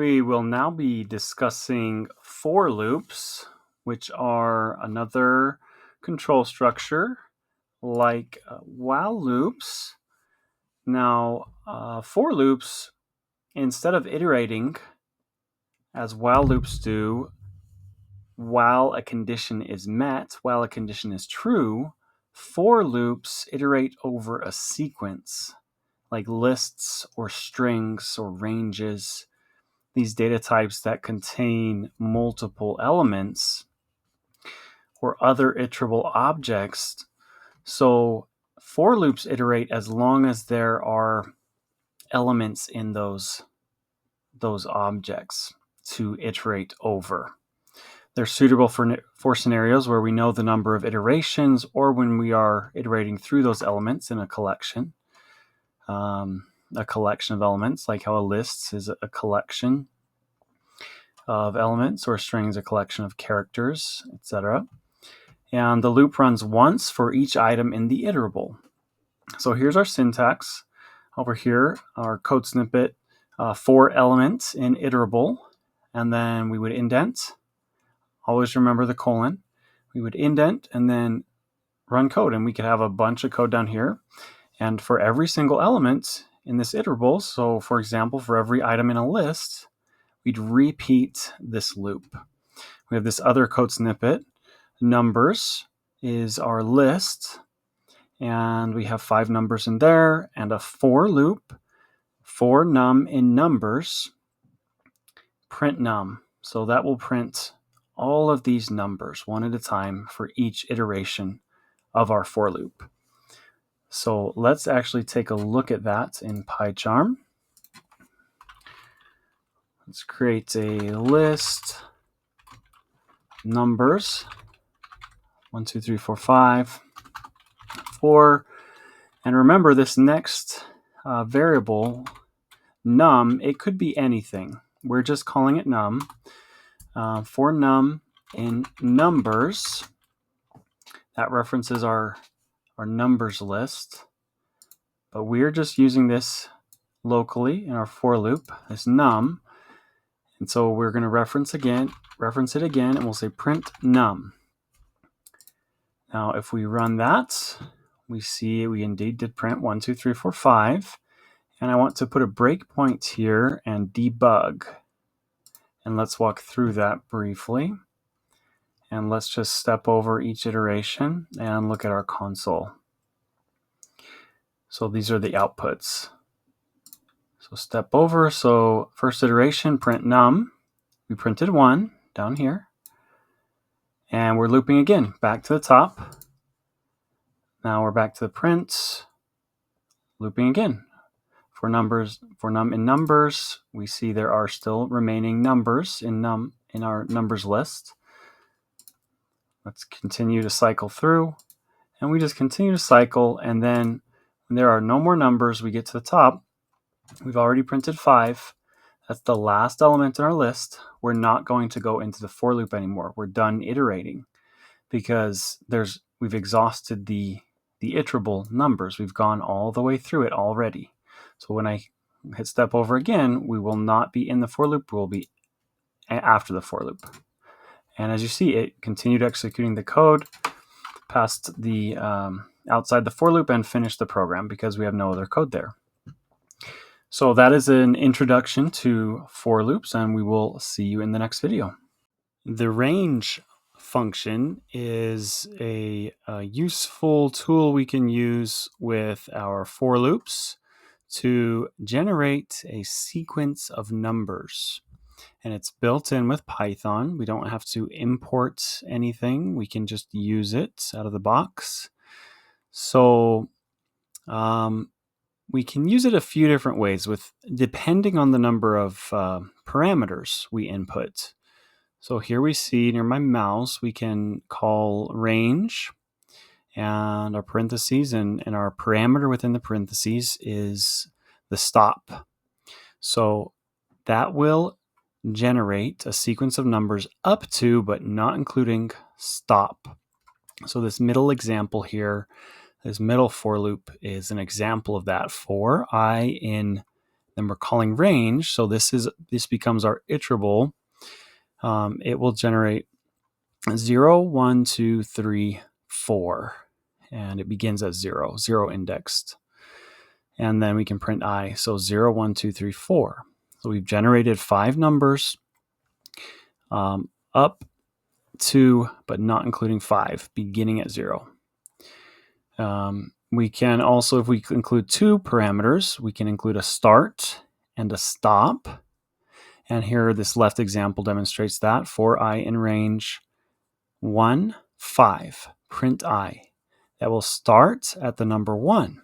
We will now be discussing for loops, which are another control structure like while loops. Now, for loops, instead of iterating as while loops do, while a condition is met, while a condition is true, for loops iterate over a sequence, like lists or strings or ranges, these data types that contain multiple elements or other iterable objects. So for loops iterate as long as there are elements in those objects to iterate over. They're suitable for scenarios where we know the number of iterations or when we are iterating through those elements in a collection. A collection of elements, like how a list is a collection of elements, or a string is a collection of characters, etc. And the loop runs once for each item in the iterable. So here's our syntax. Over here, our code snippet, for elements in iterable, and then we would indent. Always remember the colon. We would indent and then run code, and we could have a bunch of code down here. And for every single element in this iterable, so for example, for every item in a list, we'd repeat this loop. We have this other code snippet. Numbers is our list, and we have 5 numbers in there, and a for loop for num in numbers, print num. So that will print all of these numbers one at a time for each iteration of our for loop. So let's actually take a look at that in PyCharm. Let's create a list, numbers, 1, 2, 3, 4, 5, 4. And remember this next variable, num, it could be anything. We're just calling it num. For num in numbers, that references our numbers list. But we're just using this locally in our for loop as num. And so we're going to reference it again, and we'll say print num. Now, if we run that, we see we indeed did print 1, 2, 3, 4, 5. And I want to put a breakpoint here and debug. And let's walk through that briefly. And let's just step over each iteration and look at our console. So these are the outputs. So step over. So first iteration, print num. We printed 1 down here. And we're looping again, back to the top. Now we're back to the print, looping again. For num in numbers, we see there are still remaining numbers in our numbers list. Let's continue to cycle through, and we just continue to cycle, and then when there are no more numbers, we get to the top. We've already printed 5. That's the last element in our list. We're not going to go into the for loop anymore. We're done iterating because we've exhausted the iterable numbers. We've gone all the way through it already. So when I hit step over again, we will not be in the for loop. We'll be after the for loop. And as you see, it continued executing the code past the outside the for loop and finished the program because we have no other code there. So that is an introduction to for loops, and we will see you in the next video. The range function is a useful tool we can use with our for loops to generate a sequence of numbers. And it's built in with Python. We don't have to import anything. We can just use it out of the box. So we can use it a few different ways depending on the number of parameters we input. So here we see near my mouse, we can call range and our parentheses, and our parameter within the parentheses is the stop. So that will generate a sequence of numbers up to, but not including, stop. So this middle example here, this middle for loop is an example of that. For I in Then we're calling range, so this becomes our iterable. It will generate 0, 1, 2, 3, 4, and it begins at 0 indexed. And then we can print I, so 0, 1, 2, 3, 4. So we've generated 5 numbers up to, but not including 5, beginning at 0. We can also, if we include 2 parameters, we can include a start and a stop. And here, this left example demonstrates that. For I in range 1, 5, print I. That will start at the number 1.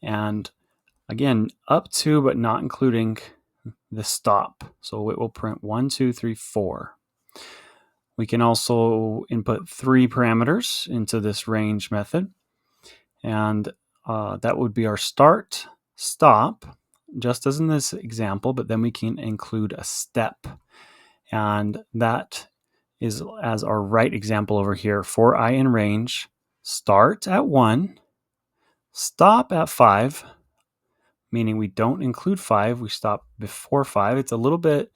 And again, up to, but not including the stop. So it will print 1, 2, 3, 4. We can also input 3 parameters into this range method. And that would be our start, stop, just as in this example, but then we can include a step. And that is as our right example over here. For I in range, start at 1, stop at 5, meaning we don't include 5, we stop before 5. It's a little bit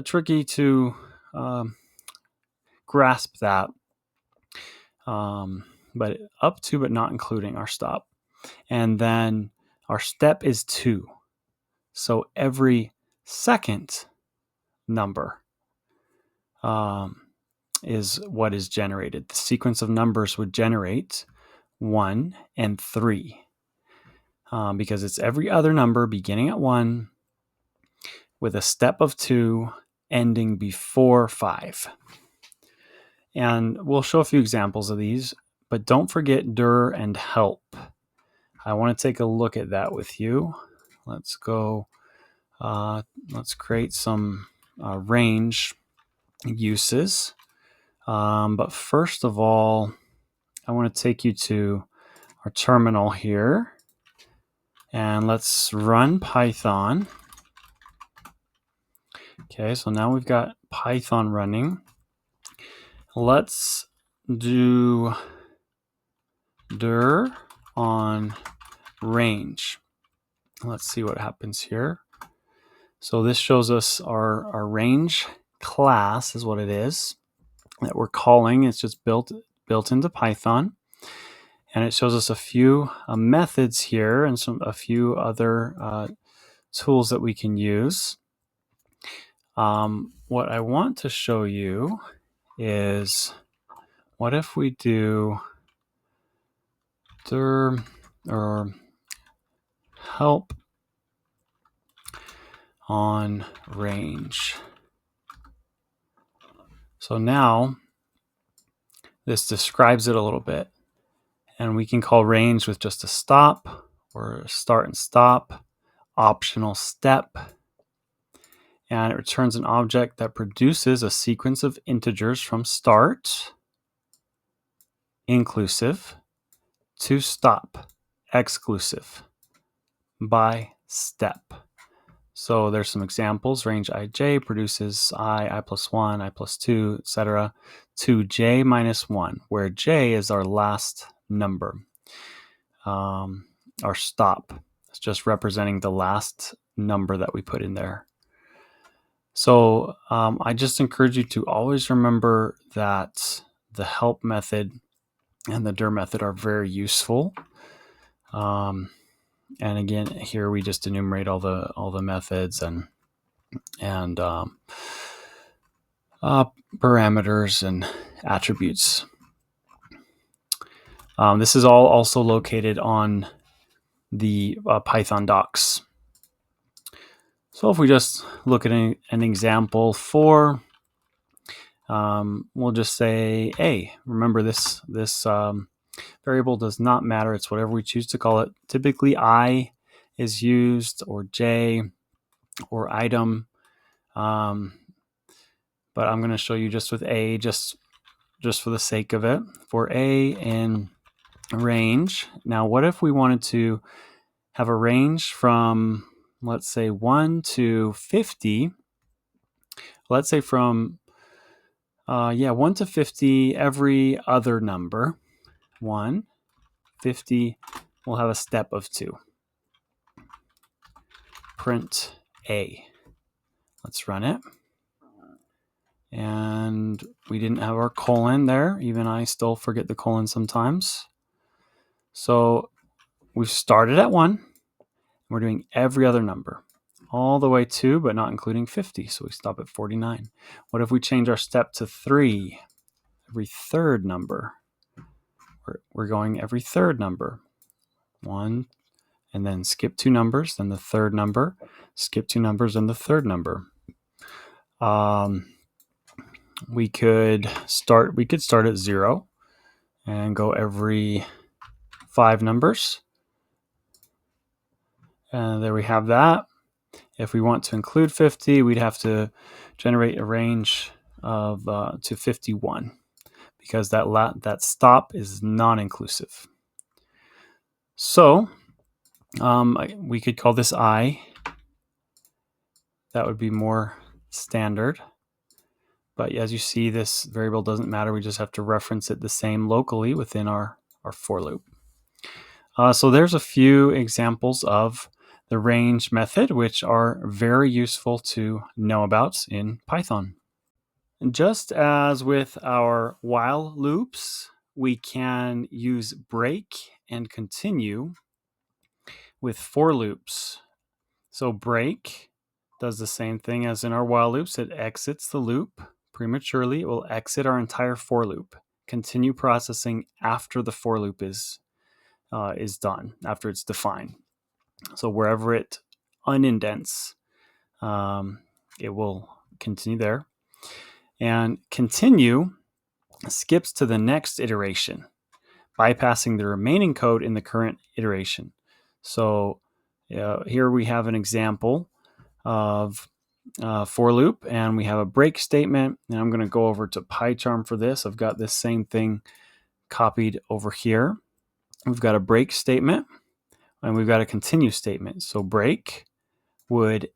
tricky to grasp that, but up to, but not including our stop. And then our step is 2. So every second number is what is generated. The sequence of numbers would generate 1 and 3 because it's every other number beginning at 1 with a step of 2 ending before 5. And we'll show a few examples of these, but don't forget dir and help. I want to take a look at that with you. Let's go, let's create some range uses. But first of all, I want to take you to our terminal here. And let's run Python. Okay, so now we've got Python running. Let's do dir on range. Let's see what happens here. So this shows us our range class is what it is that we're calling. It's just built into Python. And it shows us a few methods here and a few other tools that we can use. What I want to show you is, what if we do dir or help on range. So now this describes it a little bit. And we can call range with just a stop or a start and stop, optional step. And it returns an object that produces a sequence of integers from start, inclusive, to stop, exclusive, by step. So there's some examples. Range ij produces I plus 1, I plus 2, etc. to j minus 1, where j is our last number. Our stop is just representing the last number that we put in there. So I just encourage you to always remember that the help method and the dir method are very useful. And again, here we just enumerate all the methods and parameters and attributes. This is all also located on the Python docs. So if we just look at an example for, we'll just say A. Remember this variable does not matter. It's whatever we choose to call it. Typically I is used, or J, or item. But I'm going to show you just with A, just for the sake of it. For A in range. Now what if we wanted to have a range from, let's say, 1 to 50. Let's say from 1 to 50, every other number. 1, 50, we'll have a step of 2. print A. Let's run it. And we didn't have our colon there. Even I still forget the colon sometimes. So we've started at 1. We're doing every other number, all the way to, but not including 50. So we stop at 49. What if we change our step to 3? Every third number. We're going every third number. 1, and then skip 2 numbers, then the third number, skip 2 numbers, and the third number. We could start at 0 and go every 5 numbers. And there we have that. If we want to include 50, we'd have to generate a range of to 51, because that stop is non-inclusive. So we could call this I. That would be more standard. But as you see, this variable doesn't matter. We just have to reference it the same locally within our for loop. So there's a few examples of the range method, which are very useful to know about in Python. And just as with our while loops, we can use break and continue with for loops. So break does the same thing as in our while loops. It exits the loop prematurely. It will exit our entire for loop. Continue processing after the for loop is done, after it's defined. So wherever it unindents, it will continue there. And continue skips to the next iteration, bypassing the remaining code in the current iteration. So here we have an example of for loop, and we have a break statement. And I'm going to go over to PyCharm for this. I've got this same thing copied over here. We've got a break statement, and we've got a continue statement. So break would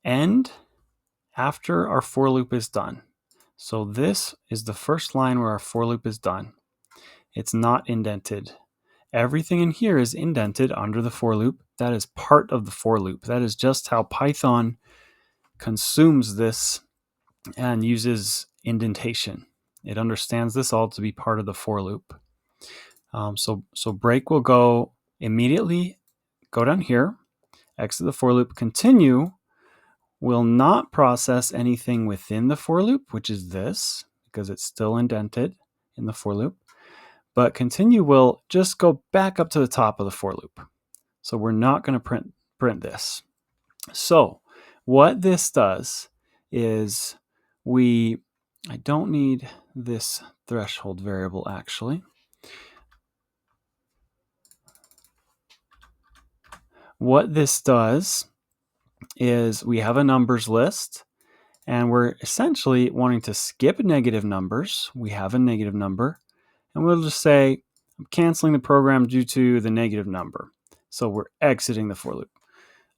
end after our for loop is done. So this is the first line where our for loop is done. It's not indented. Everything in here is indented under the for loop. That is part of the for loop. That is just how Python consumes this and uses indentation. It understands this all to be part of the for loop. So break will go immediately, go down here, exit the for loop. Continue will not process anything within the for loop, which is this, because it's still indented in the for loop. But continue will just go back up to the top of the for loop. So we're not going to print this. So what this does is I don't need this threshold variable actually. What this does is we have a numbers list, and we're essentially wanting to skip negative numbers. We have a negative number, and we'll just say, I'm canceling the program due to the negative number. So we're exiting the for loop.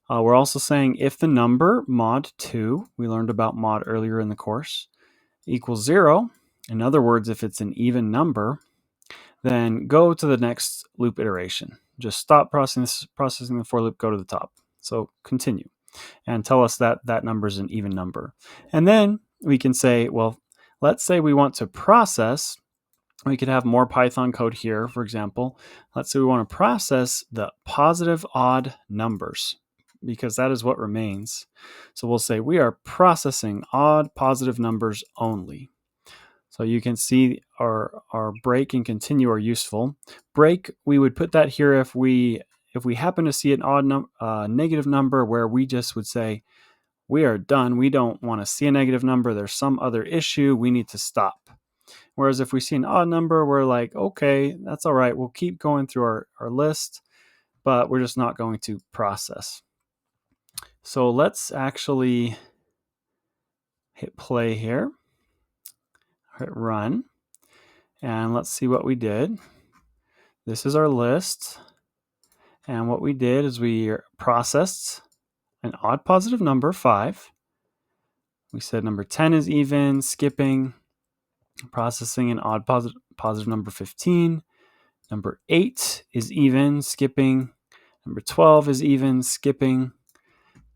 We're also saying if the number mod 2, we learned about mod earlier in the course, equals 0, in other words, if it's an even number, then go to the next loop iteration. Just stop processing the for loop, go to the top. So continue and tell us that that number is an even number. And then we can say, well, let's say we want to process. We could have more Python code here, for example. Let's say we want to process the positive odd numbers, because that is what remains. So we'll say we are processing odd positive numbers only. So you can see our break and continue are useful. Break, we would put that here if we happen to see an odd negative number where we just would say, we are done. We don't want to see a negative number. There's some other issue. We need to stop. Whereas if we see an odd number, we're like, okay, that's all right. We'll keep going through our list, but we're just not going to process. So let's actually hit play here, hit run, and let's see what we did. This is our list. And what we did is we processed an odd positive number, 5. We said number 10 is even, skipping, processing an odd positive number, 15. Number 8 is even, skipping. Number 12 is even, skipping.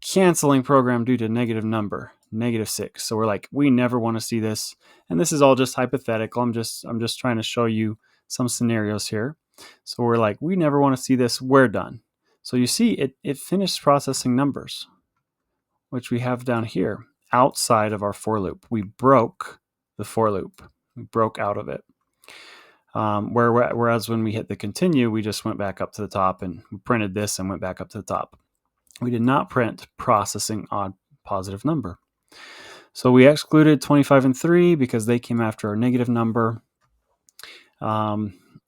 canceling program due to negative number, -6. So we're like, we never want to see this. And this is all just hypothetical. I'm just trying to show you some scenarios here. So we're like, we never want to see this. We're done. So you see it finished processing numbers, which we have down here outside of our for loop. We broke the for loop. We broke out of it. Whereas when we hit the continue, we just went back up to the top and we printed this and went back up to the top. We did not print processing odd positive number. So we excluded 25 and 3 because they came after our negative number.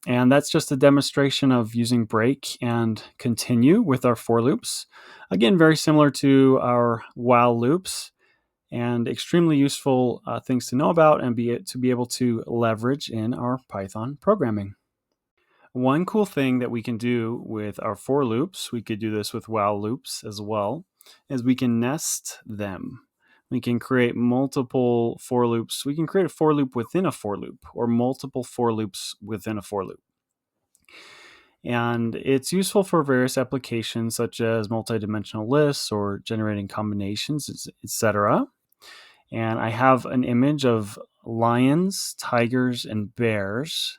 And that's just a demonstration of using break and continue with our for loops. Again, very similar to our while loops, and extremely useful things to know about and to be able to leverage in our Python programming. One cool thing that we can do with our for loops, we could do this with while loops as well, is we can nest them. We can create multiple for loops. We can create a for loop within a for loop, or multiple for loops within a for loop. And it's useful for various applications such as multidimensional lists or generating combinations, etc. And I have an image of lions, tigers, and bears.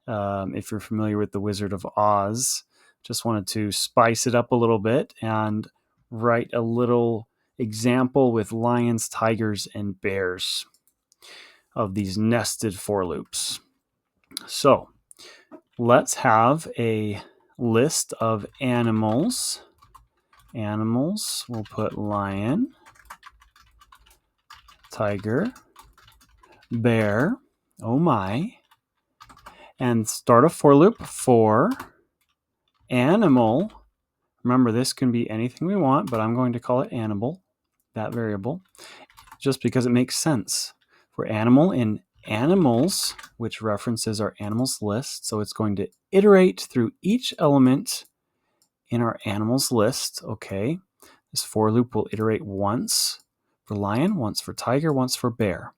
If you're familiar with the Wizard of Oz, just wanted to spice it up a little bit and write a little example with lions, tigers, and bears of these nested for loops. So let's have a list of animals. Animals, we'll put lion, tiger, bear, oh my, and start a for loop for animal. Remember, this can be anything we want, but I'm going to call it animal, that variable, just because it makes sense. For animal in animals, which references our animals list, so it's going to iterate through each element in our animals list. Okay, this for loop will iterate once for lion, once for tiger, once for bear.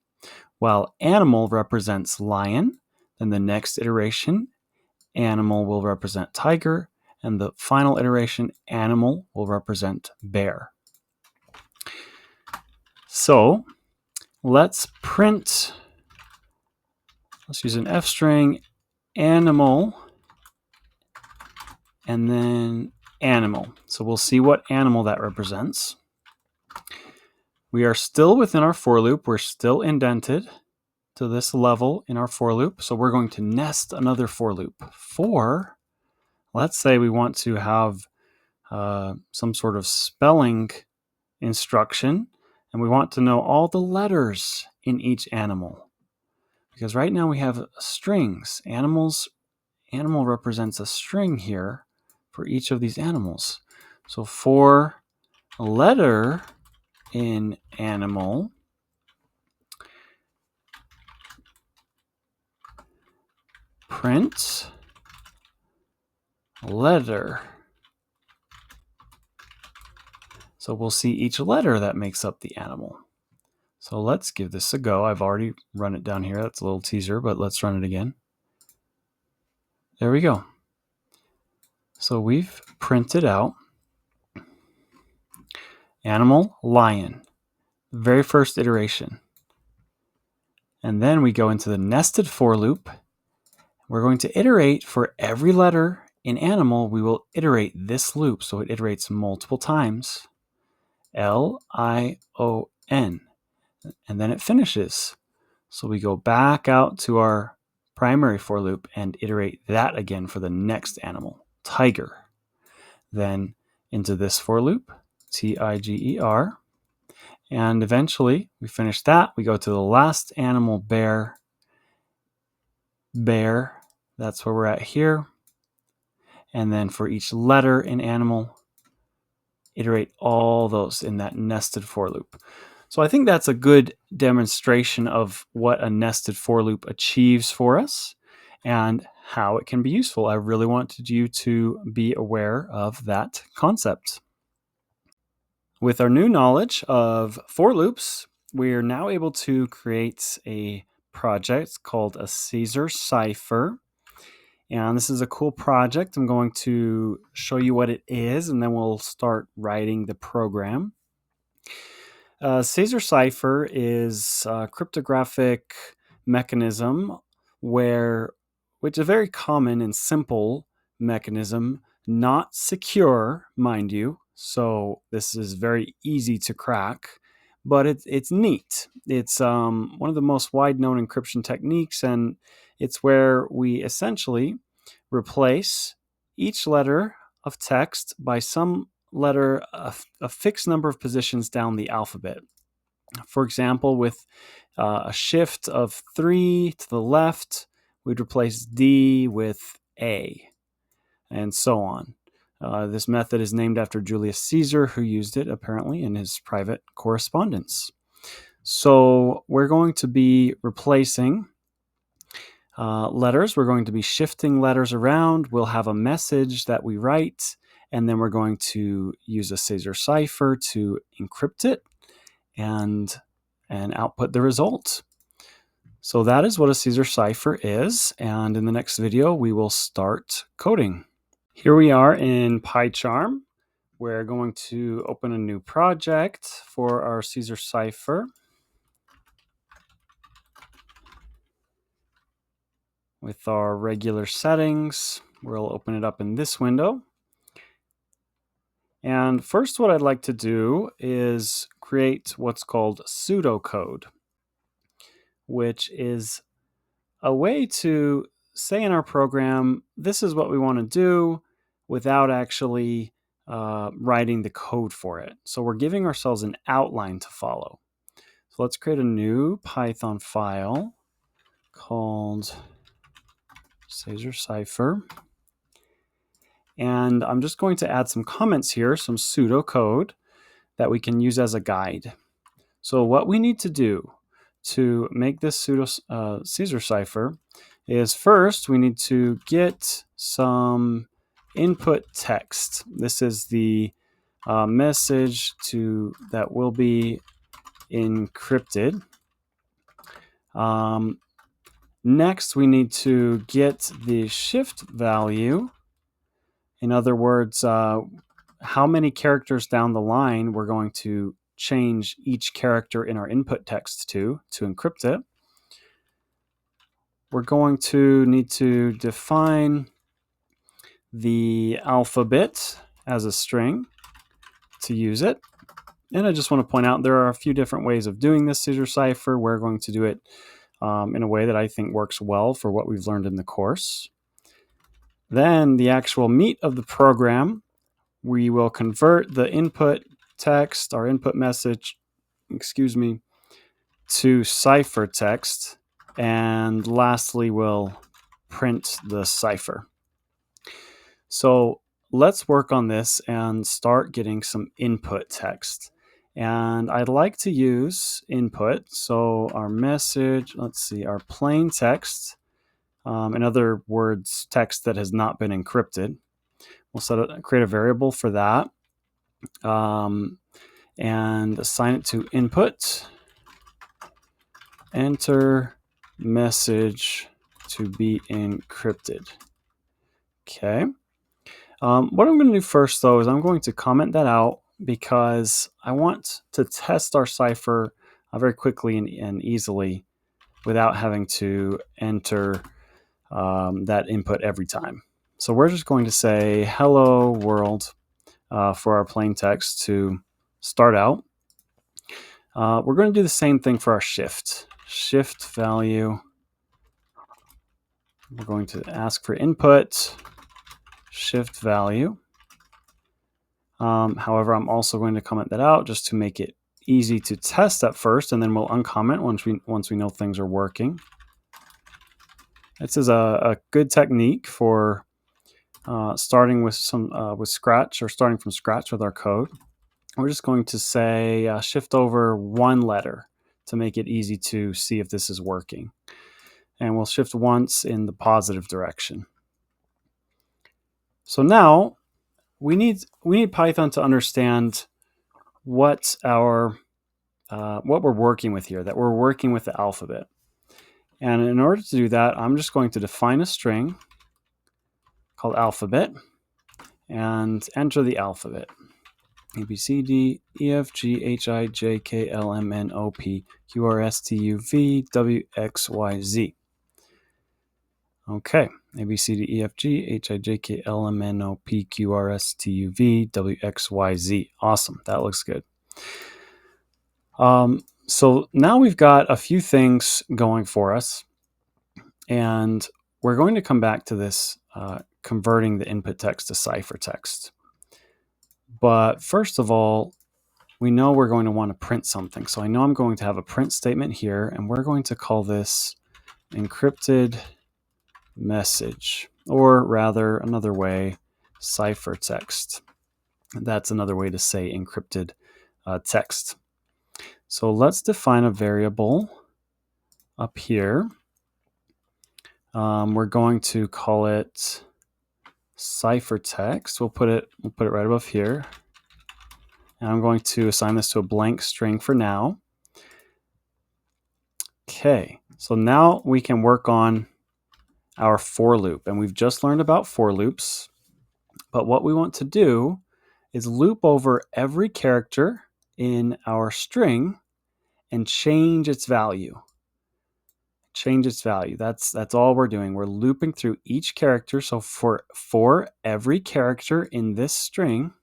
While animal represents lion, then the next iteration, animal will represent tiger, and the final iteration, animal, will represent bear. So let's print, let's use an F string, animal, and then animal. So we'll see what animal that represents. We are still within our for loop. We're still indented to this level in our for loop. So we're going to nest another for loop for, let's say we want to have some sort of spelling instruction, and we want to know all the letters in each animal. Because right now we have strings. Animal represents a string here for each of these animals. So for a letter in animal, print letter. So we'll see each letter that makes up the animal. So let's give this a go. I've already run it down here. That's a little teaser, but let's run it again. There we go. So we've printed out animal, lion, very first iteration. And then we go into the nested for loop. We're going to iterate for every letter in animal. We will iterate this loop, so it iterates multiple times. L-I-O-N. And then it finishes. So we go back out to our primary for loop and iterate that again for the next animal, tiger. Then into this for loop, T-I-G-E-R. And eventually we finish that. We go to the last animal, bear. Bear, that's where we're at here. And then for each letter in animal, iterate all those in that nested for loop. So I think that's a good demonstration of what a nested for loop achieves for us and how it can be useful. I really wanted you to be aware of that concept. With our new knowledge of for loops, we are now able to create a project called a Caesar Cipher. And this is a cool project. I'm going to show you what it is, and then we'll start writing the program. Caesar Cipher is a cryptographic mechanism which is a very common and simple mechanism, not secure, mind you. So this is very easy to crack, but it's neat. It's one of the most wide-known encryption techniques, and it's where we essentially replace each letter of text by some letter a fixed number of positions down the alphabet. For example, with a shift of 3 to the left, we'd replace D with A, and so on. This method is named after Julius Caesar, who used it apparently in his private correspondence. So we're going to be replacing letters. We're going to be shifting letters around. We'll have a message that we write, and then we're going to use a Caesar cipher to encrypt it and output the result. So that is what a Caesar cipher is, and in the next video we will start coding. Here we are in PyCharm. We're going to open a new project for our Caesar cipher with our regular settings. We'll open it up in this window. And first, what I'd like to do is create what's called pseudocode, which is a way to say in our program, this is what we want to do without actually writing the code for it. So we're giving ourselves an outline to follow. So let's create a new Python file called Caesar Cipher. And I'm just going to add some comments here, some pseudocode that we can use as a guide. So what we need to do to make this Caesar cipher is first we need to get some input text. This is the message that will be encrypted. Next, we need to get the shift value. In other words, how many characters down the line we're going to change each character in our input text to encrypt it. We're going to need to define the alphabet as a string to use it. And I just want to point out there are a few different ways of doing this Caesar cipher. We're going to do it in a way that I think works well for what we've learned in the course. Then the actual meat of the program, we will convert the input text, our input message, to ciphertext. And lastly, we'll print the cipher. So let's work on this and start getting some input text. And I'd like to use input. So our message, our plain text, in other words, text that has not been encrypted. We'll create a variable for that and assign it to input. Enter message to be encrypted. Okay. What I'm going to do first, though, is I'm going to comment that out because I want to test our cipher very quickly and easily without having to enter that input every time. So we're just going to say hello world for our plain text to start out. We're going to do the same thing for our shift value. We're going to ask for input shift value. However, I'm also going to comment that out just to make it easy to test at first, and then we'll uncomment once we know things are working. This is a good technique for starting with scratch or starting from scratch with our code. We're just going to say shift over one letter to make it easy to see if this is working. And we'll shift once in the positive direction. So now we need Python to understand what we're working with here, that we're working with the alphabet. And in order to do that, I'm just going to define a string called alphabet and enter the alphabet. A, B, C, D, E, F, G, H, I, J, K, L, M, N, O, P, Q, R, S, T, U, V, W, X, Y, Z. Okay, A, B, C, D, E, F, G, H, I, J, K, L, M, N, O, P, Q, R, S, T, U, V, W, X, Y, Z. Awesome, that looks good. So now we've got a few things going for us, and we're going to come back to this converting the input text to ciphertext. But first of all, we know we're going to want to print something. So I know I'm going to have a print statement here, and we're going to call this encrypted message, or rather another way, ciphertext. That's another way to say encrypted text. So let's define a variable up here. We're going to call it ciphertext. We'll put it right above here. And I'm going to assign this to a blank string for now. Okay, so now we can work on our for loop. And we've just learned about for loops. But what we want to do is loop over every character in our string and change its value. Change its value. That's all we're doing. We're looping through each character. So for every character in this string,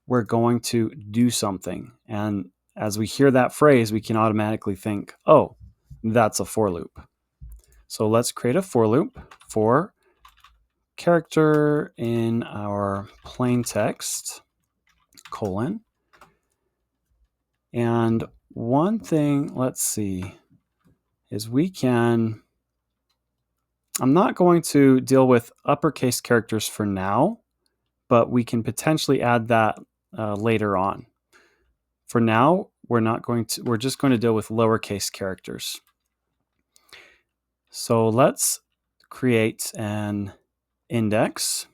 we're going to do something. And as we hear that phrase, we can automatically think, oh, that's a for loop. So let's create a for loop for character in our plain text, colon. And one thing, let's see, is I'm not going to deal with uppercase characters for now, but we can potentially add that later on. For now, we're just going to deal with lowercase characters. So let's create an index.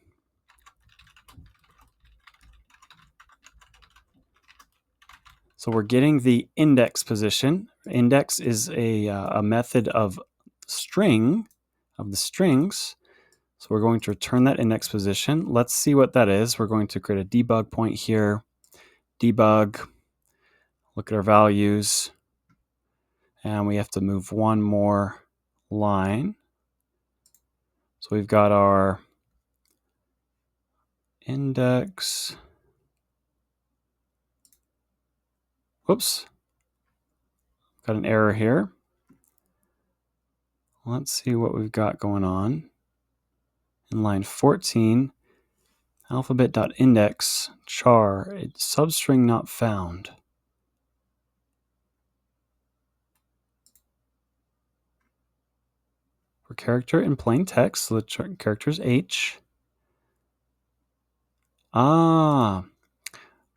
So we're getting the index position. Index is a method of the strings. So we're going to return that index position. Let's see what that is. We're going to create a debug point here. Debug. Look at our values. And we have to move one more line. So we've got our index. Whoops. Got an error here. Let's see what we've got going on. In line 14, alphabet.index char, substring not found. For character in plain text, so the character is H.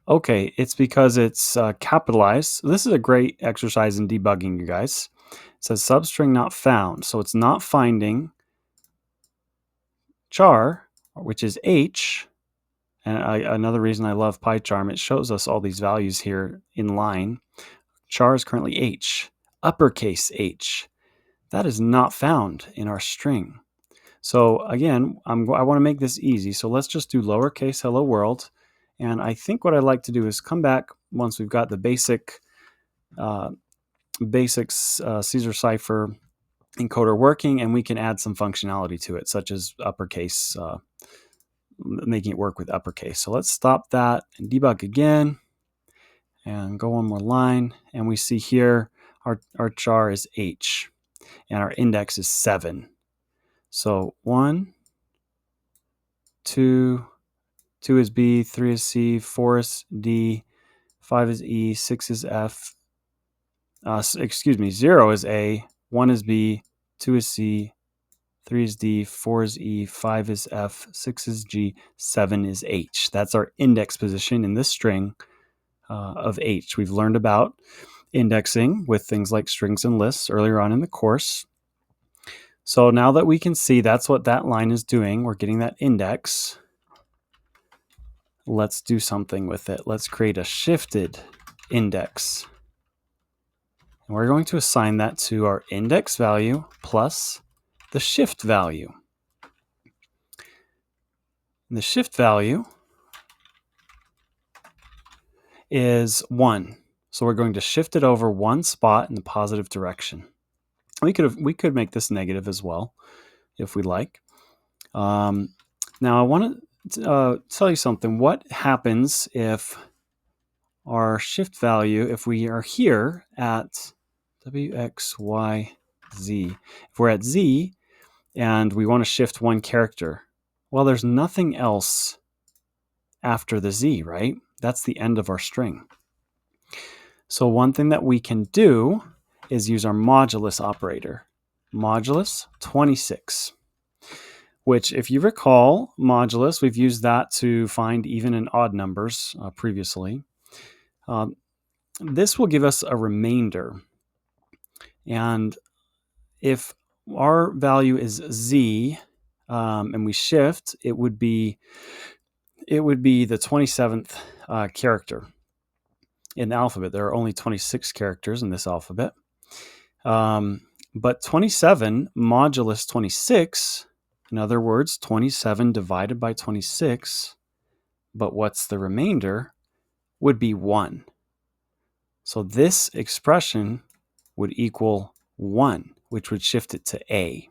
Okay, it's because it's capitalized. This is a great exercise in debugging, you guys. It says substring not found, so it's not finding char, which is H. And another reason I love PyCharm, it shows us all these values here in line. Char is currently H, uppercase H. That is not found in our string. So again, I want to make this easy. So let's just do lowercase hello world. And I think what I'd like to do is come back once we've got the basics Caesar Cipher encoder working, and we can add some functionality to it, such as uppercase, making it work with uppercase. So let's stop that and debug again and go one more line. And we see here our char is H and our index is 7. So 1, 2, 2 is B, 3 is C, 4 is D, 5 is E, 6 is F. 0 is A, 1 is B, 2 is C, 3 is D, 4 is E, 5 is F, 6 is G, 7 is H. That's our index position in this string of H. We've learned about indexing with things like strings and lists earlier on in the course. So now that we can see that's what that line is doing, we're getting that index. Let's do something with it. Let's create a shifted index. And we're going to assign that to our index value plus the shift value. And the shift value is 1. So we're going to shift it over one spot in the positive direction. We could make this negative as well if we like. Now I want to tell you something. What happens if our shift value, if we are here at W, X, Y, Z, if we're at Z and we want to shift one character, well, there's nothing else after the Z, right? That's the end of our string. So one thing that we can do is use our modulus operator, modulus 26, which if you recall, modulus, we've used that to find even and odd numbers previously. This will give us a remainder. And if our value is Z and we shift, it would be the 27th character in the alphabet. There are only 26 characters in this alphabet. But 27 modulus 26, in other words, 27 divided by 26, but what's the remainder, would be 1. So this expression would equal 1, which would shift it to A.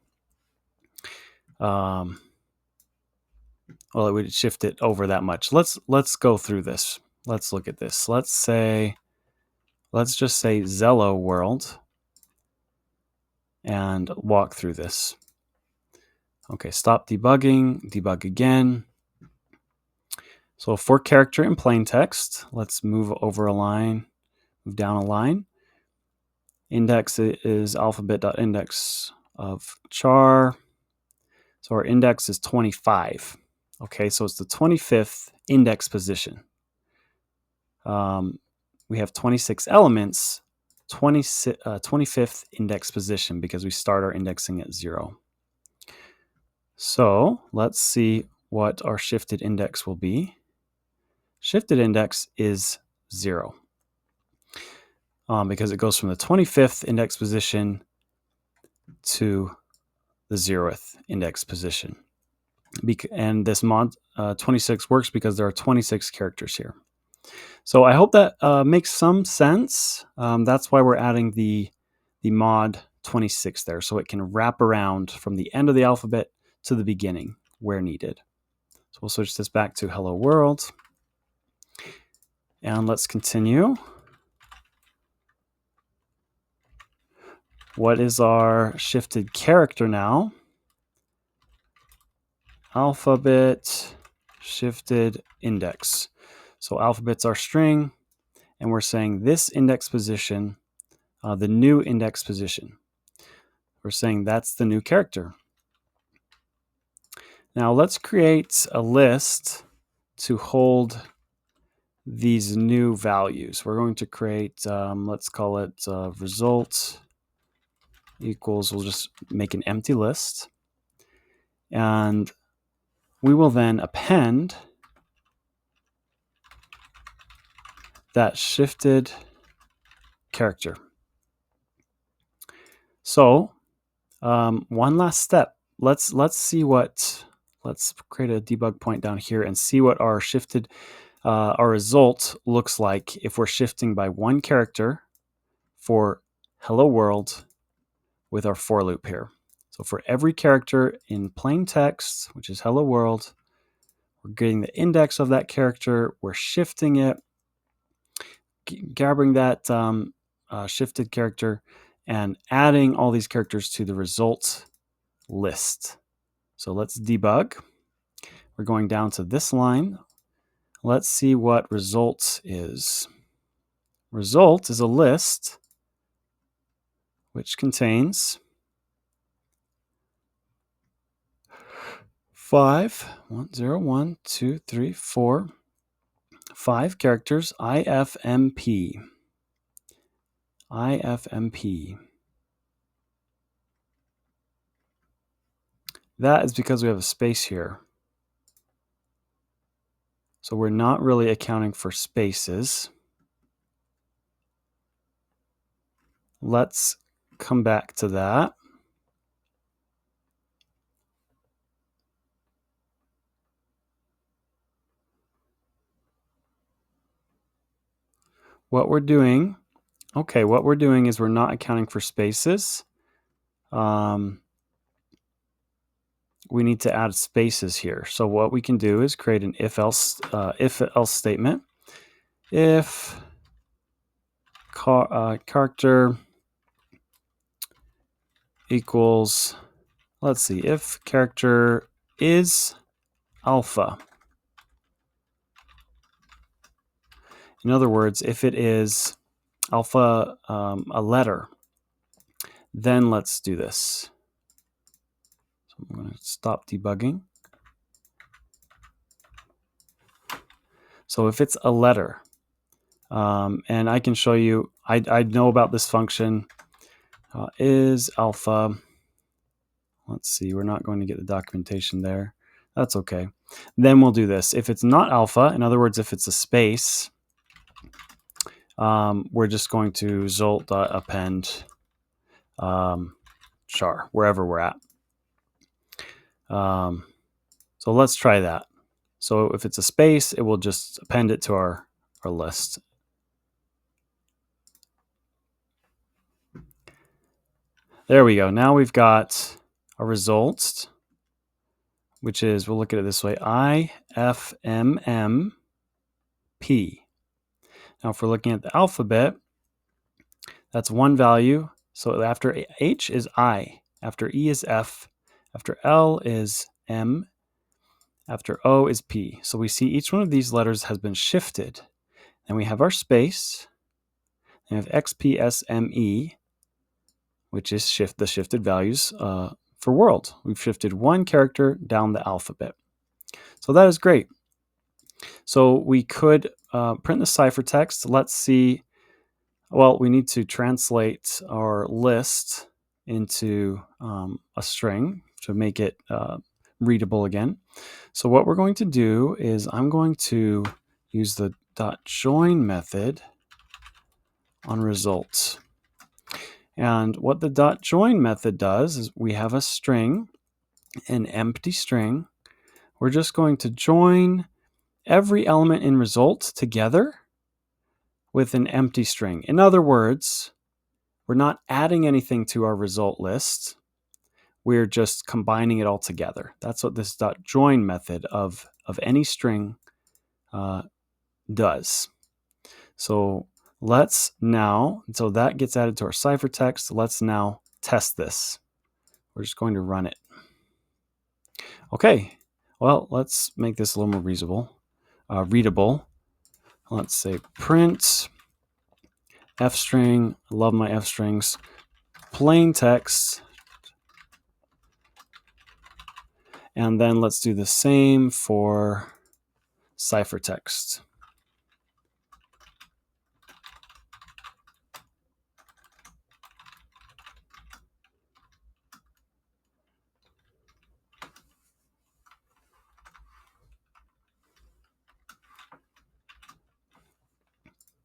Well, it would shift it over that much. Let's go through this. Let's look at this. Let's just say Zello world and walk through this. Okay, stop debugging, debug again. So for character in plain text, let's move over a line, move down a line. Index is alphabet.index of char. So our index is 25. Okay, so it's the 25th index position. We have 26 elements, 25th index position because we start our indexing at 0. So let's see what our shifted index will be. Shifted index is 0 because it goes from the 25th index position to the 0th index position. And this mod 26 works because there are 26 characters here. So I hope that makes some sense. That's why we're adding the mod 26 there, so it can wrap around from the end of the alphabet to the beginning where needed. So we'll switch this back to hello world. And let's continue. What is our shifted character now? Alphabet shifted index. So alphabet's our string, and we're saying this index position, the new index position. We're saying that's the new character. Now let's create a list to hold these new values. We're going to create, let's call it result equals, we'll just make an empty list. And we will then append that shifted character. So one last step. Let's create a debug point down here and see what our shifted our result looks like if we're shifting by one character for hello world with our for loop here. So for every character in plain text, which is hello world, we're getting the index of that character, we're shifting it, grabbing that shifted character and adding all these characters to the result list. So let's debug. We're going down to this line. Let's see what result is. Result is a list which contains 5 characters, IFMP. IFMP. That is because we have a space here. So we're not really accounting for spaces. Let's come back to that. what we're doing is we're not accounting for spaces. We need to add spaces here. So what we can do is create an if-else statement. If character equals, let's see, if character is alpha. In other words, if it is alpha, a letter, then let's do this. So I'm going to stop debugging. So if it's a letter, and I can show you, I know about this function, is alpha. Let's see, we're not going to get the documentation there. That's okay. Then we'll do this. If it's not alpha, in other words, if it's a space, we're just going to result.append char, wherever we're at. So let's try that. So if it's a space, it will just append it to our list. There we go. Now we've got our results, which is, we'll look at it this way, IFMM P. Now if we're looking at the alphabet, that's one value. So after H is I, after E is F, after L is M, after O is P. So we see each one of these letters has been shifted. And we have our space, and we have XPSME, which is the shifted values for world. We've shifted one character down the alphabet. So that is great. So we could print the ciphertext. Let's see. Well, we need to translate our list into a string to make it readable again. So what we're going to do is I'm going to use the .join method on results. And what the .join method does is we have a string, an empty string. We're just going to join every element in result together with an empty string. In other words, we're not adding anything to our result list. We're just combining it all together. That's what this .join method of any string does. So let's now, so that gets added to our ciphertext. Let's now test this. We're just going to run it. Okay, well, let's make this a little more readable. Let's say print f string. I love my f strings. Plain text. And then let's do the same for ciphertext.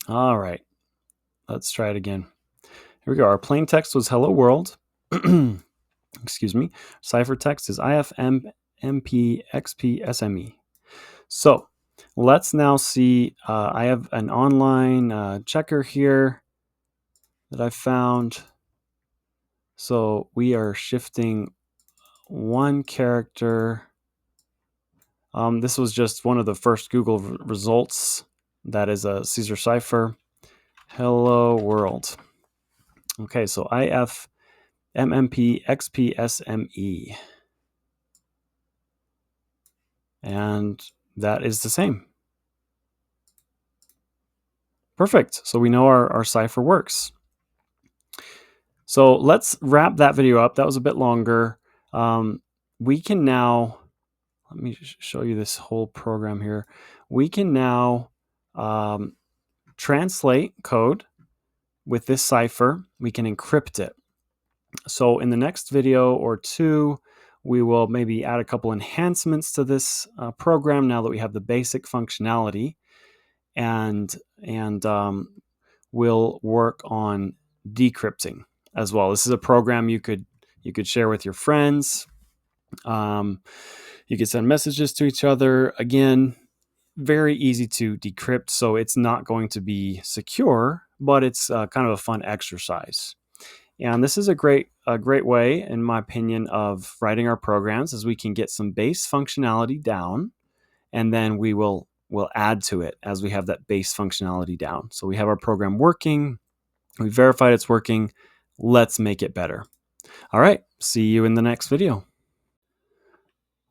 All right, let's try it again. Here we go. Our plain text was hello world. Excuse me. Ciphertext is IFMMPXPSME. So let's now see. I have an online checker here that I found. So we are shifting one character. This was just one of the first Google results. That is a Caesar Cipher. Hello world. Okay, so IFMMPXPSME. And that is the same. Perfect. So we know our cipher works. So let's wrap that video up. That was a bit longer. We can now, let me show you this whole program here. We can now translate code with this cipher. We can encrypt it. So in the next video or two, we will maybe add a couple enhancements to this program now that we have the basic functionality, and we'll work on decrypting as well. This is a program you could share with your friends. You could send messages to each other. Again, very easy to decrypt, so it's not going to be secure, but it's kind of a fun exercise. And this is a great way, in my opinion, of writing our programs, as we can get some base functionality down, and then we'll add to it as we have that base functionality down. So we have our program working, we verified it's working, let's make it better. All right, see you in the next video.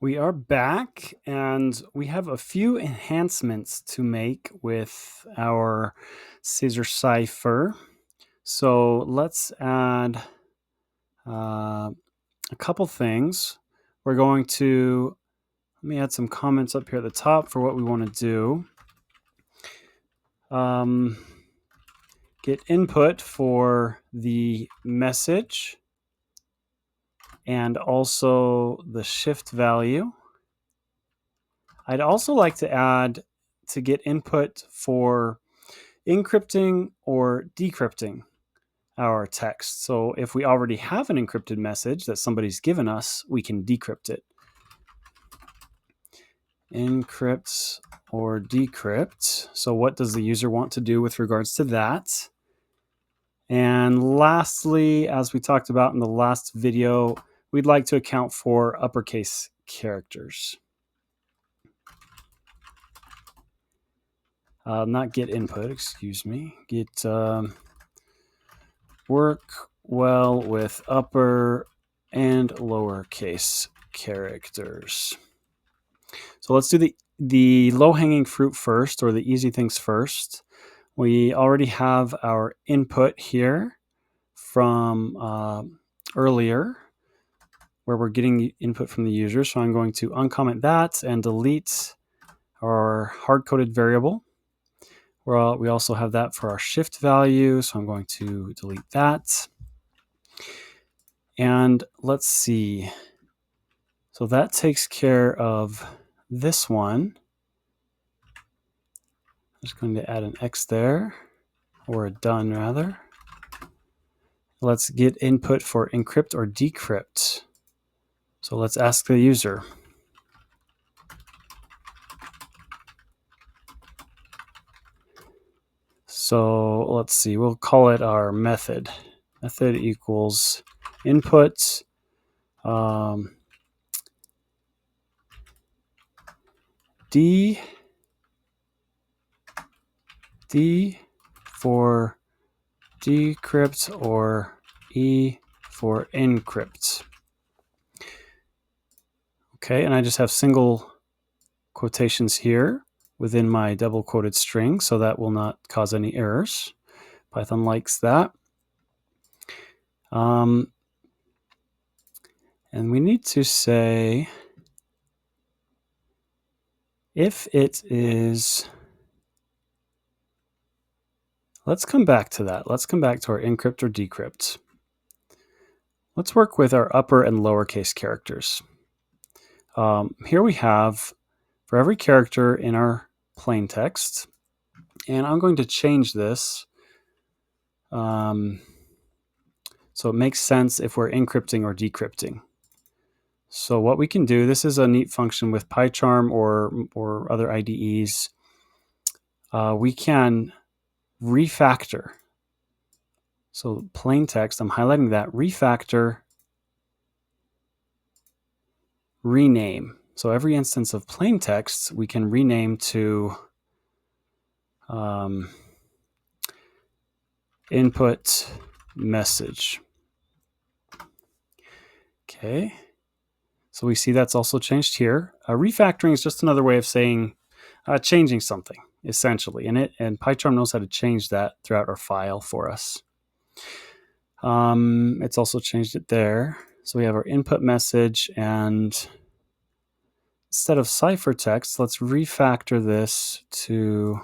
We are back, and we have a few enhancements to make with our scissor Cipher. So let's add a couple things. We're going to, let me add some comments up here at the top for what we want to do. Get input for the message and also the shift value. I'd also like to add to get input for encrypting or decrypting our text. So if we already have an encrypted message that somebody's given us, we can decrypt it. Encrypt or decrypt. So what does the user want to do with regards to that? And lastly, as we talked about in the last video, we'd like to account for uppercase characters. Not get input, excuse me. Get work well with upper and lowercase characters. So let's do the low-hanging fruit first, or the easy things first. We already have our input here from earlier, where we're getting input from the user. So I'm going to uncomment that and delete our hard-coded variable. We also have that for our shift value, so I'm going to delete that. And let's see. So that takes care of this one. I'm just going to add an X there, or a done rather. Let's get input for encrypt or decrypt. So let's ask the user. So let's see, we'll call it our method. Method equals input D for decrypt or E for encrypt. Okay, and I just have single quotations here within my double quoted string, so that will not cause any errors. Python likes that. And we need to say if it is, let's come back to that. Let's come back to our encrypt or decrypt. Let's work with our upper and lowercase characters. Here we have for every character in our plain text, and I'm going to change this so it makes sense if we're encrypting or decrypting. So what we can do, this is a neat function with PyCharm or other IDEs. We can refactor. So plain text, I'm highlighting that, refactor, rename. So every instance of plain text, we can rename to input message. Okay. So we see that's also changed here. Refactoring is just another way of saying changing something, essentially. And PyCharm knows how to change that throughout our file for us. It's also changed it there. So we have our input message, and instead of ciphertext, let's refactor this to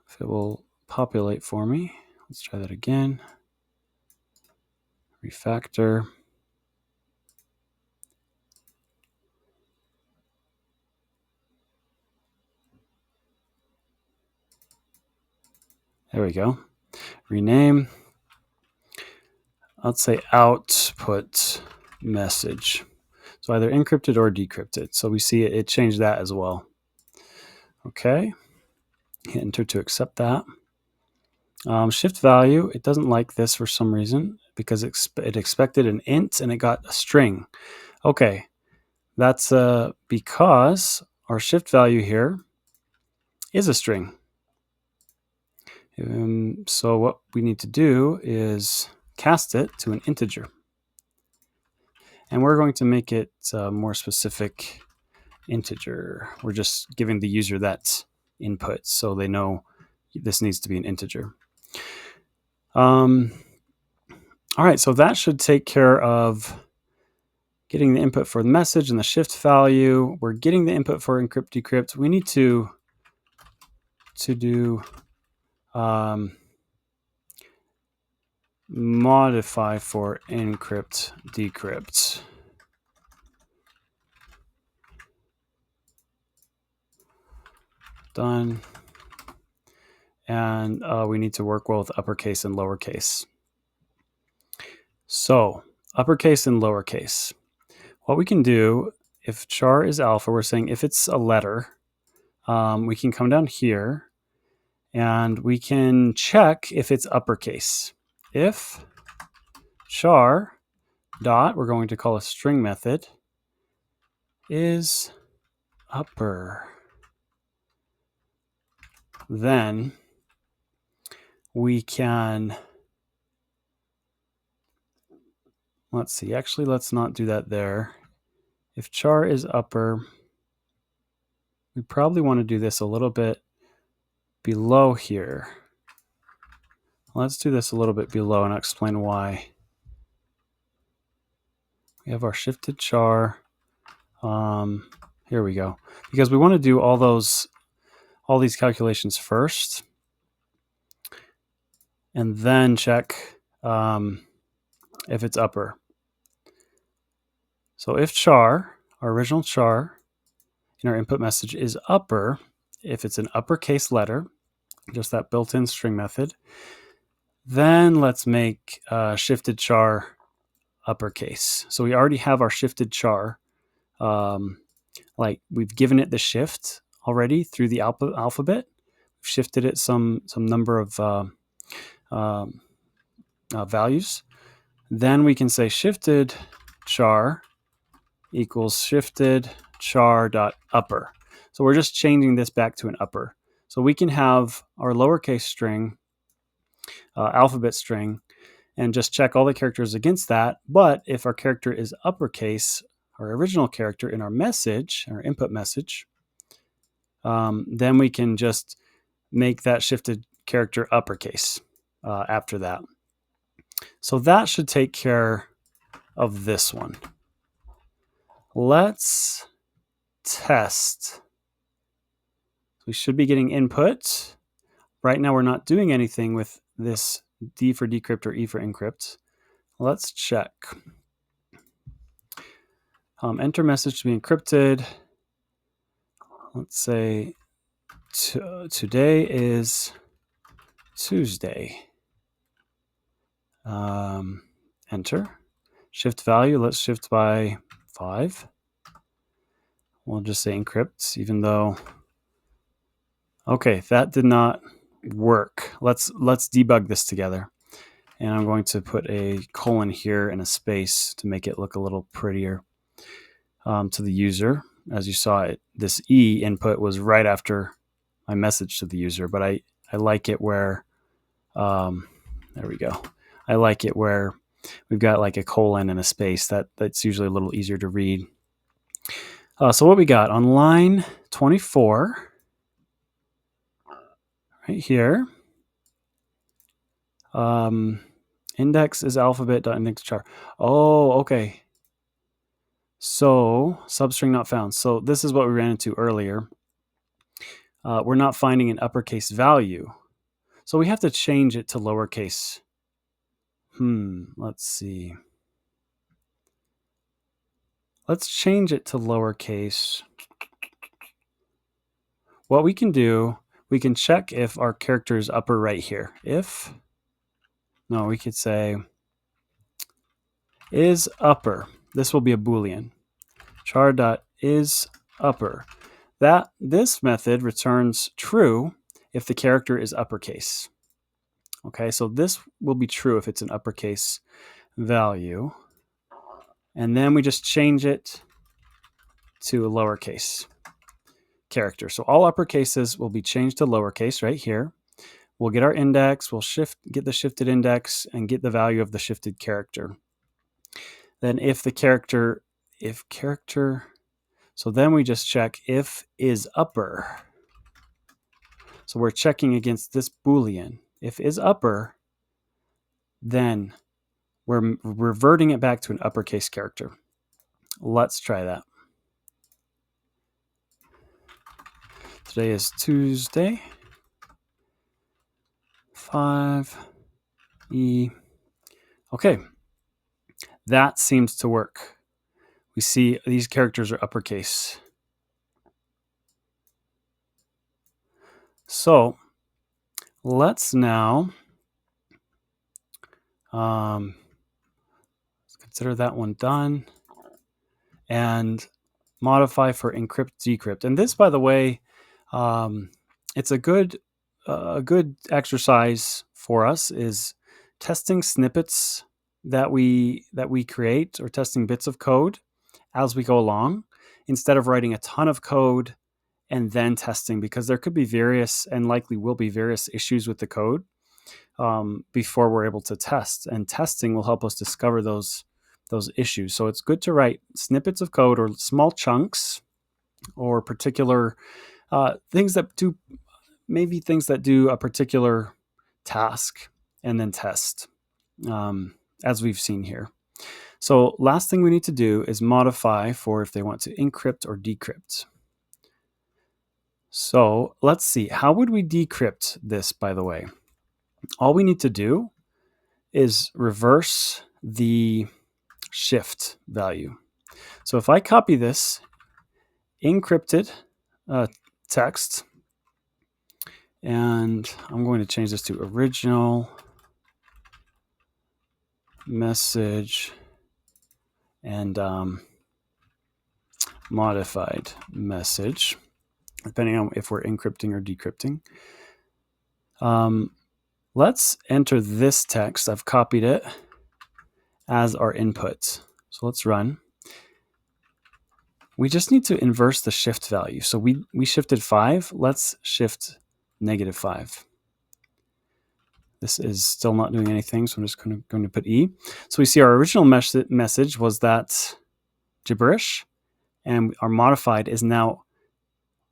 if it will populate for me. Let's try that again. Refactor. There we go. Rename. Let's say output message. So either encrypted or decrypted. So we see it changed that as well. Okay, hit enter to accept that. Shift value, it doesn't like this for some reason because it expected an int and it got a string. Okay, that's because our shift value here is a string. So what we need to do is cast it to an integer. And we're going to make it more specific integer. We're just giving the user that input so they know this needs to be an integer. All right, so that should take care of getting the input for the message and the shift value. We're getting the input for encrypt decrypt. We need to do modify for encrypt decrypt. Done. And we need to work well with uppercase and lowercase. So uppercase and lowercase. What we can do, if char is alpha, we're saying if it's a letter, we can come down here and we can check if it's uppercase. If char dot, we're going to call a string method, is upper, then we can, let's see, actually let's not do that there. If char is upper, we probably want to do this a little bit below here. Let's do this a little bit below and I'll explain why. We have our shifted char. Here we go. Because we want to do all these calculations first and then check if it's upper. So if char, our original char in our input message is upper, if it's an uppercase letter, just that built-in string method, then let's make shifted char uppercase. So we already have our shifted char. Like we've given it the shift already through the alphabet. We've shifted it some number of values. Then we can say shifted char equals shifted char dot upper. So we're just changing this back to an upper. So we can have our lowercase string, alphabet string, and just check all the characters against that. But if our character is uppercase, our original character in our message, our input message, then we can just make that shifted character uppercase after that. So that should take care of this one. Let's test. We should be getting input. Right now we're not doing anything with this D for decrypt or E for encrypt. Let's check. Enter message to be encrypted. Let's say today is Tuesday. Enter. Shift value, let's shift by 5. We'll just say encrypt, even though, okay, that did not work. Let's debug this together. And I'm going to put a colon here and a space to make it look a little prettier to the user. As you saw, this E input was right after my message to the user, but I like it where, there we go. I like it where we've got like a colon and a space. That's usually a little easier to read. So what we got on line 24, right here, index is alphabet.index char. Oh, okay. So substring not found. So this is what we ran into earlier. We're not finding an uppercase value. So we have to change it to lowercase. Let's see. Let's change it to lowercase. What we can do, we can check if our character is upper right here. We could say is upper. This will be a Boolean. char.isUpper. This method returns true if the character is uppercase. Okay, so this will be true if it's an uppercase value. And then we just change it to a lowercase character. So all uppercases will be changed to lowercase right here. We'll get our index, we'll get the shifted index and get the value of the shifted character. Then so then we just check if is upper. So we're checking against this Boolean. If is upper, then we're reverting it back to an uppercase character. Let's try that. Today is Tuesday. 5E. Okay, that seems to work. We see these characters are uppercase. So let's now consider that one done and modify for encrypt decrypt. And this, by the way, it's a good exercise for us is testing snippets that we create or testing bits of code as we go along instead of writing a ton of code and then testing, because there could be various and likely will be various issues with the code before we're able to test. And testing will help us discover those issues. So it's good to write snippets of code or small chunks or particular things that do a particular task and then test, as we've seen here. So last thing we need to do is modify for if they want to encrypt or decrypt. So let's see, how would we decrypt this, by the way? All we need to do is reverse the shift value. So if I copy this encrypted text, and I'm going to change this to original message and modified message, depending on if we're encrypting or decrypting. Let's enter this text. I've copied it as our input. So let's run. We just need to inverse the shift value. So we shifted 5. Let's shift -5. This is still not doing anything, so I'm just going to put E. So we see our original message was that gibberish, and our modified is now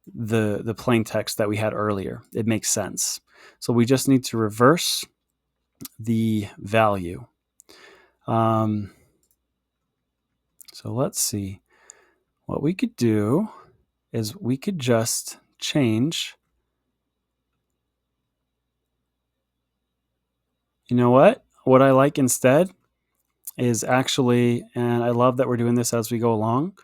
the plain text that we had earlier. It makes sense. So we just need to reverse the value. So let's see. What we could do is we could just change. You know what? What I like instead is actually, and I love that we're doing this as we go along,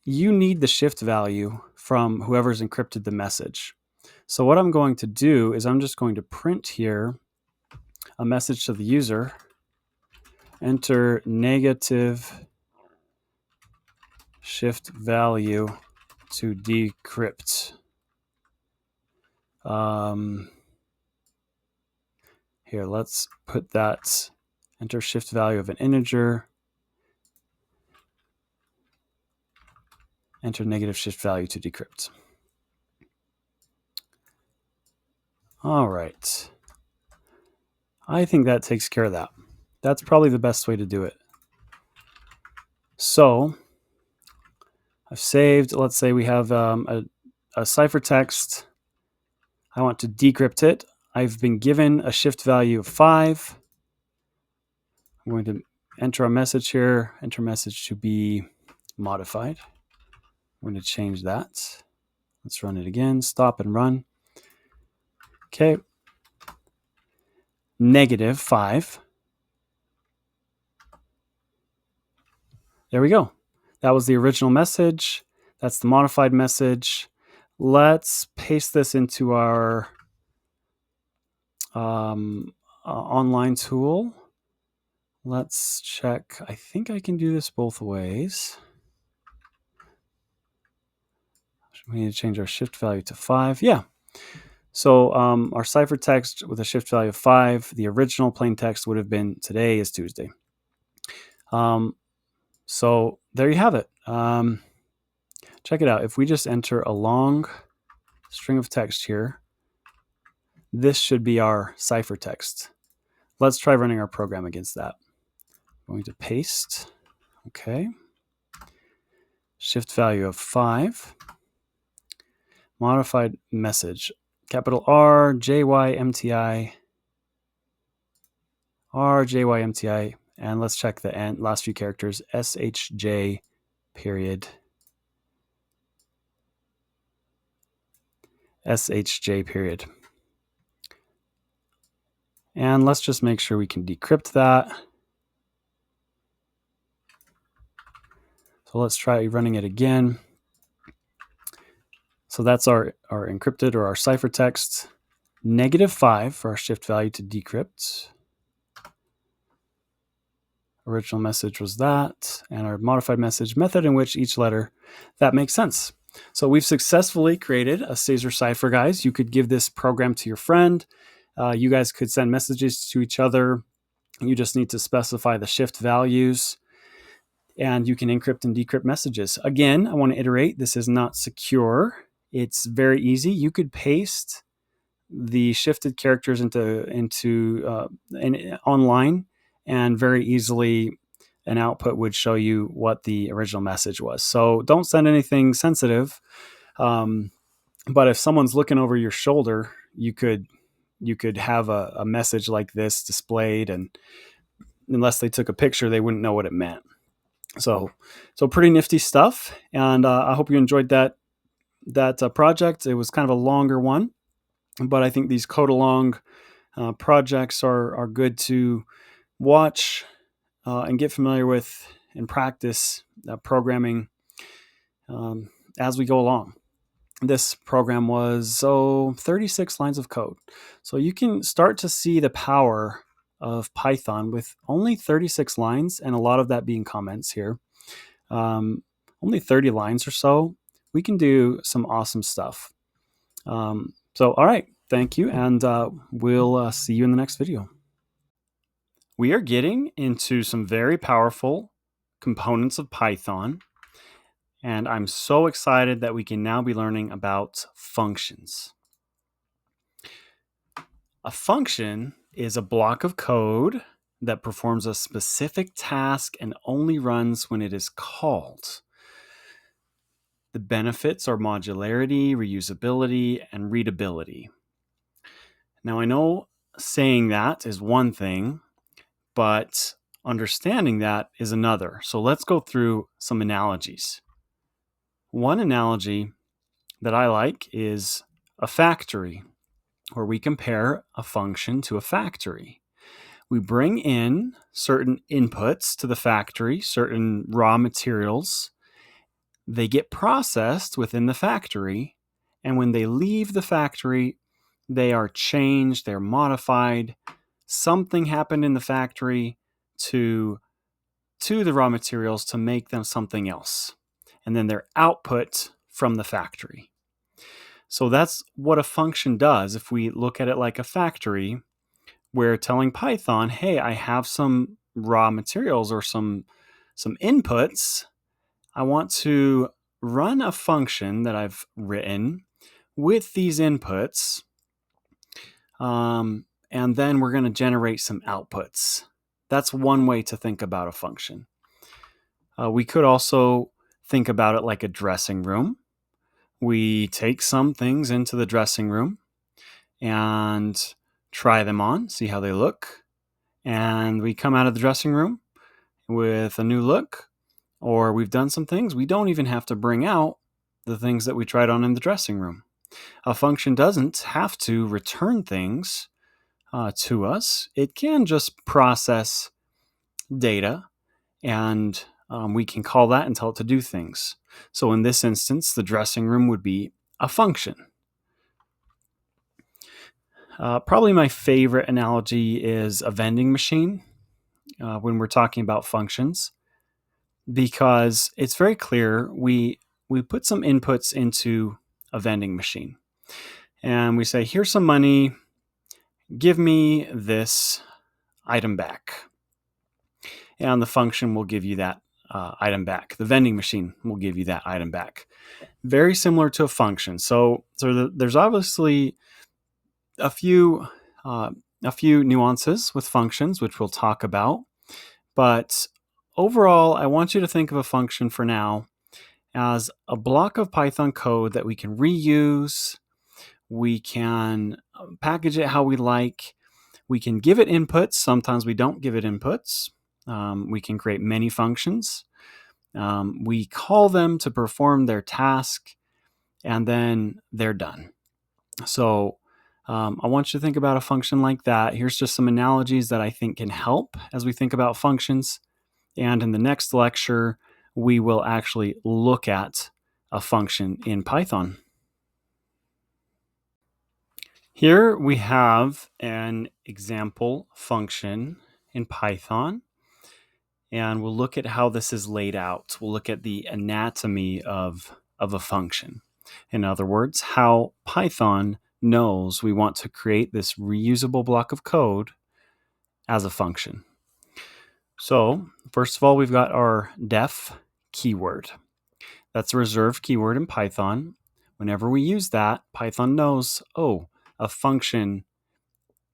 you need the shift value from whoever's encrypted the message. So what I'm going to do is I'm just going to print here a message to the user, enter negative shift value to decrypt. Here, let's put that, enter shift value of an integer, enter negative shift value to decrypt. All right. I think that takes care of that. That's probably the best way to do it. So I've saved, let's say we have a ciphertext. I want to decrypt it. I've been given a shift value of 5. I'm going to enter a message here, enter message to be modified. I'm going to change that. Let's run it again, stop and run. Okay. -5. There we go. That was the original message. That's the modified message. Let's paste this into our online tool. Let's check. I think I can do this both ways. We need to change our shift value to 5. Yeah. So our Cipher text with a shift value of 5, the original plain text would have been today is Tuesday. So there you have it. Check it out. If we just enter a long string of text here, this should be our Cipher text. Let's try running our program against that. I'm going to paste. Okay. Shift value of 5. Modified message. Capital R, JYMTI, R, JYMTI, and let's check the end, last few characters, SHJ period. SHJ period. And let's just make sure we can decrypt that. So let's try running it again. So that's our encrypted or our ciphertext. -5 for our shift value to decrypt. Original message was that, and our modified message method in which each letter, that makes sense. So we've successfully created a Caesar cipher, guys. You could give this program to your friend. You guys could send messages to each other. You just need to specify the shift values, and you can encrypt and decrypt messages. Again, I want to iterate, this is not secure. It's very easy. You could paste the shifted characters into online, and very easily an output would show you what the original message was. So don't send anything sensitive. But if someone's looking over your shoulder, you could have a message like this displayed, and unless they took a picture, they wouldn't know what it meant. So pretty nifty stuff. And I hope you enjoyed that project. It was kind of a longer one, but I think these code along projects are good to watch and get familiar with and practice programming as we go along. This program was 36 lines of code. So you can start to see the power of Python with only 36 lines, and a lot of that being comments here. Only 30 lines or so. We can do some awesome stuff. So, all right. Thank you, and we'll see you in the next video. We are getting into some very powerful components of Python, and I'm so excited that we can now be learning about functions. A function is a block of code that performs a specific task and only runs when it is called. The benefits are modularity, reusability, and readability. Now, I know saying that is one thing, but understanding that is another. So let's go through some analogies. One analogy that I like is a factory, where we compare a function to a factory. We bring in certain inputs to the factory, certain raw materials. They get processed within the factory, and when they leave the factory, they are changed, they're modified. Something happened in the factory to the raw materials to make them something else. And then they're output from the factory. So that's what a function does. If we look at it like a factory, we're telling Python, hey, I have some raw materials or some inputs. I want to run a function that I've written with these inputs. And then we're going to generate some outputs. That's one way to think about a function. We could also think about it like a dressing room. We take some things into the dressing room and try them on, see how they look. And we come out of the dressing room with a new look, or we've done some things. We don't even have to bring out the things that we tried on in the dressing room. A function doesn't have to return things to us. It can just process data, and we can call that and tell it to do things. So in this instance, the dressing room would be a function. Probably my favorite analogy is a vending machine when we're talking about functions, because it's very clear we we put some inputs into a vending machine. And we say, here's some money, give me this item back. And the function will give you that item back. The vending machine will give you that item back. Very similar to a function. So there's obviously a few nuances with functions, which we'll talk about. But overall, I want you to think of a function for now as a block of Python code that we can reuse. We can package it how we like. We can give it inputs. Sometimes we don't give it inputs. We can create many functions. We call them to perform their task, and then they're done. So I want you to think about a function like that. Here's just some analogies that I think can help as we think about functions. And in the next lecture, we will actually look at a function in Python. Here we have an example function in Python, and we'll look at how this is laid out. We'll look at the anatomy of a function. In other words, how Python knows we want to create this reusable block of code as a function. So first of all, we've got our def keyword. That's a reserved keyword in Python. Whenever we use that, Python knows, oh, a function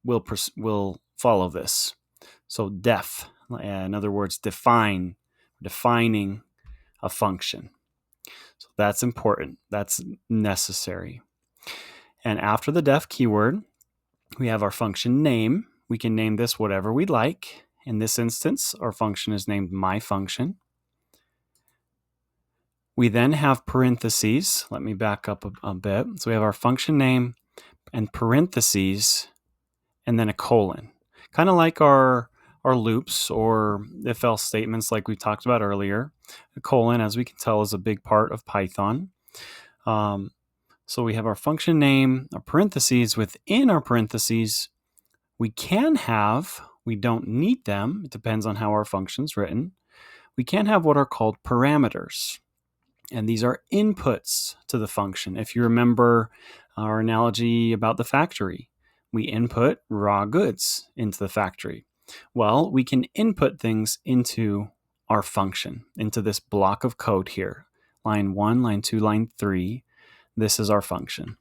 will follow this. So def, in other words, defining a function. So that's important. That's necessary. And after the def keyword, we have our function name. We can name this whatever we'd like. In this instance, our function is named myFunction. We then have parentheses. Let me back up a bit. So we have our function name and parentheses, and then a colon. Kind of like our loops or if-else statements like we talked about earlier. A colon, as we can tell, is a big part of Python. So we have our function name, our parentheses. Within our parentheses, we don't need them. It depends on how our function's written. We can have what are called parameters. And these are inputs to the function. If you remember our analogy about the factory, we input raw goods into the factory. Well, we can input things into our function, into this block of code here. Line 1, line 2, line 3. This is our function.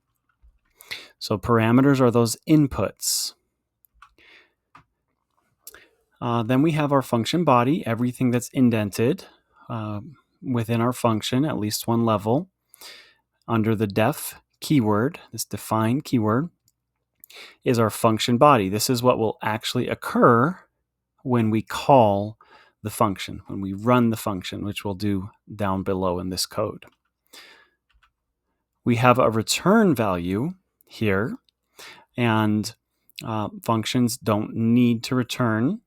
So parameters are those inputs. Then we have our function body, everything that's indented within our function, at least one level. Under the def keyword, this define keyword, is our function body. This is what will actually occur when we call the function, when we run the function, which we'll do down below in this code. We have a return value here, and functions don't need to return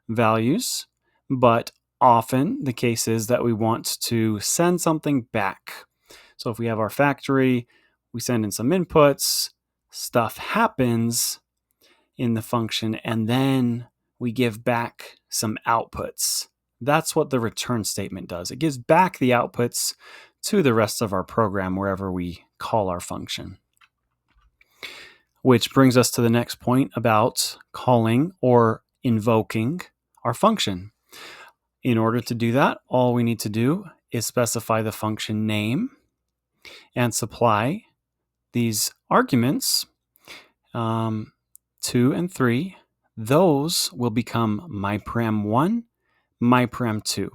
values, but often the case is that we want to send something back. So if we have our factory, we send in some inputs, stuff happens in the function, and then we give back some outputs. That's what the return statement does. It gives back the outputs to the rest of our program wherever we call our function. Which brings us to the next point about calling or invoking our function. In order to do that, all we need to do is specify the function name and supply these arguments, 2 and 3. Those will become myparam1, myparam2.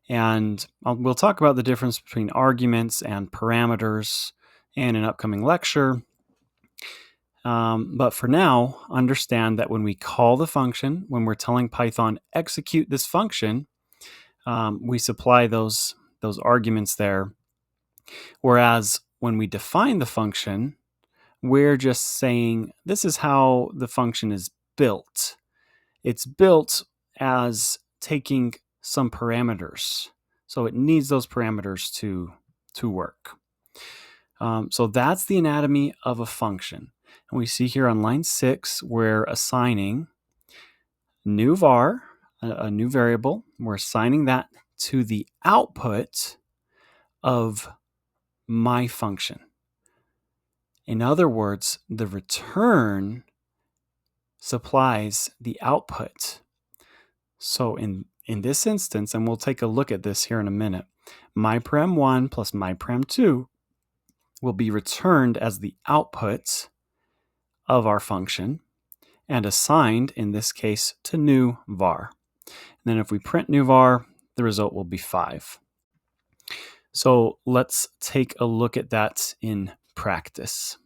And we'll talk about the difference between arguments and parameters in an upcoming lecture. But for now, understand that when we call the function, when we're telling Python execute this function, we supply those arguments there. Whereas when we define the function, we're just saying this is how the function is built. It's built as taking some parameters. So it needs those parameters to work. So that's the anatomy of a function. And we see here on line 6, we're assigning new var, a new variable. We're assigning that to the output of my function. In other words, the return supplies the output. So in this instance, and we'll take a look at this here in a minute, myParam1 plus myParam2 will be returned as the output of our function and assigned, in this case, to new var. And then if we print new var, the result will be 5. So let's take a look at that in practice.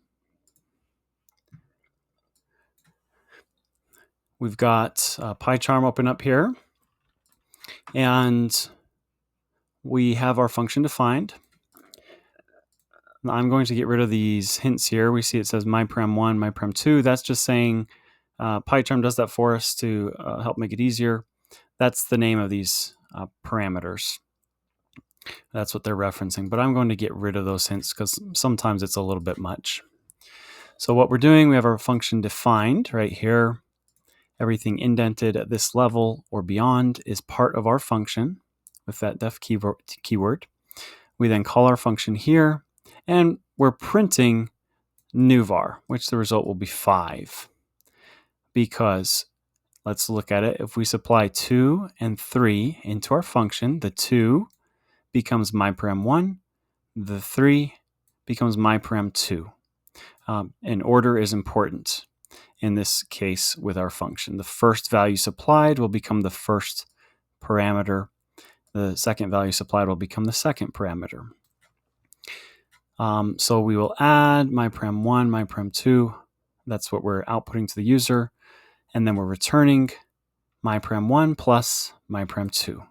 We've got PyCharm open up here, and we have our function defined. I'm going to get rid of these hints here. We see it says myParam1, myParam2. That's just saying PyCharm does that for us to help make it easier. That's the name of these parameters. That's what they're referencing. But I'm going to get rid of those hints because sometimes it's a little bit much. So what we're doing, we have our function defined right here. Everything indented at this level or beyond is part of our function with that def keyword. We then call our function here, and we're printing new var, which the result will be 5. Because, let's look at it, if we supply 2 and 3 into our function, the 2 becomes myParam1, the 3 becomes myParam2. And order is important in this case with our function. The first value supplied will become the first parameter. The second value supplied will become the second parameter. So we will add myParam1, myParam2. That's what we're outputting to the user. And then we're returning myParam1 plus myParam2.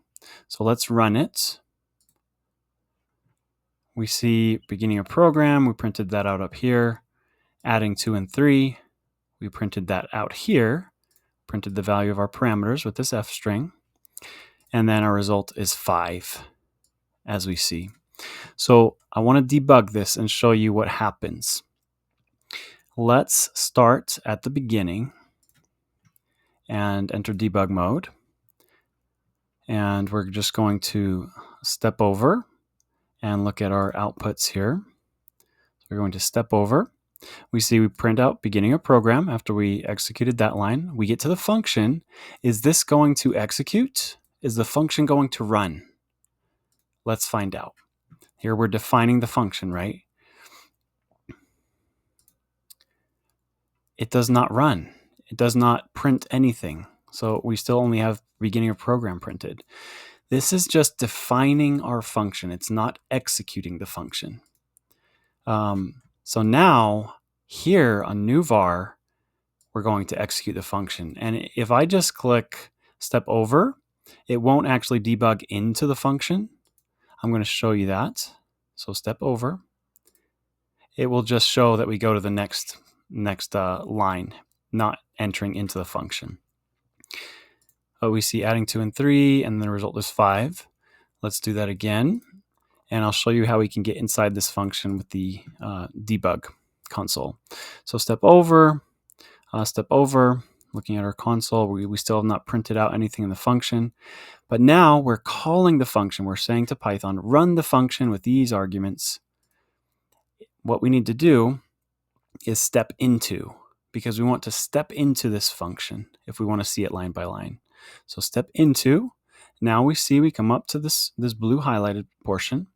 So let's run it. We see beginning of program. We printed that out up here. Adding 2 and 3. We printed that out here, printed the value of our parameters with this f string, and then our result is 5, as we see. So I want to debug this and show you what happens. Let's start at the beginning and enter debug mode. And we're just going to step over and look at our outputs here. So we're going to step over. We see we print out beginning of program after we executed that line. We get to the function. Is this going to execute? Is the function going to run? Let's find out. Here we're defining the function, right? It does not run. It does not print anything. So we still only have beginning of program printed. This is just defining our function. It's not executing the function. So now, here on new var, we're going to execute the function. And if I just click step over, it won't actually debug into the function. I'm going to show you that. So step over. It will just show that we go to the next line, not entering into the function. We see adding 2 and 3, and the result is 5. Let's do that again. And I'll show you how we can get inside this function with the debug console. So step over, looking at our console. We still have not printed out anything in the function. But now we're calling the function. We're saying to Python, run the function with these arguments. What we need to do is step into, because we want to step into this function if we want to see it line by line. So step into. Now we see we come up to this blue highlighted portion.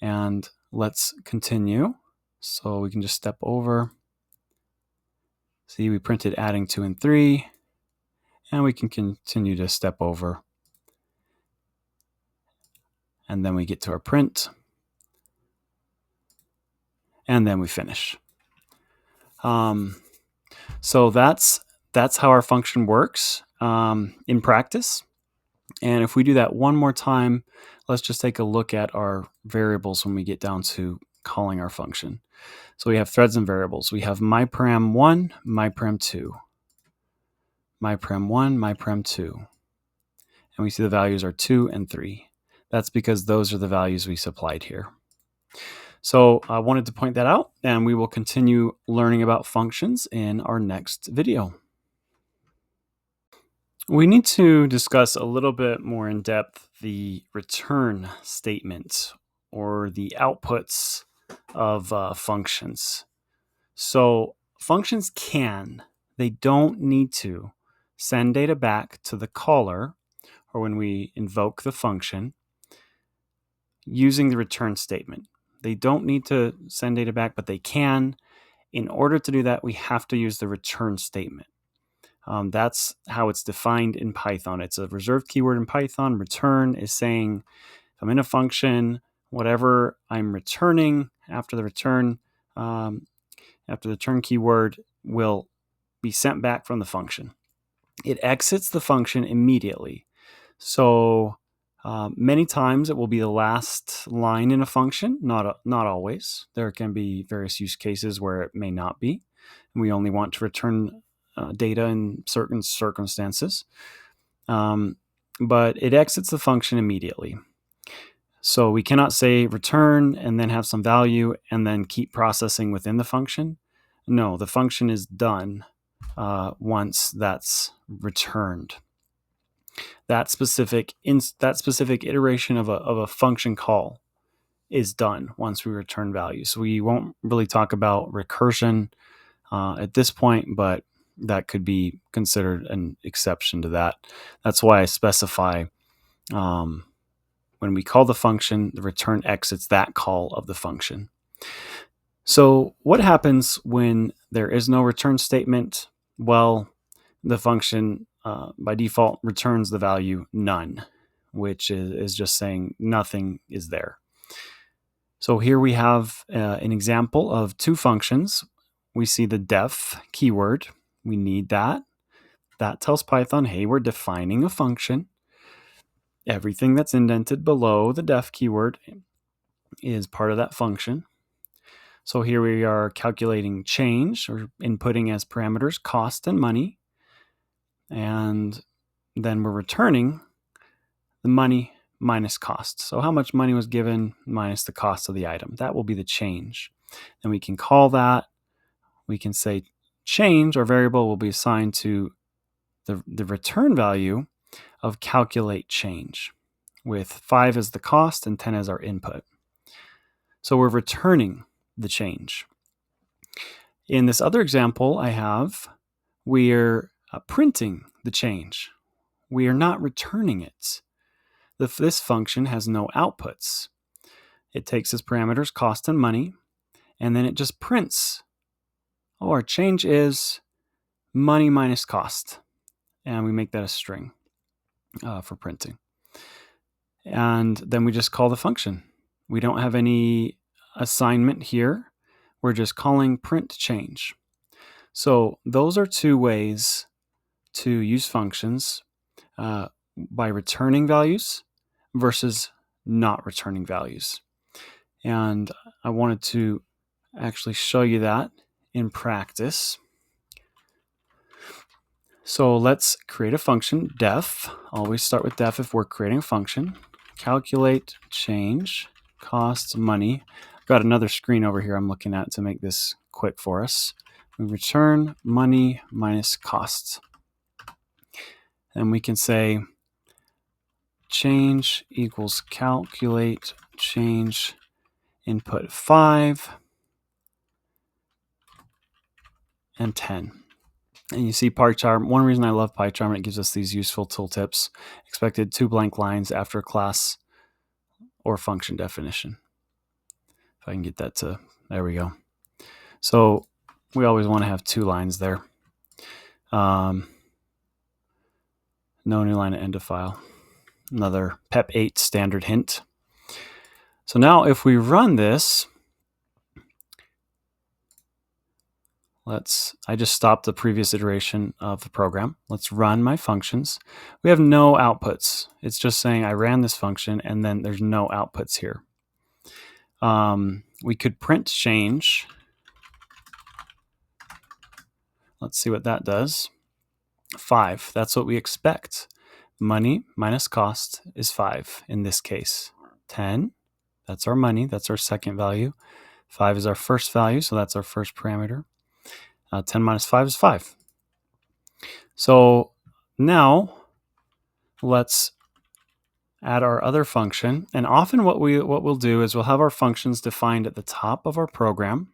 And let's continue. So we can just step over. See, we printed adding 2 and 3. And we can continue to step over. And then we get to our print. And then we finish. So that's how our function works in practice. And if we do that one more time, let's just take a look at our variables when we get down to calling our function. So we have threads and variables. We have myParam1, myParam2, myParam1, myParam2. And we see the values are 2 and 3. That's because those are the values we supplied here. So I wanted to point that out, and we will continue learning about functions in our next video. We need to discuss a little bit more in depth the return statement or the outputs of functions. So functions they don't need to send data back to the caller, or when we invoke the function, using the return statement. They don't need to send data back, but they can. In order to do that, we have to use the return statement. That's how it's defined in Python. It's a reserved keyword in Python. Return is saying, if I'm in a function, whatever I'm returning after the return keyword will be sent back from the function. It exits the function immediately. So many times it will be the last line in a function, not always. There can be various use cases where it may not be. And we only want to return data in certain circumstances. But it exits the function immediately. So we cannot say return and then have some value and then keep processing within the function. No, the function is done once that's returned. That specific iteration of a function call is done once we return value. So we won't really talk about recursion at this point, but that could be considered an exception to that. That's why I specify when we call the function, the return exits that call of the function. So what happens when there is no return statement? Well, the function by default returns the value none, which is just saying nothing is there. So here we have an example of two functions. We see the def keyword. We need that. That tells Python, hey, we're defining a function. Everything that's indented below the def keyword is part of that function. So here we are calculating change, or inputting as parameters cost and money. And then we're returning the money minus cost. So how much money was given minus the cost of the item. That will be the change. And we can call that. We can say change, or variable, will be assigned to the return value of calculate change, with 5 as the cost and 10 as our input. So we're returning the change. In this other example we're printing the change. We are not returning it. This function has no outputs. It takes as parameters cost and money, and then it just prints. Oh, our change is money minus cost. And we make that a string for printing. And then we just call the function. We don't have any assignment here. We're just calling print change. So those are two ways to use functions by returning values versus not returning values. And I wanted to actually show you that in practice. So let's create a function, def. Always start with def if we're creating a function. Calculate change, cost, money. I've got another screen over here I'm looking at to make this quick for us. We return money minus cost. And we can say change equals calculate change input 5 and 10. And you see PyCharm. One reason I love PyCharm, it gives us these useful tooltips. Expected 2 blank lines after class or function definition. If I can get that to, there we go. So we always want to have 2 lines there. No new line at end of file. Another PEP 8 standard hint. So now if we run this, I just stopped the previous iteration of the program. Let's run my functions. We have no outputs. It's just saying I ran this function and then there's no outputs here. We could print change. Let's see what that does. 5, that's what we expect. Money minus cost is 5 in this case. 10, that's our money, that's our second value. 5 is our first value, so that's our first parameter. 10 minus 5 is 5. So now let's add our other function. And often what we'll do is we'll have our functions defined at the top of our program,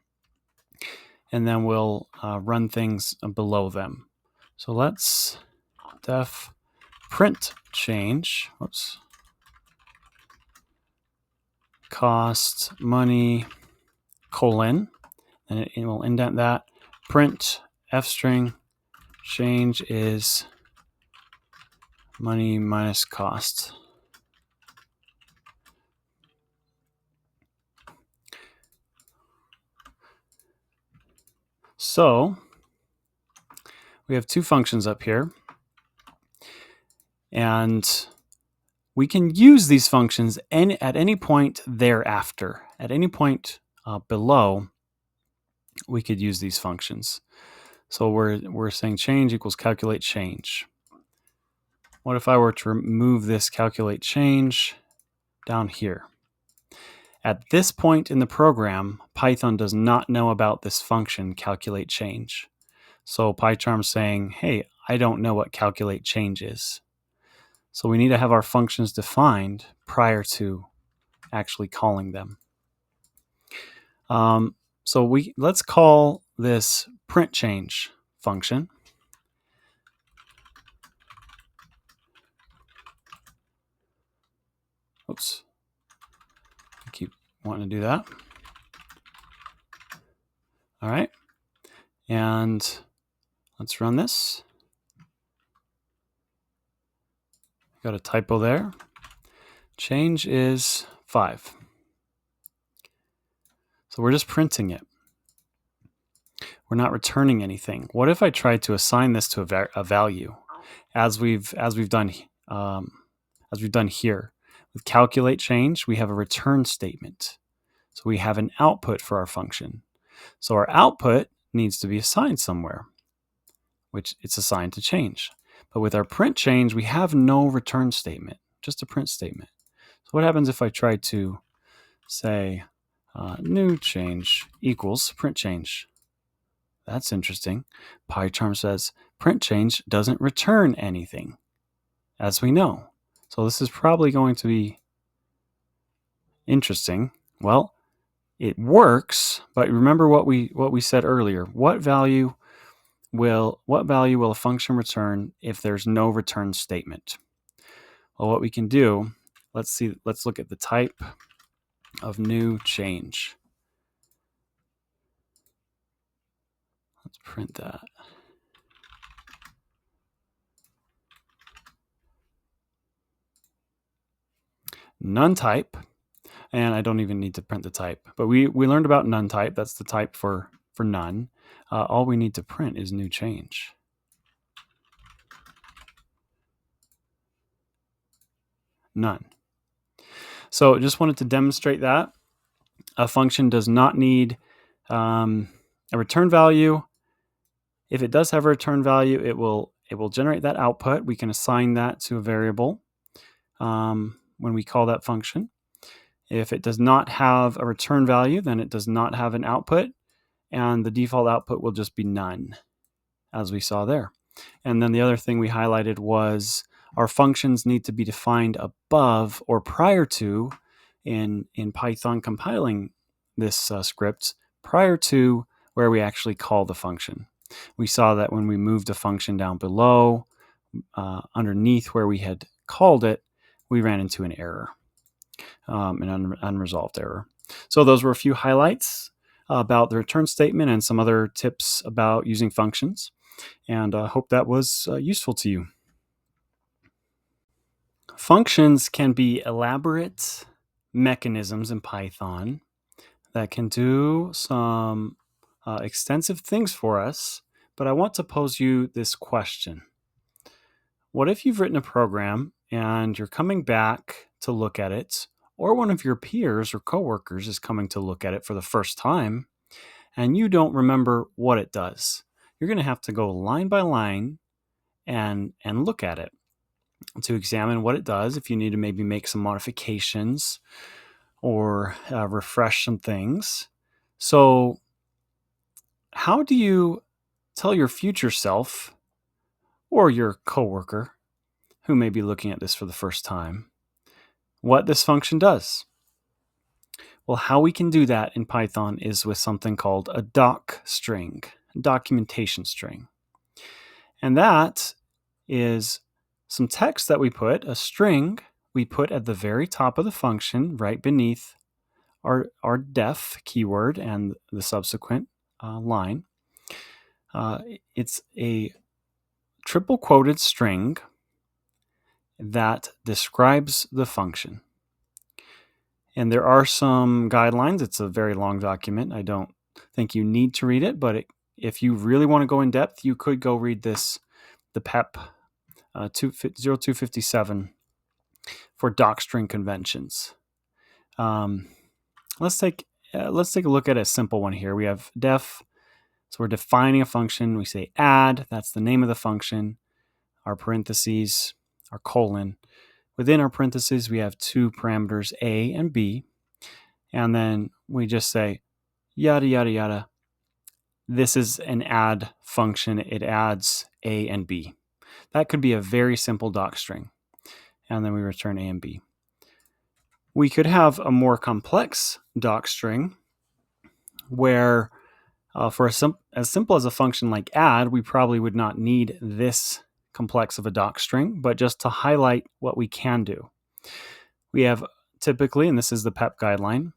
and then we'll run things below them. So let's def print change, whoops, cost money colon, and it will indent that. Print f string change is money minus cost. So we have two functions up here, and we can use these functions at any point thereafter. At any point below, we could use these functions. So we're saying change equals calculate change. What if I were to remove this calculate change down here? At this point in the program, Python does not know about this function calculate change. So PyCharm's saying, hey, I don't know what calculate change is. So we need to have our functions defined prior to actually calling them. So let's call this print change function. Oops, I keep wanting to do that. All right, and let's run this. Got a typo there. Change is 5. So we're just printing it. We're not returning anything. What if I tried to assign this to a value, as we've done here with calculate change? We have a return statement, so we have an output for our function. So our output needs to be assigned somewhere, which it's assigned to change. But with our print change, we have no return statement, just a print statement. So what happens if I try to say new change equals print change? That's interesting. PyCharm says print change doesn't return anything, as we know. So this is probably going to be interesting. Well, it works, but remember what we said earlier. What value will a function return if there's no return statement? Well, what we can do, let's look at the type of new change. Let's print that. None type, and I don't even need to print the type, but we learned about none type. That's the type for none. All we need to print is new change. None. So just wanted to demonstrate that a function does not need a return value. If it does have a return value, it will generate that output. We can assign that to a variable when we call that function. If it does not have a return value, then it does not have an output, and the default output will just be none, as we saw there. And then the other thing we highlighted was our functions need to be defined above or prior to, in Python compiling this script, prior to where we actually call the function. We saw that when we moved a function down below, underneath where we had called it, we ran into an error, an unresolved error. So those were a few highlights about the return statement and some other tips about using functions. And I hope that was useful to you. Functions can be elaborate mechanisms in Python that can do some extensive things for us, but I want to pose you this question. What if you've written a program and you're coming back to look at it, or one of your peers or coworkers is coming to look at it for the first time, and you don't remember what it does? You're going to have to go line by line and look at it to examine what it does, if you need to maybe make some modifications or refresh some things. So how do you tell your future self or your coworker who may be looking at this for the first time what this function does. Well, how we can do that in Python is with something called a doc string, documentation string. And that is some text that we put, a string we put at the very top of the function, right beneath our def keyword and the subsequent line. It's a triple quoted string that describes the function. And there are some guidelines. It's a very long document. I don't think you need to read it, but if you really want to go in depth, you could go read this, the PEP 0257 for docstring conventions. Let's take a look at a simple one here. We have def, so we're defining a function. We say add, that's the name of the function, our parentheses, our colon. Within our parentheses, we have two parameters, a and b, and then we just say yada, yada, yada. This is an add function. It adds a and b. That could be a very simple docstring, and then we return a and b. We could have a more complex docstring where for as simple as a function like add, we probably would not need this complex of a docstring, but just to highlight what we can do. We have typically, and this is the PEP guideline,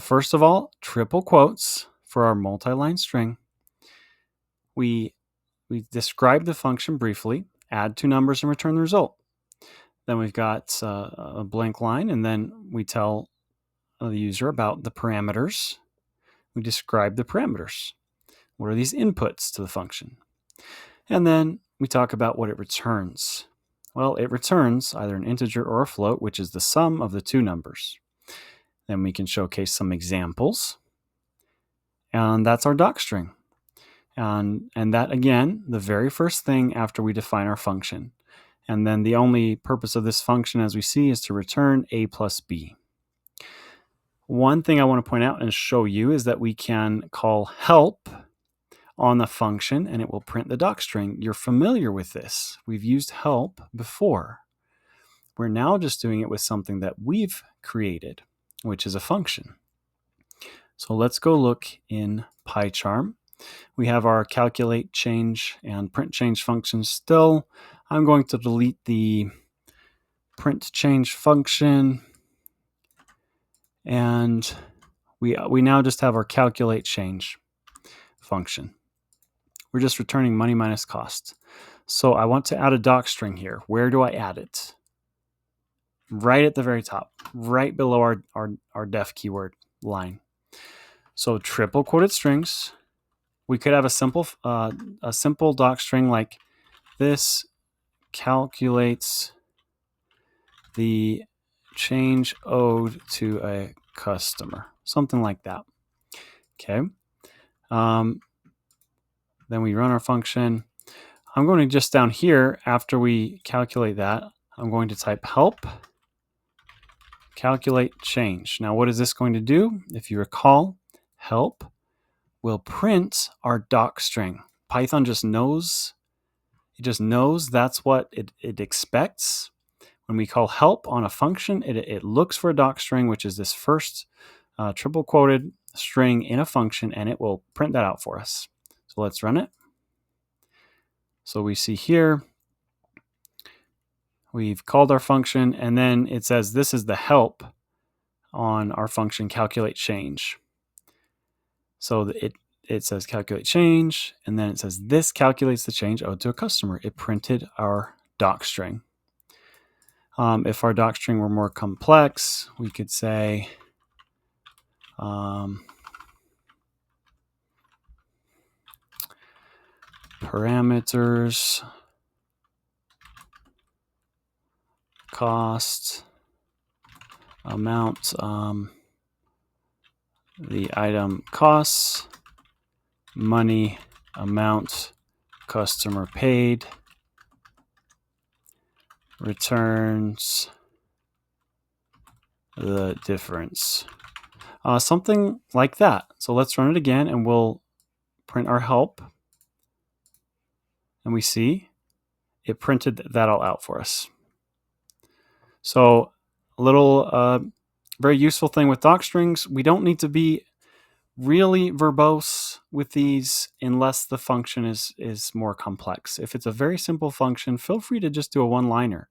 first of all, triple quotes for our multi-line string. We describe the function briefly, add two numbers and return the result. Then we've got a blank line, and then we tell the user about the parameters. We describe the parameters. What are these inputs to the function? And then we talk about what it returns. Well, it returns either an integer or a float, which is the sum of the two numbers. Then we can showcase some examples. And that's our docstring. And that, again, the very first thing after we define our function. And then the only purpose of this function, as we see, is to return a plus b. One thing I want to point out and show you is that we can call help on the function and it will print the docstring. You're familiar with this. We've used help before. We're now just doing it with something that we've created, which is a function. So let's go look in PyCharm. We have our calculate, change, and print change functions still. I'm going to delete the print change function, and we now just have our calculate change function. We're just returning money minus cost. So I want to add a docstring here. Where do I add it? Right at the very top, right below our def keyword line. So triple quoted strings. We could have a simple docstring like this calculates the change owed to a customer, something like that. Okay. Then we run our function. I'm going to just down here, after we calculate that, I'm going to type help calculate change. Now, what is this going to do? If you recall, help will print our docstring. Python just knows. It just knows that's what it expects. When we call help on a function, it looks for a docstring, which is this first triple quoted string in a function, and it will print that out for us. So let's run it. So we see here, we've called our function, and then it says this is the help on our function calculate change. So it says calculate change, and then it says this calculates the change owed to a customer. It printed our docstring. If our docstring were more complex, we could say parameters, cost, amount, the item costs, money, amount, customer paid, returns the difference. Something like that. So let's run it again and we'll print our help. And we see it printed that all out for us. So very useful thing with docstrings, we don't need to be really verbose with these unless the function is more complex. If it's a very simple function, feel free to just do a one-liner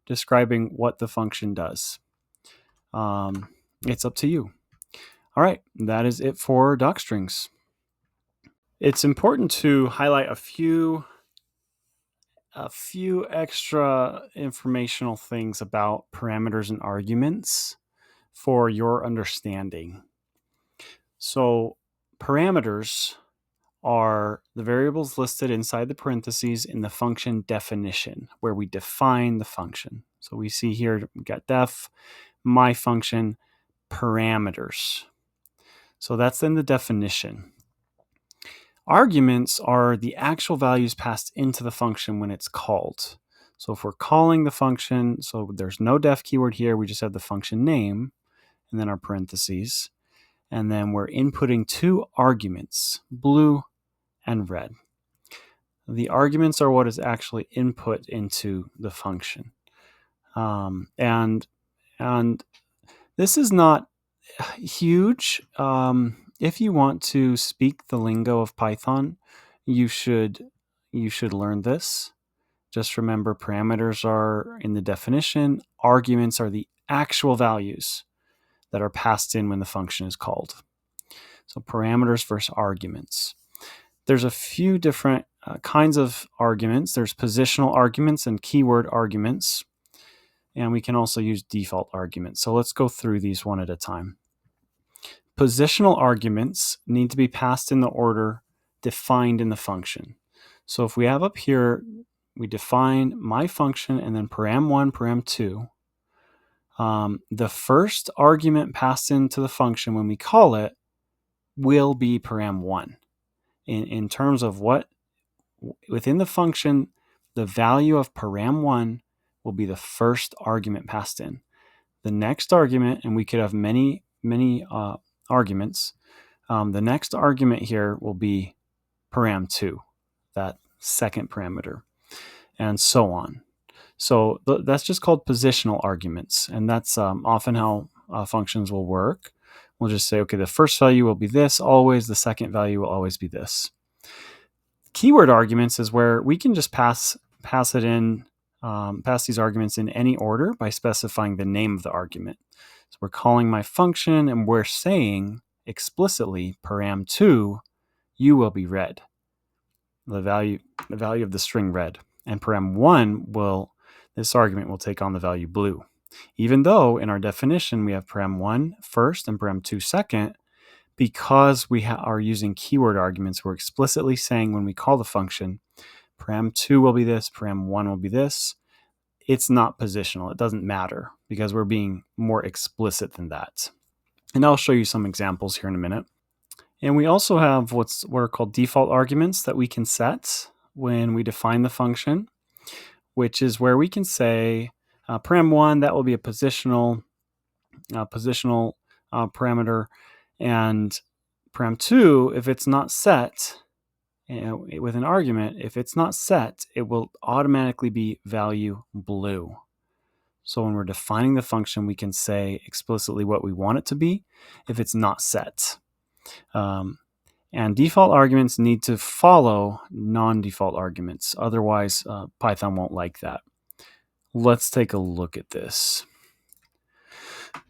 describing what the function does. It's up to you. All right, that is it for docstrings. It's important to highlight a few extra informational things about parameters and arguments for your understanding. So parameters are the variables listed inside the parentheses in the function definition, where we define the function. So we see here, we got def, my function, parameters. So that's in the definition. Arguments are the actual values passed into the function when it's called. So if we're calling the function, so there's no def keyword here, we just have the function name, and then our parentheses, and then we're inputting two arguments, blue and red. The arguments are what is actually input into the function. And this is not huge. If you want to speak the lingo of Python, you should learn this. Just remember, parameters are in the definition. Arguments are the actual values that are passed in when the function is called. So parameters versus arguments. There's a few different kinds of arguments. There's positional arguments and keyword arguments. And we can also use default arguments. So let's go through these one at a time. Positional arguments need to be passed in the order defined in the function. So if we have up here, we define my function and then param1, param2. The first argument passed into the function when we call it will be param1. In terms of what, within the function, the value of param1 will be the first argument passed in. The next argument, and we could have many arguments, the next argument here will be param2, that second parameter, and so on. So that's just called positional arguments, and that's often how functions will work. We'll just say, okay, the first value will be this always, the second value will always be this. Keyword arguments is where we can just pass these arguments in any order by specifying the name of the argument. So we're calling my function and we're saying explicitly param2, you will be red. The value of the string red. And param1 this argument will take on the value blue. Even though in our definition we have param1 first and param2 second, because we are using keyword arguments, we're explicitly saying when we call the function, param2 will be this, param1 will be this. It's not positional. It doesn't matter because we're being more explicit than that. And I'll show you some examples here in a minute. And we also have what are called default arguments that we can set when we define the function, which is where we can say param1, that will be a positional parameter, and param2, if it's not set with an argument, if it's not set, it will automatically be value blue. So when we're defining the function, we can say explicitly what we want it to be if it's not set. And default arguments need to follow non-default arguments. Otherwise, Python won't like that. Let's take a look at this.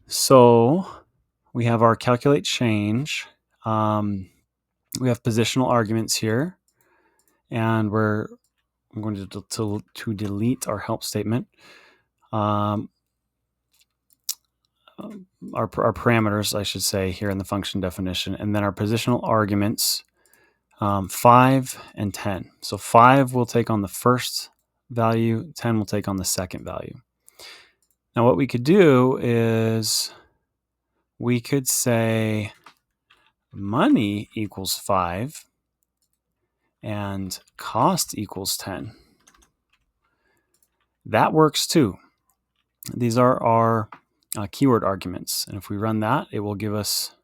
So we have our calculate change. We have positional arguments here. And I'm going to delete our help statement. Our parameters, I should say, here in the function definition, and then our positional arguments, 5 and 10. So 5 will take on the first value, 10 will take on the second value. Now what we could do is we could say money equals 5 and cost equals 10. That works too. These are our keyword arguments, and if we run that, it will give us,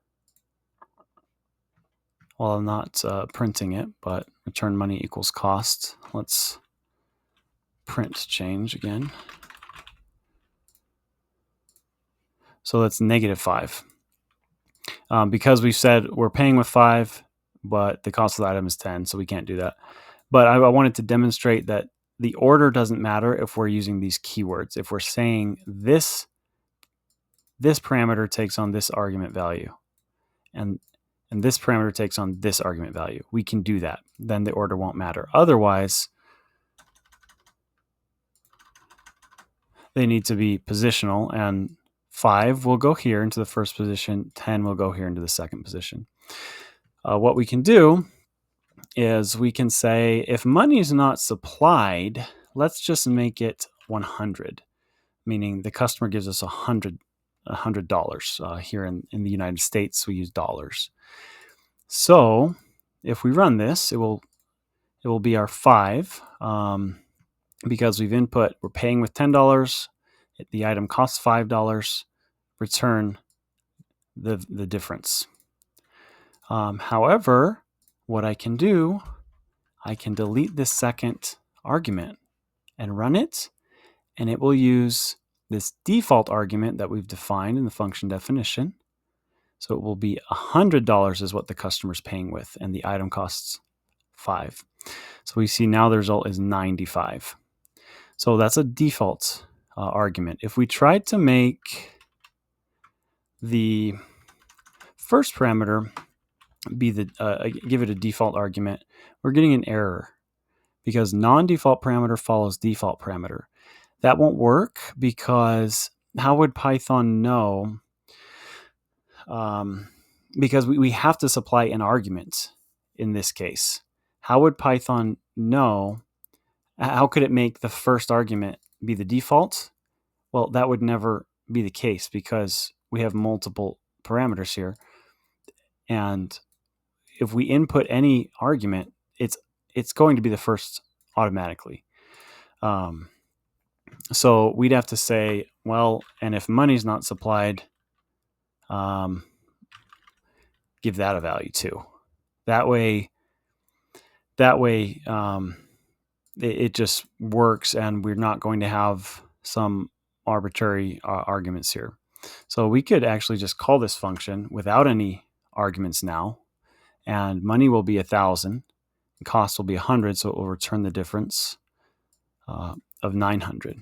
well, I'm not printing it, but return money equals cost. Let's print change again. So that's -5. Because we said we're paying with 5, but the cost of the item is 10, so we can't do that. But I wanted to demonstrate that the order doesn't matter if we're using these keywords. If we're saying this parameter takes on this argument value, and this parameter takes on this argument value, we can do that. Then the order won't matter. Otherwise, they need to be positional, and 5 will go here into the first position, 10 will go here into the second position. What we can do is we can say if money is not supplied, let's just make it 100, meaning the customer gives us $100. Here in the United States, we use dollars. So if we run this, it will be our 5 because we've input, we're paying with $10. The item costs $5. Return the difference. However, what I can do, I can delete this second argument and run it, and it will use this default argument that we've defined in the function definition. So it will be $100 is what the customer's paying with, and the item costs 5. So we see now the result is 95. So that's a default argument. If we tried to make the first parameter be give it a default argument, we're getting an error because non-default parameter follows default parameter. That won't work because how would Python know? Because we have to supply an argument in this case. How would Python know? How could it make the first argument be the default? Well, that would never be the case because we have multiple parameters here. And if we input any argument, it's going to be the first automatically. So we'd have to say, well, and if money's not supplied, give that a value too. That way, it just works, and we're not going to have some arbitrary arguments here. So we could actually just call this function without any arguments now, and money will be 1,000, cost will be 100, so it will return the difference of 900.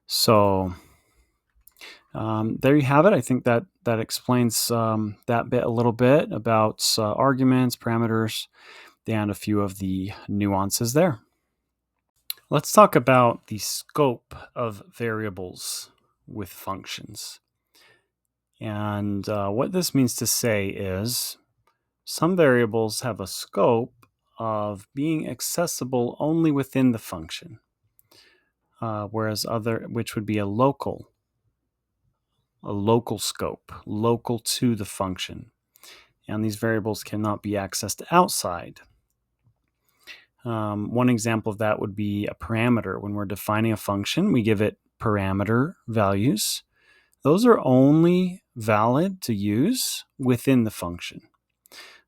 So there you have it. I think that explains that bit a little bit about arguments, parameters, and a few of the nuances there. Let's talk about the scope of variables with functions. And what this means to say is some variables have a scope of being accessible only within the function, whereas which would be a local scope, local to the function. And these variables cannot be accessed outside. One example of that would be a parameter. When we're defining a function, we give it parameter values. Those are only valid to use within the function.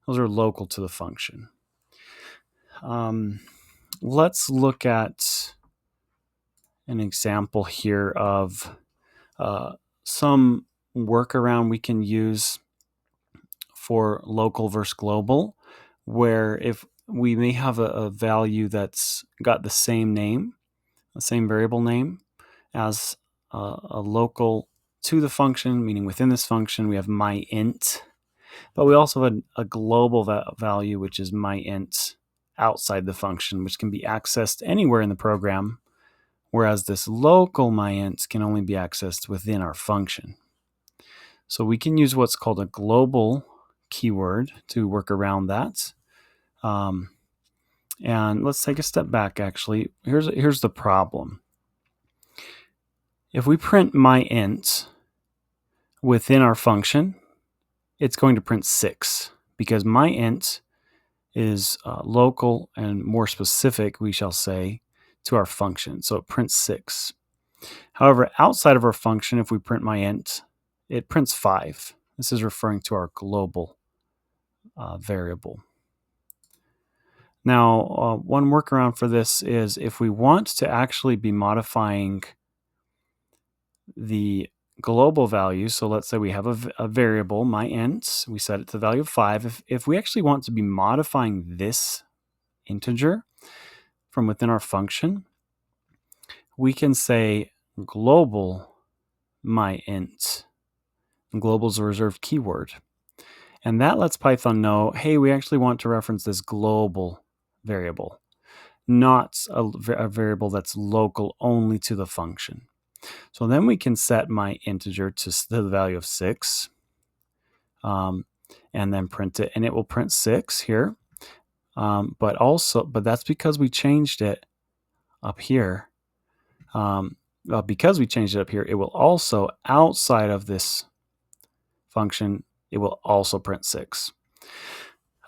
Those are local to the function. Let's look at an example here of some workaround we can use for local versus global, where if we may have a value that's got the same name, the same variable name as a local to the function, meaning within this function we have myInt, but we also have a global value, which is myInt outside the function, which can be accessed anywhere in the program, whereas this local myInt can only be accessed within our function. So we can use what's called a global keyword to work around that. And let's take a step back, actually. Here's the problem. If we print myInt within our function, it's going to print 6 because myInt is local and more specific, we shall say, to our function. So it prints 6. However, outside of our function, if we print myInt, it prints 5. This is referring to our global variable. Now, one workaround for this is if we want to actually be modifying the global value, so let's say we have a variable, my int, we set it to the value of 5. If we actually want to be modifying this integer from within our function, we can say global my int. And global is a reserved keyword. And that lets Python know, hey, we actually want to reference this global variable, not a variable that's local only to the function. So then we can set my integer to the value of 6, and then print it, and it will print 6 here. But that's because we changed it up here. Because we changed it up here, it will also, outside of this function, it will also print 6.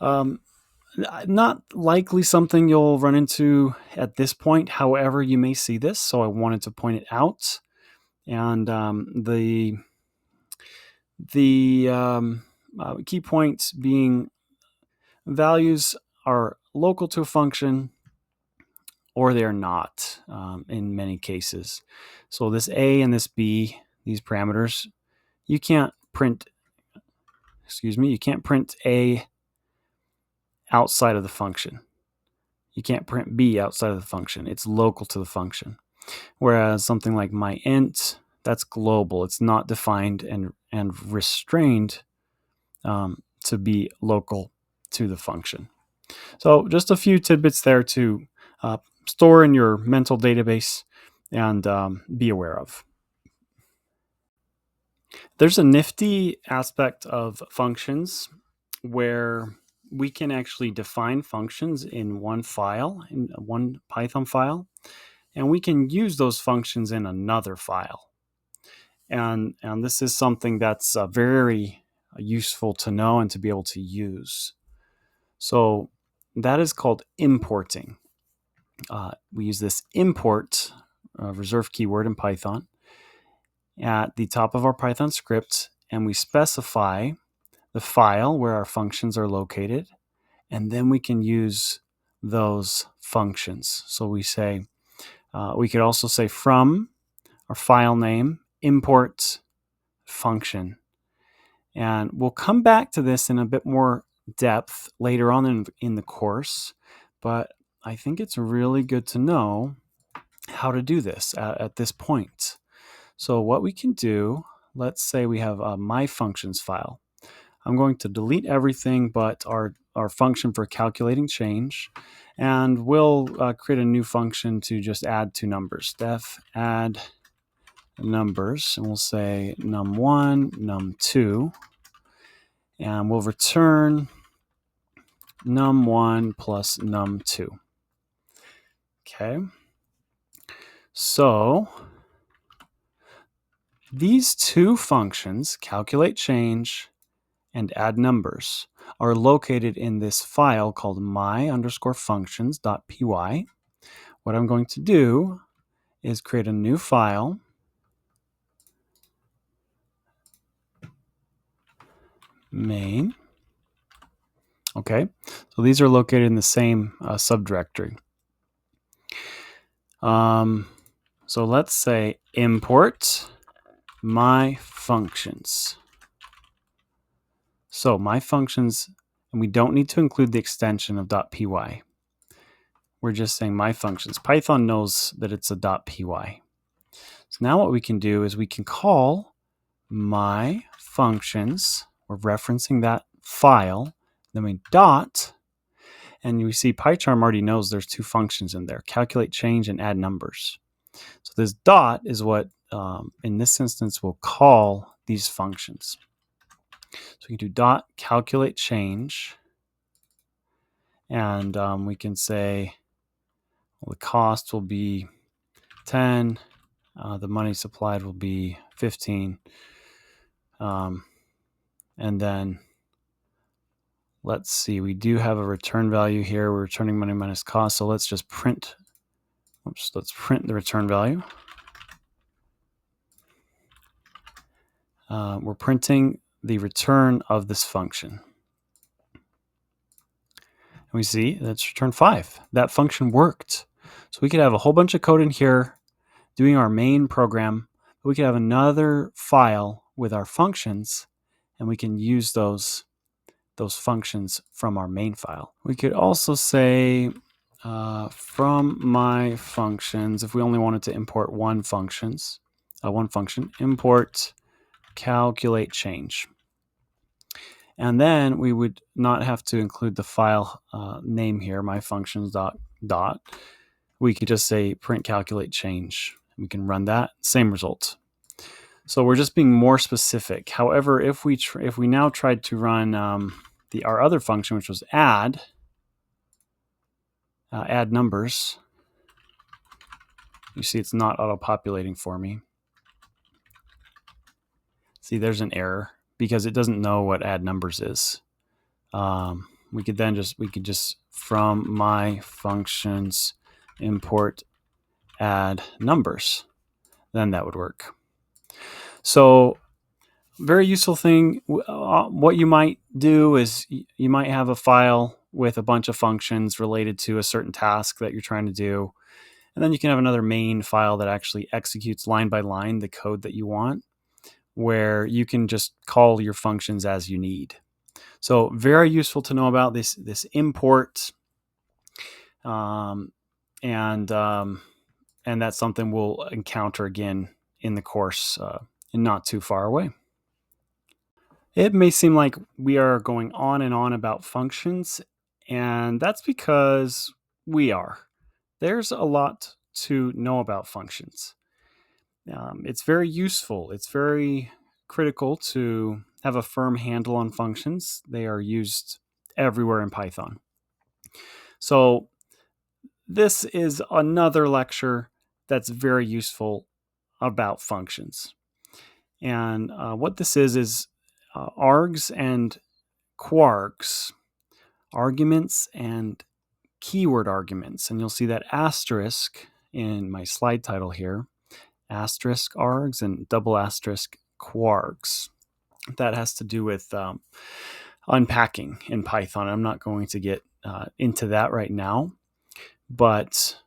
Not likely something you'll run into at this point. However, you may see this, so I wanted to point it out. And the key points being values are local to a function, or they are not in many cases. So this A and this B, these parameters, you can't print A outside of the function. You can't print B outside of the function. It's local to the function. Whereas something like my int, that's global. It's not defined and restrained to be local to the function. So just a few tidbits there to store in your mental database and be aware of. There's a nifty aspect of functions where we can actually define functions in one file, in one Python file, and we can use those functions in another file. And this is something that's very useful to know and to be able to use. So that is called importing. We use this import reserved keyword in Python at the top of our Python script, and we specify the file where our functions are located, and then we can use those functions. So we say, we could also say from our file name, import function. And we'll come back to this in a bit more depth later on in the course, but I think it's really good to know how to do this at this point. So what we can do, let's say we have a my functions file. I'm going to delete everything but our function for calculating change, and we'll create a new function to just add two numbers. Def add numbers, and we'll say num1, num2, and we'll return num1 plus num2. Okay, so these two functions, calculate change and add numbers, are located in this file called my_functions.py. What I'm going to do is create a new file, main. Okay, so these are located in the same subdirectory. So let's say import my functions. So my functions, and we don't need to include the extension of .py. We're just saying my functions. Python knows that it's a .py. So now what we can do is we can call my functions. We're referencing that file. Then we dot, and you see PyCharm already knows there's two functions in there, calculate change and add numbers. So this dot is what, in this instance, will call these functions. So we can do dot calculate change, and we can say, well, the cost will be 10, the money supplied will be 15, and then let's see, we do have a return value here. We're returning money minus cost, so let's just print, let's print the return value. We're printing the return of this function. And we see that's return 5. That function worked. So we could have a whole bunch of code in here doing our main program, we could have another file with our functions, and we can use those functions from our main file. We could also say from my functions, if we only wanted to import one function, import calculate change. And then we would not have to include the file name here, my functions dot. We could just say print calculate change. We can run that, same result. So we're just being more specific. However, if we now tried to run our other function, which was add numbers, you see it's not auto-populating for me. See, there's an error because it doesn't know what add numbers is. We could just from my functions import add numbers. Then that would work. So very useful thing. What you might do is you might have a file with a bunch of functions related to a certain task that you're trying to do. And then you can have another main file that actually executes line by line the code that you want, where you can just call your functions as you need. So very useful to know about this import. And that's something we'll encounter again in the course and not too far away. It may seem like we are going on and on about functions, and that's because we are. There's a lot to know about functions. It's very useful. It's very critical to have a firm handle on functions. They are used everywhere in Python. So this is another lecture that's very useful about functions. And what this is args and quargs, arguments and keyword arguments. And you'll see that asterisk in my slide title here, asterisk args and double asterisk quargs. That has to do with unpacking in Python. I'm not going to get into that right now, but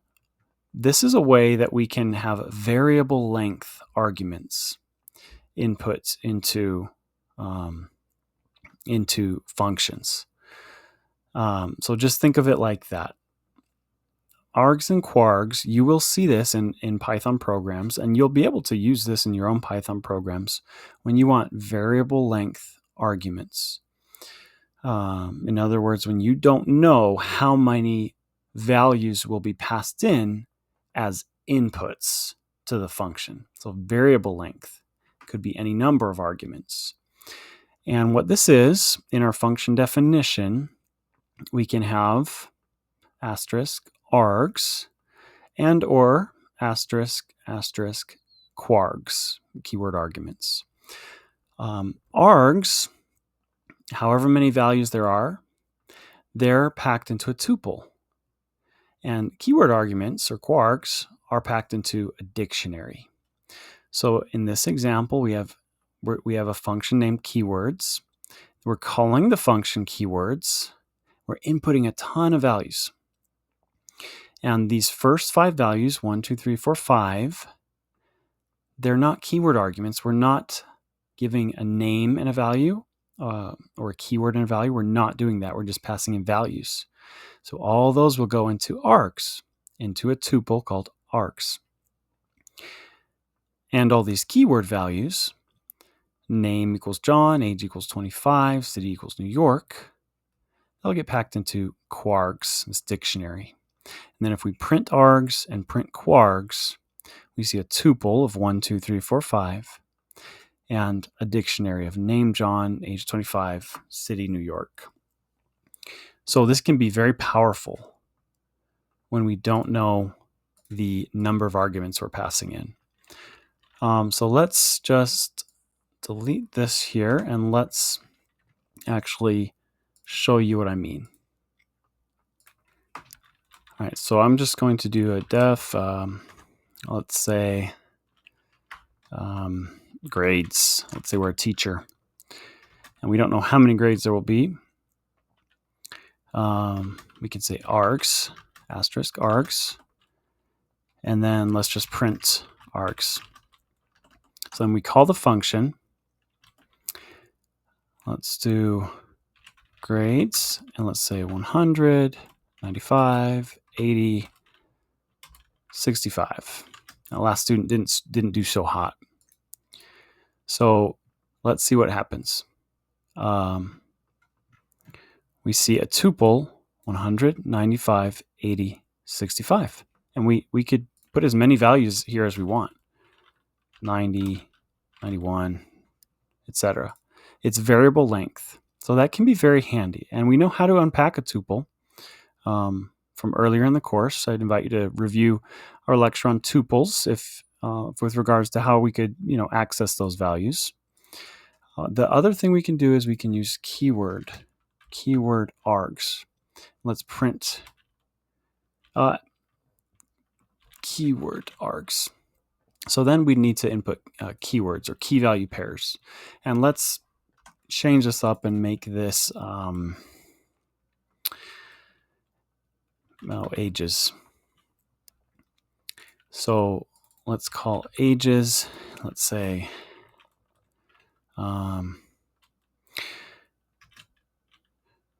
this is a way that we can have variable length arguments inputs into functions. So just think of it like that. Args and quargs, you will see this in Python programs, and you'll be able to use this in your own Python programs when you want variable length arguments. In other words, when you don't know how many values will be passed in as inputs to the function. So variable length could be any number of arguments. And what this is, in our function definition, we can have asterisk args and or asterisk quargs, keyword arguments. Args, however many values there are, they're packed into a tuple. And keyword arguments, or quargs, are packed into a dictionary. So in this example, we have a function named keywords. We're calling the function keywords. We're inputting a ton of values. And these first 5 values, 1, 2, 3, 4, 5, they're not keyword arguments. We're not giving a name and a value or a keyword and a value. We're not doing that. We're just passing in values. So all those will go into args, into a tuple called args. And all these keyword values, name equals John, age equals 25, city equals New York, they'll get packed into quargs, this dictionary. And then if we print args and print quargs, we see a tuple of 1, 2, 3, 4, 5, and a dictionary of name John, age 25, city New York. So this can be very powerful when we don't know the number of arguments we're passing in. So let's just delete this here and let's actually show you what I mean. All right, so I'm just going to do a def, let's say grades. Let's say we're a teacher and we don't know how many grades there will be. We can say args, asterisk args, and then let's just print args. So then we call the function. Let's do grades, and let's say 100, 95, 80, 65. Now, last student didn't do so hot. So let's see what happens. We see a tuple 100, 95, 80, 65. And we could put as many values here as we want. 90, 91, etc. It's variable length. So that can be very handy. And we know how to unpack a tuple from earlier in the course. I'd invite you to review our lecture on tuples if with regards to how we could access those values. The other thing we can do is we can use keyword args. Let's print keyword args. So then we need to input keywords or key value pairs. And let's change this up and make this ages. So let's call ages, let's say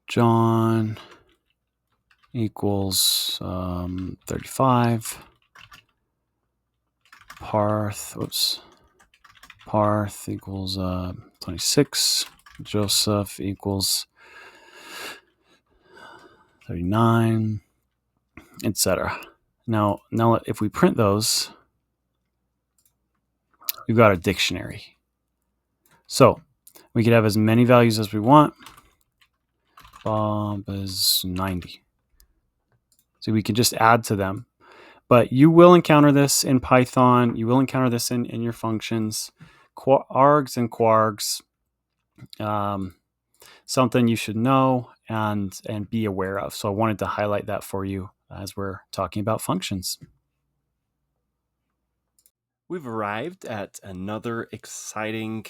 John equals 35. Parth equals 26. Joseph equals 39, etc. Now if we print those, we've got a dictionary. So we could have as many values as we want. Bob is 90. So we can just add to them. But you will encounter this in Python. You will encounter this in your functions. Args and quargs, something you should know and be aware of. So I wanted to highlight that for you as we're talking about functions. We've arrived at another exciting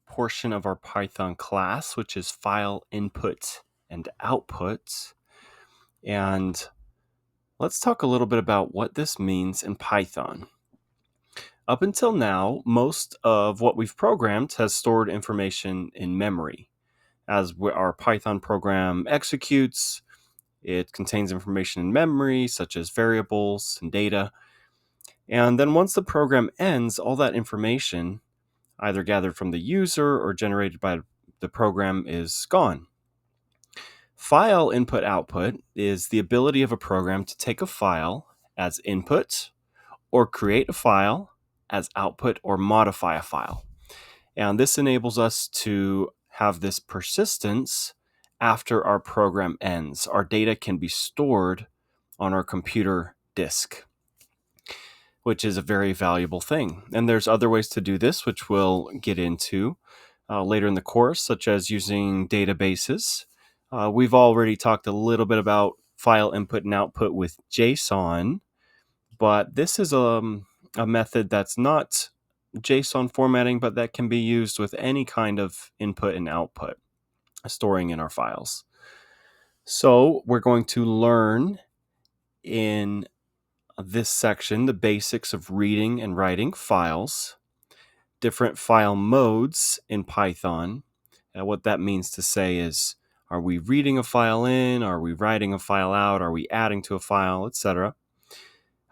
portion of our Python class, which is file input and output. And let's talk a little bit about what this means in Python. Up until now, most of what we've programmed has stored information in memory. As our Python program executes, it contains information in memory, such as variables and data. And then once the program ends, all that information, either gathered from the user or generated by the program, is gone. File input-output is the ability of a program to take a file as input or create a file as output or modify a file. And this enables us to have this persistence after our program ends. Our data can be stored on our computer disk, which is a very valuable thing. And there's other ways to do this, which we'll get into later in the course, such as using databases. We've already talked a little bit about file input and output with JSON, but this is a method that's not JSON formatting, but that can be used with any kind of input and output, storing in our files. So we're going to learn in this section the basics of reading and writing files, different file modes in Python. What that means to say is, are we reading a file in? Are we writing a file out? Are we adding to a file, etc.?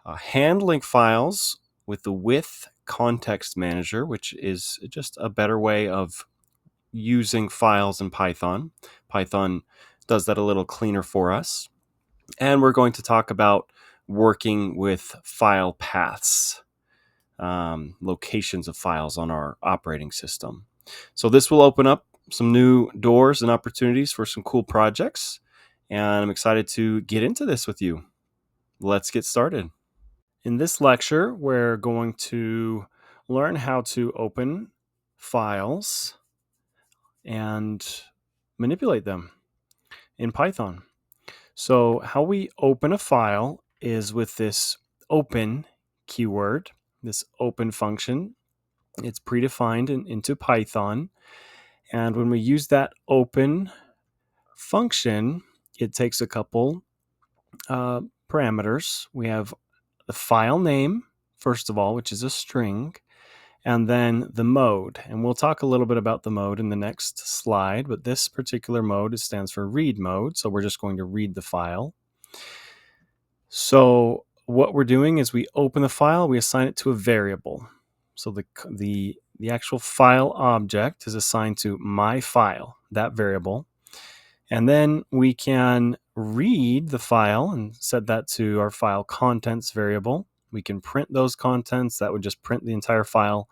Handling files with the with context manager, which is just a better way of using files in Python. Python does that a little cleaner for us. And we're going to talk about working with file paths, locations of files on our operating system. So this will open up some new doors and opportunities for some cool projects. And I'm excited to get into this with you. Let's get started. In this lecture, we're going to learn how to open files and manipulate them in Python. So how we open a file is with this open keyword, this open function. It's predefined into Python. And when we use that open function, it takes a couple parameters. We have the file name, first of all, which is a string. and then the mode. And we'll talk a little bit about the mode in the next slide, but this particular mode stands for read mode. So we're just going to read the file. So what we're doing is we open the file, we assign it to a variable. So the actual file object is assigned to my file, that variable. And then we can read the file and set that to our file contents variable. We can print those contents. That would just print the entire file.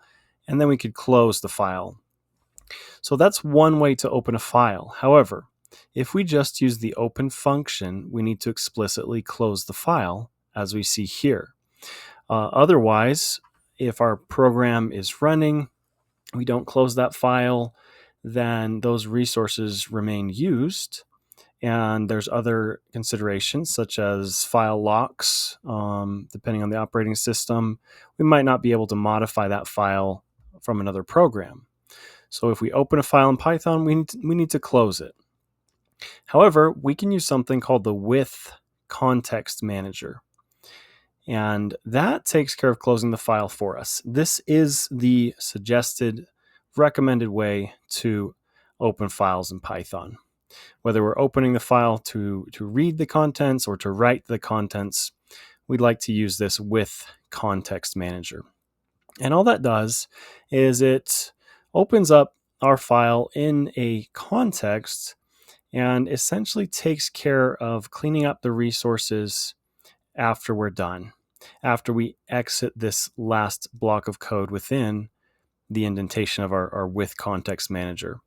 And then we could close the file. So that's one way to open a file. However, if we just use the open function, we need to explicitly close the file, as we see here. Otherwise, if our program is running, we don't close that file, then those resources remain used. And there's other considerations such as file locks. Depending on the operating system, we might not be able to modify that file from another program. So if we open a file in Python, we need to close it. However, we can use something called the with context manager. And that takes care of closing the file for us. This is the suggested, recommended way to open files in Python. Whether we're opening the file to read the contents or to write the contents, we'd like to use this with context manager. And all that does is it opens up our file in a context and essentially takes care of cleaning up the resources after we're done, after we exit this last block of code within the indentation of our with context manager.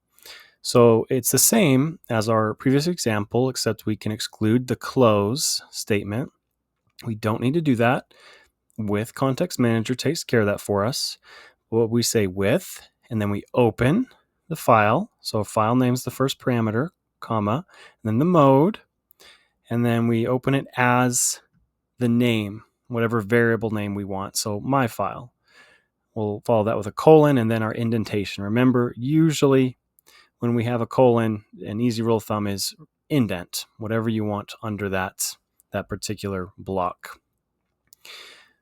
So it's the same as our previous example, except we can exclude the close statement. We don't need to do that. With context manager takes care of that for us. What we say with, and then we open the file. So file name's the first parameter, comma, and then the mode, and then we open it as the name, whatever variable name we want. So my file. We'll follow that with a colon and then our indentation. Remember, usually when we have a colon, an easy rule of thumb is indent, whatever you want under that particular block.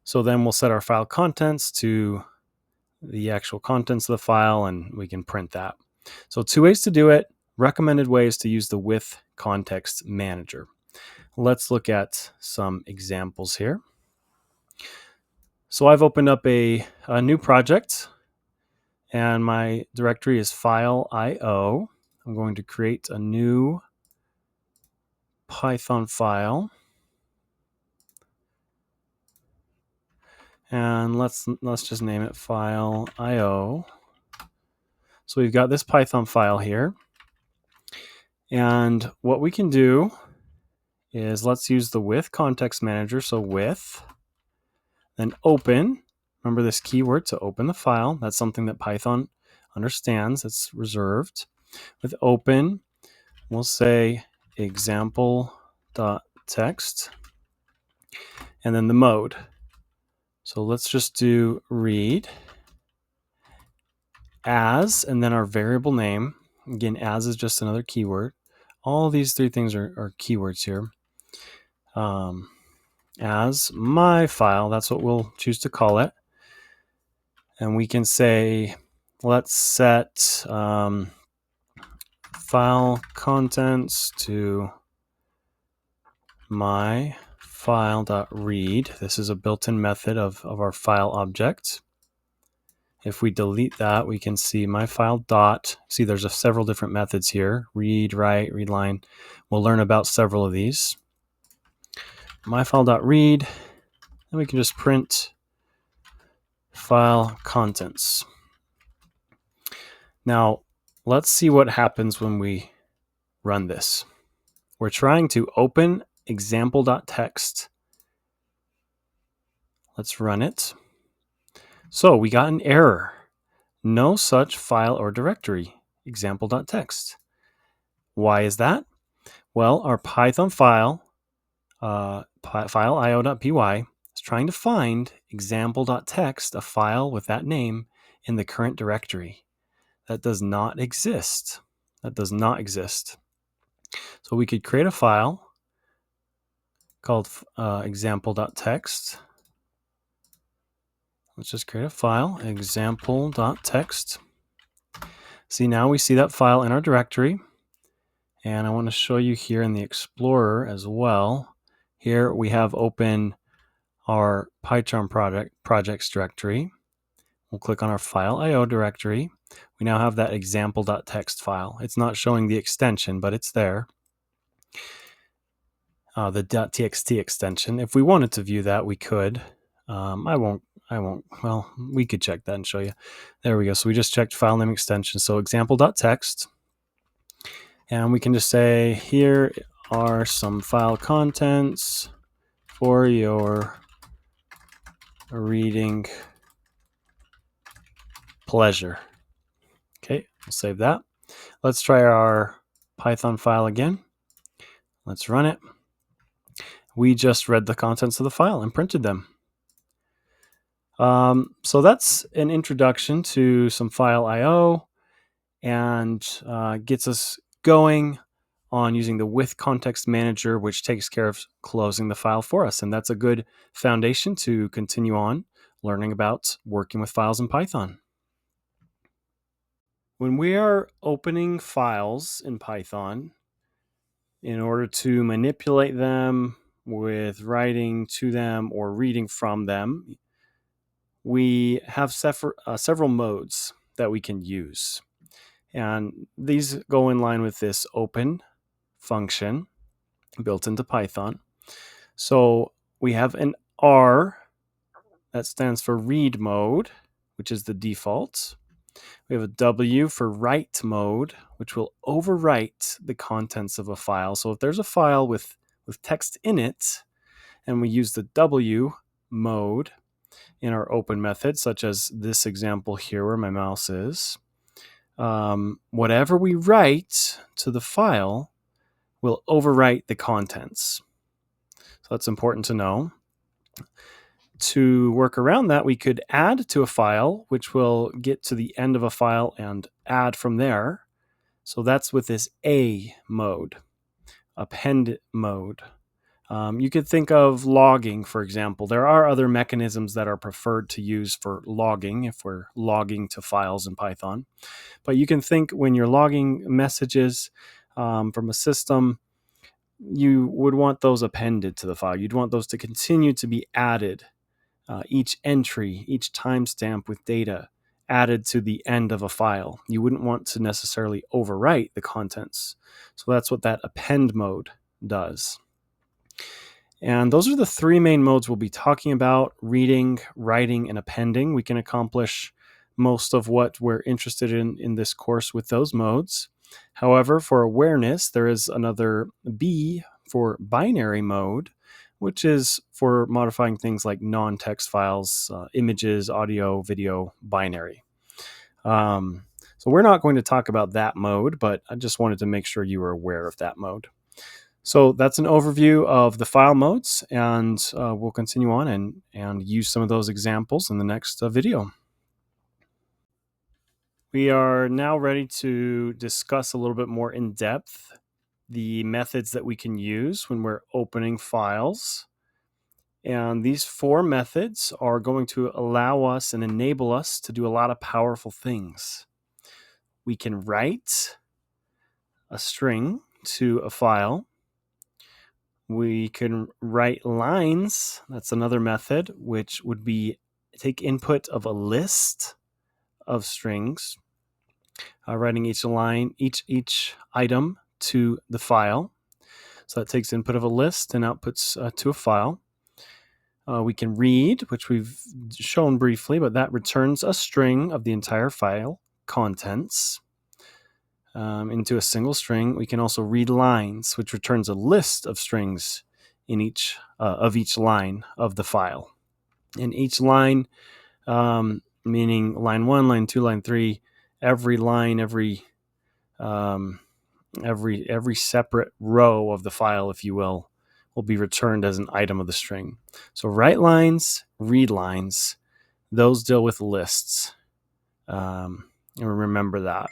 So then we'll set our file contents to the actual contents of the file, and we can print that. So 2 ways to do it. Recommended ways to use the with context manager. Let's look at some examples here. So I've opened up a new project, and my directory is file IO. I'm going to create a new Python file. And let's just name it file IO. So we've got this Python file here. And what we can do is let's use the with context manager. So with, then open. Remember this keyword to open the file. That's something that Python understands. It's reserved. With open, we'll say example.txt and then the mode. So let's just do read as, and then our variable name. Again, as is just another keyword. All these 3 things are keywords here. As my file, that's what we'll choose to call it. And we can say, let's set file contents to my file.read. This is a built-in method of our file object. If we delete that, we can see my file dot. See, there's several different methods here. Read, write, read line. We'll learn about several of these. My file.read, and we can just print file contents. Now, let's see what happens when we run this. We're trying to open example.txt. Let's run it. So we got an error. No such file or directory, example.txt. Why is that? Well, our Python file, file io.py, is trying to find example.txt, a file with that name, in the current directory. That does not exist. That does not exist. So we could create a file called example.txt. let's just create a file, example.txt. See, now we see that file in our directory. And I want to show you here in the Explorer as well. Here we have open our PyCharm projects directory. We'll click on our file IO directory. We now have that example.txt file. It's not showing the extension, but it's there. The .txt extension. If we wanted to view that, we could. I won't. Well, we could check that and show you. There we go. So we just checked file name extension. So example.txt. And we can just say, here are some file contents for your reading pleasure. Okay, we'll save that. Let's try our Python file again. Let's run it. We just read the contents of the file and printed them. So that's an introduction to some file I/O and gets us going on using the with context manager, which takes care of closing the file for us. And that's a good foundation to continue on learning about working with files in Python. When we are opening files in Python, in order to manipulate them with writing to them or reading from them, we have several modes that we can use. And these go in line with this open function built into Python. So we have an R that stands for read mode, which is the default. We have a W for write mode, which will overwrite the contents of a file. So if there's a file with text in it, and we use the W mode in our open method, such as this example here where my mouse is, whatever we write to the file will overwrite the contents. So that's important to know. To work around that, we could add to a file, which will get to the end of a file and add from there. So that's with this A mode, append mode. You could think of logging, for example. There are other mechanisms that are preferred to use for logging if we're logging to files in Python. But you can think when you're logging messages from a system, you would want those appended to the file. You'd want those to continue to be added. Each entry, each timestamp with data added to the end of a file. You wouldn't want to necessarily overwrite the contents. So that's what that append mode does. And those are the three main modes we'll be talking about: reading, writing, and appending. We can accomplish most of what we're interested in this course with those modes. However, for awareness, there is another B for binary mode, which is for modifying things like non-text files, images, audio, video, binary. So we're not going to talk about that mode, but I just wanted to make sure you were aware of that mode. So that's an overview of the file modes, and we'll continue on and use some of those examples in the next video. We are now ready to discuss a little bit more in depth the methods that we can use when we're opening files. And these four methods are going to allow us and enable us to do a lot of powerful things. We can write a string to a file. We can write lines. That's another method, which would be take input of a list of strings, writing each line, each item to the file. So that takes input of a list and outputs to a file. We can read, which we've shown briefly, but that returns a string of the entire file contents into a single string. We can also read lines, which returns a list of strings in each line of the file. And each line, meaning line 1, line 2, line 3, every line, every separate row of the file, if you will be returned as an item of the string. So write lines, read lines, those deal with lists. And remember that.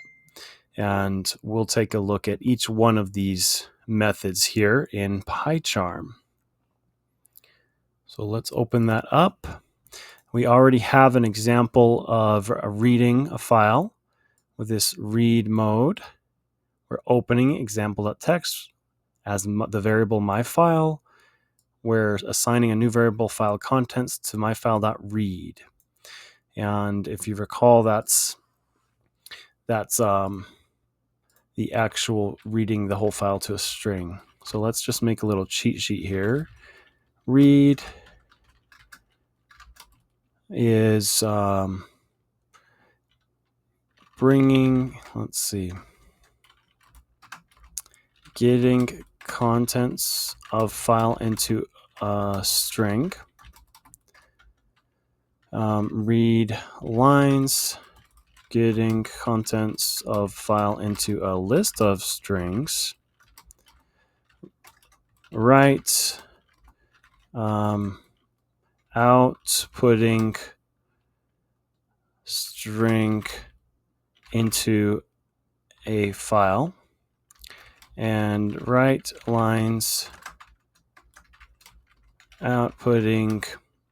And we'll take a look at each one of these methods here in PyCharm. So let's open that up. We already have an example of reading a file with this read mode. We're opening example.txt as the variable myFile. We're assigning a new variable file contents to myFile.read. And if you recall, that's the actual reading the whole file to a string. So let's just make a little cheat sheet here. Read is bringing, let's see, getting contents of file into a string. Read lines, getting contents of file into a list of strings. Write, outputting string into a file, and write lines, outputting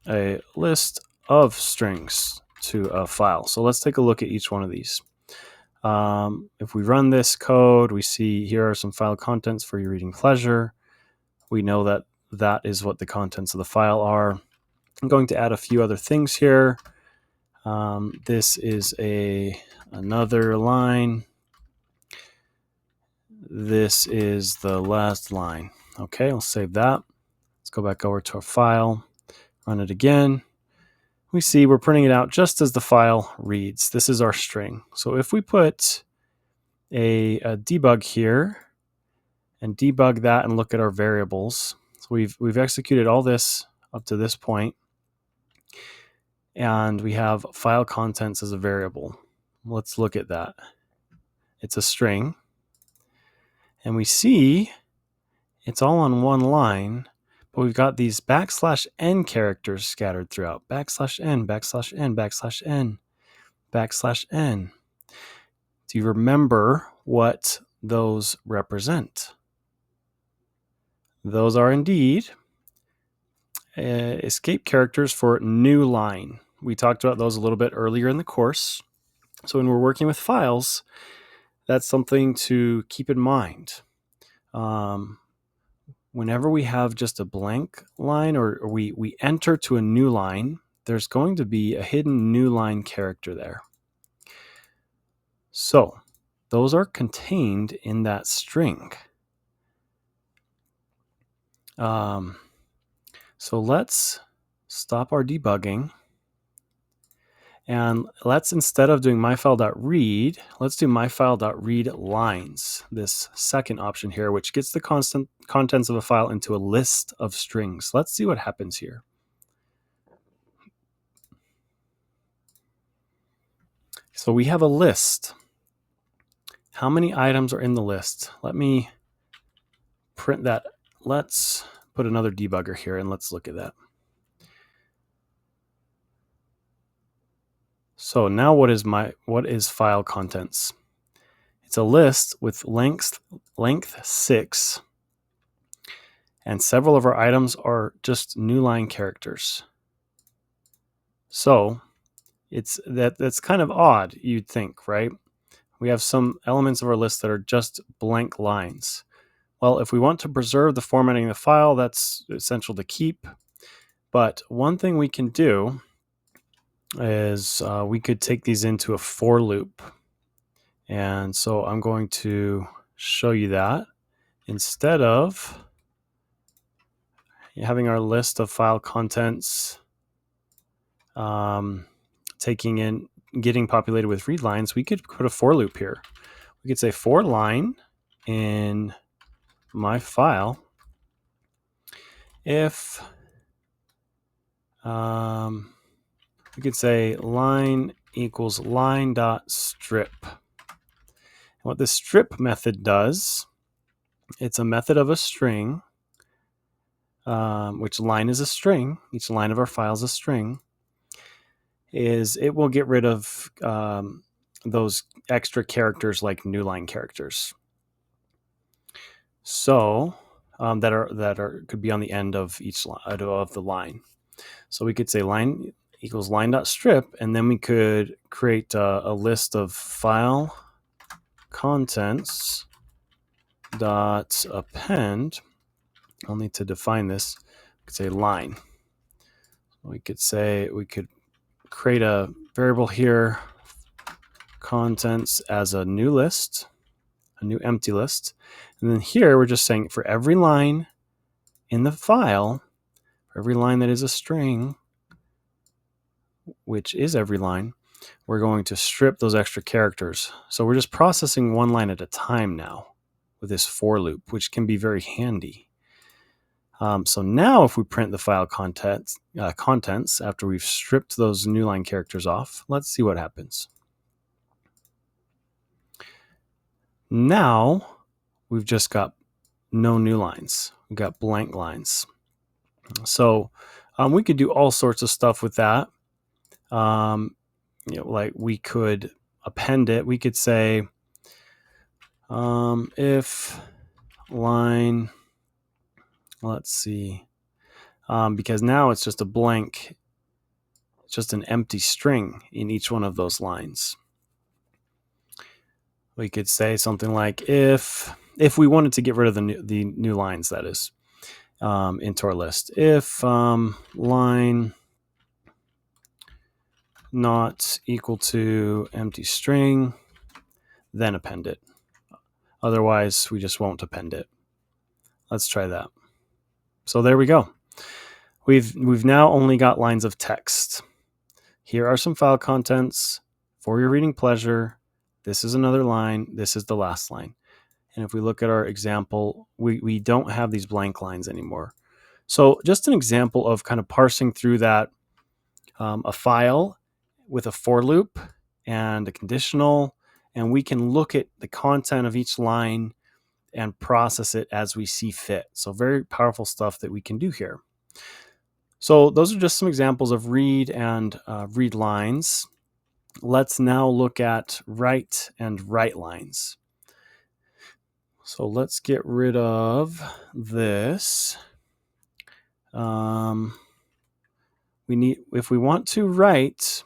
a list of strings to a file. So let's take a look at each one of these. If we run this code, we see here are some file contents for your reading pleasure. We know that that is what the contents of the file are. I'm going to add a few other things here. This is another line. This is the last line. Okay, I'll save that. Let's go back over to our file, run it again. We see we're printing it out just as the file reads. This is our string. So if we put a debug here and debug that and look at our variables, so we've executed all this up to this point, and we have file contents as a variable. Let's look at that. It's a string, and we see it's all on one line, but we've got these \n characters scattered throughout. \n, \n, \n. Do you remember what those represent? Those are indeed escape characters for new line. We talked about those a little bit earlier in the course. So when we're working with files, that's something to keep in mind. Whenever we have just a blank line or we enter to a new line, there's going to be a hidden new line character there. So those are contained in that string. So let's stop our debugging. And let's, instead of doing myFile.read, let's do myFile.read lines, this second option here, which gets the contents of a file into a list of strings. Let's see what happens here. So we have a list. How many items are in the list? Let me print that. Let's put another debugger here and let's look at that. So now what is file contents? It's a list with length 6, and several of our items are just new line characters. So that's kind of odd, you'd think, right? We have some elements of our list that are just blank lines. Well, if we want to preserve the formatting of the file, that's essential to keep. But one thing we can do is we could take these into a for loop. And so I'm going to show you that. Instead of having our list of file contents getting populated with read lines, we could put a for loop here. We could say for line in my file if we could say line equals line.strip. What the strip method does, it's a method of a string, which line is a string. Each line of our file is a string. Is it will get rid of those extra characters like new line characters. So that are could be on the end of each of the line. So we could say line equals line.strip, and then we could create a list of file contents dot append. I'll need to define this. We could say line. We could create a variable here, contents as a new list, a new empty list. And then here we're just saying for every line in the file, for every line that is a string, which is every line, we're going to strip those extra characters. So we're just processing one line at a time now with this for loop, which can be very handy. So now if we print the file contents after we've stripped those new line characters off, let's see what happens. Now we've just got no new lines. We've got blank lines. So we could do all sorts of stuff with that. Like we could append it. We could say if line, let's see, because now it's just a blank, just an empty string in each one of those lines. We could say something like if we wanted to get rid of the new lines, that is, into our list. If line not equal to empty string, then append it. Otherwise, we just won't append it. Let's try that. So there we go. We've now only got lines of text. Here are some file contents for your reading pleasure. This is another line. This is the last line. And if we look at our example, we don't have these blank lines anymore. So just an example of kind of parsing through that, a file with a for loop and a conditional, and we can look at the content of each line and process it as we see fit. So very powerful stuff that we can do here. So those are just some examples of read and read lines. Let's now look at write and write lines. So let's get rid of this. If we want to write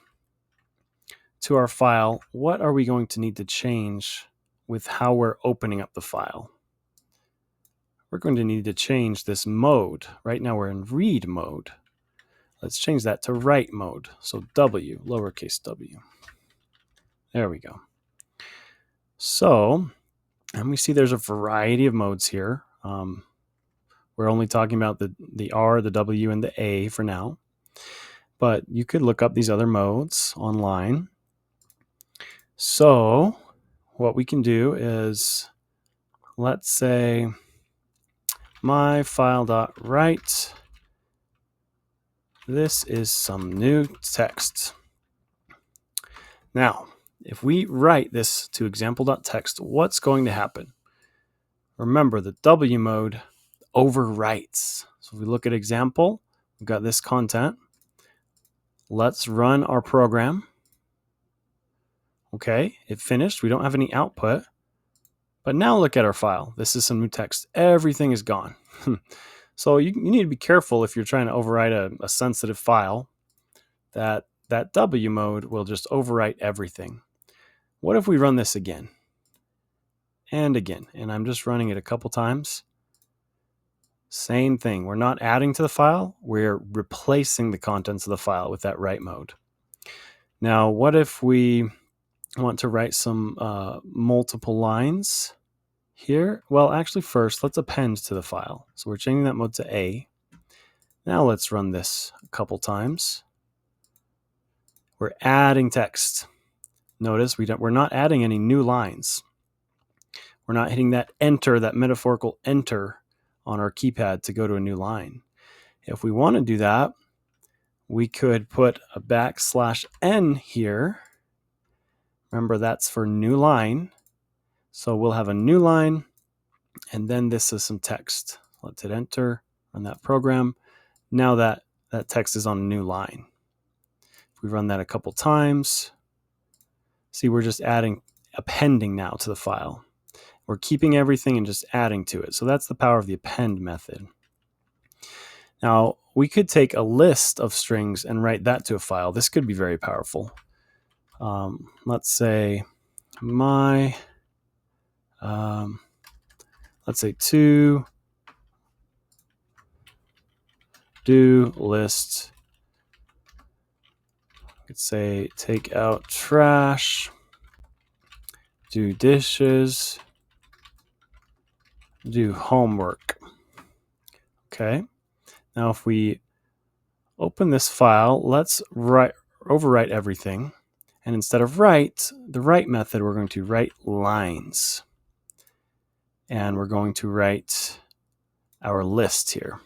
to our file, what are we going to need to change with how we're opening up the file? We're going to need to change this mode. Right now we're in read mode. Let's change that to write mode. So W, lowercase w. There we go. So, and we see there's a variety of modes here. We're only talking about the R, the W, and the A for now. But you could look up these other modes online. So what we can do is, let's say my file.write, this is some new text. Now, if we write this to example.txt, what's going to happen? Remember, the W mode overwrites. So if we look at example, we've got this content. Let's run our program. Okay, it finished. We don't have any output. But now look at our file. This is some new text. Everything is gone. So you need to be careful if you're trying to overwrite a sensitive file, that W mode will just overwrite everything. What if we run this again and again? And I'm just running it a couple times. Same thing. We're not adding to the file. We're replacing the contents of the file with that write mode. Now, what if we want to write some multiple lines here? Well, actually, first, let's append to the file. So we're changing that mode to A. Now let's run this a couple times. We're adding text. Notice we're not adding any new lines. We're not hitting that enter, that metaphorical enter on our keypad to go to a new line. If we want to do that, we could put a \n here. Remember, that's for new line. So we'll have a new line, and then this is some text. Let's hit enter on that program. Now that text is on a new line. If we run that a couple times, see, we're just appending now to the file. We're keeping everything and just adding to it. So that's the power of the append method. Now, we could take a list of strings and write that to a file. This could be very powerful. Let's say let's say to do list. I could say take out trash, do dishes, do homework. Okay. Now if we open this file, let's overwrite everything. And instead of the write method, we're going to write lines. And we're going to write our list here.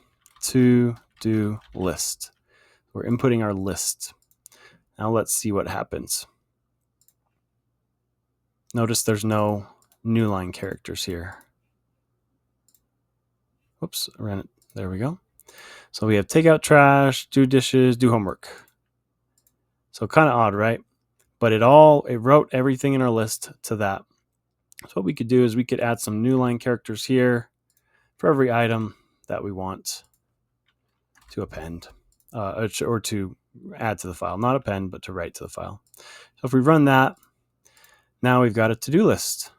To do list. We're inputting our list. Now let's see what happens. Notice there's no new line characters here. Whoops, I ran it. There we go. So we have take out trash, do dishes, do homework. So kind of odd, right? But it wrote everything in our list to that. So what we could do is we could add some new line characters here for every item that we want to append or to add to the file. Not append, but to write to the file. So if we run that, now we've got a to-do list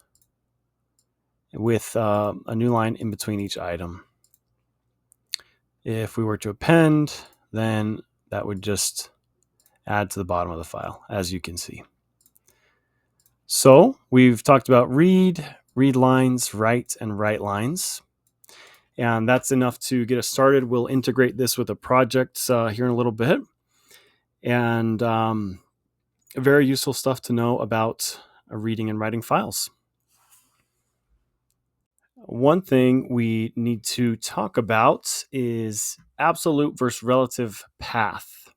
with a new line in between each item. If we were to append, then that would just add to the bottom of the file, as you can see. So we've talked about read lines, write, and write lines. And that's enough to get us started. We'll integrate this with a project here in a little bit. And very useful stuff to know about reading and writing files. One thing we need to talk about is absolute versus relative path.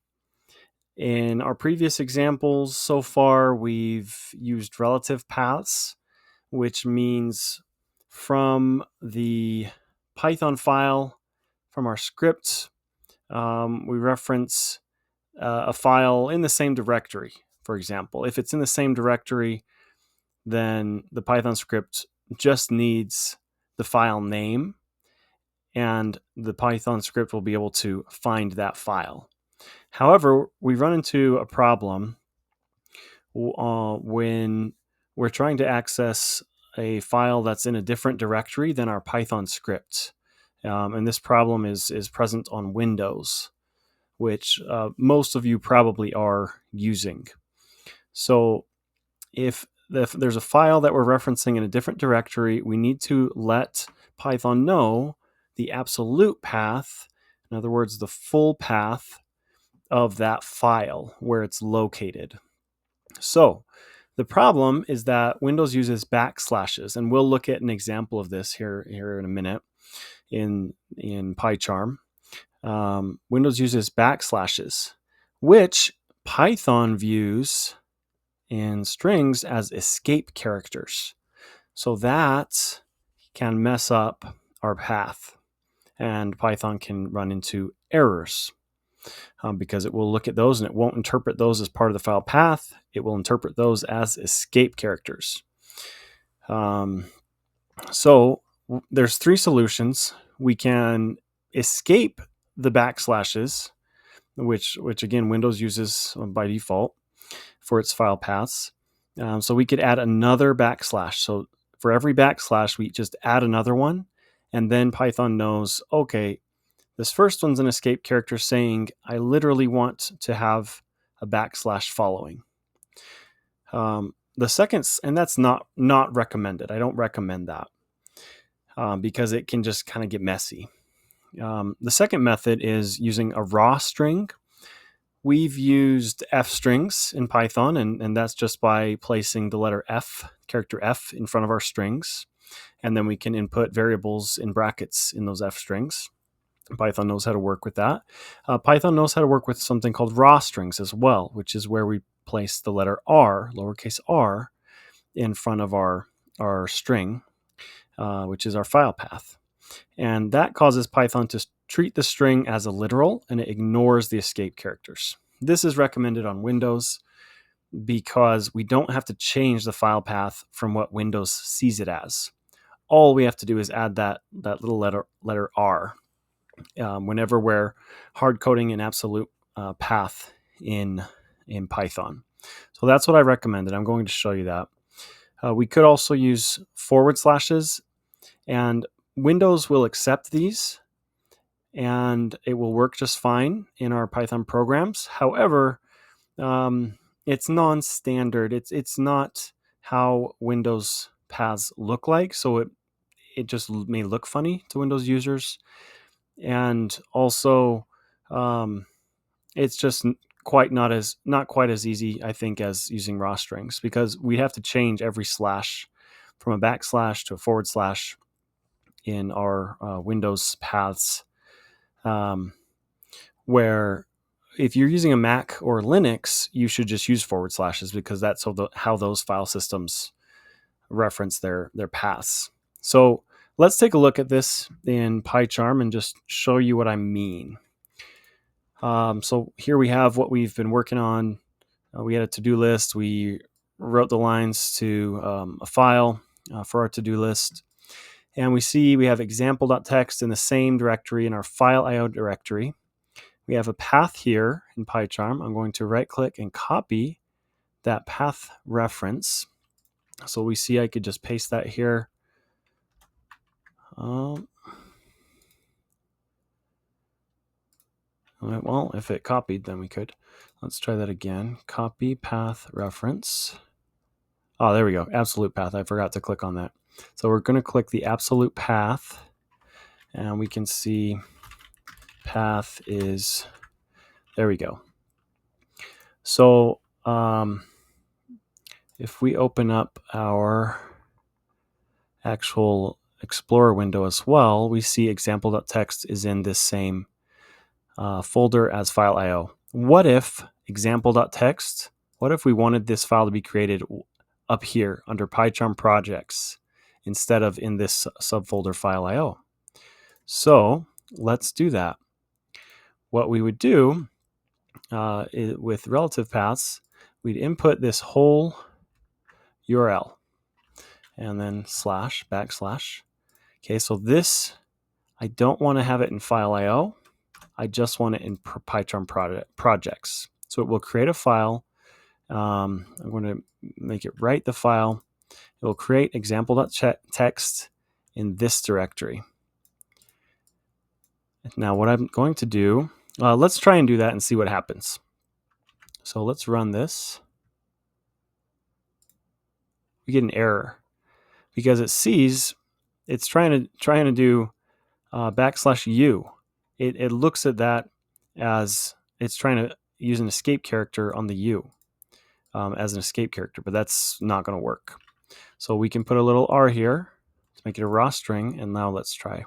In our previous examples so far, we've used relative paths, which means from the Python file, from our script, we reference a file in the same directory, for example. If it's in the same directory, then the Python script just needs the file name, and the Python script will be able to find that file. However, we run into a problem when we're trying to access a file that's in a different directory than our Python script. And this problem is present on Windows, which most of you probably are using. So if there's a file that we're referencing in a different directory, we need to let Python know the absolute path, in other words, the full path of that file where it's located. So the problem is that Windows uses backslashes, and we'll look at an example of this here in a minute in PyCharm. Windows uses backslashes, which Python views in strings as escape characters. So that can mess up our path, and Python can run into errors because it will look at those and it won't interpret those as part of the file path. It will interpret those as escape characters. So there's three solutions. We can escape the backslashes, which again Windows uses by default for its file paths. So we could add another backslash. So for every backslash, we just add another one, and then Python knows, okay, this first one's an escape character saying, I literally want to have a backslash following. The second, and that's not recommended. I don't recommend that because it can just kind of get messy. The second method is using a raw string. We've used F strings in Python, and that's just by placing the letter F, character F, in front of our strings. And then we can input variables in brackets in those F strings. Python knows how to work with that. Python knows how to work with something called raw strings as well, which is where we place the letter R, lowercase r, in front of our string, which is our file path. And that causes Python to treat the string as a literal, and it ignores the escape characters. This is recommended on Windows because we don't have to change the file path from what Windows sees it as. All we have to do is add that little letter R. whenever we're hard coding an absolute path in Python. So that's what I recommended. I'm going to show you that. We could also use forward slashes, and Windows will accept these, and it will work just fine in our Python programs. However, it's non-standard. It's not how Windows paths look like, so it just may look funny to Windows users, and also it's just not quite as easy, I think, as using raw strings, because we have to change every slash from a backslash to a forward slash in our Windows paths, where if you're using a Mac or Linux, you should just use forward slashes, because that's how those file systems reference their paths. So let's take a look at this in PyCharm and just show you what I mean. So here we have what we've been working on. We had a to-do list. We wrote the lines to a file for our to-do list. And we see we have example.txt in the same directory in our file IO directory. We have a path here in PyCharm. I'm going to right-click and copy that path reference. So we see I could just paste that here. Well, if it copied, then we could. Let's try that again. Copy path reference. Oh, there we go. Absolute path. I forgot to click on that. So we're going to click the absolute path, and we can see path is, there we go. So if we open up our actual Explorer window as well, we see example.txt is in this same folder as file IO. What if example.txt, what if we wanted this file to be created up here under PyCharm projects instead of in this subfolder file IO? So let's do that. What we would do with relative paths, we'd input this whole URL and then slash backslash. Okay, so this, I don't want to have it in file IO. I just want it in PyCharm projects. So it will create a file. I'm going to make it write the file. It will create example.txt in this directory. Now what I'm going to do, let's try and do that and see what happens. So let's run this. We get an error because it sees it's trying to do \u. It looks at that as it's trying to use an escape character on the u as an escape character, but that's not going to work. So we can put a little r here to make it a raw string, and now let's try.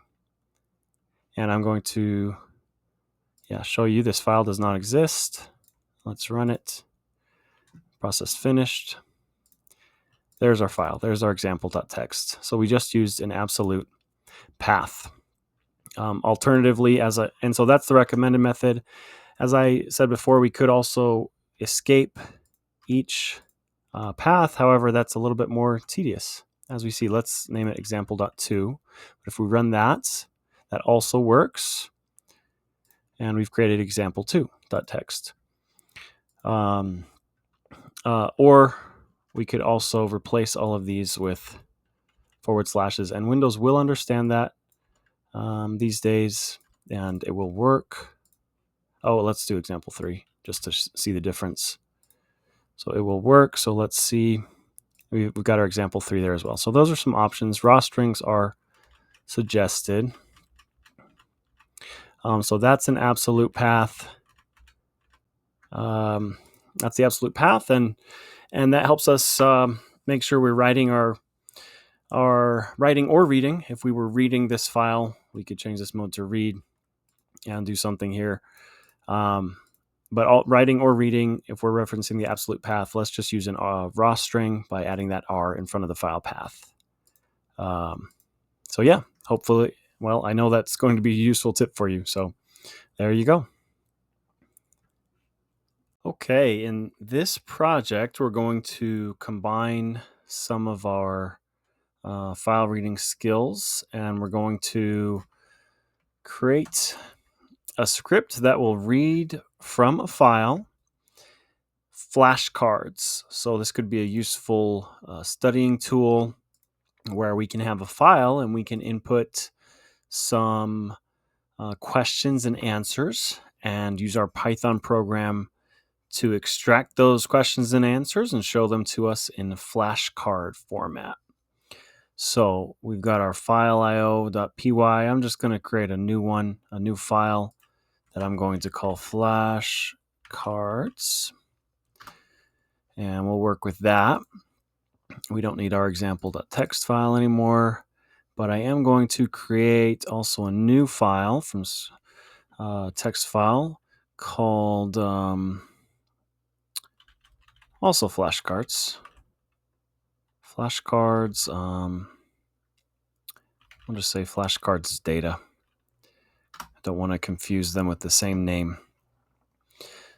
And I'm going to show you this file does not exist. Let's run it. Process finished. There's our file. There's our example.txt. So we just used an absolute path. Alternatively, and so that's the recommended method. As I said before, we could also escape each path. However, that's a little bit more tedious. As we see, let's name it example.2. But if we run that, that also works. And we've created example2.txt. Or we could also replace all of these with forward slashes, and Windows will understand that these days, and it will work. Oh, let's do example 3 just to see the difference. So it will work. So let's see. We've got our example 3 there as well. So those are some options. Raw strings are suggested. So that's an absolute path. That's the absolute path, and that helps us make sure we're writing our writing or reading. If we were reading this file, we could change this mode to read and do something here. But writing or reading, if we're referencing the absolute path, let's just use a raw string by adding that R in front of the file path. So yeah, hopefully, well, I know that's going to be a useful tip for you. So there you go. Okay, in this project, we're going to combine some of our file reading skills, and we're going to create a script that will read from a file flashcards. So this could be a useful studying tool where we can have a file and we can input some questions and answers and use our Python program to extract those questions and answers and show them to us in flashcard format. So we've got our file io.py. I'm just going to create a new one, a new file that I'm going to call flashcards. And we'll work with that. We don't need our example.txt file anymore, but I am going to create also a new file from text file called also flashcards. Flashcards, I'll just say flashcards data. I don't want to confuse them with the same name.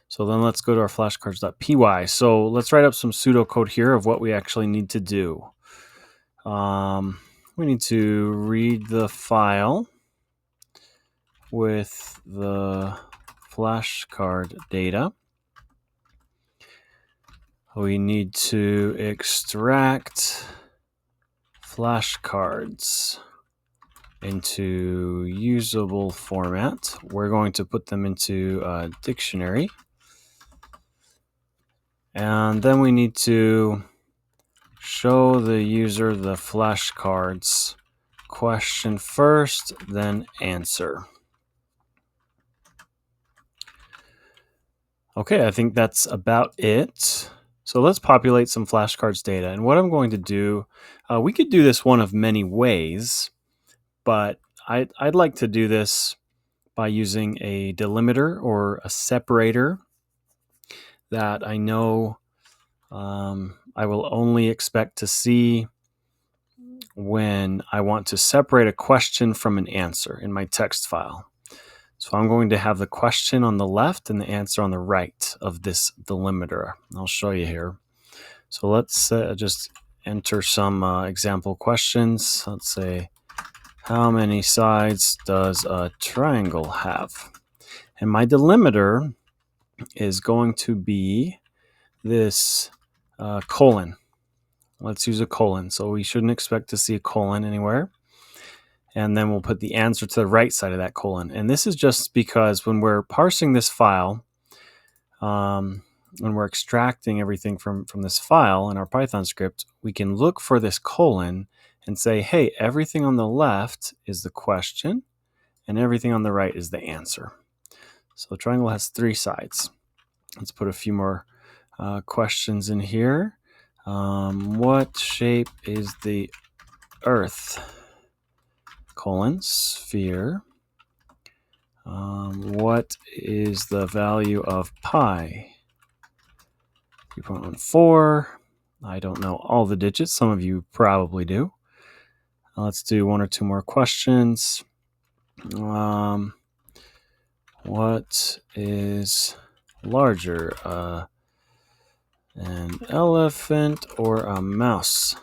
So then let's go to our flashcards.py. So let's write up some pseudocode here of what we actually need to do. We need to read the file with the flashcard data. We need to extract flashcards into usable format. We're going to put them into a dictionary. And then we need to show the user the flashcards question first, then answer. Okay, I think that's about it. So let's populate some flashcards data. And what I'm going to do, we could do this one of many ways, but I'd like to do this by using a delimiter or a separator that I know I will only expect to see when I want to separate a question from an answer in my text file. So I'm going to have the question on the left and the answer on the right of this delimiter. I'll show you here. So let's just enter some example questions. Let's say, how many sides does a triangle have? And my delimiter is going to be this colon. Let's use a colon. So we shouldn't expect to see a colon anywhere. And then we'll put the answer to the right side of that colon. And this is just because when we're parsing this file, when we're extracting everything from this file in our Python script, we can look for this colon and say, hey, everything on the left is the question and everything on the right is the answer. So the triangle has 3 sides. Let's put a few more questions in here. What shape is the Earth? Colon, sphere. What is the value of pi? 3.14. I don't know all the digits. Some of you probably do. Let's do 1 or 2 more questions. What is larger, an elephant or a mouse?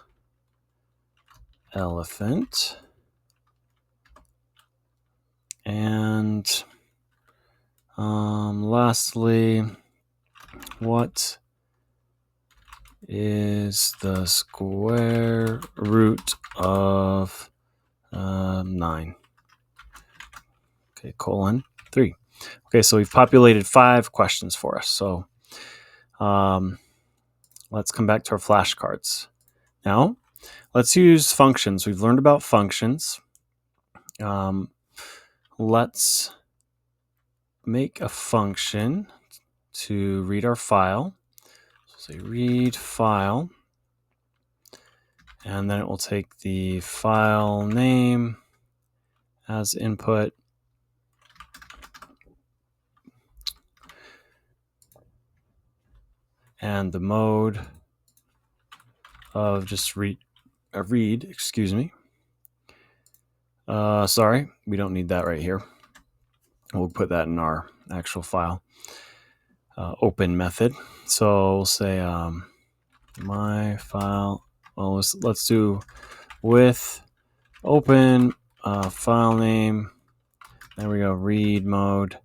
Elephant. And lastly, what is the square root of 9? Okay, colon 3. Okay, so we've populated 5 questions for us. So let's come back to our flashcards. Now, let's use functions. We've learned about functions. Let's make a function to read our file. So say read file, and then it will take the file name as input, and the mode of just read, excuse me. Sorry, we don't need that right here. We'll put that in our actual file open method. So we'll say my file. Well, let's do with open file name There we go, read mode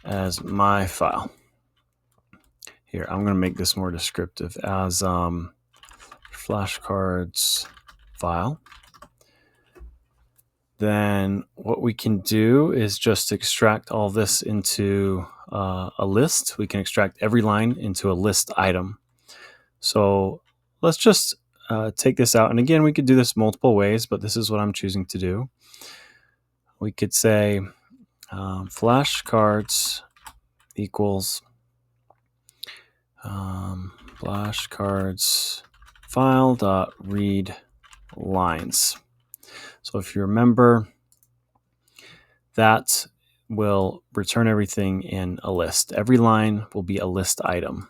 as my file. Here, I'm going to make this more descriptive as flashcards file. Then what we can do is just extract all this into a list. We can extract every line into a list item. So let's just take this out. And again, we could do this multiple ways, but this is what I'm choosing to do. We could say flashcards equals flashcards file.read lines. So if you remember, that will return everything in a list. Every line will be a list item.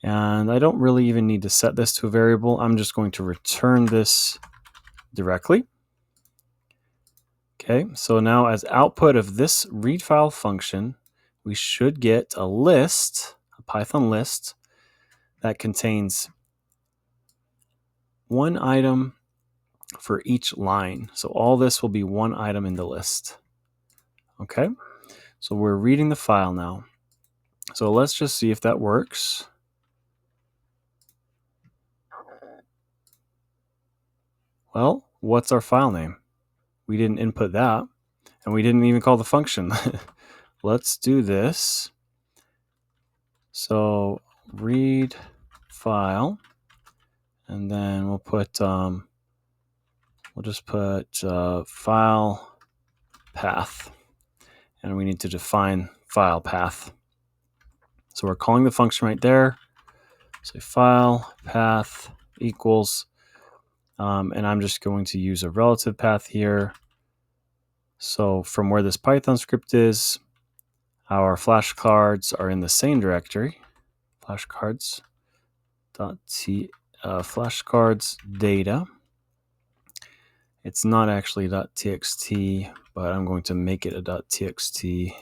And I don't really even need to set this to a variable. I'm just going to return this directly. Okay, so now as output of this read file function, we should get a list, a Python list, that contains one item for each line. So all this will be one item in the list. Okay, so we're reading the file now. So let's just see if that works. Well, what's our file name? We didn't input that, and we didn't even call the function. Let's do this. So read file, and then we'll put we'll just put file path, and we need to define file path. So we're calling the function right there. Say file path equals, and I'm just going to use a relative path here. So from where this Python script is, our flashcards are in the same directory. Flashcards flashcards data. It's not actually .txt, but I'm going to make it a .txt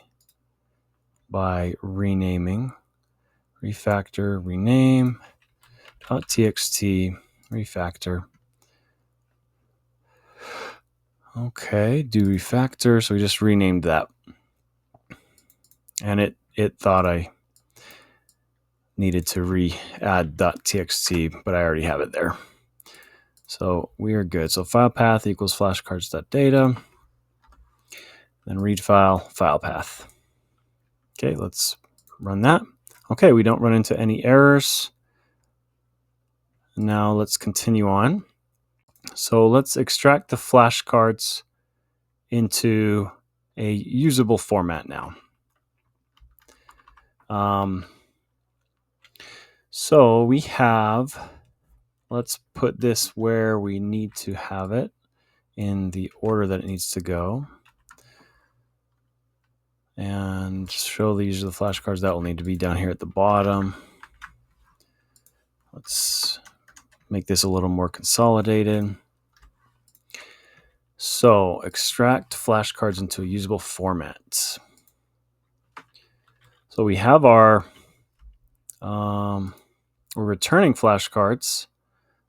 by renaming. Refactor, rename, .txt, refactor. Okay, do refactor. So we just renamed that. And it thought I needed to re-add .txt, but I already have it there. So we are good. So file path equals flashcards.data. Then read file, file path. Okay, let's run that. Okay, we don't run into any errors. Now let's continue on. So let's extract the flashcards into a usable format now. So we have, let's put this where we need to have it in the order that it needs to go. And show these are the flashcards that will need to be down here at the bottom. Let's make this a little more consolidated. So extract flashcards into a usable format. So we have our, we're returning flashcards.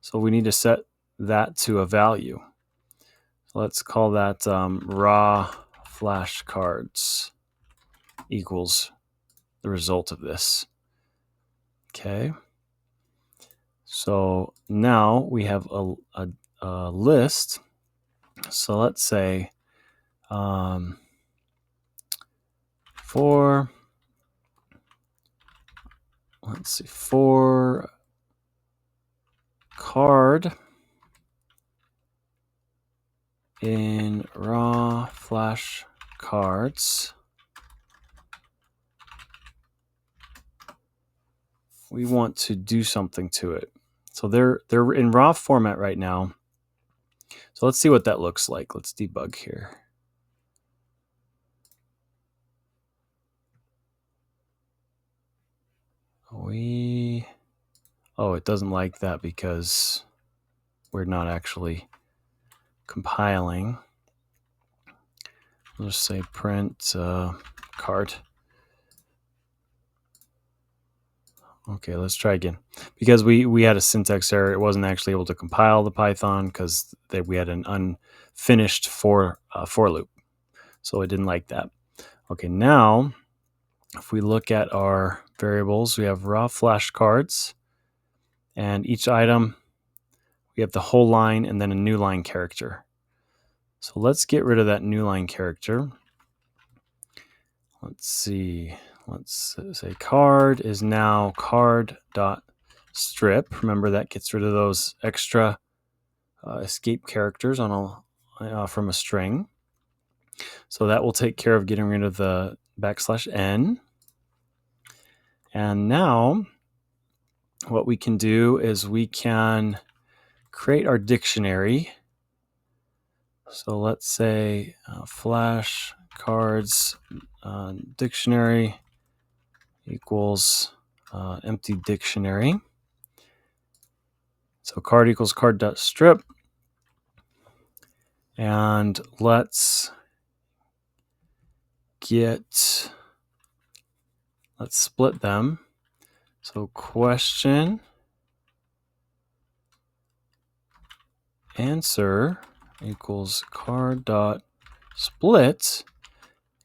So we need to set that to a value. So let's call that raw flashcards equals the result of this. Okay. So now we have a list. So let's say for card in raw flashcards, we want to do something to it. So they're in raw format right now. So let's see what that looks like. Let's debug here. Oh, it doesn't like that because we're not actually compiling. We'll just say print card. Okay, let's try again. Because we had a syntax error, it wasn't actually able to compile the Python because we had an unfinished for loop. So it didn't like that. Okay, now if we look at our variables, we have raw flashcards, and each item, we have the whole line and then a new line character. So let's get rid of that new line character. Let's see. Let's say card is now card.strip. Remember, that gets rid of those extra escape characters on from a string. So that will take care of getting rid of the \n. And now what we can do is we can create our dictionary. So let's say flashcards dictionary equals empty dictionary. So card equals card.strip. And let's split them. So question answer equals card.split.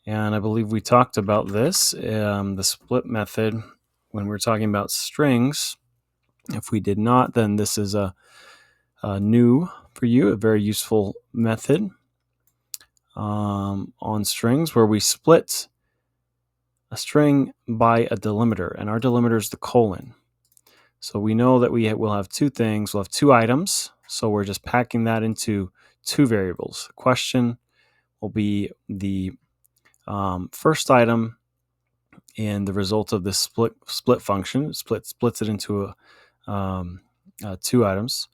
And I believe we talked about this, the split method, when we were talking about strings. If we did not, then this is a new for you, a very useful method on strings where we split a string by a delimiter, and our delimiter is the colon. So we know that we will have two things. We'll have two items, so we're just packing that into two variables. Question will be the first item in the result of this split function. Splits it into two items,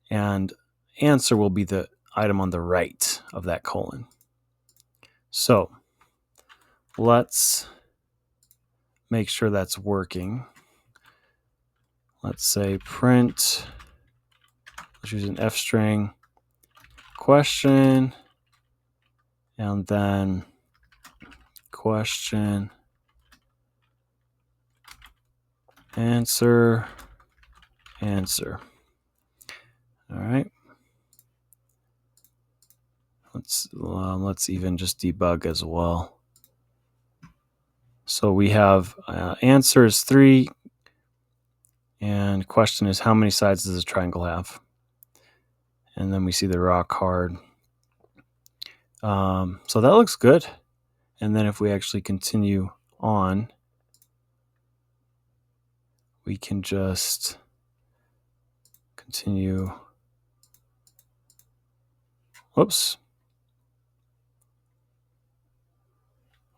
and answer will be the item on the right of that colon. So let's make sure that's working. Let's say print, let's use an F string, question, and then question, answer. All right. Let's even just debug as well. So we have answer is 3, and question is how many sides does a triangle have? And then we see the raw card. So that looks good. And then if we actually continue on, we can just continue. Whoops.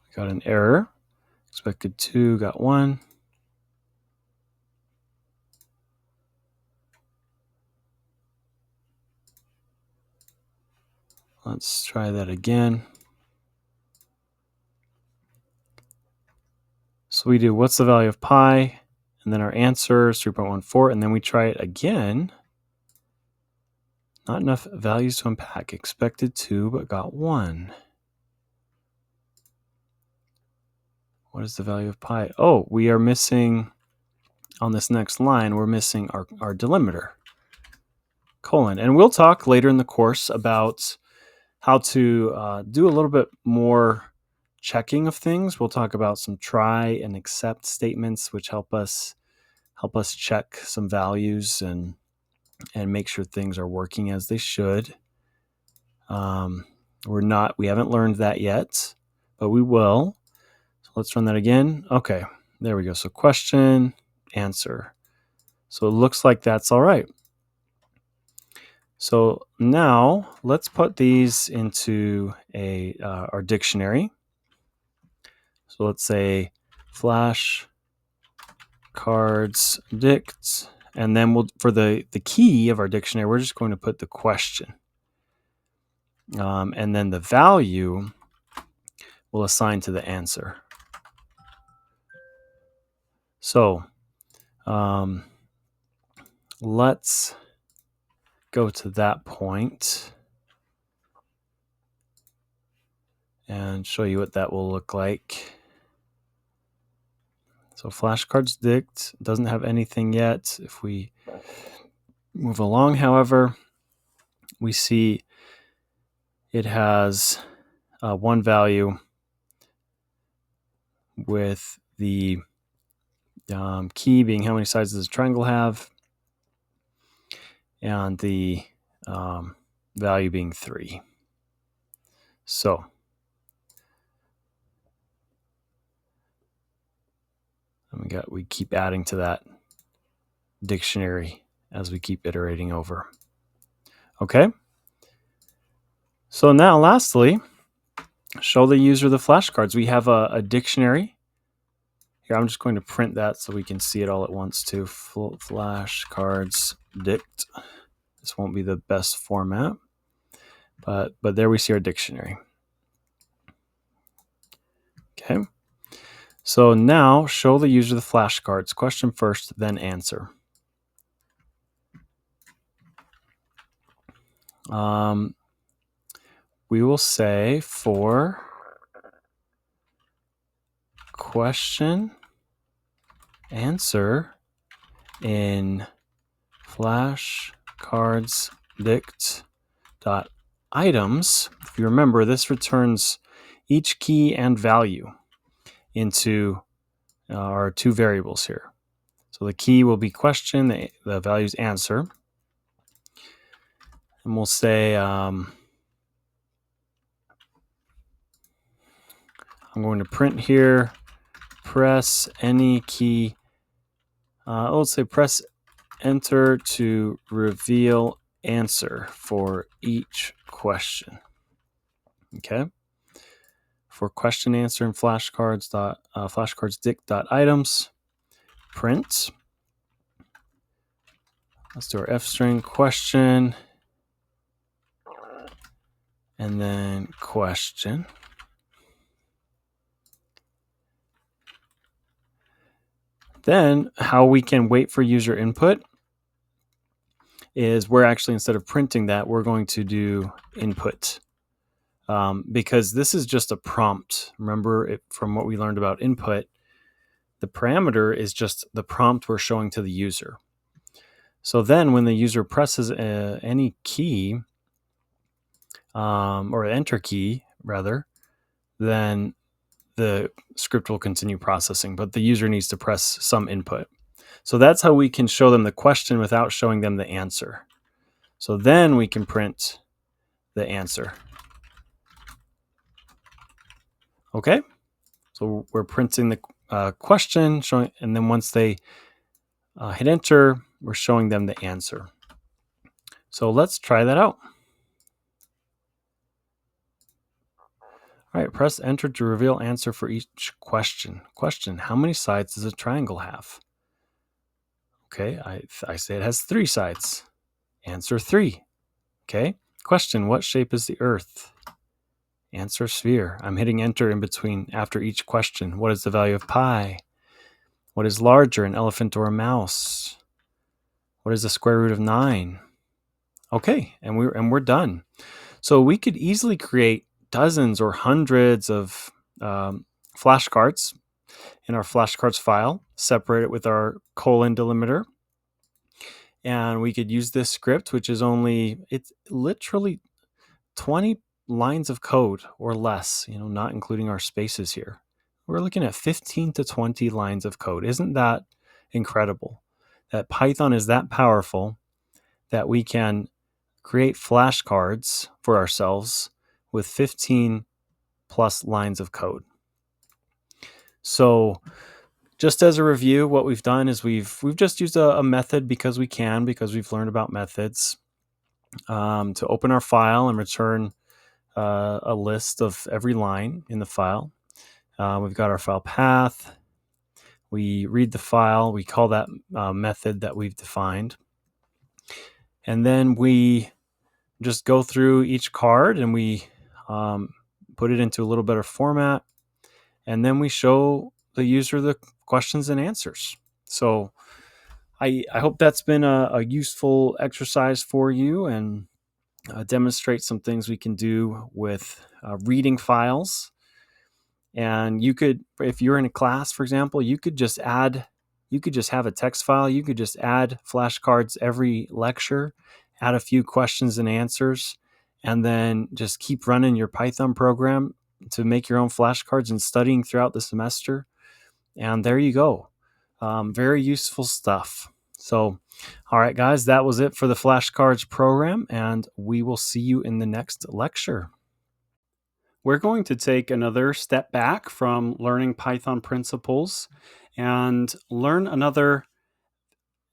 We got an error. Expected 2, got 1. Let's try that again. So we do what's the value of pi, and then our answer is 3.14, and then we try it again. Not enough values to unpack. Expected 2, but got 1. What is the value of pi? Oh, we are missing, on this next line, we're missing our delimiter, colon. And we'll talk later in the course about how to do a little bit more checking of things. We'll talk about some try and except statements, which help us check some values and make sure things are working as they should. We haven't learned that yet, but we will. So let's run that again. Okay, there we go. So question, answer. So it looks like that's all right. So now let's put these into our dictionary. So let's say flash cards dict, and then for the key of our dictionary, we're just going to put the question. And then the value we'll assign to the answer. So let's go to that point and show you what that will look like. So flashcards dict doesn't have anything yet. If we move along, however, we see it has one value with the key being how many sides does a triangle have, and the value being 3. So we keep adding to that dictionary as we keep iterating over. Okay. So now lastly, show the user the flashcards. We have a dictionary. Here, I'm just going to print that so we can see it all at once too. Flashcards dict. This won't be the best format, but there we see our dictionary. Okay. So now show the user the flashcards. Question first, then answer. We will say for question answer in flashcards dict dot items. If you remember, this returns each key and value into our 2 variables here. So the key will be question, the value is answer. And we'll say, I'm going to print here, press any key. Let's say press enter to reveal answer for each question. Okay. For question answer in flashcards dict dot items, print. Let's do our f string question, and then question. Then how we can wait for user input is we're actually, instead of printing that, we're going to do input. Because this is just a prompt. Remember from what we learned about input, the parameter is just the prompt we're showing to the user. So then when the user presses any key, or enter key rather, then the script will continue processing, but the user needs to press some input. So that's how we can show them the question without showing them the answer. So then we can print the answer. Okay, so we're printing the question, showing, and then once they hit enter, we're showing them the answer. So let's try that out. All right, press enter to reveal answer for each question. Question, how many sides does a triangle have? Okay, I say it has 3 sides. Answer 3. Okay, question, what shape is the earth? Answer sphere. I'm hitting enter in between after each question. What is the value of pi? What is larger, an elephant or a mouse? What is the square root of 9? Okay, and we're done. So we could easily create dozens or hundreds of flashcards in our flashcards file, separate it with our colon delimiter. And we could use this script, which is it's literally 20 lines of code or less, not including our spaces here. We're looking at 15 to 20 lines of code. Isn't that incredible? That Python is that powerful that we can create flashcards for ourselves with 15 plus lines of code. So just as a review, what we've done is we've just used a method because we've learned about methods to open our file and return a list of every line in the file. We've got our file path. We read the file. We call that method that we've defined. And then we just go through each card and we put it into a little better format. And then we show the user the questions and answers. So I hope that's been a useful exercise for you and demonstrate some things we can do with reading files And you could, if you're in a class, for example, you could just have a text file. You could just add flashcards every lecture, add a few questions and answers, and then just keep running your Python program to make your own flashcards and studying throughout the semester. And there you go. Very useful stuff. So, all right, guys, that was it for the flashcards program, and we will see you in the next lecture. We're going to take another step back from learning Python principles and learn another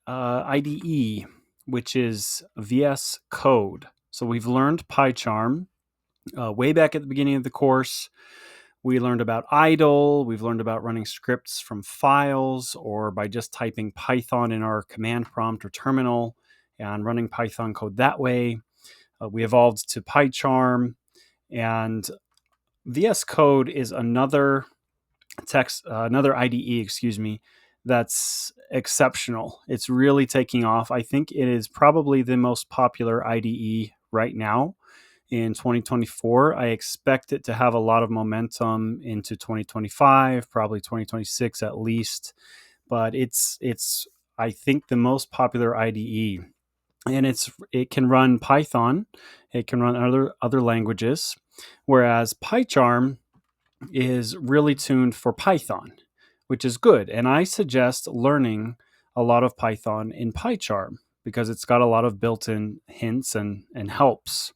IDE, which is VSCode. So we've learned PyCharm way back at the beginning of the course. We learned about idle. We've learned about running scripts from files or by just typing Python in our command prompt or terminal and running Python code that way. We evolved to PyCharm, and VSCode is another IDE, that's exceptional. It's really taking off. I think it is probably the most popular IDE right now in 2024. I expect it to have a lot of momentum into 2025, probably 2026 at least. But it's I think the most popular IDE, and it can run Python, it can run other languages, whereas PyCharm is really tuned for Python, which is good. And I suggest learning a lot of Python in PyCharm because it's got a lot of built-in hints and helps.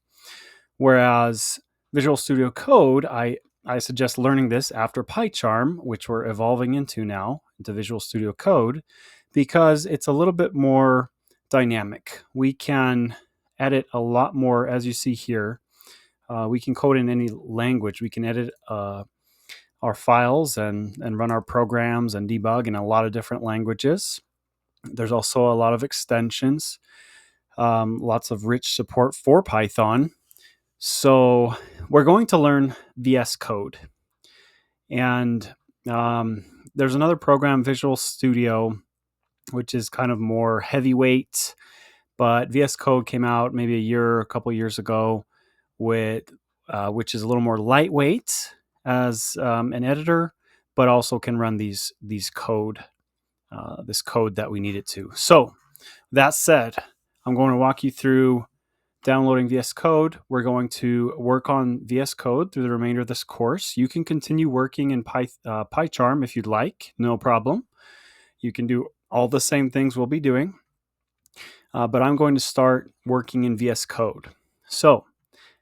Whereas Visual Studio Code, I suggest learning this after PyCharm, which we're evolving into now, into Visual Studio Code, because it's a little bit more dynamic. We can edit a lot more, as you see here. We can code in any language. We can edit our files and run our programs and debug in a lot of different languages. There's also a lot of extensions, lots of rich support for Python. So we're going to learn VSCode. And there's another program, Visual Studio, which is kind of more heavyweight, but VSCode came out maybe a couple years ago, which is a little more lightweight as an editor, but also can run this code that we need it to. So that said, I'm going to walk you through downloading VS Code. We're going to work on VS Code through the remainder of this course. You can continue working in PyCharm if you'd like, no problem. You can do all the same things we'll be doing, but I'm going to start working in VS Code. So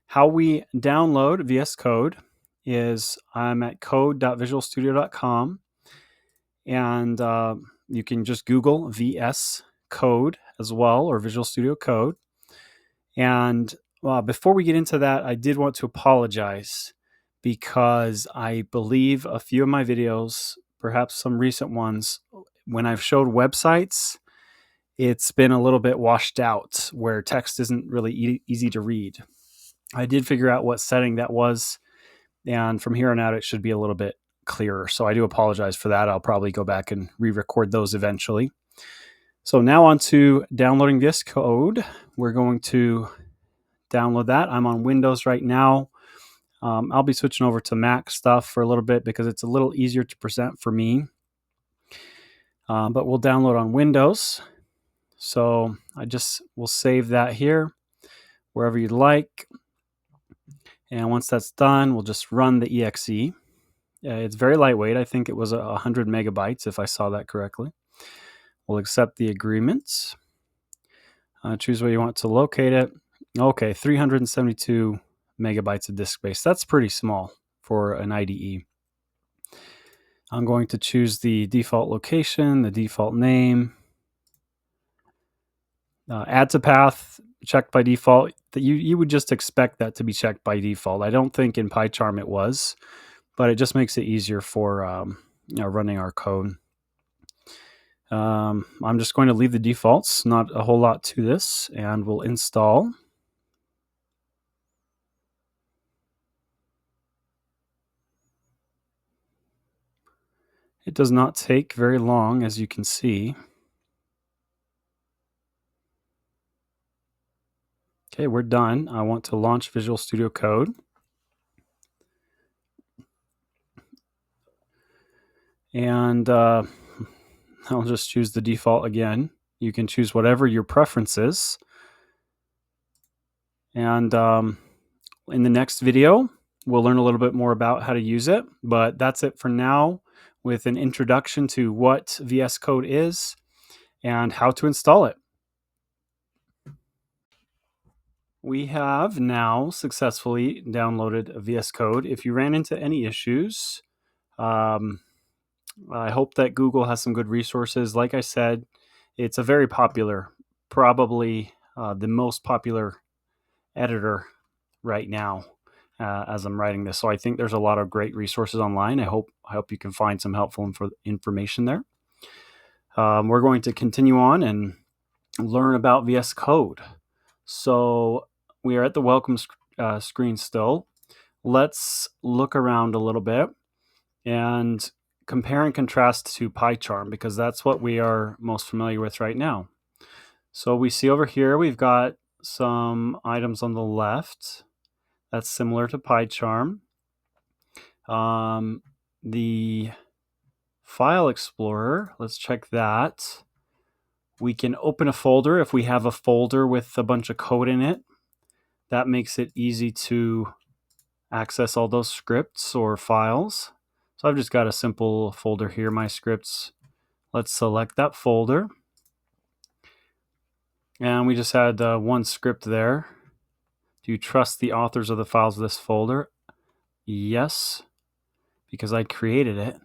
how we download VS Code is I'm at code.visualstudio.com, and you can just Google VS Code as well, or Visual Studio Code. And before we get into that, I did want to apologize because I believe a few of my videos, perhaps some recent ones, when I've showed websites, it's been a little bit washed out where text isn't really easy to read. I did figure out what setting that was, and from here on out, it should be a little bit clearer. So I do apologize for that. I'll probably go back and re-record those eventually. So now on to downloading VS Code. We're going to download that. I'm on Windows right now. I'll be switching over to Mac stuff for a little bit because it's a little easier to present for me. But we'll download on Windows. So we'll save that here, wherever you'd like. And once that's done, we'll just run the exe. It's very lightweight. I think it was 100 megabytes, if I saw that correctly. We'll accept the agreements. Choose where you want to locate it. Okay, 372 megabytes of disk space. That's pretty small for an IDE. I'm going to choose the default location, the default name. Add to path, checked by default. You would just expect that to be checked by default. I don't think in PyCharm it was, but it just makes it easier for running our code. I'm just going to leave the defaults, not a whole lot to this, and we'll install. It does not take very long, as you can see. Okay, we're done. I want to launch Visual Studio Code. And I'll just choose the default again. You can choose whatever your preference is. And in the next video, we'll learn a little bit more about how to use it. But that's it for now, with an introduction to what VS Code is and how to install it. We have now successfully downloaded VS Code. If you ran into any issues, I hope that Google has some good resources. Like I said, it's a very popular, probably the most popular editor right now as I'm writing this. So I think there's a lot of great resources online. I hope you can find some helpful information there. We're going to continue on and learn about VS Code. So we are at the welcome screen still. Let's look around a little bit and compare and contrast to PyCharm, because that's what we are most familiar with right now. So we see over here we've got some items on the left that's similar to PyCharm. The File Explorer, let's check that. We can open a folder if we have a folder with a bunch of code in it. That makes it easy to access all those scripts or files. So I've just got a simple folder here, my scripts. Let's select that folder. And we just had one script there. Do you trust the authors of the files of this folder? Yes, because I created it.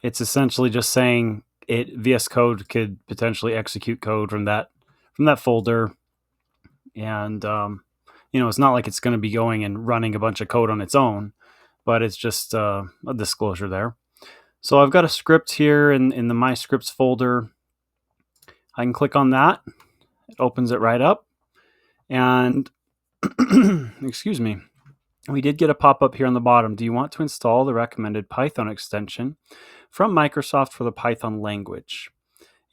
It's essentially just saying VS Code could potentially execute code from that folder. And it's not like it's going to be going and running a bunch of code on its own, but it's just a disclosure there. So I've got a script here in the My Scripts folder. I can click on that. It opens it right up. And excuse me, we did get a pop-up here on the bottom. Do you want to install the recommended Python extension from Microsoft for the Python language?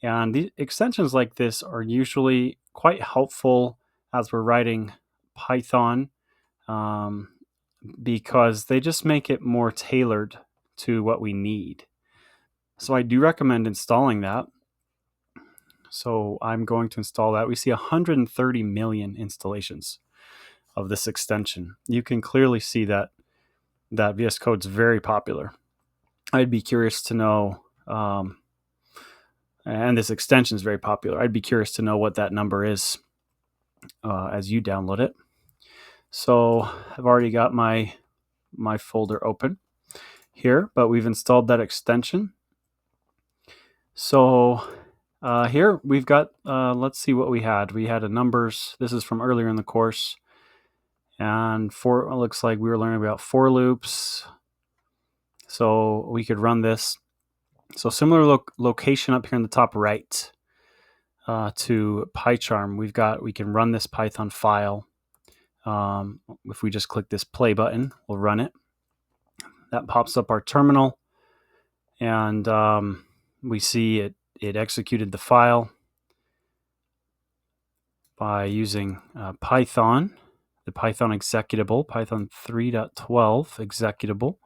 And the extensions like this are usually quite helpful as we're writing Python, because they just make it more tailored to what we need. So I do recommend installing that. So I'm going to install that. We see 130 million installations of this extension. You can clearly see that VS Code is very popular. I'd be curious to know, and this extension is very popular. I'd be curious to know what that number is as you download it. So I've already got my folder open here, but we've installed that extension. So here we've got, let's see what we had. We had a numbers. This is from earlier in the course. And it looks like we were learning about for loops. So we could run this. So similar location up here in the top right to PyCharm. We can run this Python file. If we just click this play button, we'll run it. That pops up our terminal, and we see it executed the file by using Python, the Python executable, Python 3.12 executable.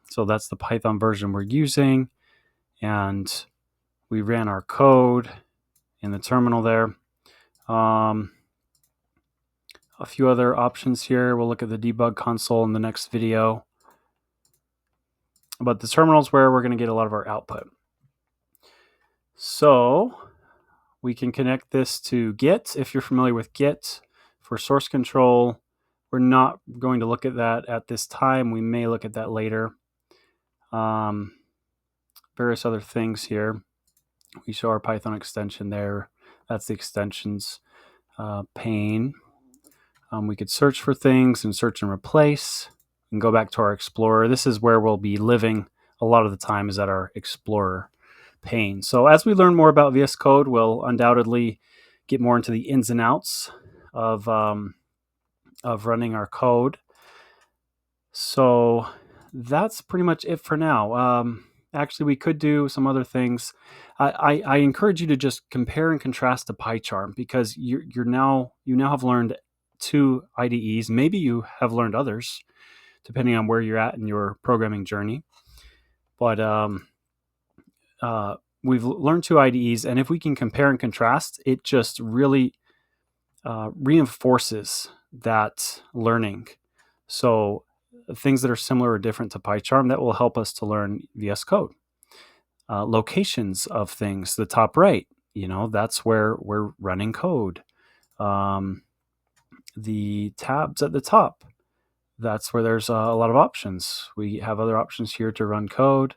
So that's the Python version we're using, and we ran our code in the terminal there. A few other options here. We'll look at the debug console in the next video. But the terminal is where we're going to get a lot of our output. So we can connect this to Git. If you're familiar with Git for source control, we're not going to look at that at this time. We may look at that later. Various other things here. We show our Python extension there. That's the extensions pane. We could search for things and search and replace and go back to our Explorer. This is where we'll be living a lot of the time, is at our Explorer pane. So as we learn more about VS Code, we'll undoubtedly get more into the ins and outs of running our code. So that's pretty much it for now. Actually, we could do some other things. I encourage you to just compare and contrast to PyCharm, because you now have learned 2 IDEs. Maybe you have learned others depending on where you're at in your programming journey. But we've learned 2 IDEs, and if we can compare and contrast, it just really reinforces that learning. So things that are similar or different to PyCharm, that will help us to learn VS Code. Locations of things, the top right, that's where we're running code. The tabs at the top, that's where there's a lot of options. We have other options here to run code,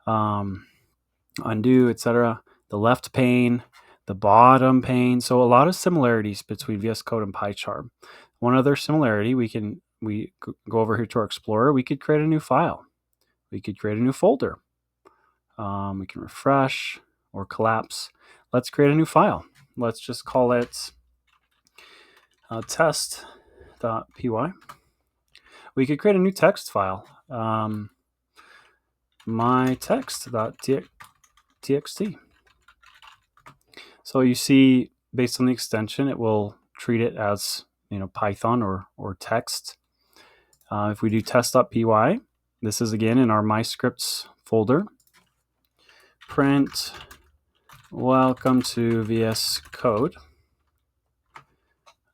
undo, etc. The left pane, the bottom pane. So a lot of similarities between VS Code and PyCharm. One other similarity, we go over here to our Explorer. We could create a new file. We could create a new folder. We can refresh or collapse. Let's create a new file. Let's just call it test.py. We could create a new text file. mytext.txt. So you see, based on the extension, it will treat it as Python or text. If we do test.py, this is again in our my scripts folder. Print welcome to VS Code.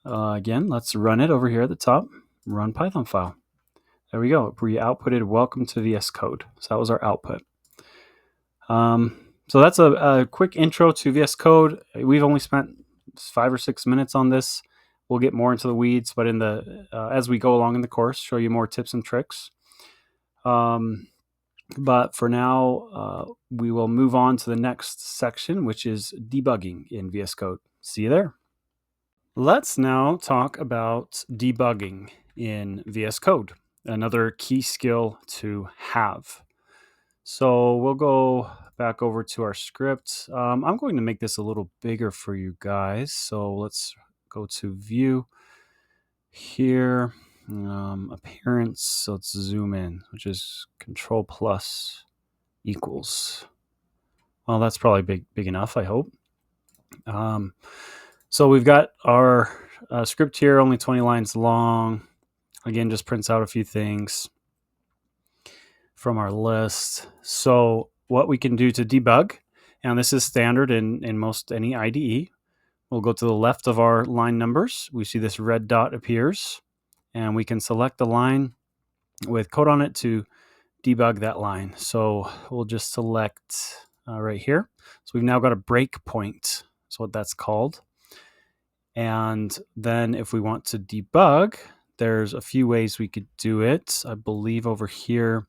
Again, let's run it over here at the top. Run Python file. There we go. We outputted welcome to VS Code. So that was our output. So that's a quick intro to VS Code. We've only spent 5 or 6 minutes on this. We'll get more into the weeds, but in the as we go along in the course, show you more tips and tricks. But for now, we will move on to the next section, which is debugging in VS Code. See you there. Let's now talk about debugging in VS Code, another key skill to have. So we'll go back over to our script. I'm going to make this a little bigger for you guys. So let's go to View here, Appearance. So let's zoom in, which is Control plus equals. Well, that's probably big enough, I hope. So we've got our script here, only 20 lines long. Again, just prints out a few things from our list. So what we can do to debug, and this is standard in most any IDE, we'll go to the left of our line numbers. We see this red dot appears, and we can select the line with code on it to debug that line. So we'll just select right here. So we've now got a breakpoint. That's what that's called. And then if we want to debug, there's a few ways we could do it. I believe over here,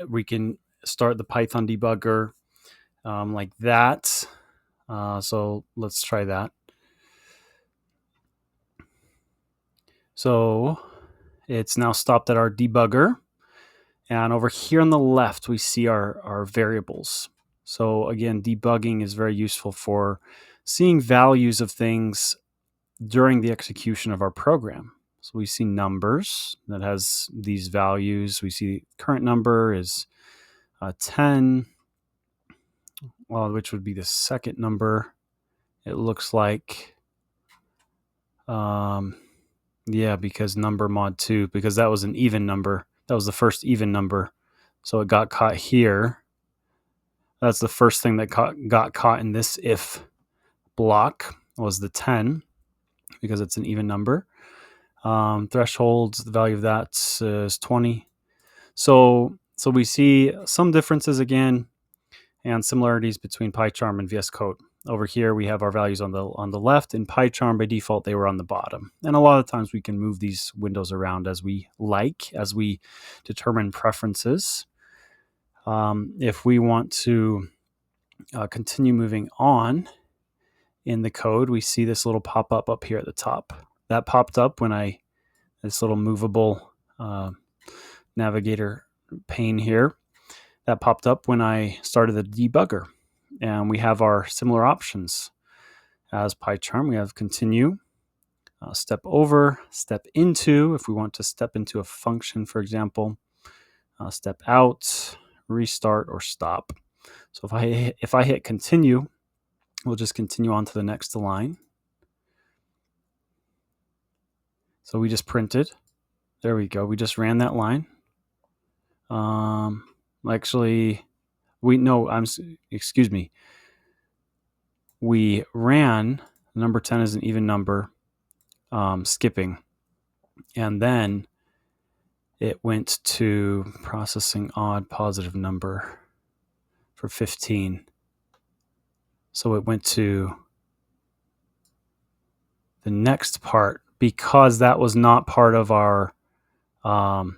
we can start the Python debugger like that. So let's try that. So it's now stopped at our debugger. And over here on the left, we see our variables. So again, debugging is very useful for seeing values of things during the execution of our program. So we see numbers that has these values. We see current number is 10, well, which would be the second number. It looks like, yeah, because number mod 2, because that was an even number. That was the first even number. So it got caught here. That's the first thing that got caught in this if block was the 10, because it's an even number. Thresholds, the value of that is 20. So we see some differences again and similarities between PyCharm and VS Code. Over here, we have our values on the left. In PyCharm, by default, they were on the bottom. And a lot of times we can move these windows around as we like, as we determine preferences. If we want to continue moving on in the code, we see this little pop-up up here at the top. That popped up when this little movable navigator pane here, that popped up when I started the debugger. And we have our similar options as PyCharm. We have continue, step over, step into, if we want to step into a function, for example, step out, restart, or stop. So if I hit continue, we'll just continue on to the next line. So we just printed There we go. We just ran that line. Actually, excuse me. We ran number 10 as an even number, skipping, and then it went to processing odd positive number for 15. So it went to the next part because that was not part of our mod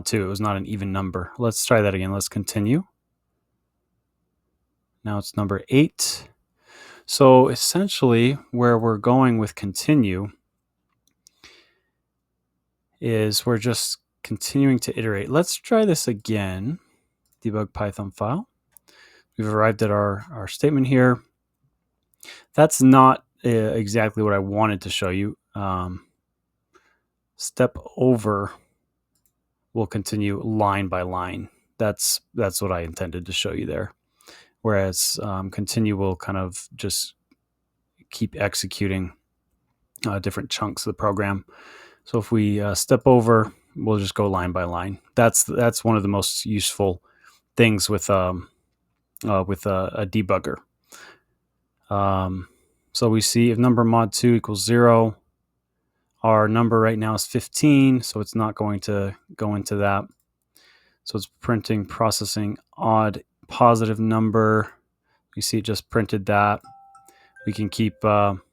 2. It was not an even number. Let's try that again. Let's continue. Now it's number 8. So essentially where we're going with continue is we're just continuing to iterate. Let's try this again. Debug Python file. We've arrived at our statement here. That's not exactly what I wanted to show you. Step over will continue line by line. That's what I intended to show you there. Whereas continue will kind of just keep executing different chunks of the program. So if we step over, we'll just go line by line. That's one of the most useful things with a debugger. So we see if number mod 2 equals 0, our number right now is 15, so it's not going to go into that. So it's printing processing odd positive number. You see it just printed that. We can keep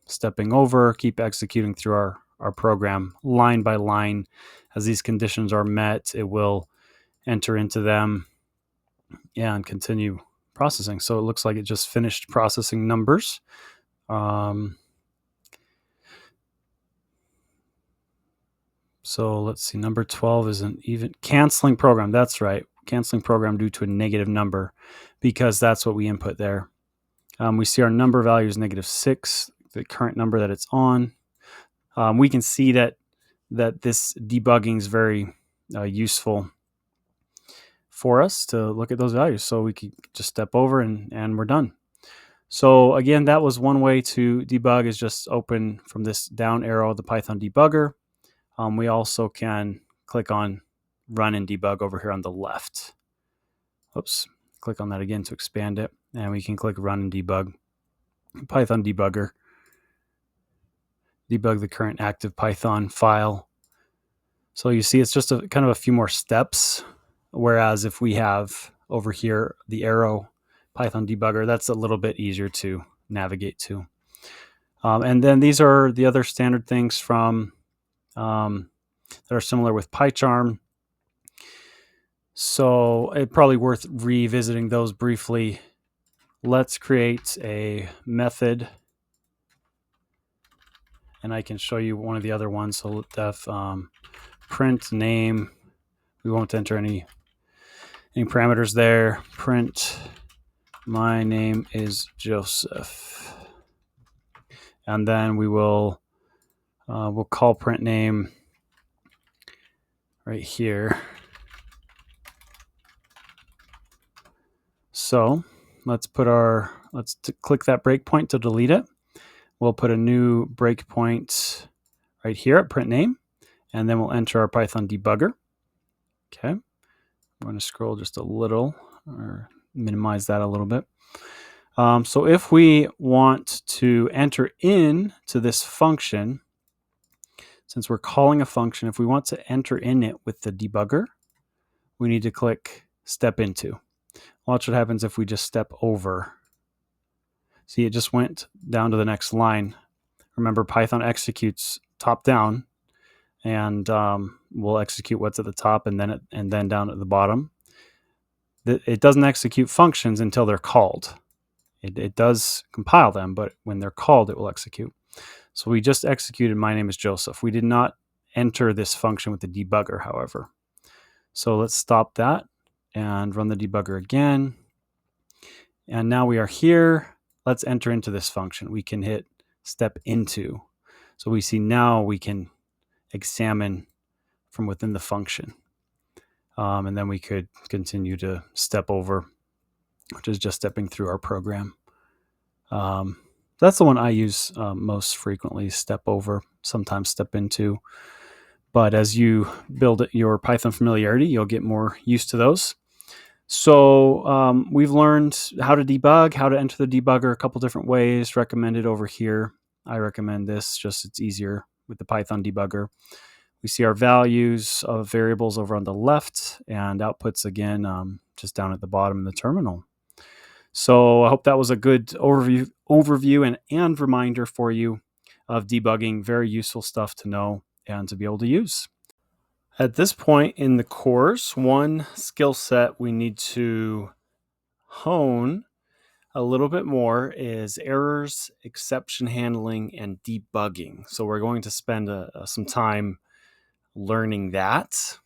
stepping over, keep executing through our program line by line. As these conditions are met, it will enter into them and continue processing. So it looks like it just finished processing numbers. So let's see, number 12 is an even canceling program. That's right, canceling program due to a negative number because that's what we input there. We see our number value is -6, the current number that it's on. We can see that this debugging is very useful for us to look at those values. So we could just step over and we're done. So again, that was one way to debug, is just open from this down arrow the Python debugger. We also can click on run and debug over here on the left. Oops, click on that again to expand it. And we can click run and debug. Python debugger. Debug the current active Python file. So you see it's just kind of a few more steps. Whereas if we have over here the arrow Python debugger, that's a little bit easier to navigate to. And then these are the other standard things from that are similar with PyCharm. So it's probably worth revisiting those briefly. Let's create a method, and I can show you one of the other ones. So def print name. We won't enter any parameters there. Print my name is Joseph, and then we will we'll call print name right here. So let's click that breakpoint to delete it. We'll put a new breakpoint right here at print name, and then we'll enter our Python debugger. Okay, I'm going to scroll just a little or minimize that a little bit. So if we want to enter in to this function, since we're calling a function, if we want to enter in it with the debugger, we need to click step into. Watch what happens if we just step over. See, it just went down to the next line. Remember, Python executes top down, and we'll execute what's at the top and then down at the bottom. It doesn't execute functions until they're called. It does compile them, but when they're called, it will execute. So we just executed my name is Joseph. We did not enter this function with the debugger, however. So let's stop that and run the debugger again. And now we are here. Let's enter into this function. We can hit step into. So we see now we can examine from within the function. And then we could continue to step over, which is just stepping through our program. That's the one I use most frequently, step over, sometimes step into. but as you build your Python familiarity, you'll get more used to those. So we've learned how to debug, how to enter the debugger a couple different ways recommended over here. I recommend this, just it's easier with the Python debugger. We see our values of variables over on the left, and outputs again just down at the bottom in the terminal. So I hope that was a good overview and reminder for you of debugging. Very useful stuff to know and to be able to use. At this point in the course, one skill set we need to hone a little bit more is errors, exception handling, and debugging. So we're going to spend some time learning that.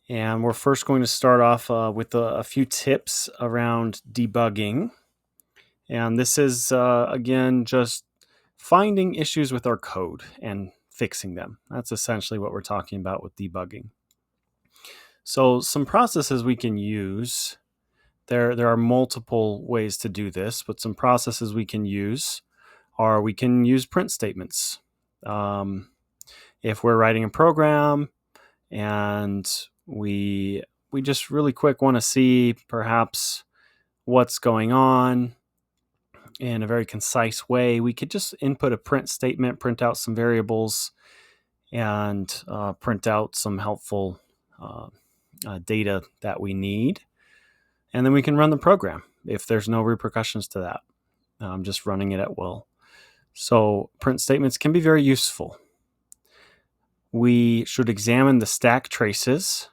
And we're first going to start off with a few tips around debugging. And this is, again, just finding issues with our code and fixing them. That's essentially what we're talking about with debugging. So some processes we can use, there are multiple ways to do this, but some processes we can use are we can use print statements. If we're writing a program and we just really quick want to see perhaps what's going on in a very concise way, we could just input a print statement, print out some variables, and print out some helpful data that we need. And then we can run the program if there's no repercussions to that. Just running it at will. So print statements can be very useful. We should examine the stack traces.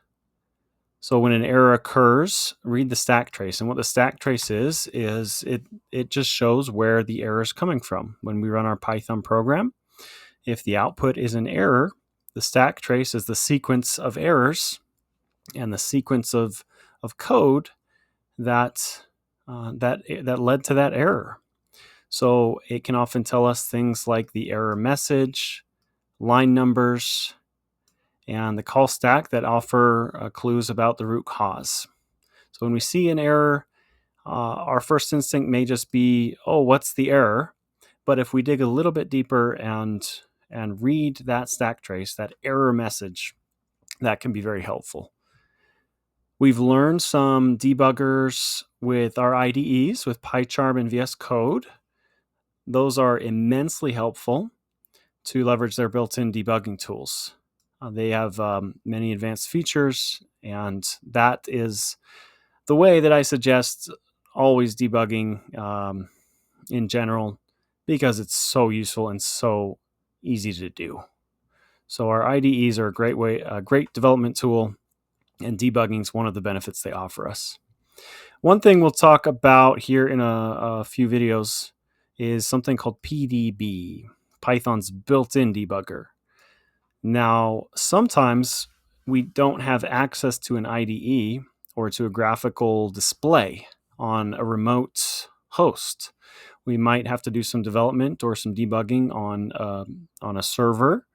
So when an error occurs, read the stack trace. And what the stack trace is it just shows where the error is coming from. When we run our Python program, if the output is an error, the stack trace is the sequence of errors and the sequence of code that led to that error. So it can often tell us things like the error message, line numbers, and the call stack that offer clues about the root cause. So when we see an error, our first instinct may just be, oh, what's the error? But if we dig a little bit deeper and read that stack trace, that error message, that can be very helpful. We've learned some debuggers with our IDEs, with PyCharm and VSCode. Those are immensely helpful to leverage their built-in debugging tools. They have many advanced features, and that is the way that I suggest always debugging in general, because it's so useful and so easy to do. So our IDEs are a great development tool, and debugging is one of the benefits they offer us. One thing we'll talk about here in a few videos is something called PDB, Python's built-in debugger. Now, sometimes we don't have access to an IDE or to a graphical display on a remote host. We might have to do some development or some debugging on a server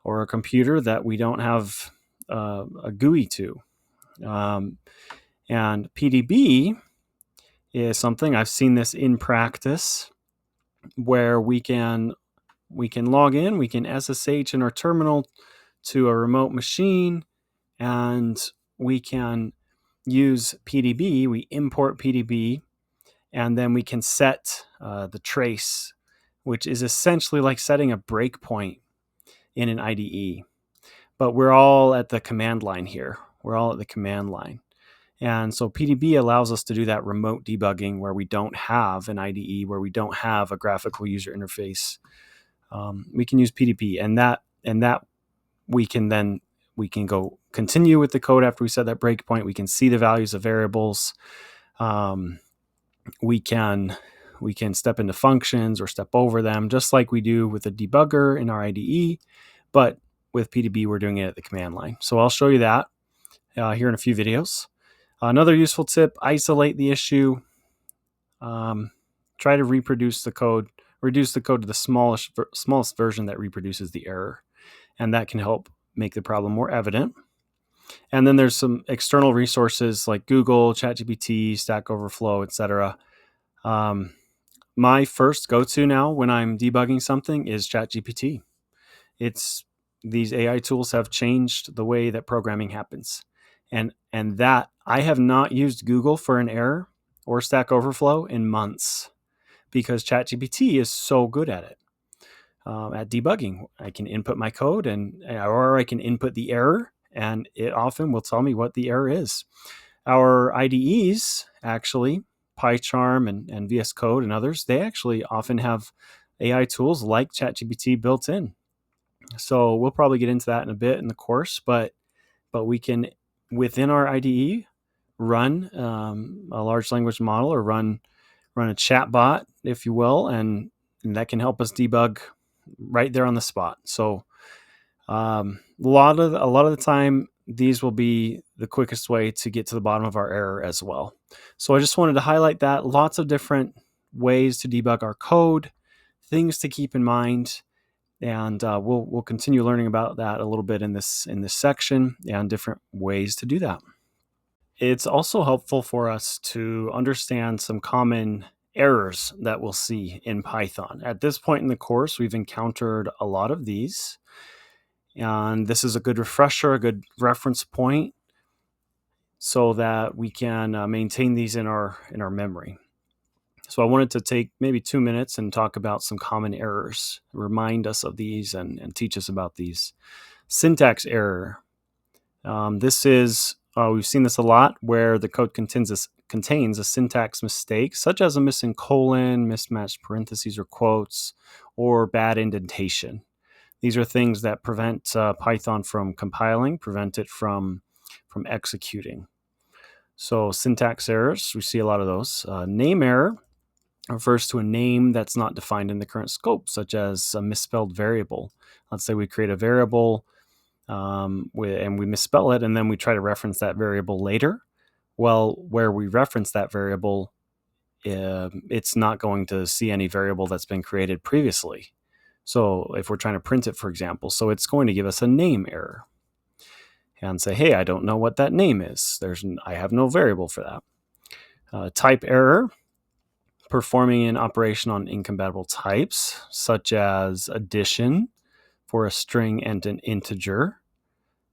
or a computer that we don't have a GUI to. And PDB is something, I've seen this in practice, where we can log in, we can SSH in our terminal to a remote machine, and we can use PDB. We import PDB, and then we can set the trace, which is essentially like setting a breakpoint in an IDE. But we're all at the command line here. We're all at the command line. And so PDB allows us to do that remote debugging where we don't have an IDE, where we don't have a graphical user interface. We can use PDB, and that we can go continue with the code after we set that breakpoint. We can see the values of variables. We can step into functions or step over them, just like we do with a debugger in our IDE. But with PDB, we're doing it at the command line. So I'll show you that here in a few videos. Another useful tip: isolate the issue. Try to reproduce the code. Reduce the code to the smallest version that reproduces the error, and that can help make the problem more evident. And then there's some external resources like Google, ChatGPT, Stack Overflow, etc. My first go-to now when I'm debugging something is ChatGPT. these AI tools have changed the way that programming happens. And that I have not used Google for an error or Stack Overflow in months because ChatGPT is so good at it. At debugging, I can input my code or I can input the error, and it often will tell me what the error is. Our IDEs, actually, PyCharm and VSCode and others, they actually often have AI tools like ChatGPT built in. So we'll probably get into that in a bit in the course, but we can, within our IDE, run a large language model or run a chat bot, if you will, and that can help us debug right there on the spot. So a lot of the time, these will be the quickest way to get to the bottom of our error as well. So I just wanted to highlight that. Lots of different ways to debug our code, things to keep in mind, and we'll continue learning about that a little bit in this section and different ways to do that. It's also helpful for us to understand some common errors that we'll see in Python. At this point in the course, we've encountered a lot of these, and this is a good refresher, a good reference point, so that we can maintain these in our memory. So I wanted to take maybe 2 minutes and talk about some common errors, remind us of these, and teach us about these. Syntax error. This is, we've seen this a lot, where the code contains a syntax mistake, such as a missing colon, mismatched parentheses or quotes, or bad indentation. These are things that prevent Python from compiling, prevent it from executing. So syntax errors, we see a lot of those. Name error refers to a name that's not defined in the current scope, such as a misspelled variable. Let's say we create a variable and we misspell it, and then we try to reference that variable later. Well, where we reference that variable, it's not going to see any variable that's been created previously. So if we're trying to print it, for example, so it's going to give us a name error and say, hey, I don't know what that name is. I have no variable for that. Type error, performing an operation on incompatible types, such as addition for a string and an integer.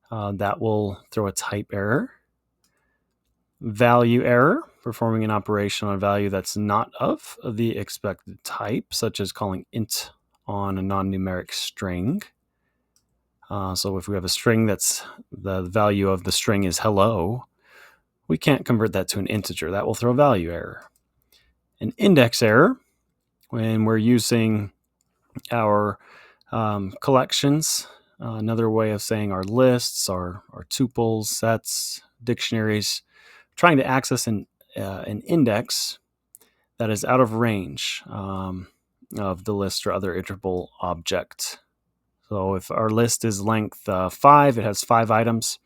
That will throw a type error. Value error, performing an operation on a value that's not of the expected type, such as calling int on a non-numeric string. So if we have a string that's the value of the string is hello, we can't convert that to an integer. That will throw a value error. An index error, when we're using our collections, another way of saying our lists, our tuples, sets, dictionaries, trying to access an index that is out of range of the list or other iterable object. So if our list is length 5, it has 5 items.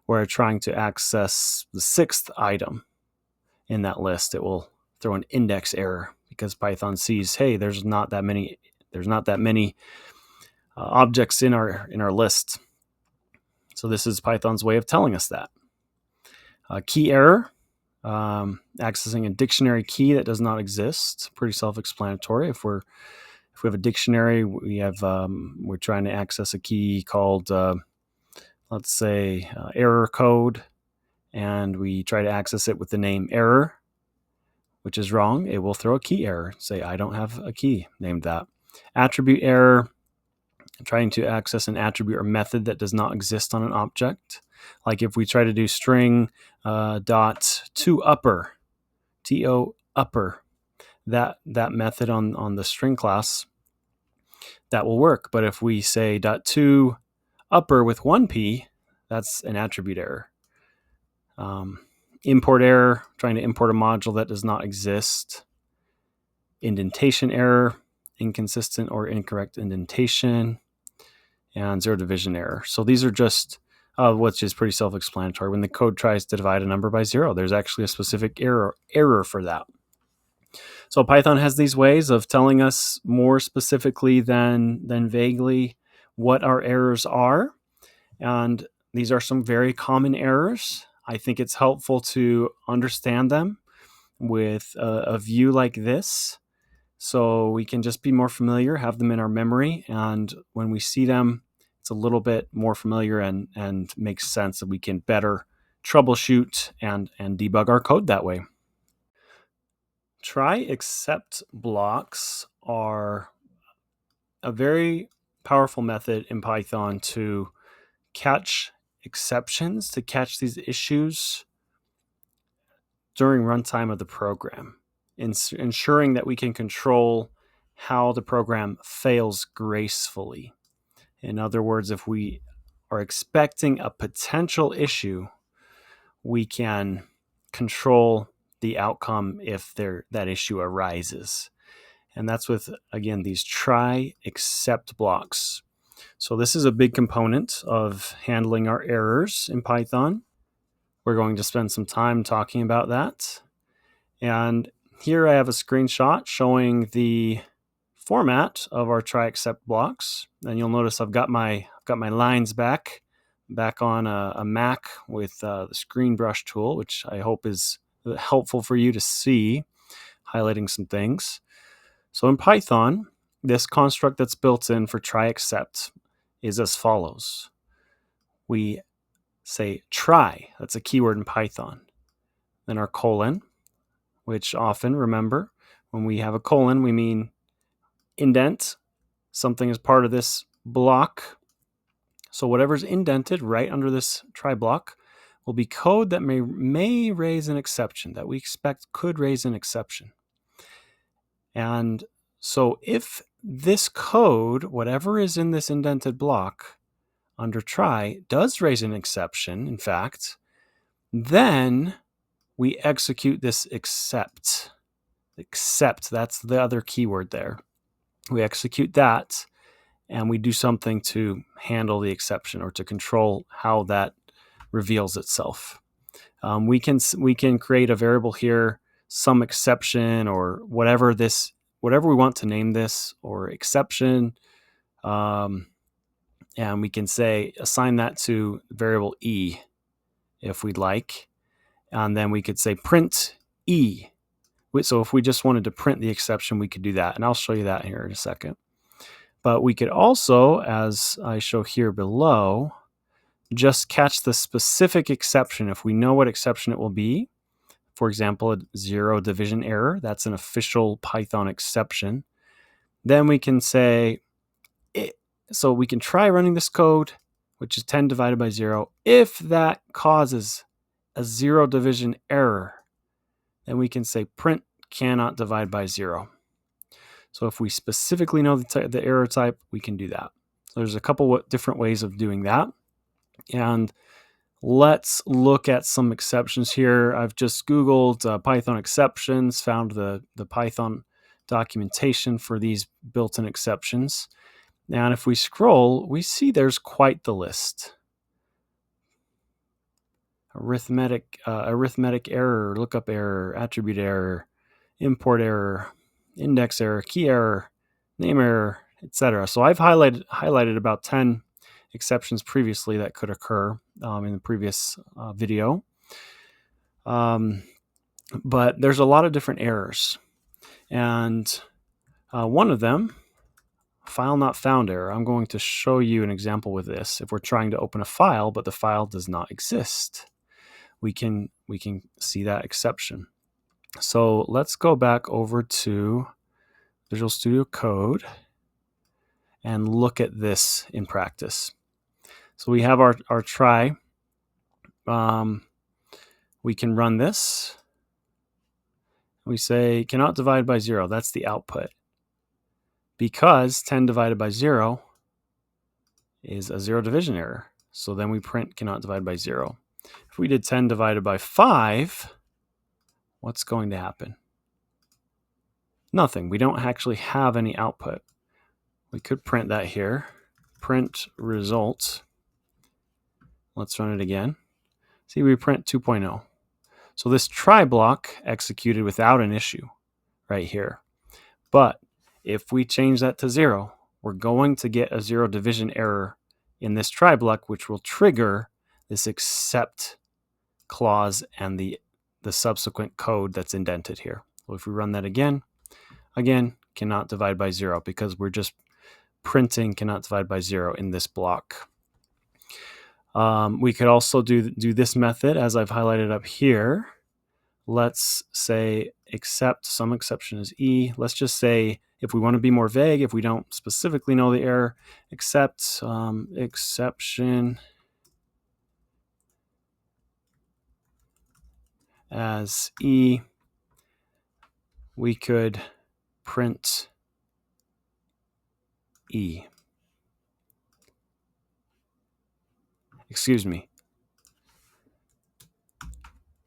We're trying to access the 6th item in that list. It will throw an index error because Python sees, hey, there's not that many objects in our list. So this is Python's way of telling us that. Key error, accessing a dictionary key that does not exist. Pretty self-explanatory. If we have a dictionary, we're trying to access a key called, let's say, error code, and we try to access it with the name error, which is wrong. It will throw a key error. Say, I don't have a key named that. Attribute error, trying to access an attribute or method that does not exist on an object. Like if we try to do string dot to upper, to upper, that method on the string class, that will work. But if we say dot to upper with 1p, that's an attribute error. Import error, trying to import a module that does not exist. Indentation error, inconsistent or incorrect indentation. And zero division error. So these are just which is pretty self-explanatory. When the code tries to divide a number by 0, there's actually a specific error for that. So Python has these ways of telling us more specifically than vaguely what our errors are. And these are some very common errors. I think it's helpful to understand them with a view like this, So we can just be more familiar, have them in our memory, and when we see them, it's a little bit more familiar and makes sense that we can better troubleshoot and debug our code that way. Try except blocks are a very powerful method in Python to catch exceptions, to catch these issues during runtime of the program, ensuring that we can control how the program fails gracefully. In other words, if we are expecting a potential issue, we can control the outcome if that issue arises. And that's with, again, these try except blocks. So this is a big component of handling our errors in Python. We're going to spend some time talking about that. And here I have a screenshot showing the format of our try except blocks. And you'll notice I've got my lines back on a Mac with the screen brush tool, which I hope is helpful for you to see, highlighting some things. So in Python, this construct that's built in for try except is as follows. We say try, that's a keyword in Python. Then our colon, which often, remember, when we have a colon, we mean indent. Something is part of this block. So whatever's indented right under this try block will be code that may raise an exception, that we expect could raise an exception. And so if this code, whatever is in this indented block under try, does raise an exception, in fact, then we execute this except. Except, that's the other keyword there. We execute that and we do something to handle the exception or to control how that reveals itself. We can create a variable here, some exception or whatever we want to name this, or exception, and we can say assign that to variable e if we'd like, and then we could say print e. So if we just wanted to print the exception, we could do that, and I'll show you that here in a second. But we could also, as I show here below, just catch the specific exception. If we know what exception it will be, for example, a zero division error, that's an official Python exception, then we can say, so we can try running this code, which is 10 divided by 0. If that causes a zero division error, then we can say print cannot divide by 0. So if we specifically know the error type, we can do that. So there's a couple different ways of doing that. And let's look at some exceptions here. I've just Googled Python exceptions, found the Python documentation for these built-in exceptions. And if we scroll, we see there's quite the list. Arithmetic error, lookup error, attribute error, import error, index error, key error, name error, etc. So I've highlighted about 10 exceptions previously that could occur in the previous video. But there's a lot of different errors. And one of them, file not found error. I'm going to show you an example with this. If we're trying to open a file, but the file does not exist, we can see that exception. So let's go back over to Visual Studio Code and look at this in practice. So we have our try. We can run this. We say cannot divide by 0. That's the output. Because 10 divided by 0 is a zero division error. So then we print cannot divide by 0. If we did 10 divided by 5, what's going to happen? Nothing. We don't actually have any output. We could print that here. Print result. Let's run it again. See, we print 2.0. So this try block executed without an issue right here. But if we change that to 0, we're going to get a zero division error in this try block, which will trigger this except clause and the subsequent code that's indented here. So if we run that again, cannot divide by 0 because we're just printing cannot divide by 0 in this block. We could also do this method as I've highlighted up here. Let's say except, some exception is E. Let's just say, if we want to be more vague, if we don't specifically know the error, except exception as E, we could print E. Excuse me.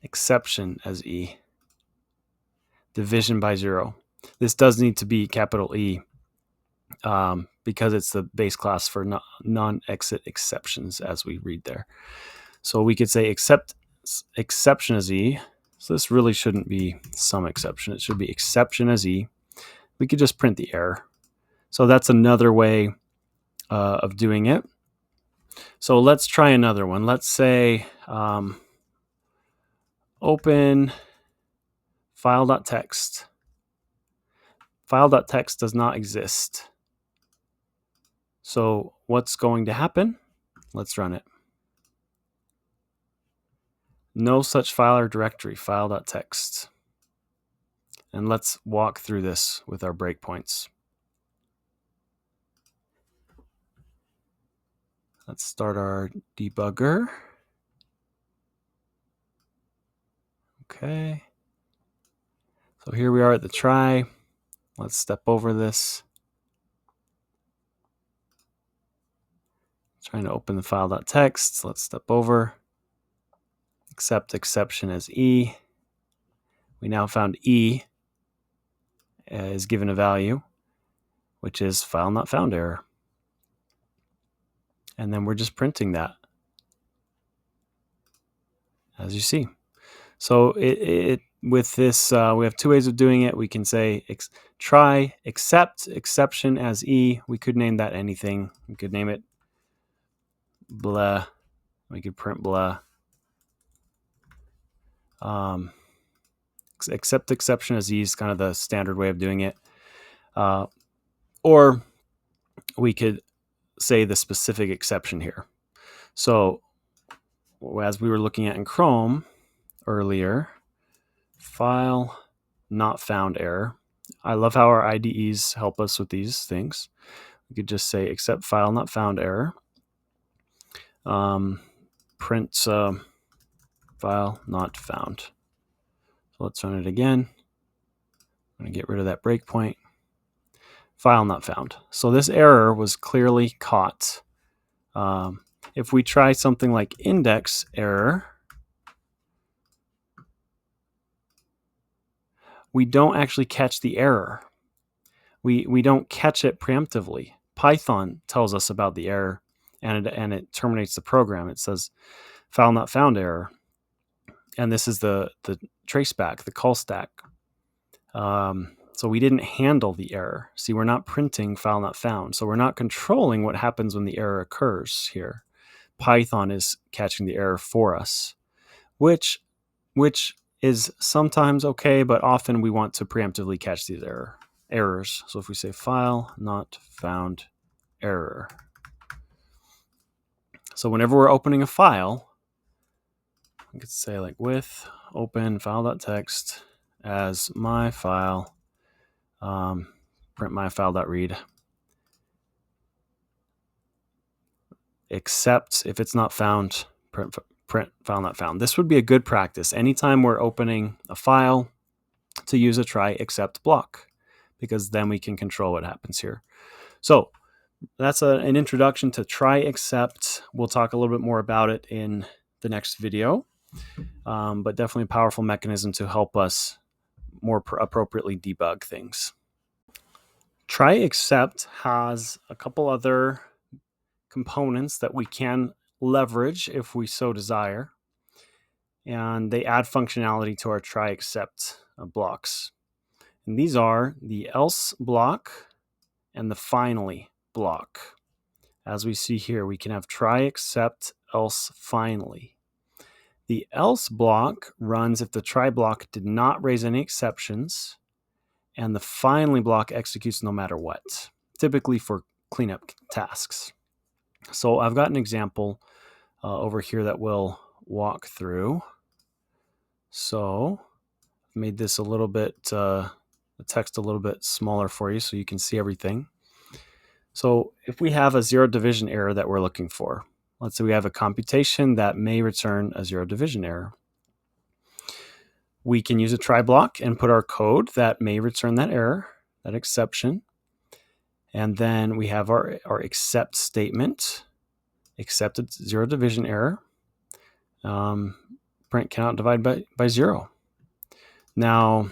Exception as E. Division by 0. This does need to be capital E because it's the base class for non-exit exceptions, as we read there. So we could say exception as E. So this really shouldn't be some exception. It should be exception as E. We could just print the error. So that's another way of doing it. So let's try another one. Let's say open file.txt. File.txt does not exist. So what's going to happen? Let's run it. No such file or directory, file.txt. And let's walk through this with our breakpoints. Let's start our debugger. Okay. So here we are at the try. Let's step over this. Trying to open the file.txt. Let's step over. Accept exception as E. We now found E is given a value, which is file not found error. And then we're just printing that, as you see. So with this, we have two ways of doing it. We can say try except exception as E. We could name that anything. We could name it blah. We could print blah. Except exception as E is kind of the standard way of doing it. Or we could say the specific exception here. So as we were looking at in Chrome earlier, file not found error. I love how our IDEs help us with these things. We could just say except file not found error. Print file not found. So let's run it again. I'm going to get rid of that breakpoint. File not found. So this error was clearly caught. If we try something like index error, we don't actually catch the error. We don't catch it preemptively. Python tells us about the error, and it terminates the program. It says file not found error. And this is the traceback, the call stack. So we didn't handle the error. See, we're not printing file not found. So we're not controlling what happens when the error occurs here. Python is catching the error for us, which is sometimes okay, but often we want to preemptively catch these errors. So if we say file not found error. So whenever we're opening a file, I could say like with open file.txt as my file, print my file.read, except if it's not found, print file not found. This would be a good practice anytime we're opening a file to use a try except block, because then we can control what happens here. So that's an introduction to try except. We'll talk a little bit more about it in the next video, but definitely a powerful mechanism to help us more appropriately debug things. Try except has a couple other components that we can leverage if we so desire, and they add functionality to our try except blocks. And these are the else block and the finally block. As we see here, we can have try except else finally. The else block runs if the try block did not raise any exceptions, and the finally block executes no matter what, typically for cleanup tasks. So I've got an example over here that we'll walk through. So I've made this a little bit, the text a little bit smaller for you so you can see everything. So if we have a zero division error that we're looking for, let's say we have a computation that may return a zero division error. We can use a try block and put our code that may return that error, that exception. And then we have our except statement, accepted zero division error. Print cannot divide by 0. Now,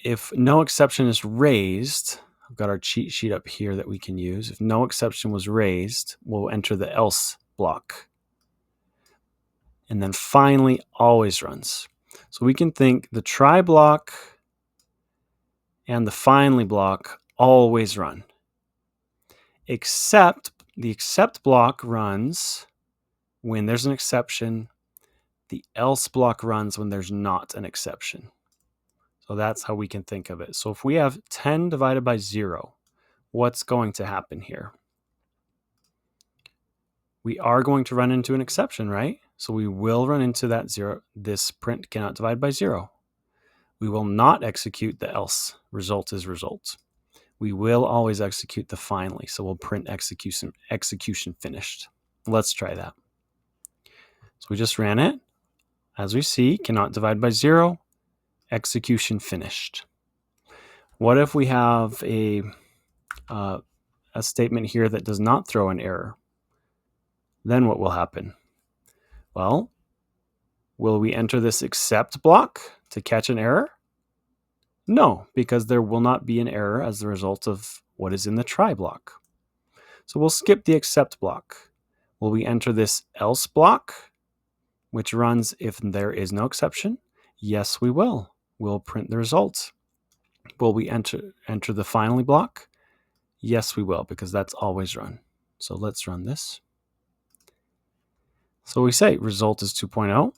if no exception is raised, I've got our cheat sheet up here that we can use. If no exception was raised, we'll enter the else block. And then finally always runs. So we can think the try block and the finally block always run. Except the except block runs when there's an exception. The else block runs when there's not an exception. So that's how we can think of it. So if we have 10 divided by 0, what's going to happen here? We are going to run into an exception, right? So we will run into that 0. This print cannot divide by 0. We will not execute the else. Result is result. We will always execute the finally. So we'll print execution finished. Let's try that. So we just ran it. As we see, cannot divide by 0. Execution finished. What if we have a statement here that does not throw an error? Then what will happen? Well, will we enter this except block to catch an error? No, because there will not be an error as the result of what is in the try block. So we'll skip the except block. Will we enter this else block, which runs if there is no exception? Yes, we will. We'll print the result. Will we enter the finally block? Yes, we will, because that's always run. So let's run this. So we say result is 2.0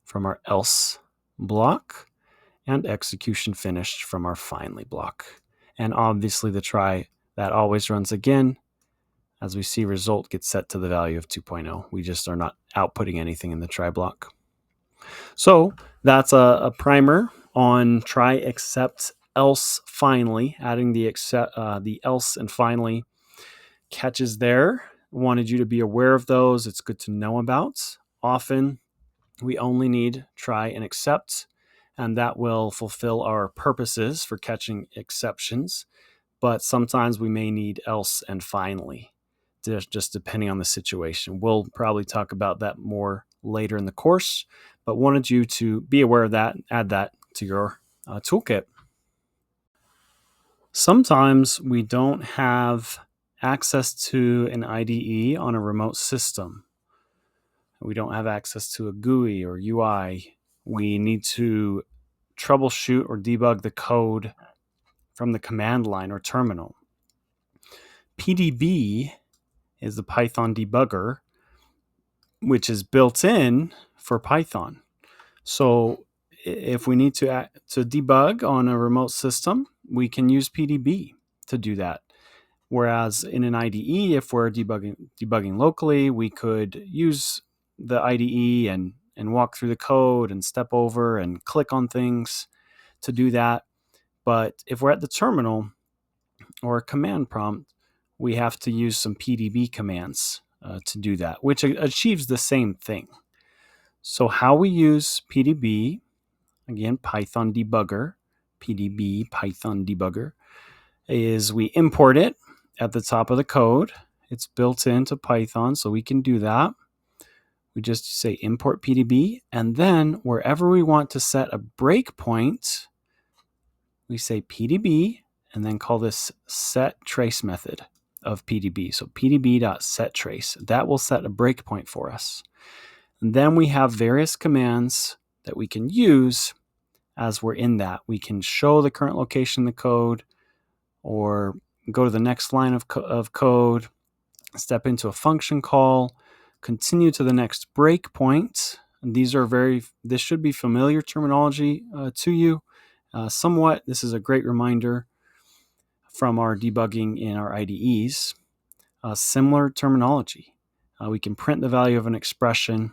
from our else block and execution finished from our finally block. And obviously the try, that always runs again. As we see, result gets set to the value of 2.0. We just are not outputting anything in the try block. So that's a primer on try, except, else, finally, adding the else and finally catches there. Wanted you to be aware of those. It's good to know about. Often we only need try and except, and that will fulfill our purposes for catching exceptions. But sometimes we may need else and finally, just depending on the situation. We'll probably talk about that more later in the course, but wanted you to be aware of that and add that to your toolkit. Sometimes we don't have access to an IDE on a remote system. We don't have access to a GUI or UI. We need to troubleshoot or debug the code from the command line or terminal. PDB is the Python debugger, which is built in for Python. So if we need to debug on a remote system, we can use PDB to do that. Whereas in an IDE, if we're debugging locally, we could use the IDE and walk through the code and step over and click on things to do that. But if we're at the terminal or a command prompt, we have to use some PDB commands to do that, which achieves the same thing. So how we use PDB, again, Python debugger, PDB, Python debugger, is we import it at the top of the code. It's built into Python, so we can do that. We just say import PDB, and then wherever we want to set a breakpoint, we say PDB, and then call this set trace method of PDB. So pdb.setTrace. That will set a breakpoint for us. And then we have various commands that we can use as we're in that. We can show the current location in the code, or go to the next line of code, step into a function call, continue to the next breakpoint, And this should be familiar terminology to you somewhat. This is a great reminder from our debugging in our IDEs. Similar terminology. We can print the value of an expression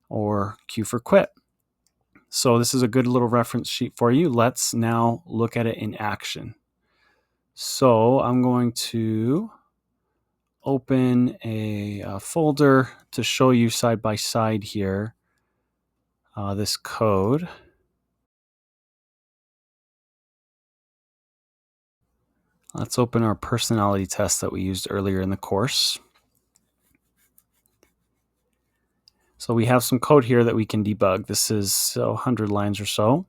or queue for quit. So this is a good little reference sheet for you. Let's now look at it in action. So I'm going to open a folder to show you side by side here this code. Let's open our personality test that we used earlier in the course. So we have some code here that we can debug. This is 100 lines or so.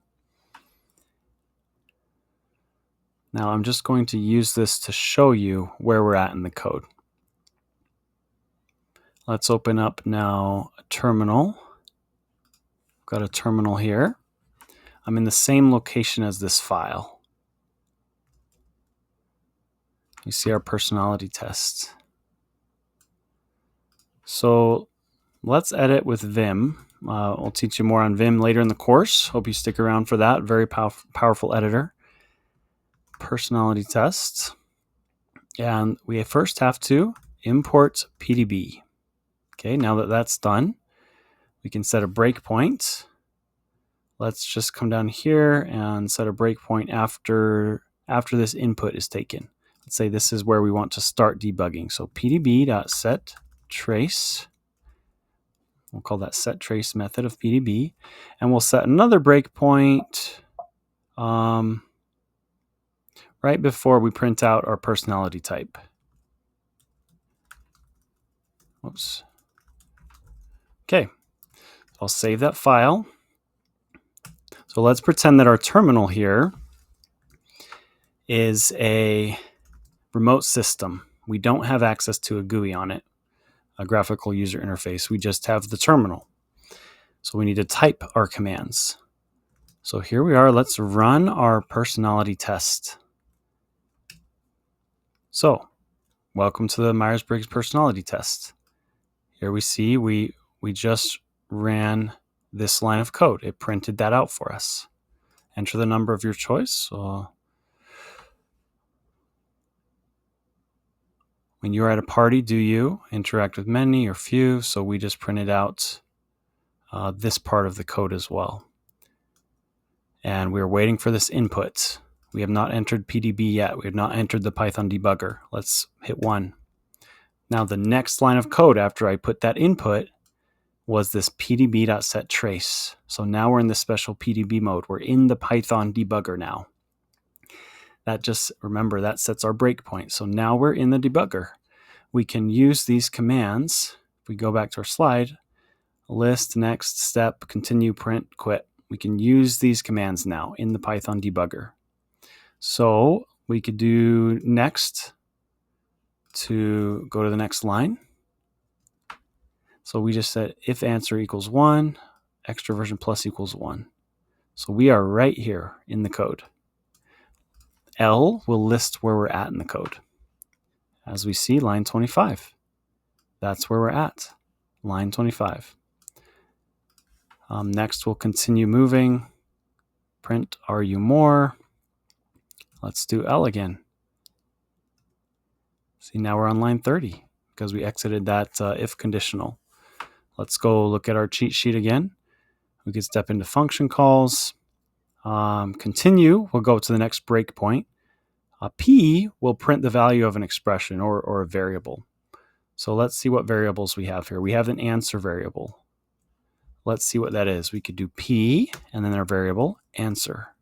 Now I'm just going to use this to show you where we're at in the code. Let's open up now a terminal. I've got a terminal here. I'm in the same location as this file. You see our personality test. So let's edit with Vim. I'll teach you more on Vim later in the course. Hope you stick around for that. Very powerful editor. Personality test. And we first have to import PDB. Okay, now that that's done, we can set a breakpoint. Let's just come down here and set a breakpoint after this input is taken. Let's say this is where we want to start debugging. So pdb.setTrace. We'll call that setTrace method of PDB. And we'll set another breakpoint right before we print out our personality type. Whoops. Okay, I'll save that file. So let's pretend that our terminal here is a remote system. We don't have access to a GUI on it, a graphical user interface. We just have the terminal. So we need to type our commands. So here we are. Let's run our personality test. So welcome to the Myers-Briggs personality test. Here we see we just ran this line of code. It printed that out for us. Enter the number of your choice. When you're at a party, do you interact with many or few? So we just printed out this part of the code as well. And we're waiting for this input. We have not entered PDB yet. We have not entered the Python debugger. Let's hit 1. Now the next line of code after I put that input was this pdb.setTrace. So now we're in the special PDB mode. We're in the Python debugger now. That just, remember, that sets our breakpoint. So now we're in the debugger. We can use these commands. If we go back to our slide, list, next, step, continue, print, quit. We can use these commands now in the Python debugger. So we could do next to go to the next line. So we just said if answer equals 1, extroversion plus equals 1. So we are right here in the code. L will list where we're at in the code. As we see, line 25. That's where we're at, line 25. Next, we'll continue moving. Print, are you more? Let's do L again. See, now we're on line 30 because we exited that if conditional. Let's go look at our cheat sheet again. We can step into function calls. Continue, we'll go to the next breakpoint. P will print the value of an expression or a variable. So let's see what variables we have here. We have an answer variable. Let's see what that is. We could do P and then our variable answer.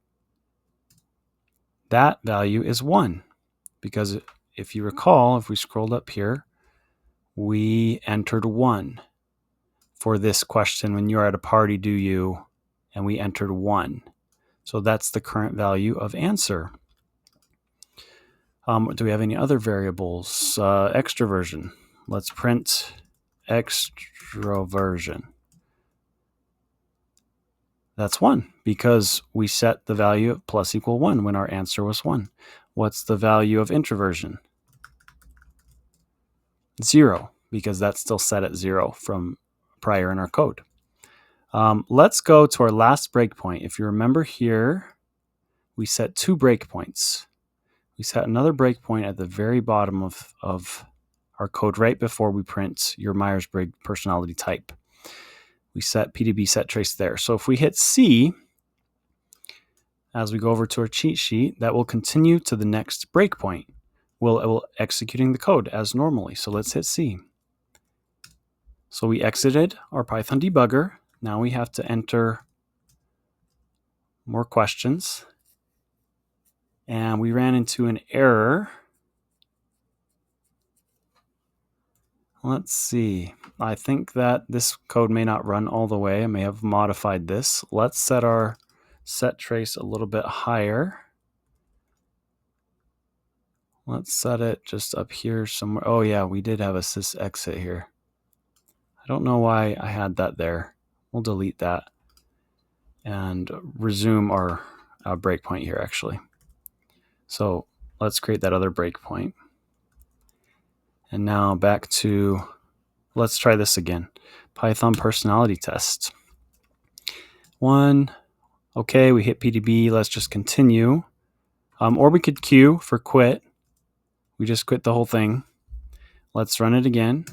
That value is 1 because if you recall, if we scrolled up here, we entered 1 for this question. When you're at a party, do you? And we entered 1. So that's the current value of answer. Do we have any other variables? Extroversion. Let's print extroversion. That's 1 because we set the value of plus equal 1 when our answer was 1. What's the value of introversion? 0 because that's still set at 0 from prior in our code. Let's go to our last breakpoint. If you remember here, we set 2 breakpoints. We set another breakpoint at the very bottom of our code right before we print your Myers-Briggs personality type. We set PDB set trace there. So if we hit C, as we go over to our cheat sheet, that will continue to the next breakpoint. It will executing the code as normally. So let's hit C. So we exited our Python debugger. Now we have to enter more questions. And we ran into an error. Let's see. I think that this code may not run all the way. I may have modified this. Let's set our set trace a little bit higher. Let's set it just up here somewhere. Oh yeah, we did have a sys exit here. I don't know why I had that there. We'll delete that and resume our breakpoint here actually. So let's create that other breakpoint. And now back to, let's try this again. Python personality test. 1, okay, we hit PDB, let's just continue. Or we could queue for quit. We just quit the whole thing. Let's run it again.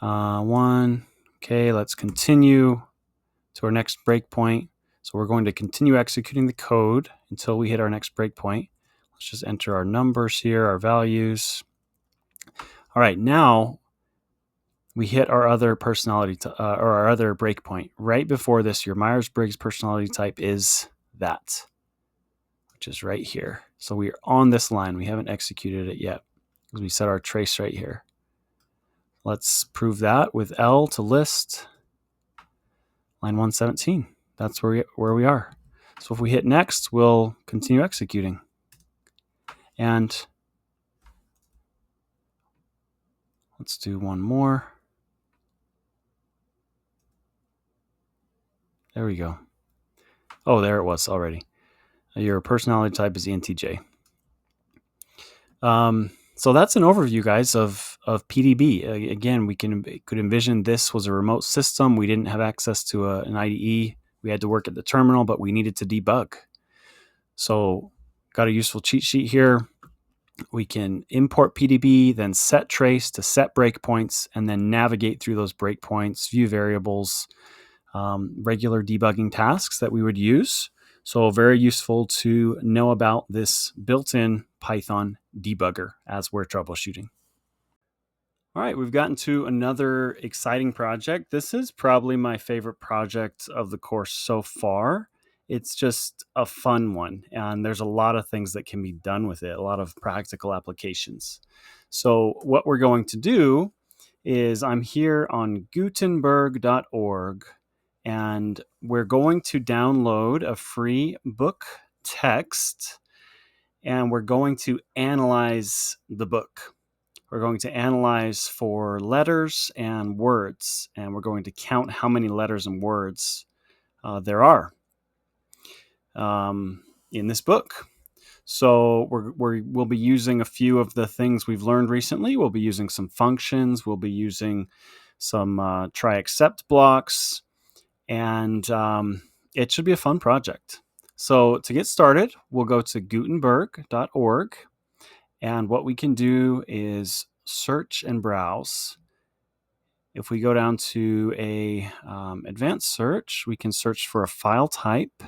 1, okay, let's continue to our next breakpoint. So we're going to continue executing the code until we hit our next breakpoint. Let's just enter our numbers here, our values. All right, now we hit our other personality or our other breakpoint. Right before this, your Myers-Briggs personality type is that, which is right here. So we're on this line. We haven't executed it yet because we set our trace right here. Let's prove that with L to list, line 117. That's where we are. So if we hit next, we'll continue executing. And let's do one more. There we go. Oh, there it was already. Your personality type is ENTJ. So that's an overview, guys, of PDB. Again, we could envision this was a remote system. We didn't have access to an IDE. We had to work at the terminal, but we needed to debug. So got a useful cheat sheet here. We can import PDB, then set trace to set breakpoints, and then navigate through those breakpoints, view variables, regular debugging tasks that we would use. So very useful to know about this built-in Python debugger as we're troubleshooting. All right, we've gotten to another exciting project. This is probably my favorite project of the course so far. It's just a fun one, and there's a lot of things that can be done with it, a lot of practical applications. So what we're going to do is I'm here on gutenberg.org, and we're going to download a free book text, and we're going to analyze the book. We're going to analyze for letters and words, and we're going to count how many letters and words there are in this book. So we'll be using a few of the things we've learned recently. We'll be using some functions. We'll be using some try except blocks, and it should be a fun project. So to get started, we'll go to gutenberg.org, and what we can do is search and browse. If we go down to a advanced search, we can search for a file type.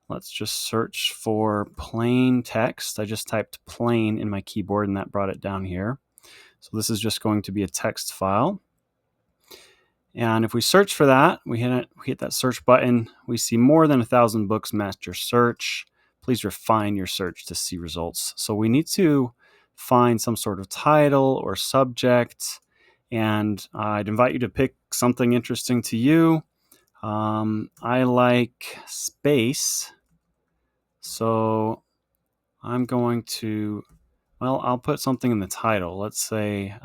Let's just search for plain text. I just typed plain in my keyboard and that brought it down here. So this is just going to be a text file. And if we search for that, we hit that search button, we see more than 1,000 books match your search. Please refine your search to see results. So we need to find some sort of title or subject, and I'd invite you to pick something interesting to you. I like space, so I'm going to, well, I'll put something in the title. Let's say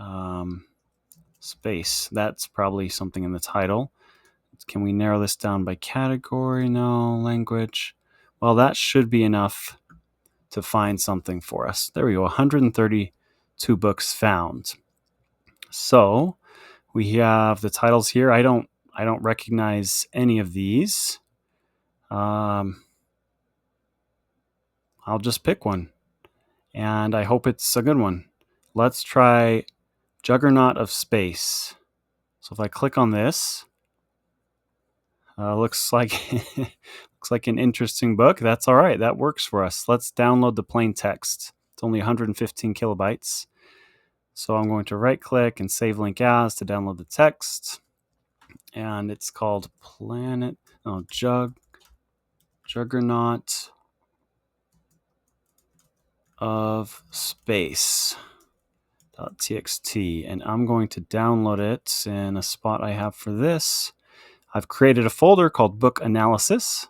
space. That's probably something in the title. Can we narrow this down by category? No. Language. Well, that should be enough to find something for us. There we go. 132 books found. So we have the titles here. I don't I don't recognize any of these. I'll just pick one, and I hope it's a good one. Let's try Juggernaut of Space. So if I click on this, looks like looks like an interesting book. That's all right. That works for us. Let's download the plain text. It's only 115 kilobytes. So I'm going to right click and save link as to download the text. And it's called Juggernaut of Space.txt. And I'm going to download it in a spot I have for this. I've created a folder called Book Analysis.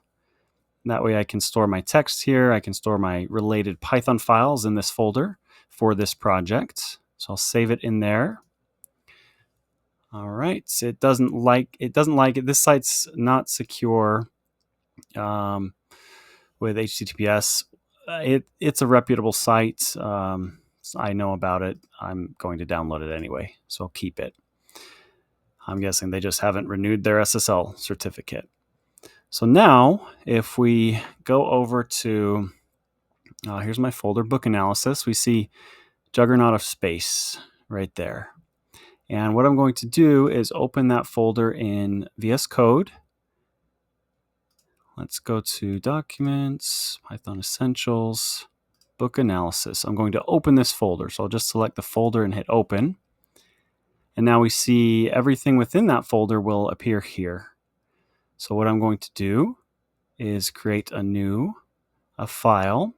That way I can store my text here. I can store my related Python files in this folder for this project. So I'll save it in there. All right. It doesn't like it. This site's not secure with HTTPS. It's a reputable site. I know about it. I'm going to download it anyway, so I'll keep it. I'm guessing they just haven't renewed their SSL certificate. So now, if we go over to, here's my folder, Book Analysis, we see Juggernaut of Space right there. And what I'm going to do is open that folder in VS Code. Let's go to Documents, Python Essentials, Book Analysis. I'm going to open this folder. So I'll just select the folder and hit Open. And now we see everything within that folder will appear here. So what I'm going to do is create a file,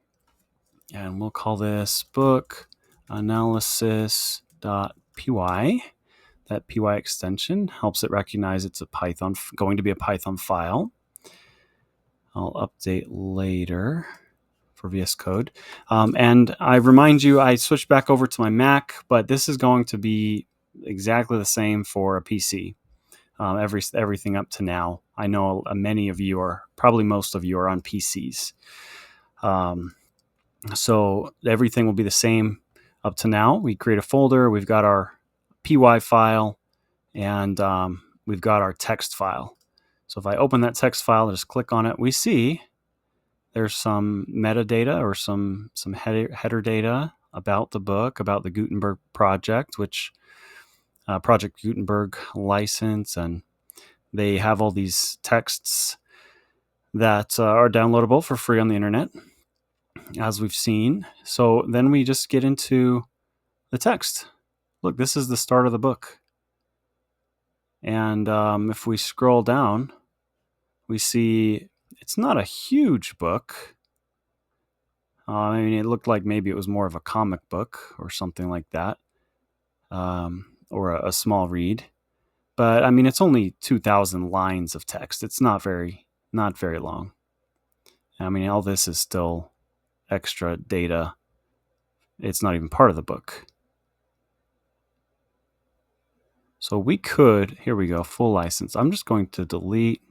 and we'll call this book analysis.py. That py extension helps it recognize it's going to be a Python file. I'll update later for VS Code. And I remind you, I switched back over to my Mac, but this is going to be exactly the same for a PC. Everything up to now. I know many of you probably most of you are on PCs. So everything will be the same up to now. We create a folder, we've got our py file, and we've got our text file. So if I open that text file, just click on it, we see there's some metadata or some header data about the book, about the Gutenberg project, which Project Gutenberg license, and they have all these texts that are downloadable for free on the internet, as we've seen. So then we just get into the text. Look, this is the start of the book. And if we scroll down, we see it's not a huge book. I mean, it looked like maybe it was more of a comic book or something like that, or a small read. But I mean, it's only 2,000 lines of text. It's not very long. I mean, all this is still extra data. It's not even part of the book. So we could, here we go, full license. I'm just going to delete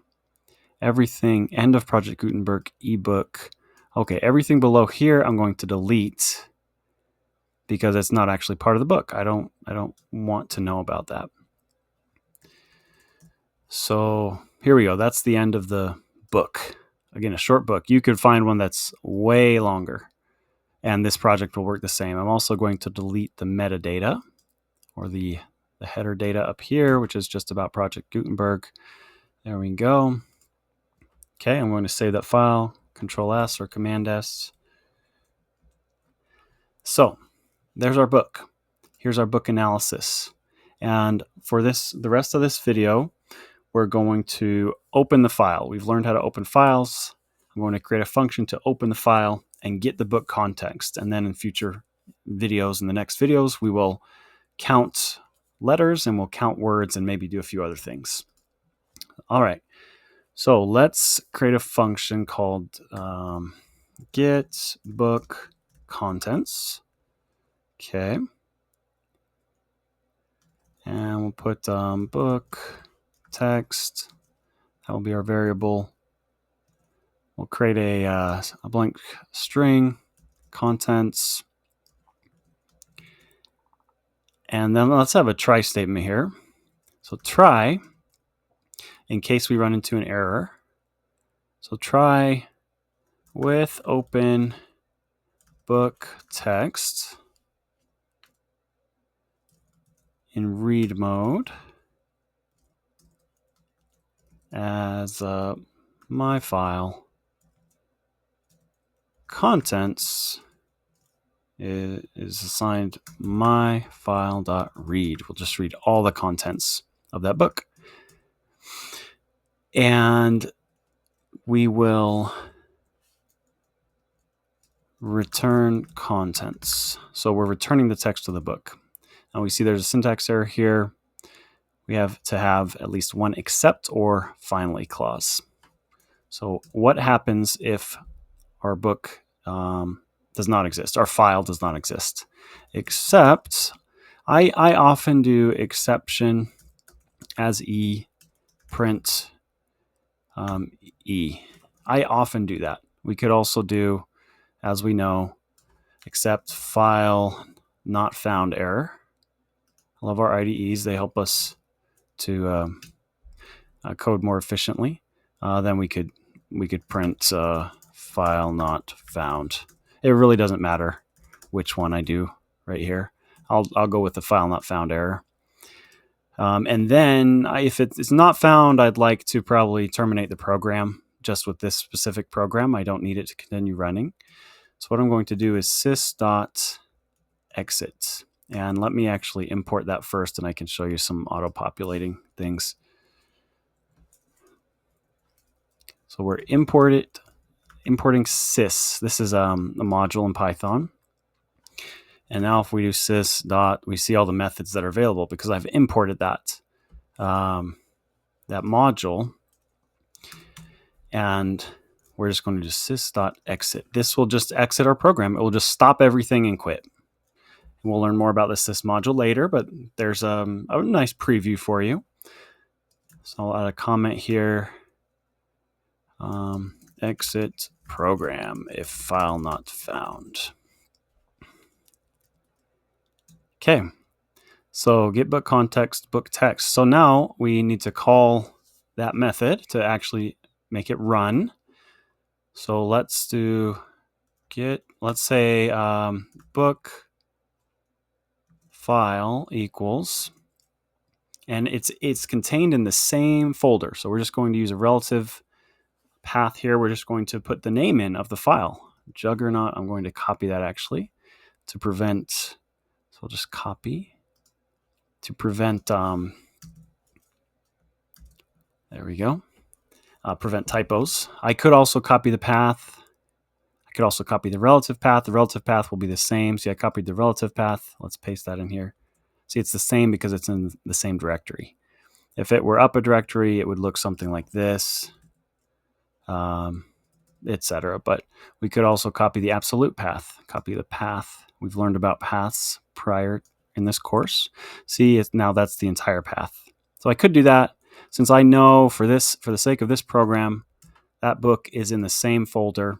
everything, end of Project Gutenberg, ebook. Okay, everything below here I'm going to delete because it's not actually part of the book. I don't want to know about that. So here we go. That's the end of the book. Again, a short book. You could find one that's way longer, and this project will work the same. I'm also going to delete the metadata, or the header data up here, which is just about Project Gutenberg. There we go. Okay, I'm going to save that file, Control S or Command S. So there's our book. Here's our book analysis. And for the rest of this video, we're going to open the file. We've learned how to open files. I'm going to create a function to open the file and get the book context. And then in future videos, in the next videos, we will count letters and we'll count words and maybe do a few other things. All right. So let's create a function called get book contents. Okay. And we'll put book text. That will be our variable. We'll create a blank string, contents. And then let's have a try statement here. So try, in case we run into an error. So try with open book text in read mode as my file contents is assigned my file.read. We'll just read all the contents of that book. And we will return contents. So we're returning the text of the book. Now we see there's a syntax error here. We have to have at least one except or finally clause. So what happens if our book does not exist, our file does not exist? Except, I often do exception as E, print E. I often do that. We could also do, as we know, except file not found error. I love our IDEs. They help us to code more efficiently. Then we could print file not found. It really doesn't matter which one I do right here. I'll go with the file not found error. And then if it's not found, I'd like to probably terminate the program just with this specific program. I don't need it to continue running. So what I'm going to do is sys.exit. And let me actually import that first, and I can show you some auto-populating things. So we're importing sys. This is a module in Python. And now if we do sys dot, we see all the methods that are available because I've imported that module. And we're just going to do sys.exit. This will just exit our program. It will just stop everything and quit. And we'll learn more about the sys module later, but there's a nice preview for you. So I'll add a comment here. Exit program if file not found. Okay, so get book context, book text. So now we need to call that method to actually make it run. So let's do let's say book file equals, and it's contained in the same folder. So we're just going to use a relative path here. We're just going to put the name in of the file. Juggernaut, I'm going to copy that actually to prevent, so I'll just copy to prevent, there we go, prevent typos. I could also copy the path. I could also copy the relative path. The relative path will be the same. See, I copied the relative path. Let's paste that in here. See, it's the same because it's in the same directory. If it were up a directory, it would look something like this, etc. But we could also copy the absolute path, copy the path. We've learned about paths prior in this course. See, now that's the entire path. So I could do that. Since I know for the sake of this program, that book is in the same folder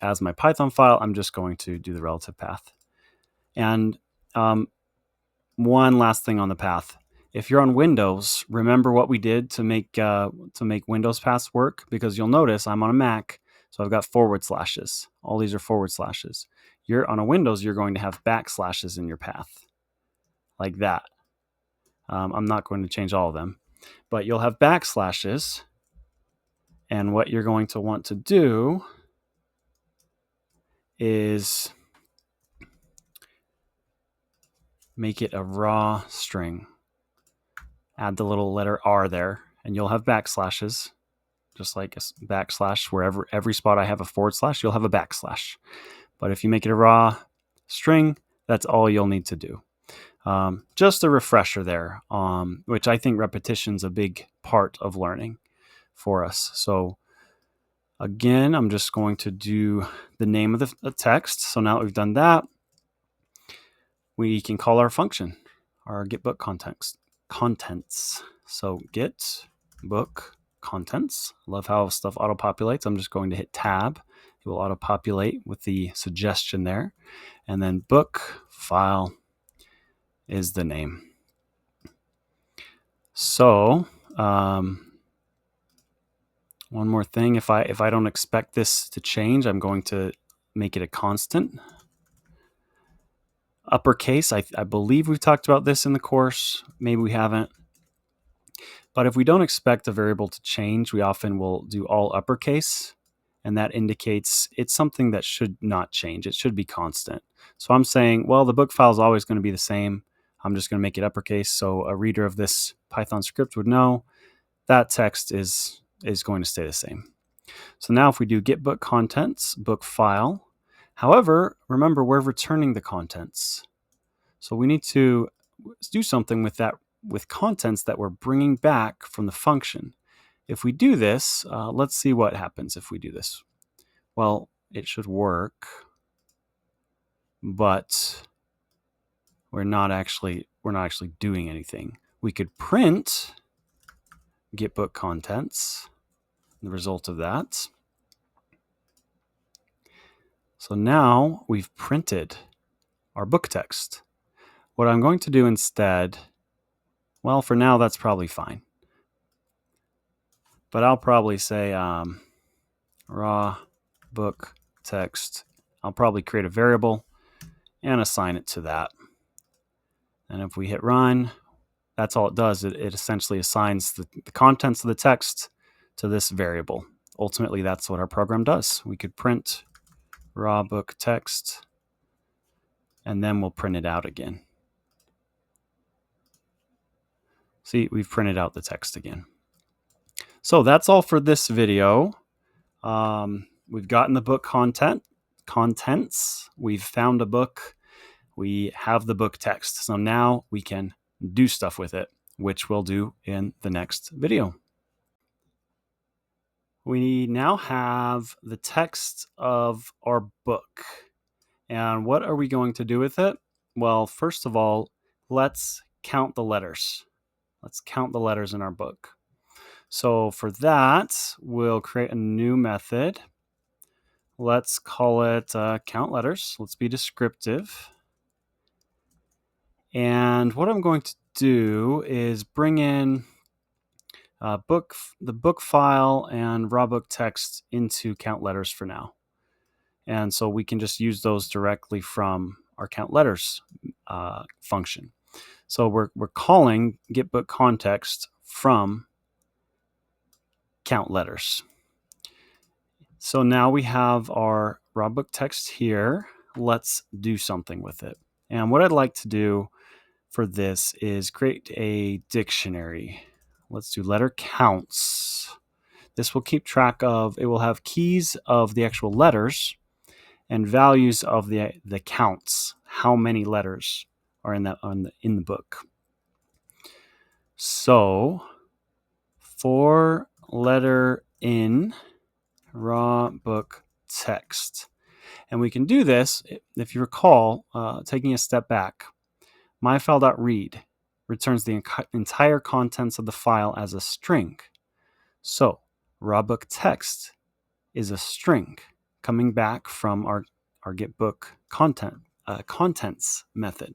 as my Python file, I'm just going to do the relative path. And one last thing on the path. If you're on Windows, remember what we did to make Windows paths work, because you'll notice I'm on a Mac, so I've got forward slashes. All these are forward slashes. You're on a Windows, you're going to have backslashes in your path, like that. I'm not going to change all of them, but you'll have backslashes, and what you're going to want to do is make it a raw string. Add the little letter R there, and you'll have backslashes, just like a backslash. Wherever every spot I have a forward slash, you'll have a backslash. But if you make it a raw string, that's all you'll need to do. Just a refresher there, which I think repetition's a big part of learning for us. So again, I'm just going to do the name of the text. So now that we've done that, we can call our function, our get book contents. So get book contents. Love how stuff auto-populates. I'm just going to hit tab. It will auto-populate with the suggestion there. And then book file is the name. So One more thing, if I don't expect this to change, I'm going to make it a constant. Uppercase, I believe we've talked about this in the course. Maybe we haven't. But if we don't expect a variable to change, we often will do all uppercase, and that indicates it's something that should not change. It should be constant. So I'm saying, well, the book file is always going to be the same. I'm just going to make it uppercase, so a reader of this Python script would know that text is going to stay the same. So now if we do get book contents, book file, however, remember we're returning the contents. So we need to do something with that, with contents that we're bringing back from the function. If we do this, let's see what happens if we do this. Well, it should work, but we're not actually doing anything. We could print get book contents, the result of that. So now we've printed our book text. What I'm going to do instead, well, for now that's probably fine. But I'll probably say raw book text. I'll probably create a variable and assign it to that. And if we hit run, that's all it does. It essentially assigns the contents of the text to this variable. Ultimately, that's what our program does. We could print raw book text, and then we'll print it out again. See, we've printed out the text again. So that's all for this video. We've gotten the book contents. We've found a book. We have the book text. So now we can do stuff with it, which we'll do in the next video. We now have the text of our book. And what are we going to do with it? Well, first of all, let's count the letters. Let's count the letters in our book. So for that, we'll create a new method. Let's call it count letters. Let's be descriptive. And what I'm going to do is bring in the book file and raw book text into count letters for now. And so we can just use those directly from our count letters function. So we're calling get book context from count letters. So now we have our raw book text here. Let's do something with it. And what I'd like to do for this is create a dictionary. Let's do letter counts. This will keep track of, it will have keys of the actual letters and values of the counts, how many letters are in the book. So for letter in raw book text. And we can do this, if you recall, taking a step back, myfile.read returns the entire contents of the file as a string. So raw book text is a string coming back from our getBook contents method.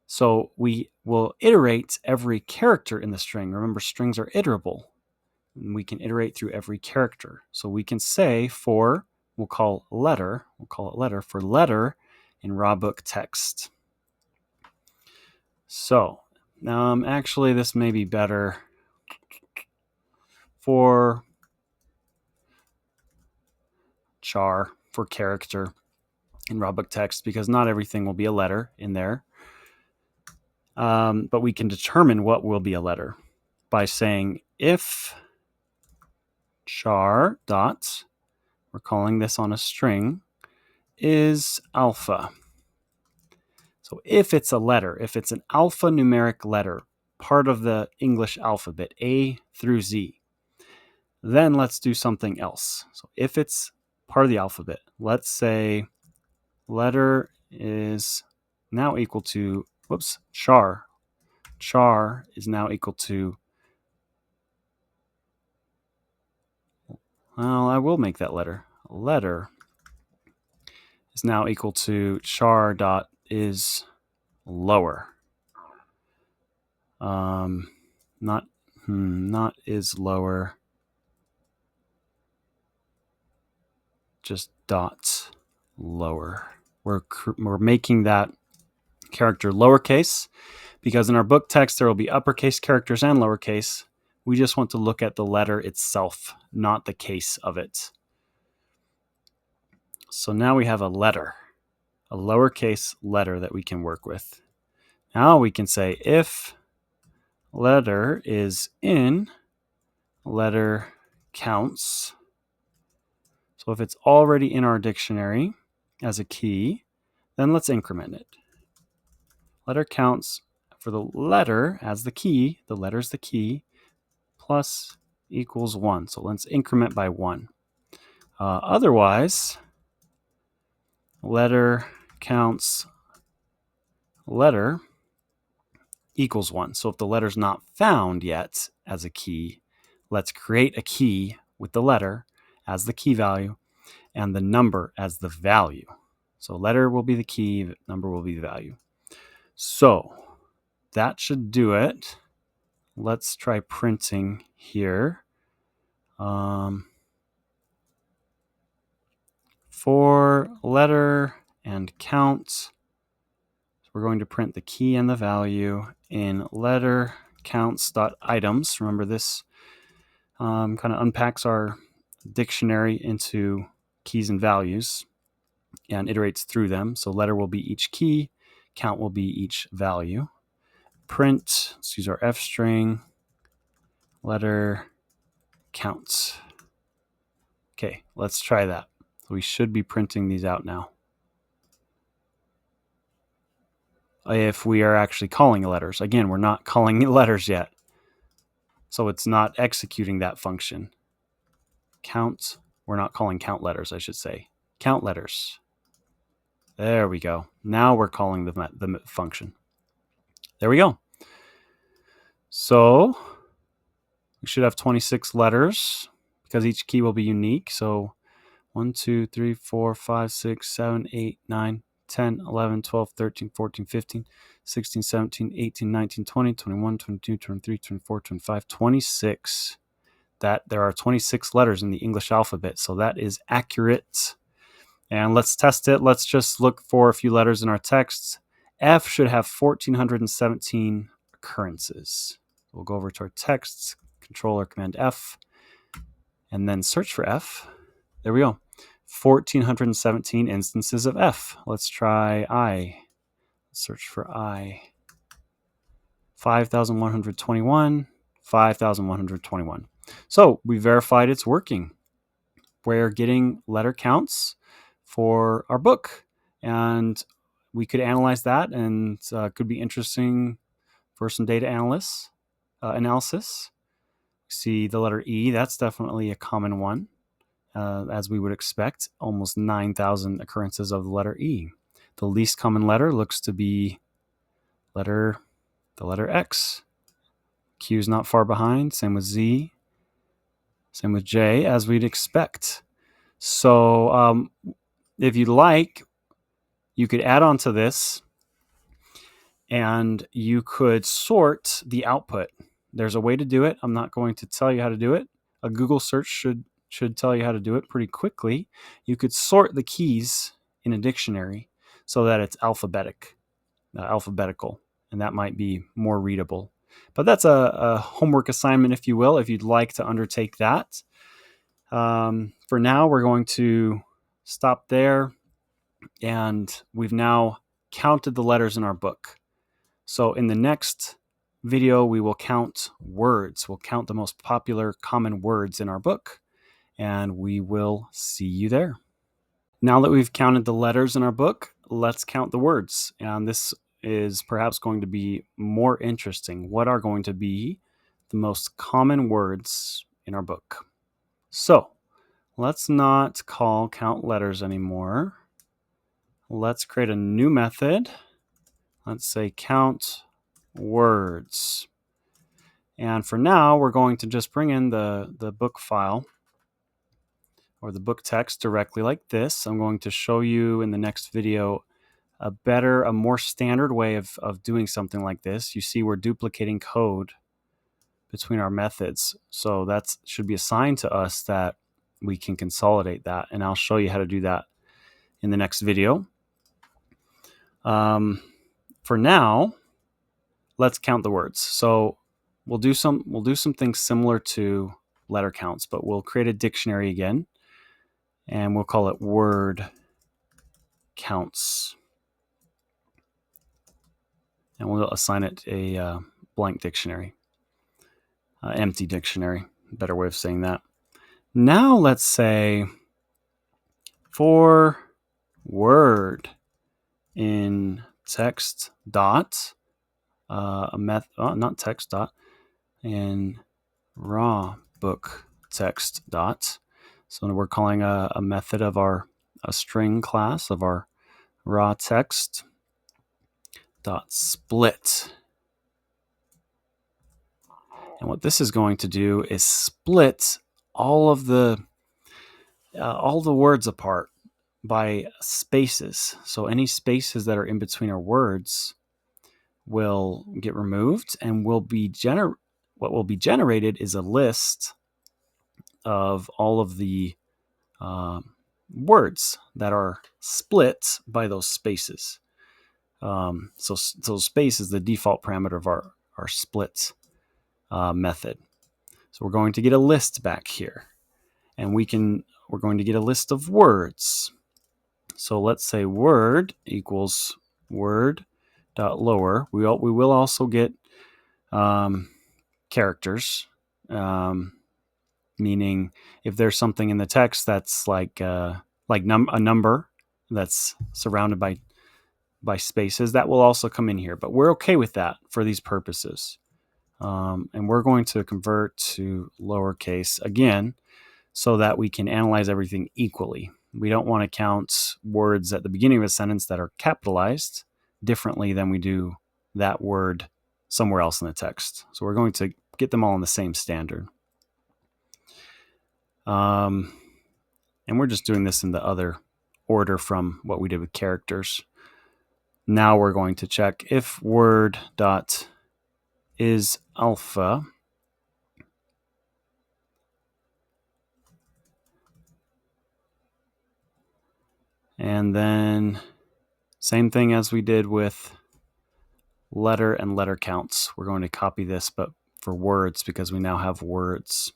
So we will iterate every character in the string. Remember, strings are iterable. And we can iterate through every character. So we can say we'll call it letter for letter in raw book text. So actually this may be better for char, for character in raw book text, because not everything will be a letter in there. But we can determine what will be a letter by saying if char dot, we're calling this on a string, is alpha. So if it's a letter, if it's an alphanumeric letter, part of the English alphabet, A through Z, then let's do something else. So if it's part of the alphabet, let's say letter is now equal to, char. Char is now equal to, well, I will make that letter. Letter is now equal to char dot is lower. Not is lower. just dot lower. We're making that character lowercase because in our book text there will be uppercase characters and lowercase. We just want to look at the letter itself, not the case of it. So now we have a letter, a lowercase letter that we can work with. Now we can say if letter is in letter counts. So if it's already in our dictionary as a key, then let's increment it. Letter counts for the letter as the key, the letter's the key, plus equals 1. So let's increment by 1. Otherwise, letter counts letter equals 1. So if the letter's not found yet as a key, let's create a key with the letter as the key value and the number as the value. So letter will be the key, number will be the value. So that should do it. Let's try printing here. For letter and count, so we're going to print the key and the value in letter counts.items. Remember, this kind of unpacks our dictionary into keys and values and iterates through them. So letter will be each key, count will be each value. Print, let's use our F string, letter counts. Okay, let's try that. So we should be printing these out now. If we are actually calling letters. Again, we're not calling letters yet. So it's not executing that function. Count, we're not calling count letters, I should say. Count letters. There we go. Now we're calling the function. There we go. So we should have 26 letters because each key will be unique. So 1, 2, 3, 4, 5, 6, 7, 8, 9, 10, 11, 12, 13, 14, 15, 16, 17, 18, 19, 20, 21, 22, 23, 24, 25, 26. That there are 26 letters in the English alphabet. So that is accurate. And let's test it. Let's just look for a few letters in our text. F should have 1,417 occurrences. We'll go over to our texts, Control or Command F, and then search for F. There we go. 1,417 instances of F. Let's try I. Search for I. 5,121, 5,121. So we verified it's working. We're getting letter counts for our book, and we could analyze that, and could be interesting for some data analysis. See the letter E, that's definitely a common one, as we would expect, almost 9,000 occurrences of the letter E. The least common letter looks to be the letter X. Q is not far behind, same with Z, same with J, as we'd expect. So if you'd like, you could add on to this and you could sort the output. There's a way to do it. I'm not going to tell you how to do it. A Google search should tell you how to do it pretty quickly. You could sort the keys in a dictionary so that it's alphabetical, and that might be more readable. But that's a homework assignment, if you will, if you'd like to undertake that. For now, we're going to stop there, and we've now counted the letters in our book. So in the next video, we will count words. We'll count the most popular common words in our book, and we will see you there. Now that we've counted the letters in our book, let's count the words. And this is perhaps going to be more interesting. What are going to be the most common words in our book? So let's not call count letters anymore. Let's create a new method. Let's say count words. And for now, we're going to just bring in the book file or the book text directly like this. I'm going to show you in the next video a more standard way of doing something like this. You see we're duplicating code between our methods. So that should be a sign to us that we can consolidate that. And I'll show you how to do that in the next video. For now, let's count the words. So we'll do something similar to letter counts, but we'll create a dictionary again, and we'll call it word counts. And we'll assign it a blank dictionary, empty dictionary, better way of saying that. Now let's say for word in text dot, not text dot, in raw book text dot. So we're calling a method of a string class of our raw text dot split. And what this is going to do is split all the words apart by spaces. So any spaces that are in between our words will get removed, and what will be generated is a list of all of the words that are split by those spaces. So space is the default parameter of our split method. So we're going to get a list back here, and we're going to get a list of words. So let's say word equals word dot lower. We will also get characters, meaning if there's something in the text that's like a number that's surrounded by spaces, that will also come in here. But we're okay with that for these purposes. And we're going to convert to lowercase again so that we can analyze everything equally. We don't want to count words at the beginning of a sentence that are capitalized differently than we do that word somewhere else in the text. So we're going to get them all in the same standard. And we're just doing this in the other order from what we did with characters. Now we're going to check if word dot is alpha, and then same thing as we did with letter and letter counts. We're going to copy this, but for words, because we now have words.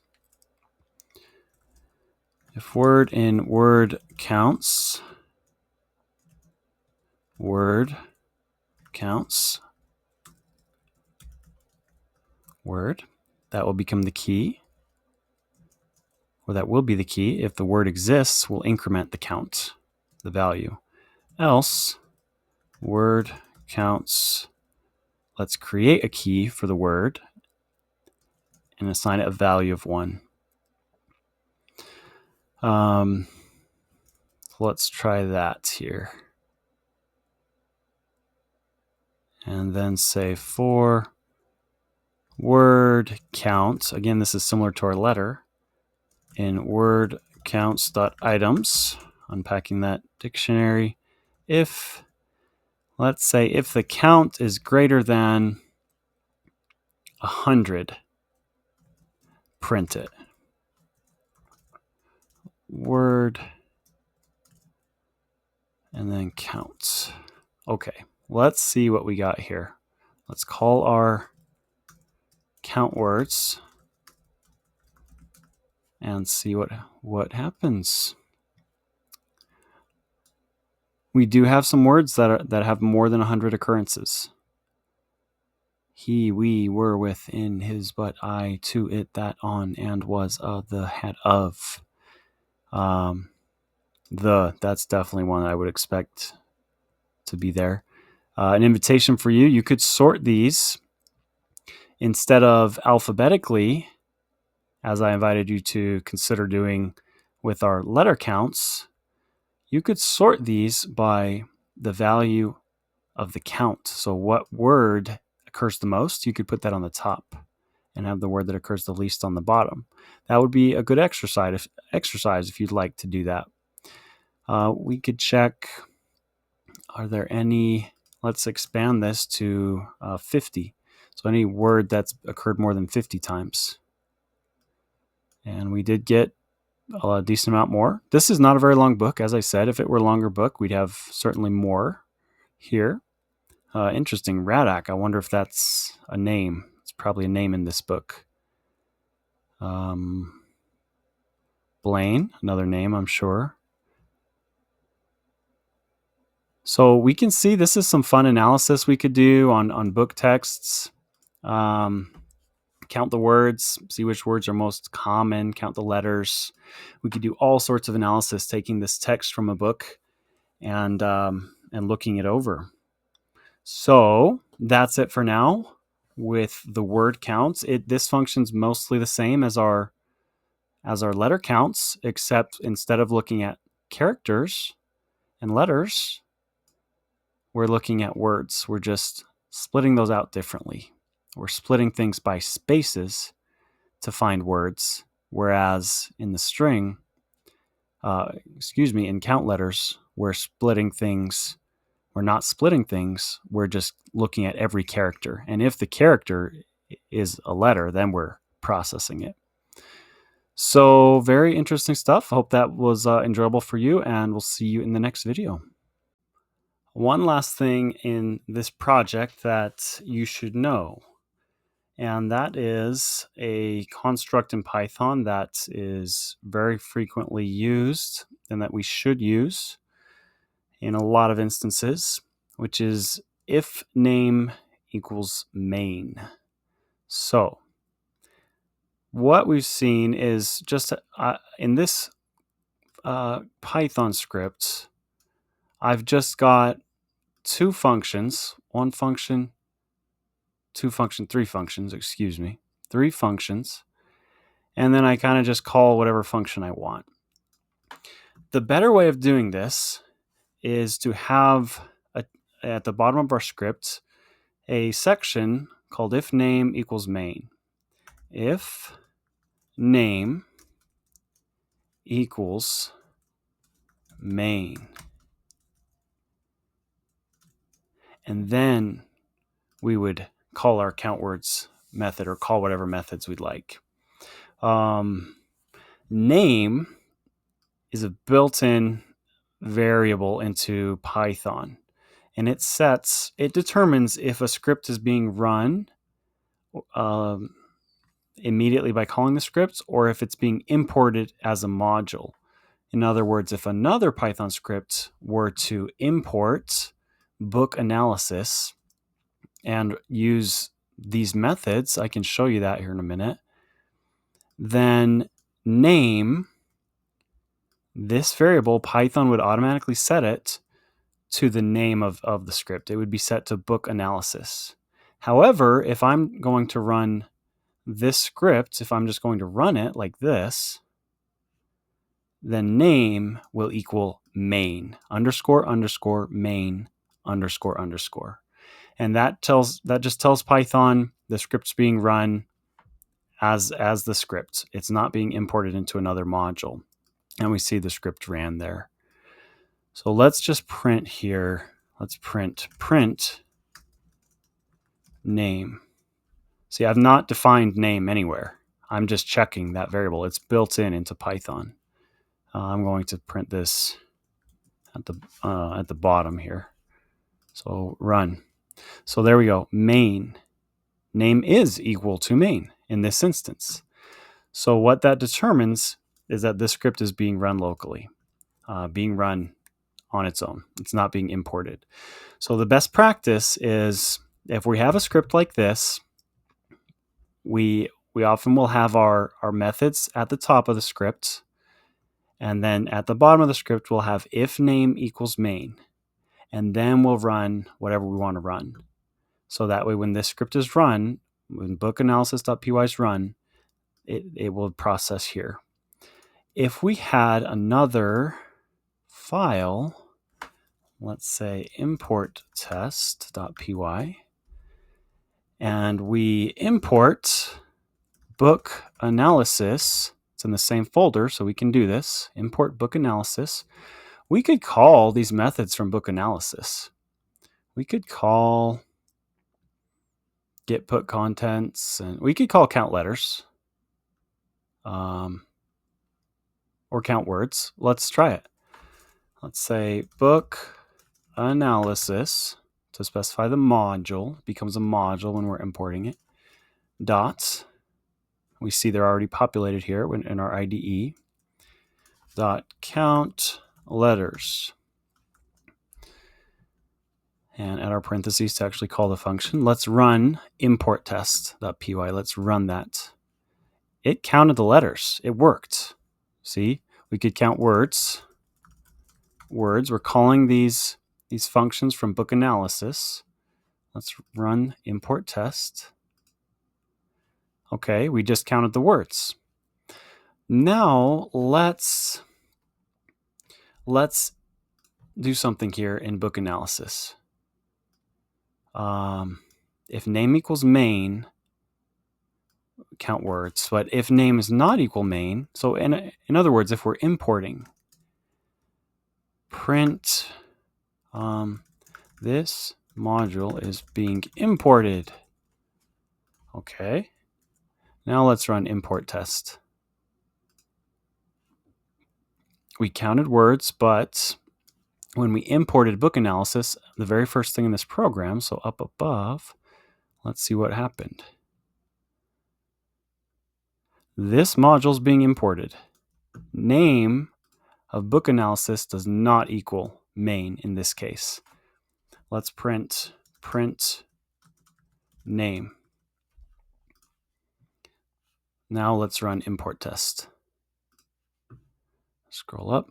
If word in word counts, word counts, word, that will become the key, or that will be the key. If the word exists, we'll increment the count, the value. Else, word counts, let's create a key for the word and assign it a value of 1. Let's try that here. And then say for word count, again, this is similar to our letter, in word counts.items, unpacking that dictionary. If, let's say, if the count is greater than 100, print it. Word and then counts. Okay, let's see what we got here. Let's call our count words and see what happens. We do have some words that have more than 100 occurrences. He, we, were, within, his, but, I, to, it, that, on, and, was, the, had, of. That's definitely one that I would expect to be there. An invitation for you could sort these instead of alphabetically, as I invited you to consider doing with our letter counts. You could sort these by the value of the count. So what word occurs the most, you could put that on the top and have the word that occurs the least on the bottom. That would be a good exercise if you'd like to do that. We could check, are there any, let's expand this to 50. So any word that's occurred more than 50 times. And we did get a decent amount more. This is not a very long book. As I said, if it were a longer book, we'd have certainly more here. Interesting, Radak. I wonder if that's a name. It's probably a name in this book. Blaine, another name, I'm sure. So we can see this is some fun analysis we could do on book texts. Count the words, see which words are most common, count the letters. We could do all sorts of analysis taking this text from a book and looking it over. So that's it for now with the word counts. This function's mostly the same as our letter counts, except instead of looking at characters and letters, we're looking at words. We're just splitting those out differently. We're splitting things by spaces to find words, whereas in the string, in count letters, we're splitting things. We're not splitting things. We're just looking at every character. And if the character is a letter, then we're processing it. So very interesting stuff. I hope that was enjoyable for you, and we'll see you in the next video. One last thing in this project that you should know, and that is a construct in Python that is very frequently used and that we should use in a lot of instances, which is if name equals main. So what we've seen is just in this Python script, I've just got two functions, one function, two function, three functions, three functions, and then I kind of just call whatever function I want. The better way of doing this is to have at the bottom of our script a section called if name equals main. If name equals main. And then we would call our count words method or call whatever methods we'd like. Name is a built-in variable into Python, and it determines if a script is being run immediately by calling the script or if it's being imported as a module. In other words, if another Python script were to import book analysis and use these methods, I can show you that here in a minute, then name, this variable, Python would automatically set it to the name of the script. It would be set to book analysis. However, if I'm going to run this script, if I'm just going to run it like this, then name will equal main, underscore, underscore, main, underscore, underscore. And that just tells Python the script's being run as the script. It's not being imported into another module. And we see the script ran there. So let's just print here. Let's print name. See, I've not defined name anywhere. I'm just checking that variable. It's built into Python. I'm going to print this at the bottom here. So run. So there we go. Main. Name is equal to main in this instance. So what that determines is that this script is being run locally, being run on its own. It's not being imported. So the best practice is if we have a script like this, we often will have our methods at the top of the script, and then at the bottom of the script we'll have if name equals main, and then we'll run whatever we want to run. So that way when this script is run, when bookanalysis.py is run, it will process here. If we had another file, let's say import test.py, and we import book analysis, it's in the same folder, so we can do this, import book analysis, we could call these methods from book analysis. We could call get put contents, and we could call count letters. or count words. Let's try it. Let's say book analysis to specify the module. It becomes a module when we're importing it. Dots. We see they're already populated here in our IDE. Dot count letters. And add our parentheses to actually call the function. Let's run import test.py. Let's run that. It counted the letters. It worked. See, we could count words. We're calling these functions from book analysis. Let's run import test. Okay, we just counted the words. Now let's do something here in book analysis. If name equals main, count words. But if name is not equal main, so in other words, if we're importing, print this module is being imported. Okay. Now let's run import test. We counted words, but when we imported book analysis, the very first thing in this program, so up above, let's see what happened. This module is being imported. Name of book analysis does not equal main in this case. Let's print name. Now let's run import test. Scroll up.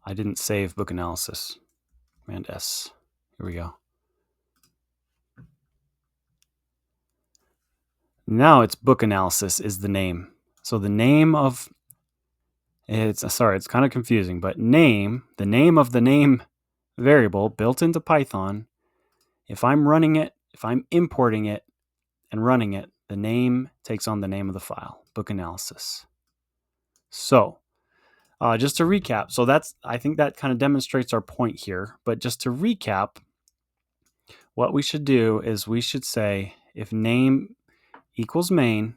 I didn't save book analysis. Command S. Here we go. Now it's book analysis is the name. So the name of it's kind of confusing, but the name of the name variable built into Python, if I'm running it, if I'm importing it and running it, the name takes on the name of the file, book analysis. So just to recap, so I think that kind of demonstrates our point here, but just to recap, what we should do is we should say if name equals main,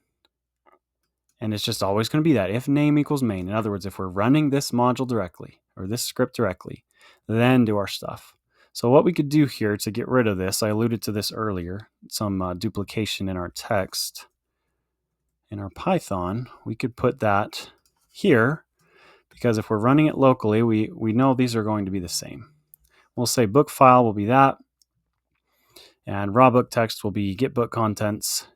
and it's just always going to be that, if name equals main. In other words, if we're running this module directly, or this script directly, then do our stuff. So what we could do here to get rid of this, I alluded to this earlier, some duplication in our text. In our Python, we could put that here, because if we're running it locally, we know these are going to be the same. We'll say book file will be that, and raw book text will be get book contents.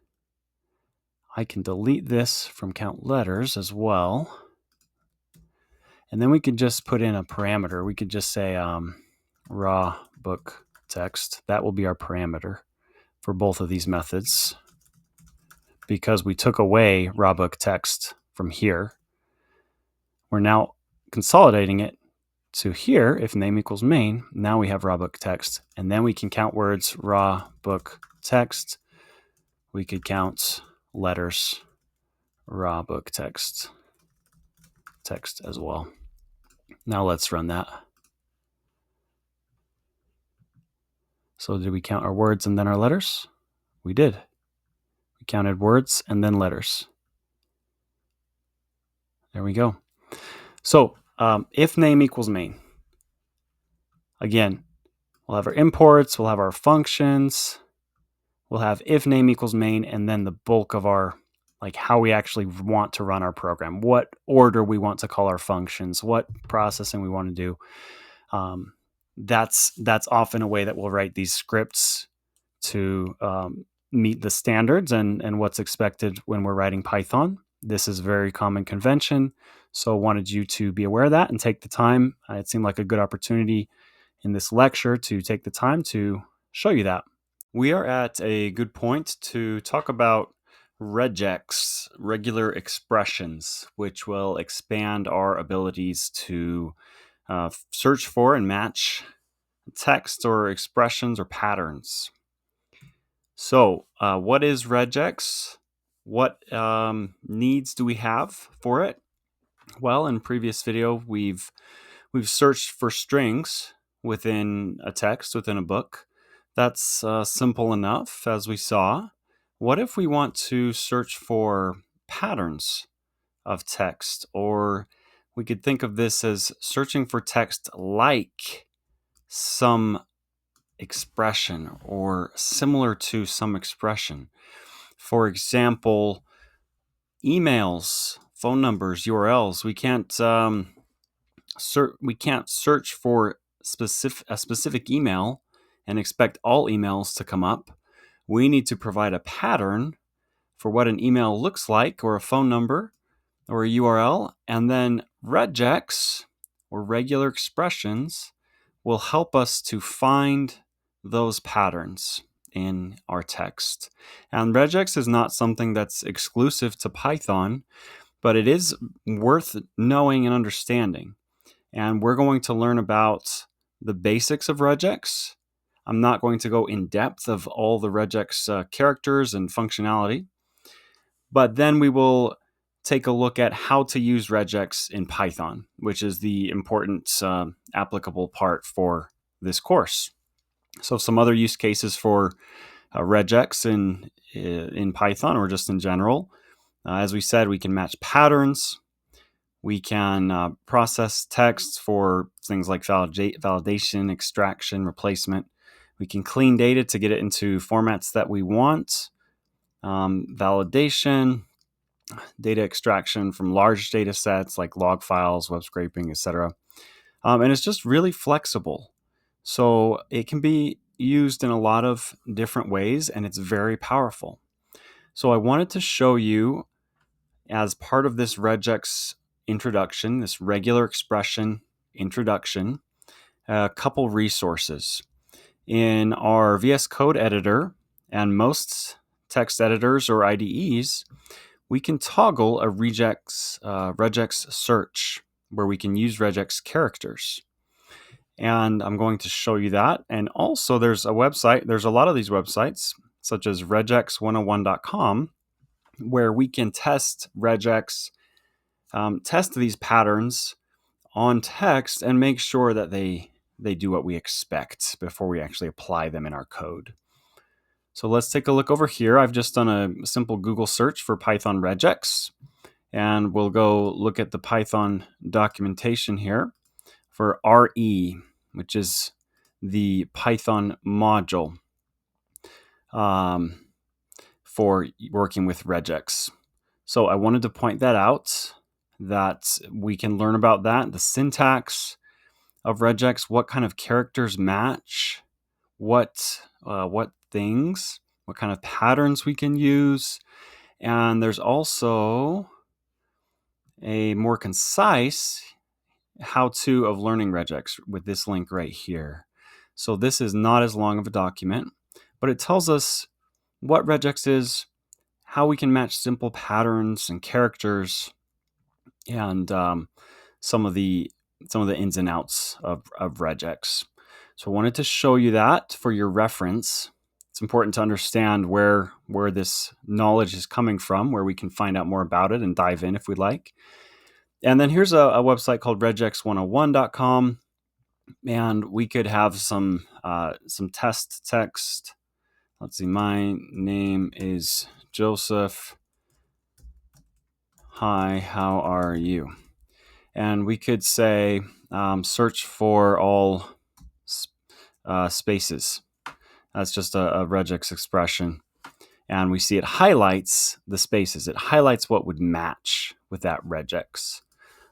I can delete this from count letters as well. And then we could just put in a parameter. We could just say raw book text. That will be our parameter for both of these methods, because we took away raw book text from here. We're now consolidating it to here. If name equals main, now we have raw book text, and then we can count words, raw book text. We could count letters, raw book text as well. Now let's run that. So did we count our words and then our letters? We did. We counted words and then letters. There we go. So if name equals main, again, we'll have our imports, we'll have our functions, we'll have if name equals main, and then the bulk of our, like how we actually want to run our program, what order we want to call our functions, what processing we want to do. That's often a way that we'll write these scripts to meet the standards and what's expected when we're writing Python. This is very common convention, so wanted you to be aware of that and take the time. It seemed like a good opportunity in this lecture to take the time to show you that. We are at a good point to talk about Regex, regular expressions, which will expand our abilities to search for and match text or expressions or patterns. So what is Regex? What needs do we have for it? Well, in previous video, we've searched for strings within a text, within a book. That's simple enough, as we saw. What if we want to search for patterns of text, or we could think of this as searching for text like some expression or similar to some expression. For example, emails, phone numbers, URLs. We can't search for a specific email and expect all emails to come up. We need to provide a pattern for what an email looks like, or a phone number, or a URL, and then regex, or regular expressions, will help us to find those patterns in our text. And regex is not something that's exclusive to Python, but it is worth knowing and understanding. And we're going to learn about the basics of regex. I'm not going to go in depth of all the regex characters and functionality, but then we will take a look at how to use regex in Python, which is the important applicable part for this course. So some other use cases for regex in Python, or just in general. As we said, we can match patterns. We can process text for things like validation, extraction, replacement. We can clean data to get it into formats that we want. Validation, data extraction from large data sets like log files, web scraping, etc. And it's just really flexible. So it can be used in a lot of different ways, and it's very powerful. So I wanted to show you, as part of this regex introduction, this regular expression introduction, a couple resources. In our VS Code editor and most text editors or IDEs, we can toggle a regex search where we can use regex characters. And I'm going to show you that. And also there's a website, there's a lot of these websites, such as regex101.com, where we can test regex, test these patterns on text and make sure that they do what we expect before we actually apply them in our code. So let's take a look over here. I've just done a simple Google search for Python regex, and we'll go look at the Python documentation here for RE, which is the Python module for working with regex. So I wanted to point that out, that we can learn about that, the syntax of regex, what kind of characters match, what things, what kind of patterns we can use. And there's also a more concise how-to of learning regex with this link right here. So this is not as long of a document, but it tells us what regex is, how we can match simple patterns and characters, and some of the ins and outs of regex. So I wanted to show you that for your reference. It's important to understand where this knowledge is coming from, where we can find out more about it and dive in if we'd like. And then here's a website called regex101.com, and we could have some test text. Let's see, my name is Joseph. Hi, how are you? And we could say search for all spaces. That's just a regex expression. And we see it highlights the spaces. It highlights what would match with that regex.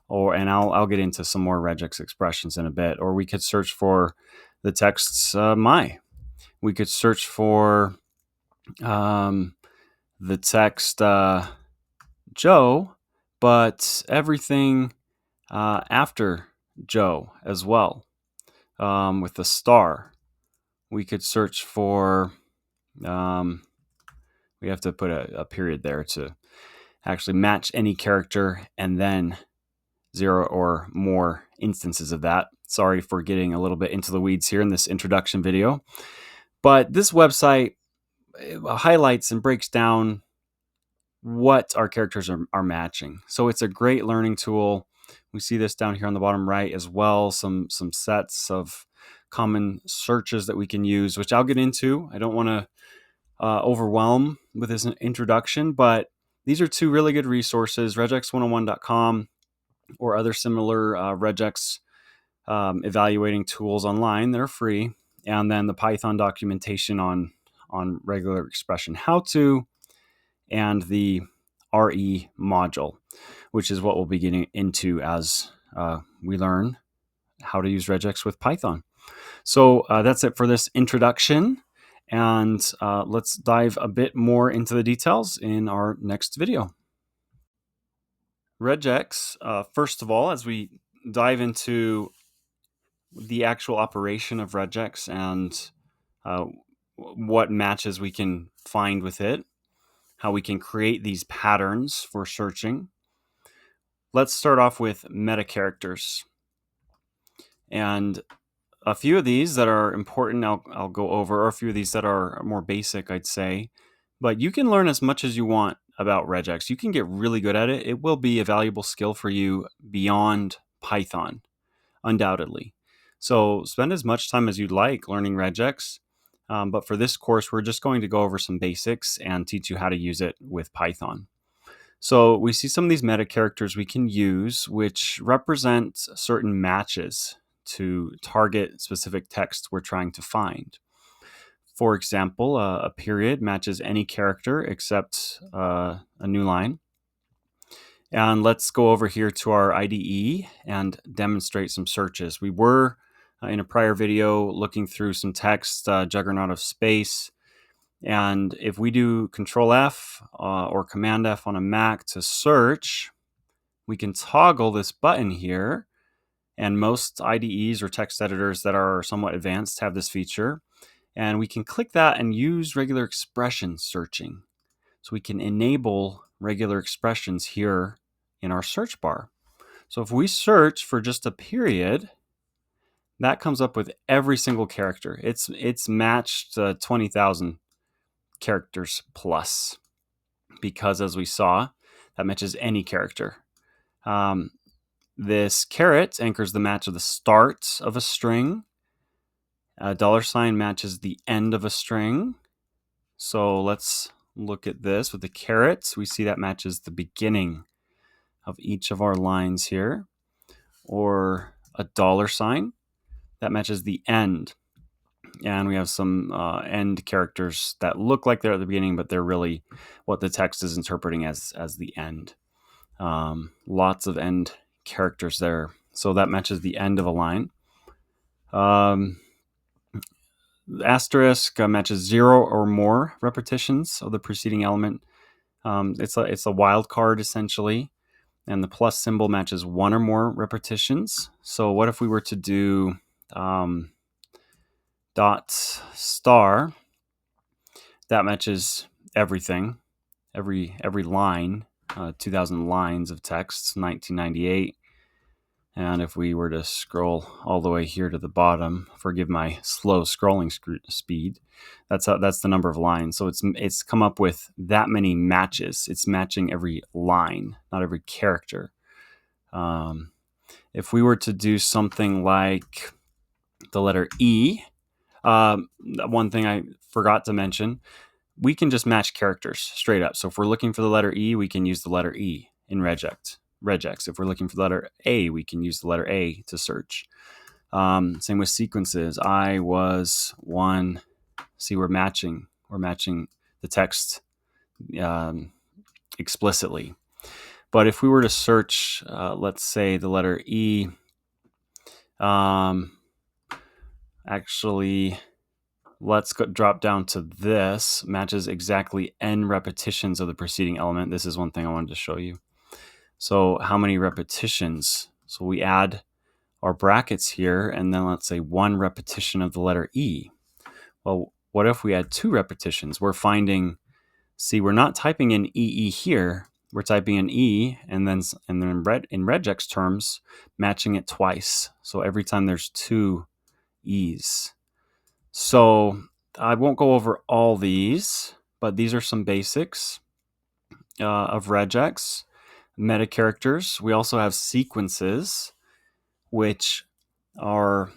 And I'll get into some more regex expressions in a bit. Or we could search for the texts my. We could search for the text Joe, but everything after Joe as well, with the star. We could search for, we have to put a period there to actually match any character, and then 0 or more instances of that. Sorry for getting a little bit into the weeds here in this introduction video, but this website highlights and breaks down what our characters are matching. So it's a great learning tool. We see this down here on the bottom right as well, some sets of common searches that we can use, which I'll get into. I don't want to overwhelm with this introduction, but these are two really good resources, regex101.com or other similar regex evaluating tools online that are free, and then the Python documentation on regular expression how to, and the RE module, which is what we'll be getting into as we learn how to use regex with Python. So that's it for this introduction, and let's dive a bit more into the details in our next video. Regex, first of all, as we dive into the actual operation of regex and what matches we can find with it, how we can create these patterns for searching. Let's start off with meta characters. And a few of these that are important I'll go over, or a few of these that are more basic, I'd say. But you can learn as much as you want about regex. You can get really good at it. It will be a valuable skill for you beyond Python, undoubtedly. So spend as much time as you'd like learning regex. But for this course, we're just going to go over some basics and teach you how to use it with Python. So we see some of these meta characters we can use, which represent certain matches to target specific text we're trying to find. For example, a period matches any character except a new line. And let's go over here to our IDE and demonstrate some searches. We were in a prior video looking through some text, juggernaut of space. And if we do Control F or Command F on a Mac to search, we can toggle this button here. And most IDEs or text editors that are somewhat advanced have this feature. And we can click that and use regular expression searching. So we can enable regular expressions here in our search bar. So if we search for just a period, that comes up with every single character. It's matched 20,000 characters plus, because as we saw, that matches any character. This caret anchors the match of the start of a string. A $ matches the end of a string. So let's look at this with the caret. We see that matches the beginning of each of our lines here. Or a $, that matches the end. And we have some end characters that look like they're at the beginning, but they're really what the text is interpreting as the end. Lots of end characters there. So that matches the end of a line. Asterisk matches 0 or more repetitions of the preceding element. It's a wild card, essentially. And the plus symbol matches 1 or more repetitions. So what if we were to do dot star? That matches everything, every line, 2,000 lines of text, 1998. And if we were to scroll all the way here to the bottom, forgive my slow scrolling speed, that's the number of lines. So it's come up with that many matches. It's matching every line, not every character. If we were to do something like the letter E, one thing I forgot to mention, we can just match characters straight up. So if we're looking for the letter E, we can use the letter E in regex. If we're looking for the letter A, we can use the letter A to search. Same with sequences. I was one. See, we're matching the text explicitly. But if we were to search, let's say the letter E, actually, let's drop down to this, matches exactly n repetitions of the preceding element. This is one thing I wanted to show you. So how many repetitions? So we add our brackets here, and then let's say 1 repetition of the letter E. Well, what if we had 2 repetitions? We're finding, see, we're not typing in EE here. We're typing in E, and then in regex terms, matching it twice. So every time there's 2 E's. So I won't go over all these, but these are some basics of regex. Meta characters. We also have sequences, which are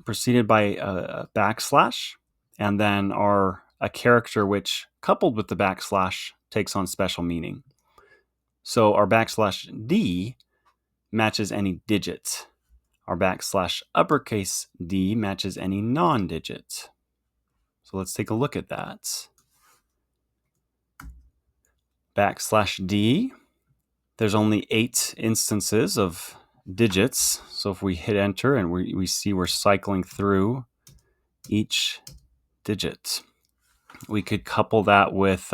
preceded by a backslash, and then are a character which, coupled with the backslash, takes on special meaning. So our \D matches any digit. Our \uppercase D matches any non-digit. So let's take a look at that. \D, there's only 8 instances of digits. So if we hit enter and we see we're cycling through each digit. We could couple that with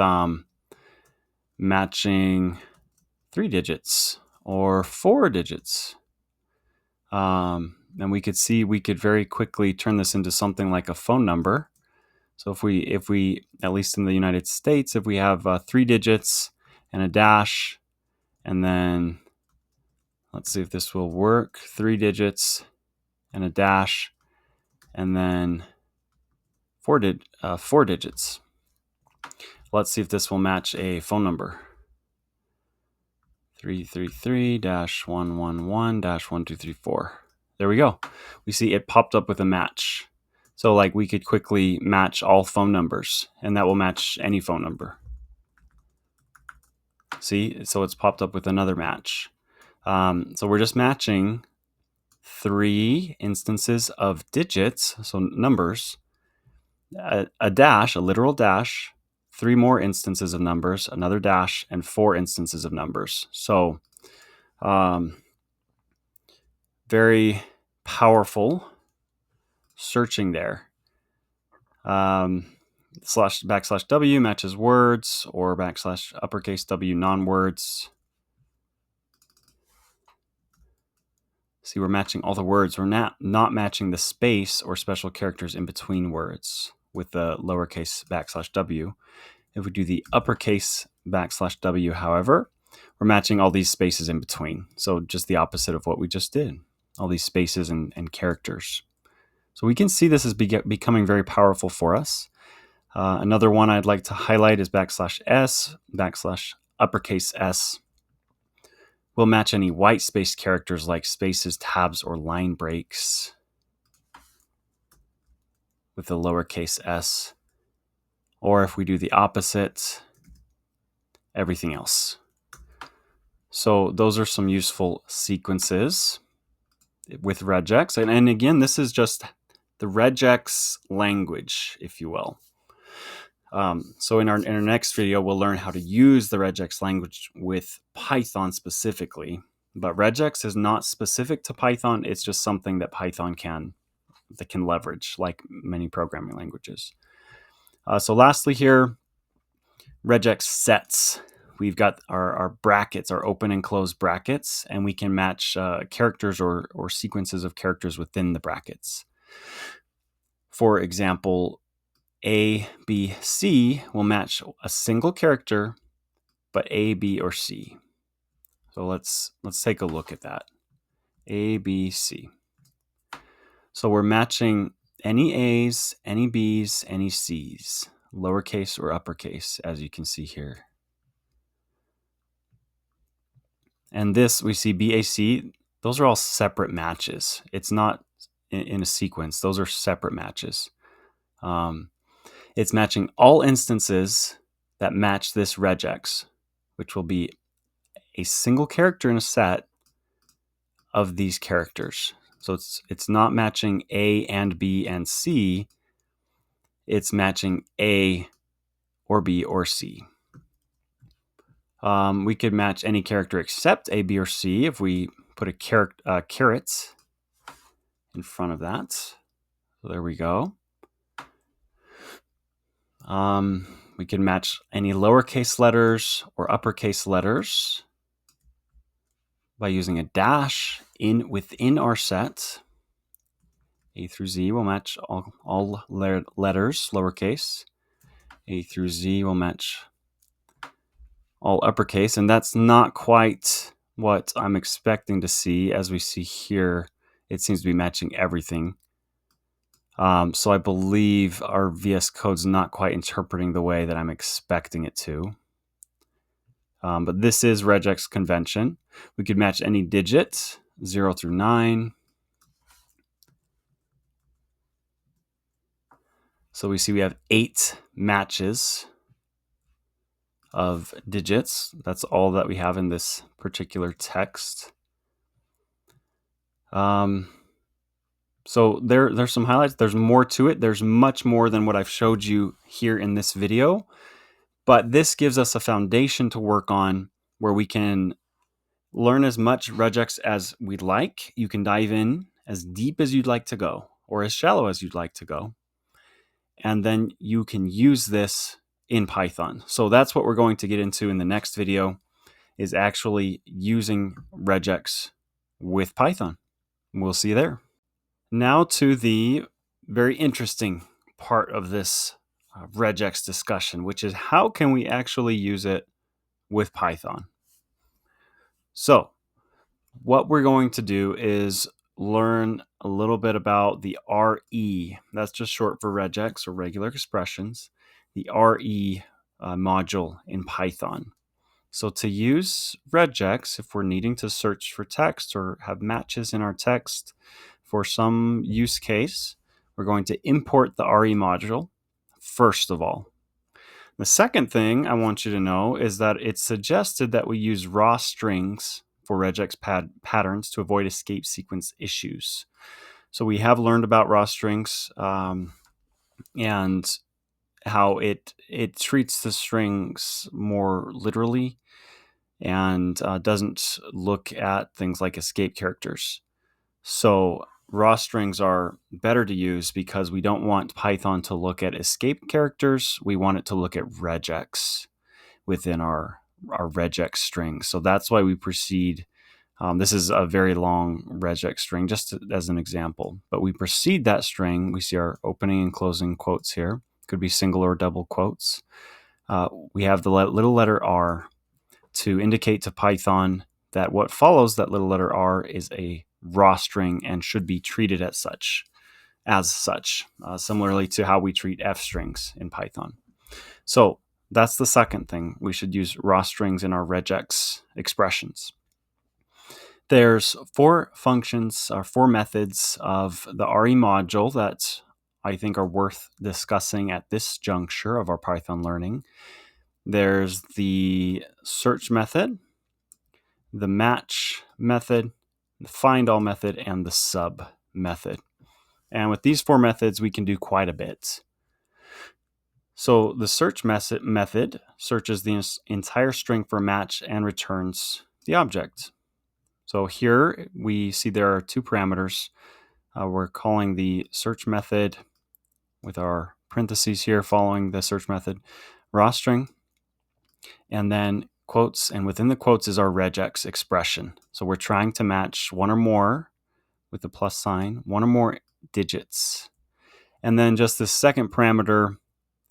matching 3 digits or 4 digits. And we could see we could very quickly turn this into something like a phone number. So if we at least in the United States, if we have 3 digits and a dash, and then let's see if this will work, 3 digits and a dash, and then 4 digits. Let's see if this will match a phone number. 333-111-1234. There we go. We see it popped up with a match. So like we could quickly match all phone numbers, and that will match any phone number. See, so it's popped up with another match. So we're just matching 3 instances of digits, so numbers, a dash, a literal dash, 3 more instances of numbers, another dash, and 4 instances of numbers. So very powerful searching there. \W matches words, or \uppercase W non-words. See, we're matching all the words. We're not matching the space or special characters in between words with the lowercase \W. If we do the uppercase \W, however, we're matching all these spaces in between. So just the opposite of what we just did, all these spaces and characters. So we can see this is becoming very powerful for us. Another one I'd like to highlight is \S, \uppercase S. We'll match any white space characters like spaces, tabs, or line breaks with the lowercase s. Or if we do the opposite, everything else. So those are some useful sequences with regex. And again, this is just the regex language, if you will. So in our next video, we'll learn how to use the regex language with Python specifically. But regex is not specific to Python. It's just something that Python can leverage, like many programming languages. So lastly here, regex sets. We've got our brackets, our open and closed brackets, and we can match characters or sequences of characters within the brackets. For example, A, B, C will match a single character, but A, B, or C. So let's take a look at that. A, B, C. So we're matching any A's, any B's, any C's, lowercase or uppercase, as you can see here. And this, we see BAC, those are all separate matches. It's not in a sequence. Those are separate matches. It's matching all instances that match this regex, which will be a single character in a set of these characters. So it's not matching A and B and C. It's matching A or B or C. We could match any character except A, B, or C if we put a caret in front of that. So there we go. We can match any lowercase letters or uppercase letters by using a dash within our set. A through Z will match all letters, lowercase. A through Z will match all uppercase, and that's not quite what I'm expecting to see. As we see here, it seems to be matching everything. So I believe our VS Code's not quite interpreting the way that I'm expecting it to. But this is regex convention. We could match any digit, 0 through 9. So we see we have 8 matches of digits. That's all that we have in this particular text. So there's some highlights. There's more to it. There's much more than what I've showed you here in this video. But this gives us a foundation to work on where we can learn as much regex as we'd like. You can dive in as deep as you'd like to go, or as shallow as you'd like to go. And then you can use this in Python. So that's what we're going to get into in the next video, is actually using regex with Python. We'll see you there. Now to the very interesting part of this regex discussion, which is how can we actually use it with Python? So what we're going to do is learn a little bit about the RE. That's just short for regex, or regular expressions. The RE module in Python. So to use regex, if we're needing to search for text or have matches in our text for some use case, we're going to import the RE module first of all. The second thing I want you to know is that it's suggested that we use raw strings for regex patterns to avoid escape sequence issues. So we have learned about raw strings and how it treats the strings more literally and doesn't look at things like escape characters. So raw strings are better to use because we don't want Python to look at escape characters. We want it to look at regex within our regex string. So that's why we proceed. This is a very long regex string, just as an example. But we precede that string. We see our opening and closing quotes here. Could be single or double quotes. We have the little letter R to indicate to Python that what follows that little letter R is a raw string and should be treated as such, similarly to how we treat F strings in Python. So that's the second thing. We should use raw strings in our regex expressions. There's 4 functions or 4 methods of the RE module that I think are worth discussing at this juncture of our Python learning. There's the search method, the match method, the find all method, and the sub method. And with these 4 methods, we can do quite a bit. So the search method searches the entire string for a match and returns the object. So here we see there are 2 parameters. We're calling the search method with our parentheses here following the search method raw string, and then quotes, and within the quotes is our regex expression. So we're trying to match one or more with the plus sign, one or more digits. And then just the second parameter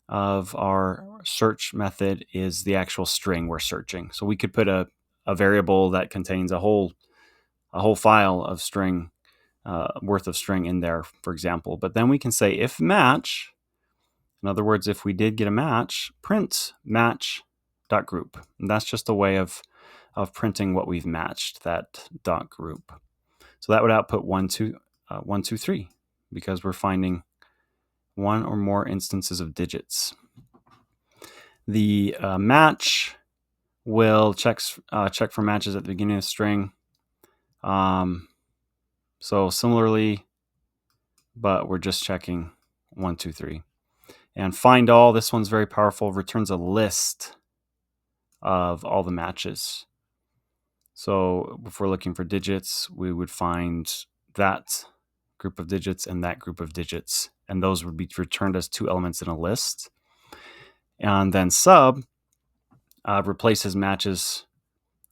of our search method is the actual string we're searching. So we could put a variable that contains a whole file of string worth of string in there, for example. But then we can say if match, in other words, if we did get a match, print match.group. And that's just a way of printing what we've matched, that dot group. So that would output 1, 2, 3, because we're finding one or more instances of digits. The match will check for matches at the beginning of the string. So similarly, but we're just checking 1, 2, 3. And find all, this one's very powerful, returns a list of all the matches. So if we're looking for digits, we would find that group of digits and that group of digits, and those would be returned as 2 elements in a list. And then sub replaces matches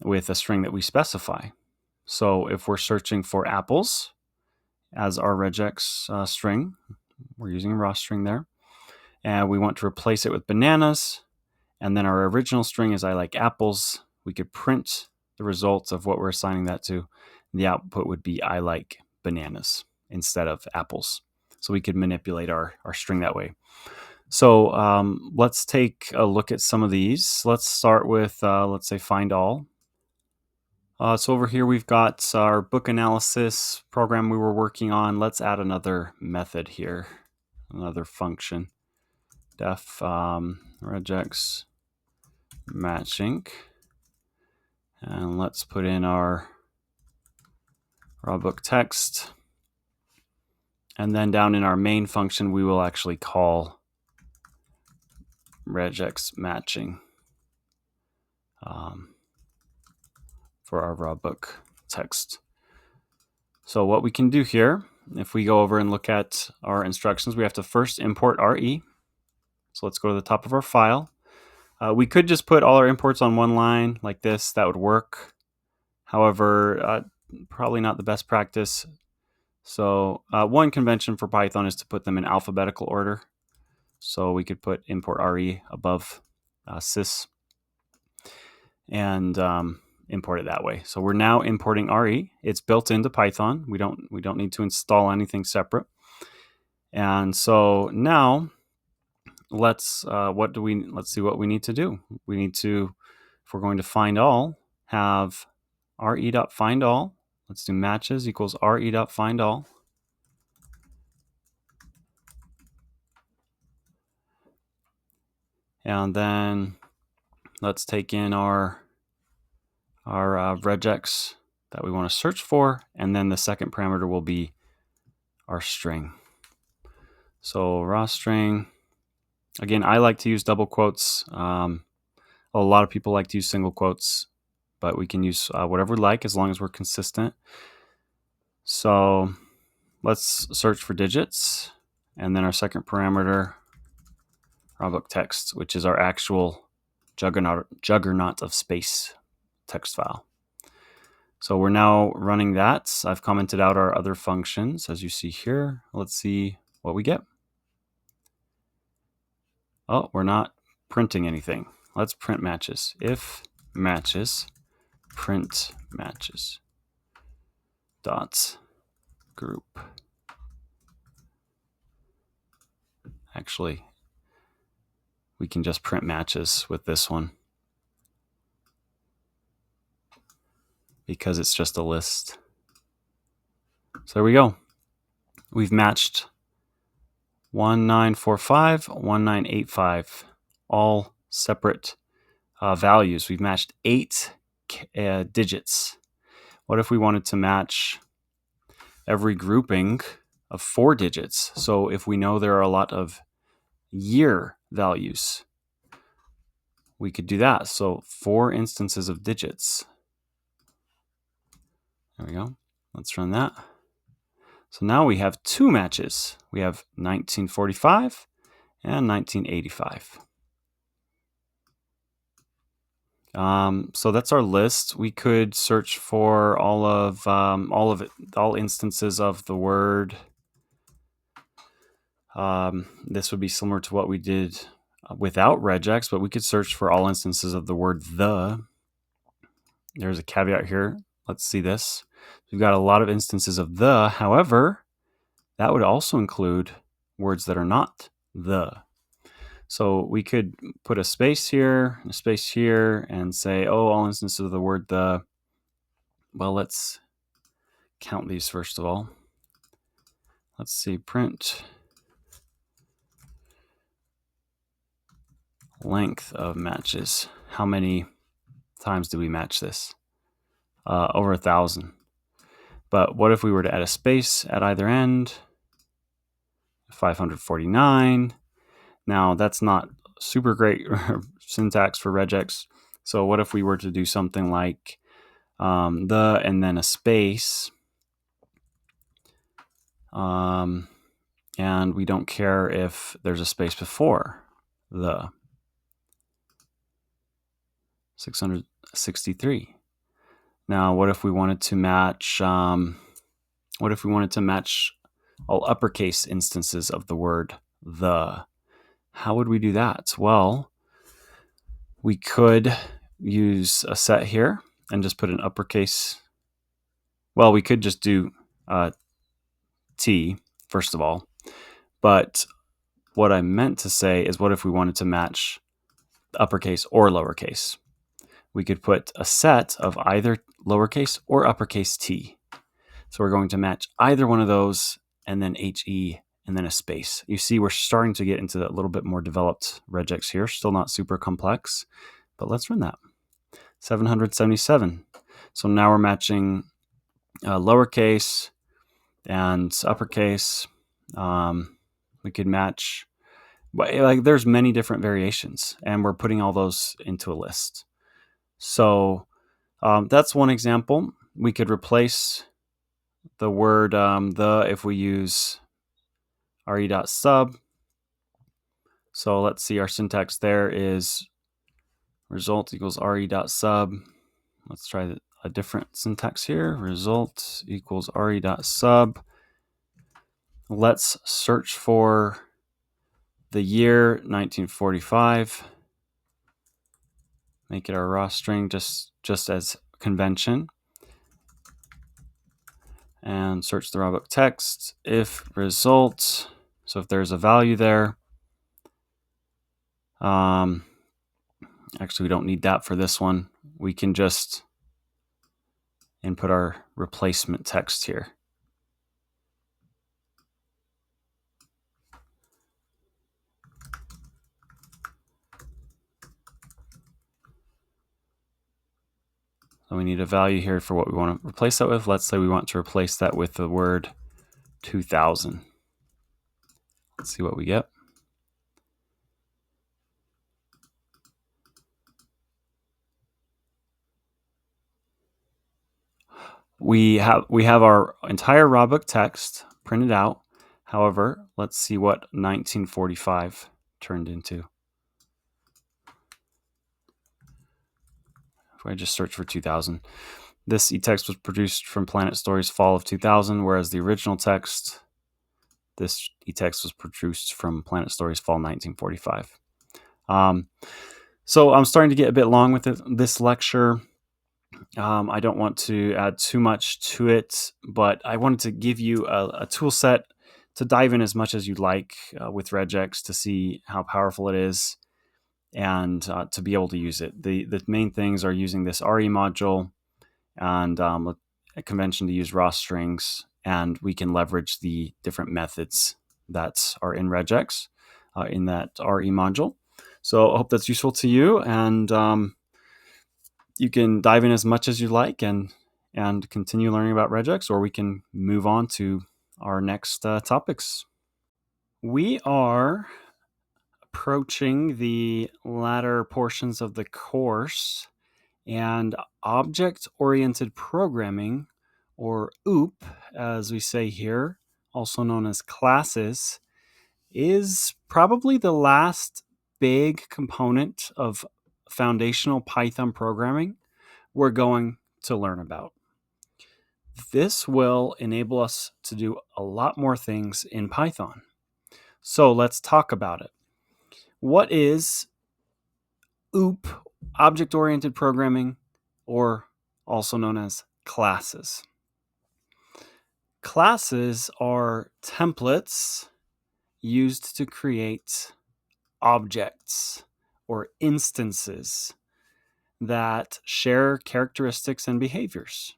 with a string that we specify. So if we're searching for apples as our regex string, we're using a raw string there, and we want to replace it with bananas, and then our original string is I like apples, we could print the results of what we're assigning that to. The output would be I like bananas instead of apples. So we could manipulate our string that way. So let's take a look at some of these. Let's start with, let's say, find all. So over here we've got our book analysis program we were working on. Let's add another method here, another function. Def regex matching. And let's put in our raw book text. And then down in our main function, we will actually call regex matching for our raw book text. So what we can do here, if we go over and look at our instructions, we have to first import RE. So let's go to the top of our file. We could just put all our imports on one line like this. That would work. However, probably not the best practice. So one convention for Python is to put them in alphabetical order. So we could put import RE above sys and import it that way. So we're now importing RE. It's built into Python. We don't need to install anything separate. And so now let's see what we need to do. We need to, if we're going to find all, have re.findAll. Let's do matches equals re.findAll. And then let's take in our regex that we want to search for, and then the second parameter will be our string. So raw string. Again, I like to use double quotes. A lot of people like to use single quotes, but we can use whatever we like as long as we're consistent. So let's search for digits, and then our second parameter, raw book text, which is our actual juggernaut of space text file. So we're now running that. I've commented out our other functions as you see here. Let's see what we get. Oh, we're not printing anything. Let's print matches. If matches, print matches dot group. Actually, we can just print matches with this one because it's just a list. So there we go. We've matched 1945, 1985, all separate values. We've matched 8 digits. What if we wanted to match every grouping of 4 digits? So if we know there are a lot of year values, we could do that. So 4 instances of digits. There we go. Let's run that. So now we have 2 matches. We have 1945 and 1985. So that's our list. We could search for all instances of the word. This would be similar to what we did without regex, but we could search for all instances of the word the. There's a caveat here. Let's see this. We've got a lot of instances of the. However, that would also include words that are not the. So we could put a space here, and say, oh, all instances of the word the. Well, let's count these first of all. Let's see, print length of matches. How many times do we match this? Over 1,000. But what if we were to add a space at either end? 549. Now that's not super great syntax for regex. So what if we were to do something like the and then a space, and we don't care if there's a space before the. 663. Now, what if we wanted to match? All uppercase instances of the word the? How would we do that? Well, we could use a set here and just put an uppercase. Well, we could just do T first of all. But what I meant to say is, what if we wanted to match uppercase or lowercase? We could put a set of either lowercase or uppercase t. So we're going to match either one of those and then HE and then a space. You see, we're starting to get into a little bit more developed regex here. Still not super complex, but let's run that. 777. So now we're matching lowercase and uppercase. We could match, like there's many different variations, and we're putting all those into a list. So that's one example. We could replace the word the if we use re.sub. So let's see, our syntax there is result equals re.sub. Let's try a different syntax here. Result equals re.sub. Let's search for the year 1945. Make it our raw string just as convention. And search the rawbook text. If result, so if there's a value there, actually we don't need that for this one. We can just input our replacement text here. So we need a value here for what we want to replace that with. Let's say we want to replace that with the word 2000. Let's see what we get. We have our entire rawbook text printed out. However, let's see what 1945 turned into. If I just search for 2000, this e-text was produced from Planet Story's fall of 2000, whereas the original text, this e-text was produced from Planet Story's fall 1945. So I'm starting to get a bit long with this lecture. I don't want to add too much to it, but I wanted to give you a tool set to dive in as much as you'd like with Regex to see how powerful it is and to be able to use it. The main things are using this RE module and a convention to use raw strings, and we can leverage the different methods that are in Regex in that RE module. So I hope that's useful to you, and you can dive in as much as you like and continue learning about Regex, or we can move on to our next topics. We are approaching the latter portions of the course, and object-oriented programming, or OOP, as we say here, also known as classes, is probably the last big component of foundational Python programming we're going to learn about. This will enable us to do a lot more things in Python. So let's talk about it. What is OOP, object-oriented programming, or also known as classes? Classes are templates used to create objects or instances that share characteristics and behaviors.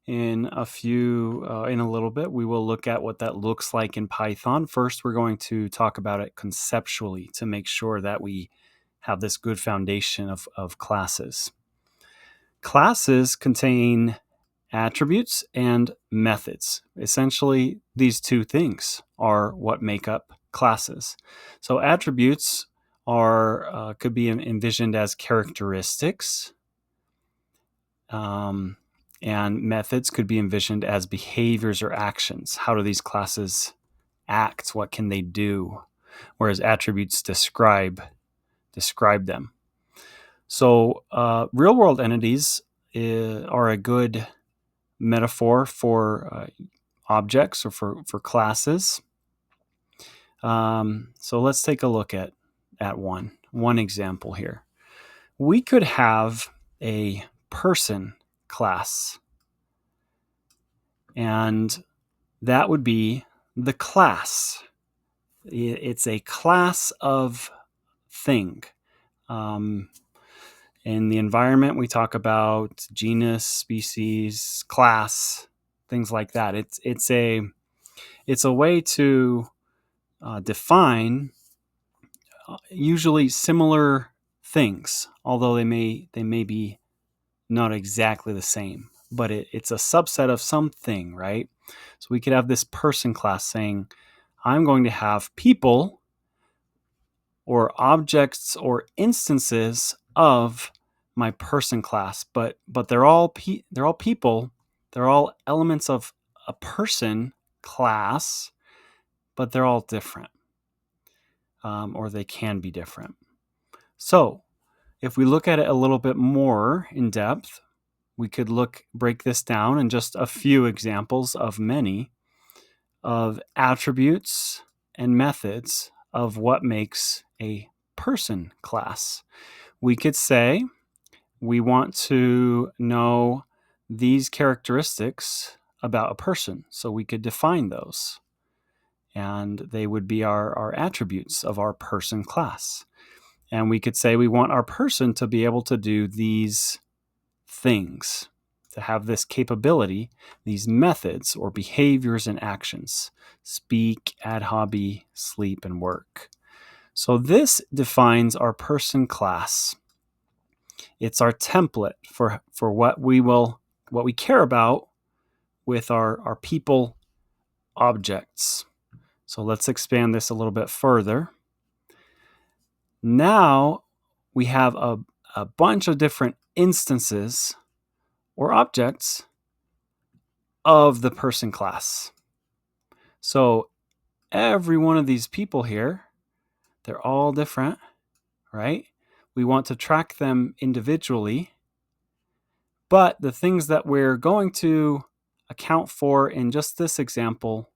In a little bit, we will look at what that looks like in Python. First, we're going to talk about it conceptually to make sure that we have this good foundation of classes. Classes contain attributes and methods. Essentially, these two things are what make up classes. So attributes could be envisioned as characteristics, and methods could be envisioned as behaviors or actions. How do these classes act? What can they do? Whereas attributes describe them. So real-world entities are a good metaphor for objects or for classes. So let's take a look at one example here. We could have a person class, and that would be the class. It's a class of thing. In the environment, we talk about genus, species, class, things like that. It's a way to define usually similar things, although they may be not exactly the same, but it's a subset of something, right? So we could have this person class saying, I'm going to have people or objects or instances of my person class, but they're all people, they're all elements of a person class, but they're all different, or they can be different. So if we look at it a little bit more in depth, we could break this down in just a few examples of many of attributes and methods of what makes a person class. We could say we want to know these characteristics about a person, so we could define those, and they would be our attributes of our person class. And we could say we want our person to be able to do these things, to have this capability, these methods or behaviors and actions: speak, add hobby, sleep, and work. So this defines our person class. It's our template for what we care about with our people objects. So let's expand this a little bit further. Now we have a bunch of different instances or objects of the person class. So every one of these people here, they're all different, right? We want to track them individually, but the things that we're going to account for in just this example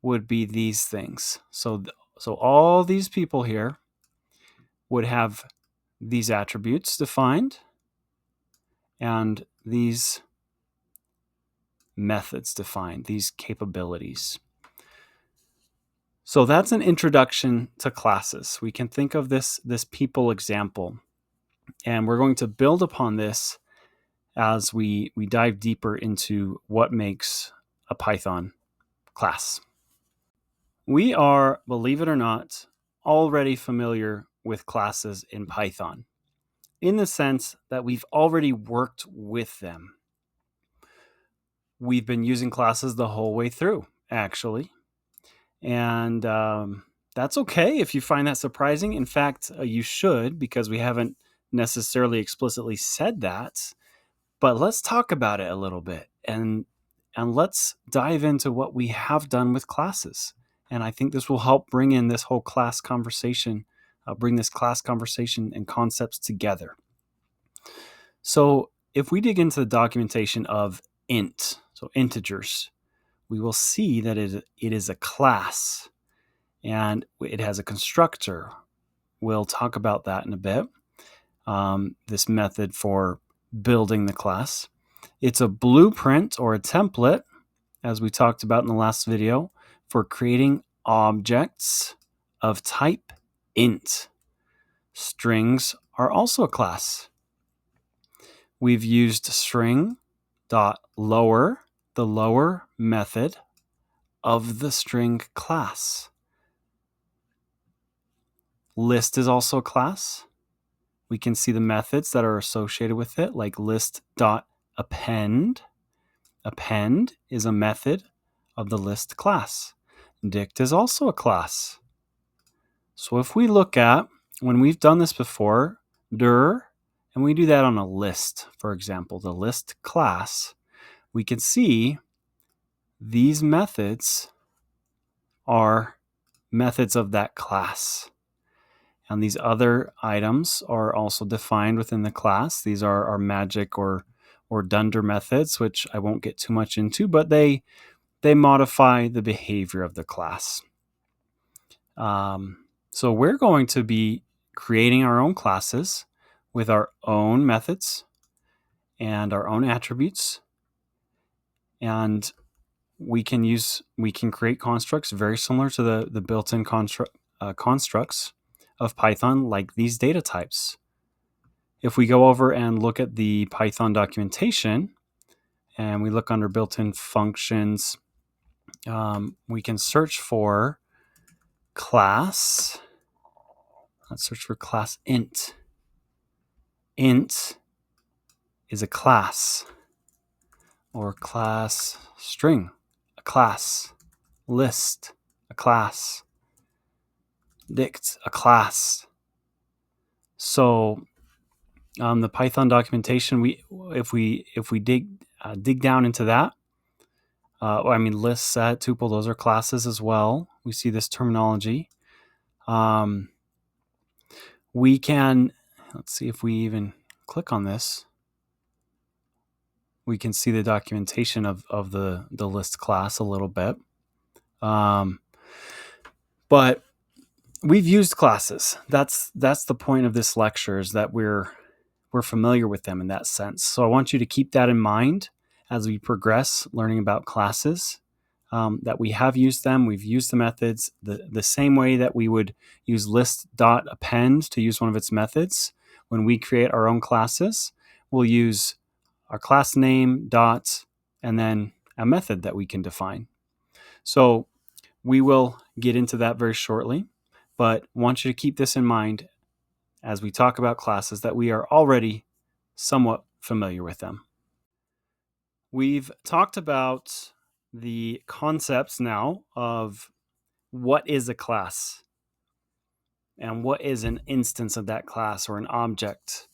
would be these things. So all these people here would have these attributes defined and these methods defined, these capabilities. So that's an introduction to classes. We can think of this people example, and we're going to build upon this as we dive deeper into what makes a Python class. We are, believe it or not, already familiar with classes in Python, in the sense that we've already worked with them. We've been using classes the whole way through, actually. And that's okay if you find that surprising. In fact, you should, because we haven't necessarily explicitly said that. But let's talk about it a little bit, and let's dive into what we have done with classes. And I think this will help bring in this whole class conversation, bring this class conversation and concepts together. So if we dig into the documentation of int, so integers, we will see that it is a class, and it has a constructor. We'll talk about that in a bit. This method for building the class. It's a blueprint or a template, as we talked about in the last video, for creating objects of type int. Strings are also a class. We've used string.lower, the lower method of the string class. List is also a class. We can see the methods that are associated with it, like list.append. Append is a method of the list class. Dict is also a class. So if we look at, when we've done this before, dir, and we do that on a list, for example, the list class, we can see these methods are methods of that class. And these other items are also defined within the class. These are our magic or dunder methods, which I won't get too much into, but they modify the behavior of the class. So we're going to be creating our own classes with our own methods and our own attributes. And we can create constructs very similar to the built-in constructs of Python, like these data types. If we go over and look at the Python documentation and we look under built-in functions, we can search for class. Let's search for class int. int is a class, or class string, a class, list, a class, dict, a class. So the Python documentation, if we dig down into that, list, set, tuple, those are classes as well. We see this terminology. We can, let's see if we even click on this. We can see the documentation of the list class a little bit. But we've used classes. That's the point of this lecture, is that we're familiar with them in that sense. So I want you to keep that in mind as we progress learning about classes, that we have used them. We've used the methods the same way that we would use list.append to use one of its methods. When we create our own classes, we'll use our class name, dot, and then a method that we can define. So we will get into that very shortly, but want you to keep this in mind as we talk about classes, that we are already somewhat familiar with them. We've talked about the concepts now of what is a class and what is an instance of that class or an object.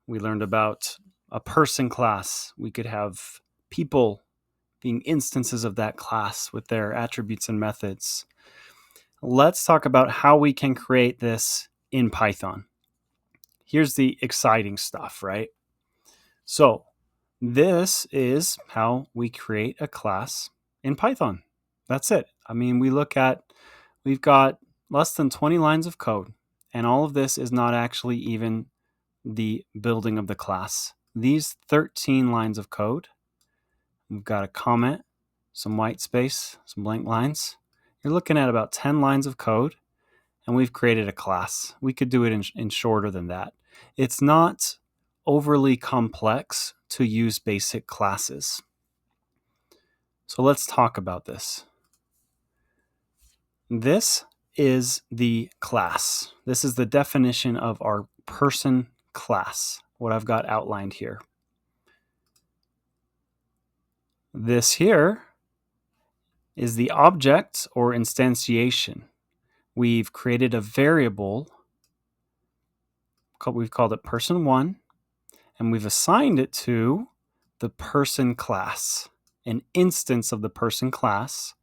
We learned about a person class. We could have people being instances of that class with their attributes and methods. Let's talk about how we can create this in Python. Here's the exciting stuff, right? So this is how we create a class in Python. That's it. I mean, we've got less than 20 lines of code, and all of this is not actually even the building of the class. These 13 lines of code, we've got a comment, some white space, some blank lines. You're looking at about 10 lines of code, and we've created a class. We could do it in shorter than that. It's not overly complex to use basic classes. So let's talk about this. This is the class. This is the definition of our person class, what I've got outlined here. This here is the object or instantiation. We've created a variable, we've called it person1, and we've assigned it to the person class, an instance of the person class,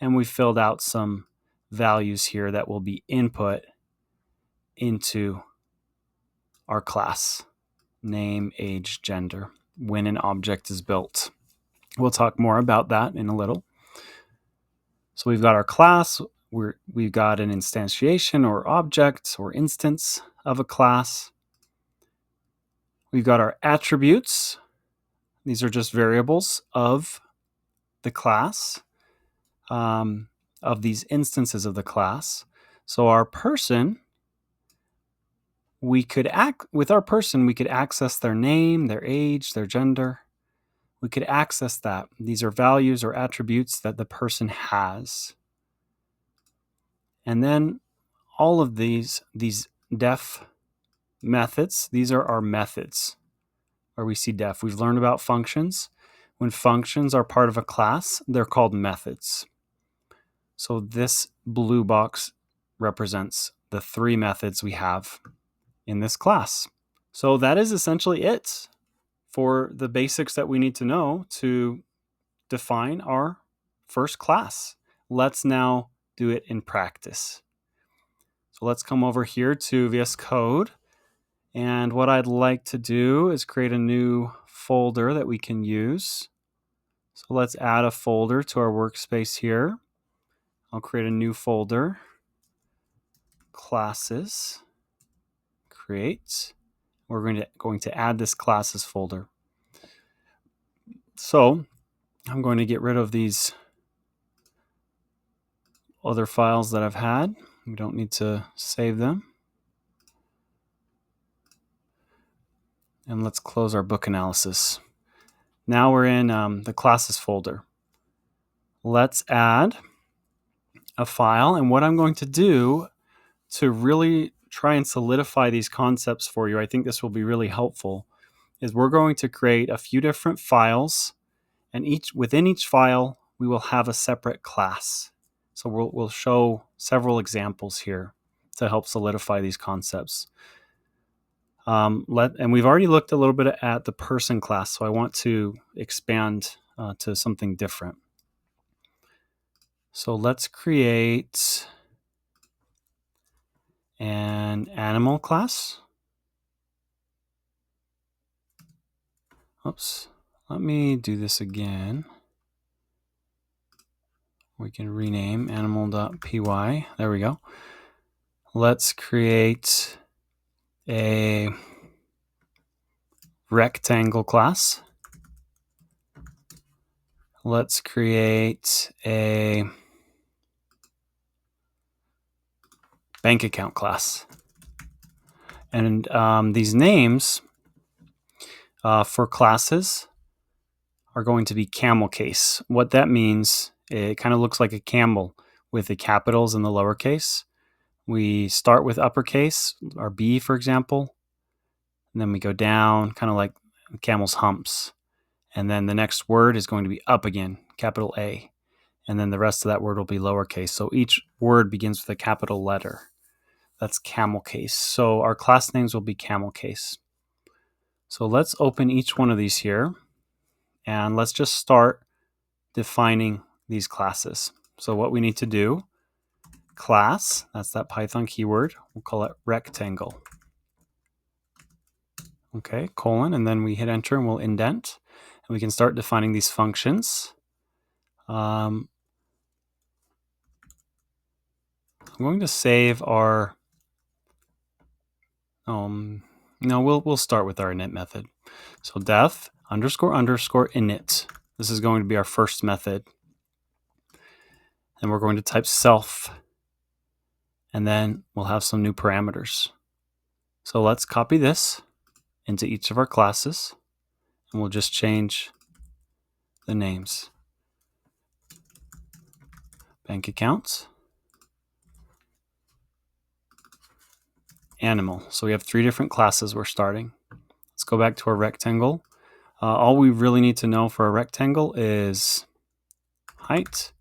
and we filled out some values here that will be input into our class: name, age, gender, when an object is built. We'll talk more about that in a little. So we've got our class, we've got an instantiation or object or instance of a class. We've got our attributes. These are just variables of the class, of these instances of the class. So our person, we could access their name, their age, their gender. We could access that. These are values or attributes that the person has. And then all of these def methods, these are our methods where we see def. We've learned about functions. When functions are part of a class, they're called methods. So this blue box represents the 3 methods we have in this class. So that is essentially it for the basics that we need to know to define our first class. Let's now do it in practice. So let's come over here to VSCode. And what I'd like to do is create a new folder that we can use. So let's add a folder to our workspace here. I'll create a new folder, classes, create. We're going to add this classes folder. So I'm going to get rid of these other files that I've had. We don't need to save them. And let's close our book analysis. Now we're in the classes folder. Let's add a file, and what I'm going to do to really try and solidify these concepts for you, I think this will be really helpful, is we're going to create a few different files, and within each file, we will have a separate class. So we'll show several examples here to help solidify these concepts. And we've already looked a little bit at the person class, so I want to expand to something different. So let's create an animal class. Oops, let me do this again. We can rename animal.py. There we go. Let's create a rectangle class. Let's create a bank account class. And these names for classes are going to be camel case. What that means, it kind of looks like a camel with the capitals and the lowercase. We start with uppercase, our B, for example, and then we go down, kind of like camel's humps. And then the next word is going to be up again, capital A. And then the rest of that word will be lowercase. So each word begins with a capital letter. That's camel case. So our class names will be camel case. So let's open each one of these here, and let's just start defining these classes. So what we need to do, class, that's that Python keyword, we'll call it rectangle. Okay, colon, and then we hit enter and we'll indent, and we can start defining these functions. I'm going to save our, no, we'll start with our init method. So def __ init. This is going to be our first method. And we're going to type self, and then we'll have some new parameters. So let's copy this into each of our classes, and we'll just change the names. Bank accounts, animal. So we have 3 different classes we're starting. Let's go back to our rectangle. All we really need to know for a rectangle is height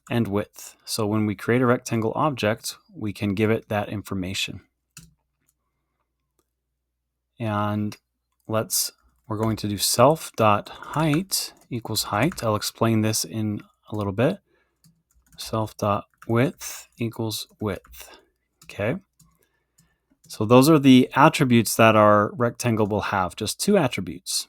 and width. So when we create a rectangle object, we can give it that information. And we're going to do self.height equals height. I'll explain this in a little bit. Self.width equals width. Okay. So those are the attributes that our rectangle will have, just 2 attributes.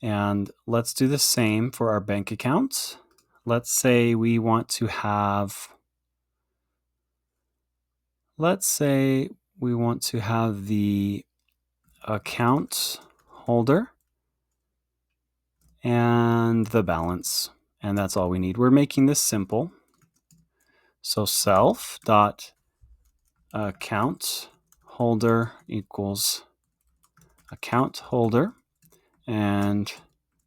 And let's do the same for our bank account. Let's say we want to have, the account holder and the balance. And that's all we need. We're making this simple. So self.account holder equals account holder, and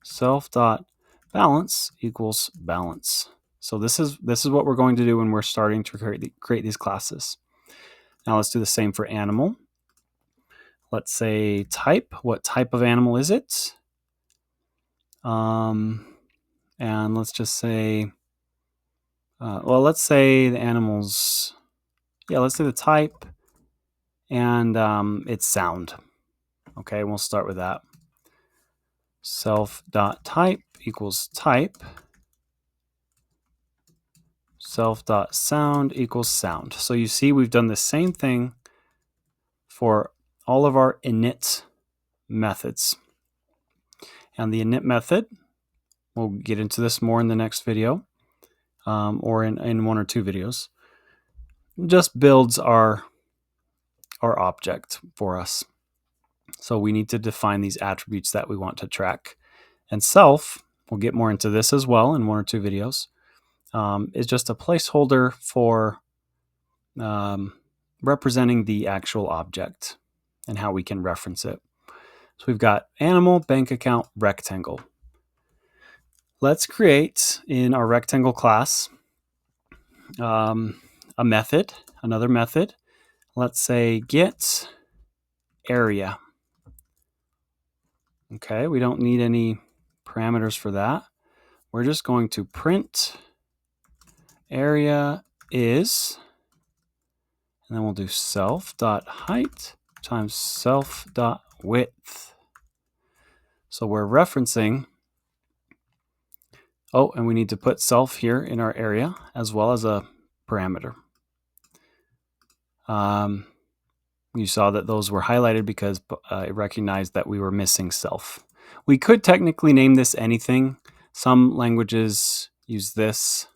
self.balance equals balance. So this is what we're going to do when we're starting to create these classes. Now let's do the same for animal. Let's say type. What type of animal is it? And let's just say, let's say the animal's, let's say the type, and it's sound. Okay, we'll start with that. Self.type equals type. Self.sound equals sound. So you see we've done the same thing for all of our init methods. And the init method, we'll get into this more in the next video, or in 1 or 2 videos, just builds our object for us. So we need to define these attributes that we want to track. And self, we'll get more into this as well in 1 or 2 videos, is just a placeholder for representing the actual object and how we can reference it. So we've got animal, bank account, rectangle. Let's create in our rectangle class a method, another method. Let's say get area. Okay, we don't need any parameters for that. We're just going to print area is, and then we'll do self.height times self.width. So we're referencing, oh, and we need to put self here in our area as well as a parameter. You saw that those were highlighted because it recognized that we were missing self. We could technically name this anything. Some languages use this,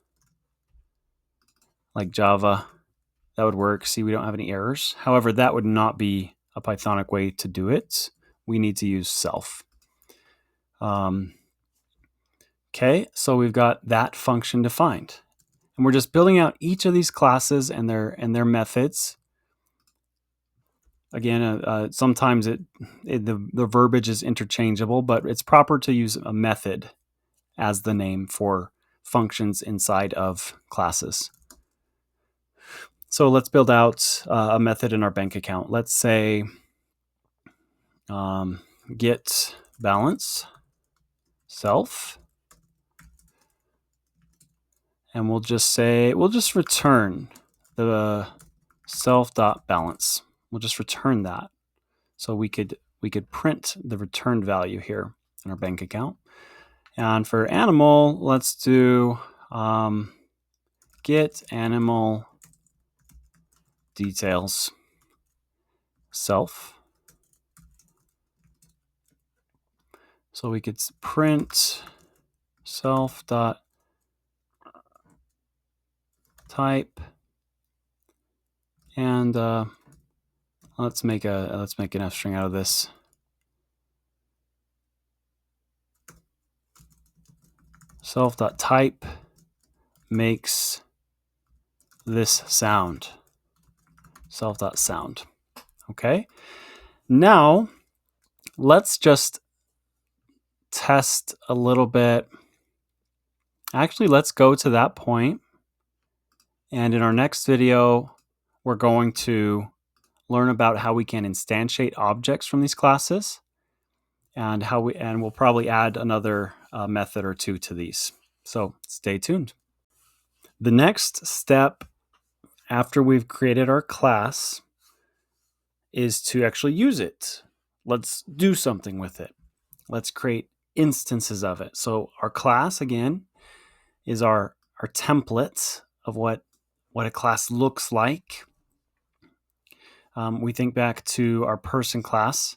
like Java. That would work. See, we don't have any errors. However, that would not be a Pythonic way to do it. We need to use self. Okay, so we've got that function defined. And we're just building out each of these classes and their methods. Again, sometimes the verbiage is interchangeable, but it's proper to use a method as the name for functions inside of classes. So let's build out a method in our bank account. Let's say get balance self, and we'll just return the self.balance. We'll just return that. So we could print the returned value here in our bank account. And for animal, let's do get animal details self. So we could print self.type and let's make an F string out of this. Self.type makes this sound. Self.sound. Okay. Now let's just test a little bit. Actually, let's go to that point. And in our next video, we're going to learn about how we can instantiate objects from these classes, and we'll probably add another method or two to these. So stay tuned. The next step after we've created our class is to actually use it. Let's do something with it. Let's create instances of it. So our class, again, is our template of what a class looks like. We think back to our person class.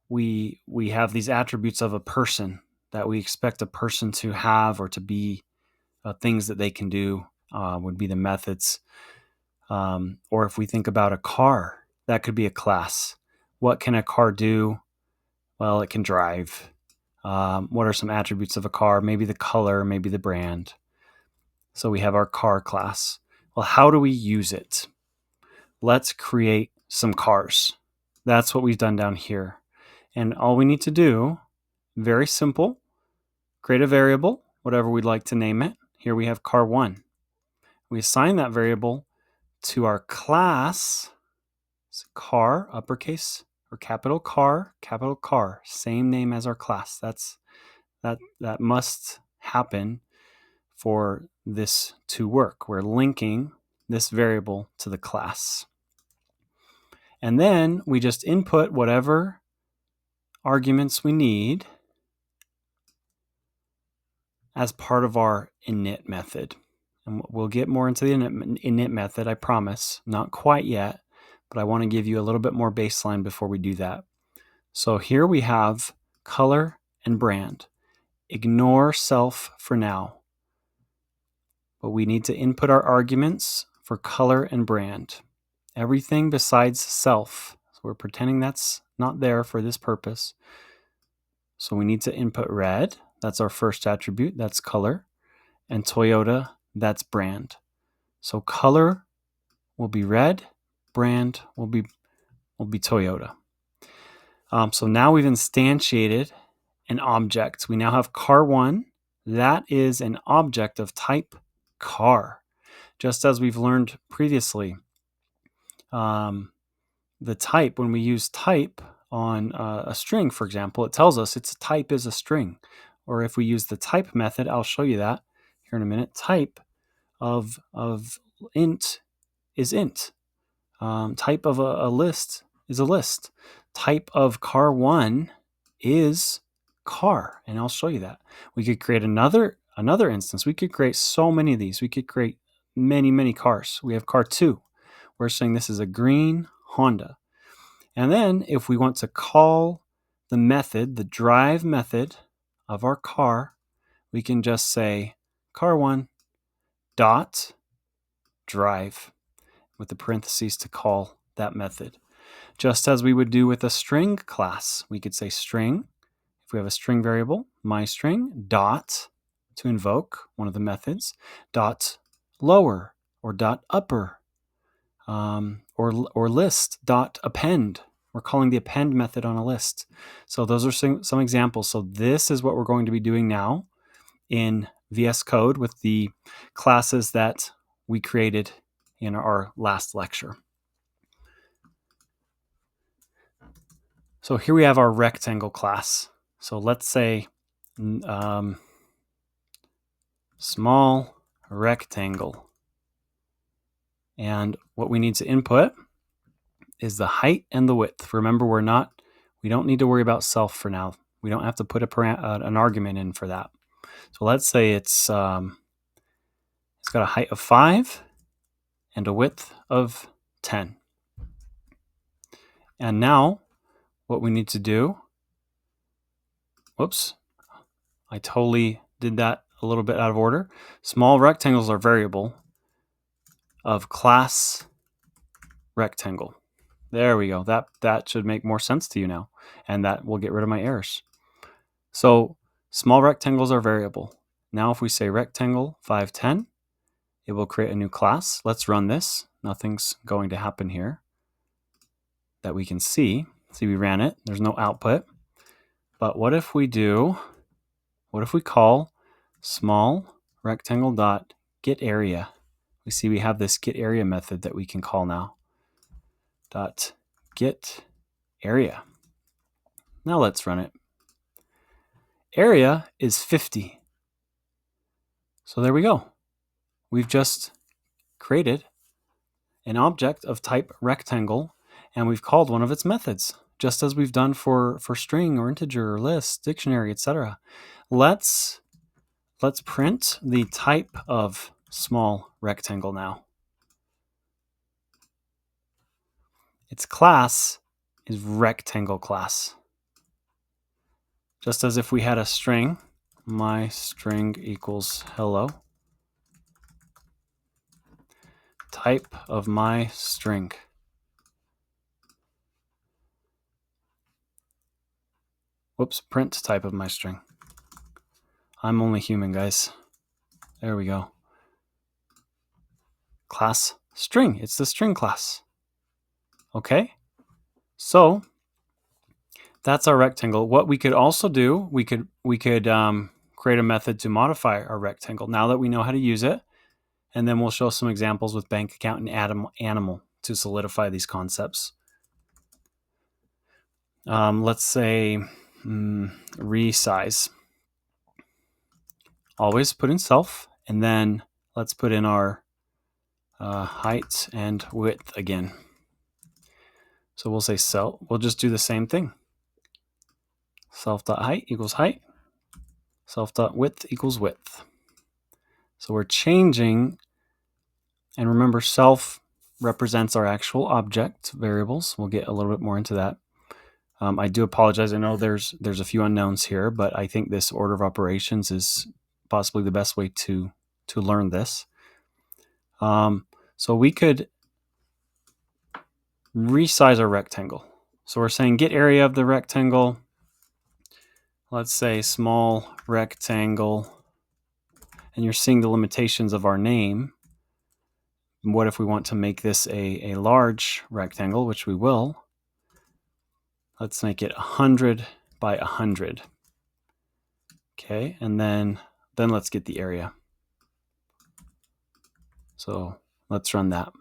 We have these attributes of a person that we expect a person to have or to be. Things that they can do would be the methods. Or if we think about a car, that could be a class. What can a car do? Well, it can drive. What are some attributes of a car? Maybe the color, maybe the brand. So we have our car class. Well, how do we use it? Let's create some cars. That's what we've done down here. And all we need to do, very simple, create a variable, whatever we'd like to name it. Here we have car1. We assign that variable to our class, car, uppercase, or capital car, same name as our class. That must happen for this to work. We're linking this variable to the class. And then we just input whatever arguments we need as part of our init method. And we'll get more into the init method, I promise. Not quite yet, but I want to give you a little bit more baseline before we do that. So here we have color and brand. Ignore self for now. But we need to input our arguments for color and brand. Everything besides self. So we're pretending that's not there for this purpose. So we need to input red. That's our first attribute. That's color. And Toyota, that's brand. So color will be red. Brand will be Toyota. So now we've instantiated an object. We now have car1. That is an object of type car. Just as we've learned previously, the type, when we use type on a string, for example, it tells us its type is a string. Or if we use the type method, I'll show you that here in a minute. Type of int is int. Type of a list is a list. Type of car1 is car, and I'll show you that. We could create another instance. We could create so many of these. We could create many cars. We have car2. We're saying this is a green Honda. And then if we want to call the method, the drive method of our car, we can just say car1 dot drive with the parentheses to call that method. Just as we would do with a string class, we could say string, if we have a string variable, myString, dot, to invoke one of the methods, dot lower or dot upper, or list dot append. We're calling the append method on a list. So those are some examples. So this is what we're going to be doing now in VS Code with the classes that we created in our last lecture. So here we have our rectangle class. So let's say small rectangle. And what we need to input is the height and the width. Remember, we don't need to worry about self for now. We don't have to put an argument in for that. So let's say it's got a height of 5 and a width of 10. And now what we need to do, whoops, I totally did that a little bit out of order. Small rectangles are variable of class rectangle. There we go. That should make more sense to you now, and that will get rid of my errors. So small rectangles are variable. Now if we say rectangle 510, it will create a new class. Let's run this. Nothing's going to happen here that we can see. See, we ran it. There's no output. But what if we call small rectangle dot get area? We see we have this get area method that we can call now. Dot get area. Now let's run it. Area is 50. So there we go. We've just created an object of type rectangle, and we've called one of its methods, just as we've done for string or integer or list, dictionary, etc. Let's print the type of small rectangle now. Its class is rectangle class. Just as if we had a string, my string equals hello. Type of my string. Whoops, print type of my string. I'm only human, guys. There we go. Class string. It's the string class. Okay, so that's our rectangle. What we could also do, we could create a method to modify our rectangle now that we know how to use it, and then we'll show some examples with bank account and animal to solidify these concepts. Let's say resize. Always put in self, and then let's put in our height and width again. So we'll say self. We'll just do the same thing. Self.height equals height. Self.width equals width. So we're changing, and remember, self represents our actual object variables. We'll get a little bit more into that. I do apologize. I know there's a few unknowns here, but I think this order of operations is possibly the best way to learn this. So we could resize our rectangle. So we're saying get area of the rectangle. Let's say small rectangle. And you're seeing the limitations of our name. What if we want to make this a large rectangle, which we will? Let's make it 100 by 100. Okay, and then let's get the area. So let's run that.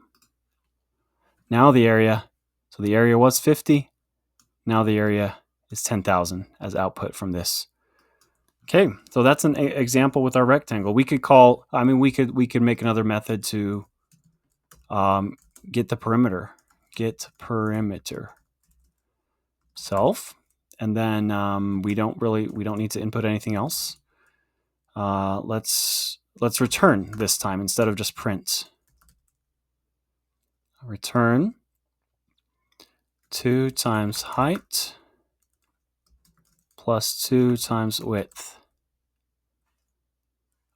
Now the area, so the area was 50. Now the area is 10,000 as output from this. Okay, so that's an example with our rectangle. We could call, we could make another method to get the perimeter. Get perimeter self, and then we don't need to input anything else. Let's return this time instead of just print. Return 2 times height plus 2 times width.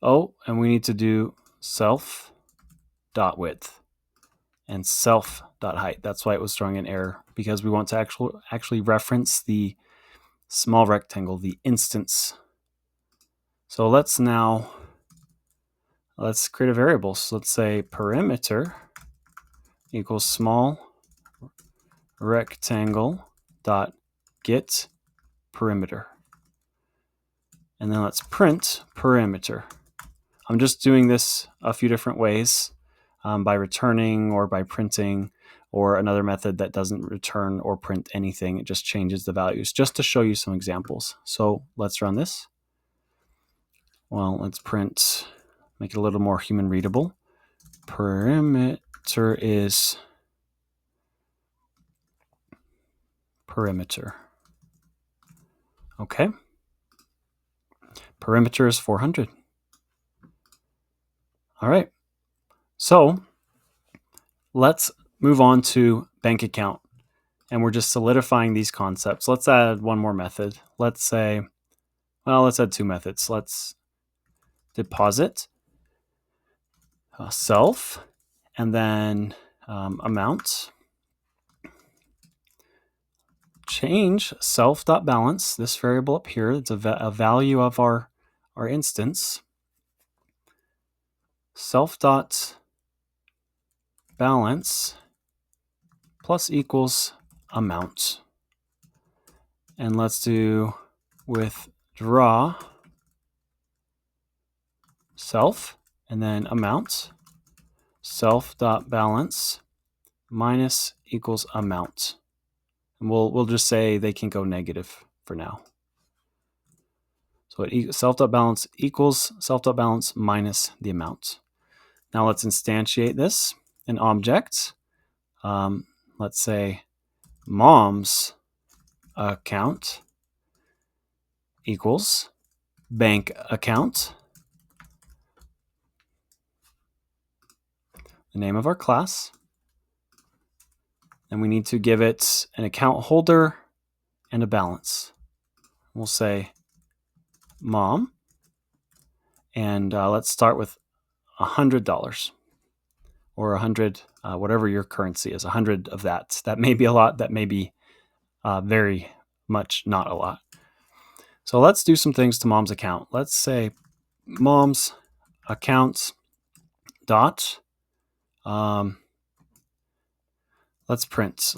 Oh, and we need to do self dot width and self dot height. That's why it was throwing an error, because we want to actually reference the small rectangle, the instance. So let's create a variable. So let's say perimeter equals small rectangle dot get perimeter. And then let's print perimeter. I'm just doing this a few different ways, by returning or by printing, or another method that doesn't return or print anything. It just changes the values, just to show you some examples. So let's run this. Well, let's print, make it a little more human readable. Perimeter is perimeter. Okay. Perimeter is 400. All right. So let's move on to bank account. And we're just solidifying these concepts. Let's add one more method. Let's add 2 methods. Let's deposit self, and then amount. Change self.balance, this variable up here. It's a value of our instance. Self.balance plus equals amount. And let's do withdraw self and then amount. Self.balance minus equals amount. And we'll just say they can go negative for now. So self.balance equals self.balance minus the amount. Now let's instantiate this in object. Let's say mom's account equals bank account, the name of our class. And we need to give it an account holder and a balance. We'll say mom, and let's start with $100 or 100, whatever your currency is, 100 of that. That may be a lot, that may be very much not a lot. So let's do some things to mom's account. Let's say mom's account dot, let's print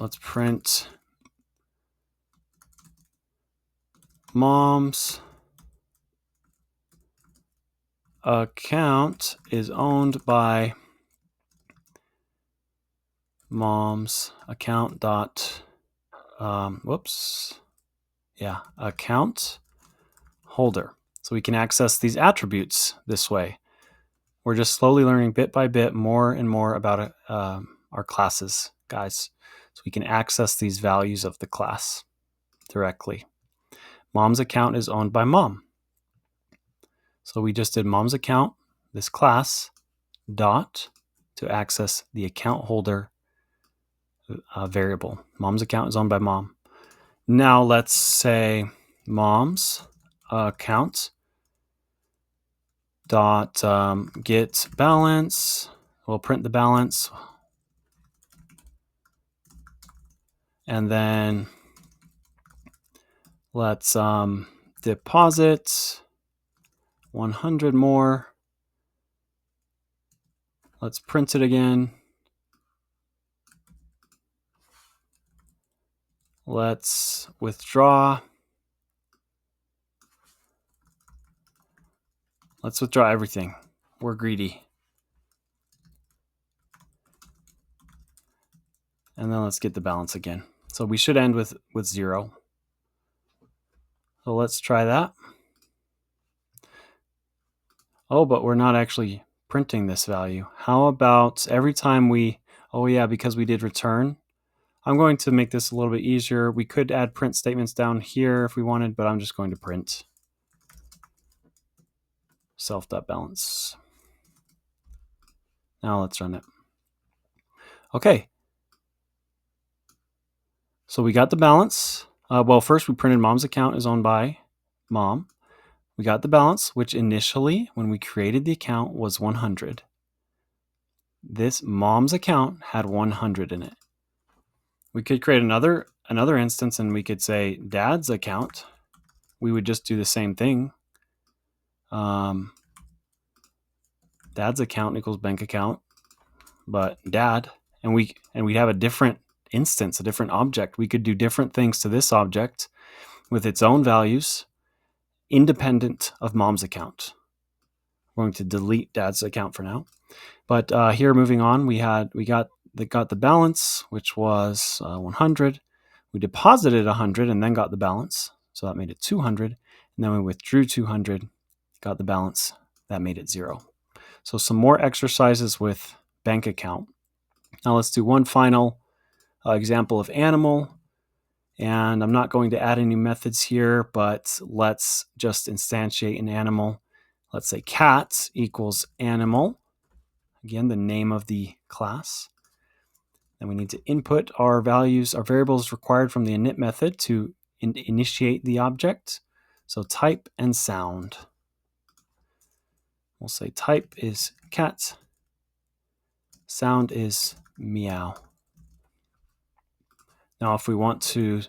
mom's account is owned by mom's account dot, account holder. So we can access these attributes this way. We're just slowly learning bit by bit more and more about our classes, guys. So we can access these values of the class directly. Mom's account is owned by mom. So we just did mom's account, this class, dot, to access the account holder variable. Mom's account is owned by mom. Now let's say mom's account dot get balance. We'll print the balance, and then let's deposit 100 more. Let's print it again. Let's withdraw. Let's withdraw everything. We're greedy. And then let's get the balance again. So we should end with 0. So let's try that. Oh, but we're not actually printing this value. How about every time we, oh yeah, because we did return, I'm going to make this a little bit easier. We could add print statements down here if we wanted, but I'm just going to print self.balance. Now let's run it. Okay. So we got the balance. Well, first we printed mom's account is owned by mom. We got the balance, which initially, when we created the account, was 100. This mom's account had 100 in it. We could create another instance and we could say dad's account. We would just do the same thing. Dad's account equals bank account, but dad, and we'd have a different instance, a different object. We could do different things to this object with its own values, independent of mom's account. We're going to delete dad's account for now. But here, moving on, we got the balance, which was 100. We deposited 100 and then got the balance, so that made it 200. And then we withdrew 200, got the balance, that made it 0. So some more exercises with bank account. Now let's do one final example of animal. And I'm not going to add any methods here, but let's just instantiate an animal. Let's say cat equals animal. Again, the name of the class. Then we need to input our values, our variables required from the init method to initiate the object. So type and sound. We'll say type is cat, sound is meow. Now if we want to,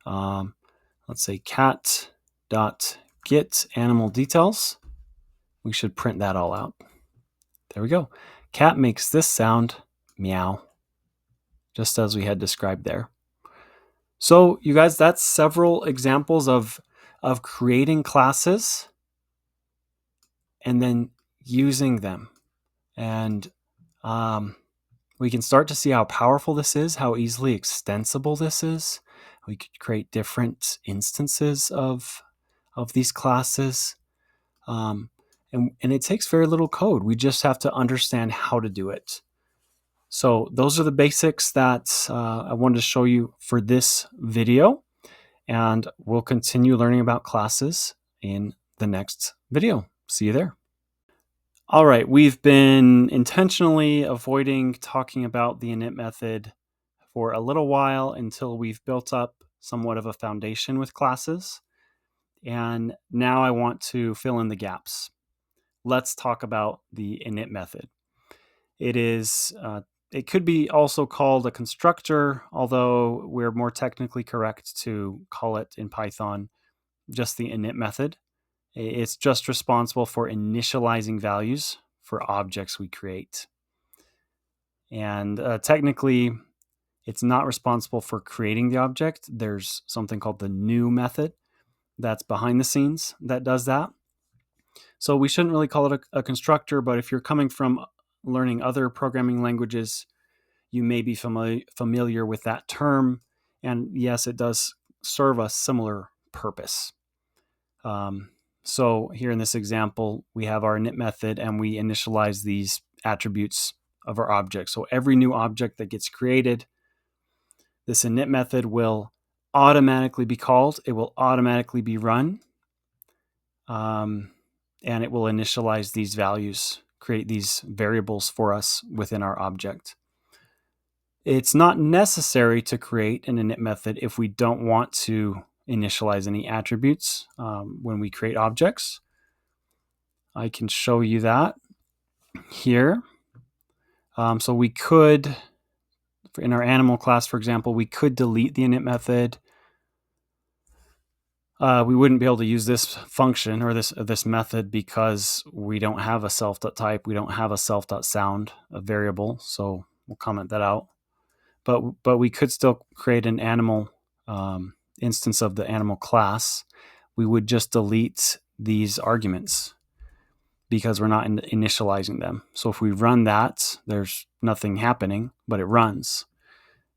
let's say cat.get animal details, we should print that all out. There we go. Cat makes this sound, meow, just as we had described there. So you guys, that's several examples of creating classes and then using them. And we can start to see how powerful this is, how easily extensible this is. We could create different instances of these classes. And it takes very little code. We just have to understand how to do it. So those are the basics that I wanted to show you for this video. And we'll continue learning about classes in the next video. See you there. All right, we've been intentionally avoiding talking about the init method for a little while until we've built up somewhat of a foundation with classes. And now I want to fill in the gaps. Let's talk about the init method. It could be also called a constructor, although we're more technically correct to call it in Python just the init method. It's just responsible for initializing values for objects we create. And technically, it's not responsible for creating the object. There's something called the new method that's behind the scenes that does that. So we shouldn't really call it a constructor, but if you're coming from learning other programming languages, you may be familiar with that term. And yes, it does serve a similar purpose. So here in this example, we have our init method and we initialize these attributes of our object. So every new object that gets created, this init method will automatically be called. It will automatically be run. And it will initialize these values, create these variables for us within our object. It's not necessary to create an init method if we don't want to initialize any attributes when we create objects. I can show you that here. So we could, in our animal class, for example, we could delete the init method. We wouldn't be able to use this function or this method because we don't have a self.type. We don't have a self.sound, a variable. So we'll comment that out. But we could still create an animal instance of the animal class. We would just delete these arguments because we're not initializing them. So if we run that, there's nothing happening, but it runs.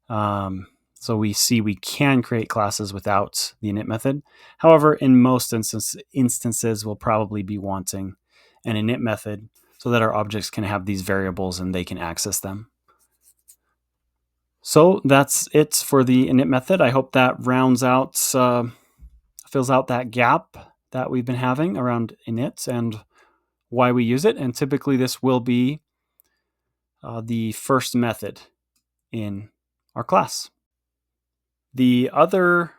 So we see we can create classes without the init method. However, in most instances, we'll probably be wanting an init method so that our objects can have these variables and they can access them. So that's it for the init method. I hope that fills out that gap that we've been having around init and why we use it. And typically this will be the first method in our class. The other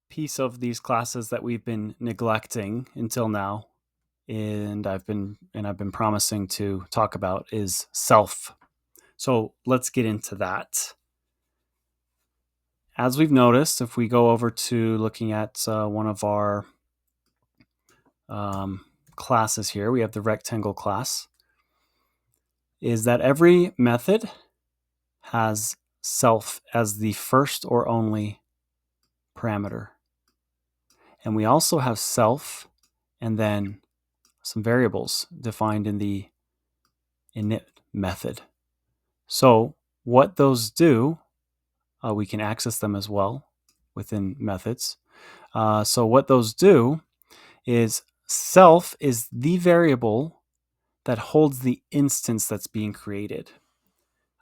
piece of these classes that we've been neglecting until now, and I've been promising to talk about, is self. So let's get into that. As we've noticed, if we go over to looking at one of our classes here, we have the rectangle class, is that every method has self as the first or only parameter. And we also have self and then some variables defined in the init method. So what those do, we can access them as well within methods. So what those do is self is the variable that holds the instance that's being created.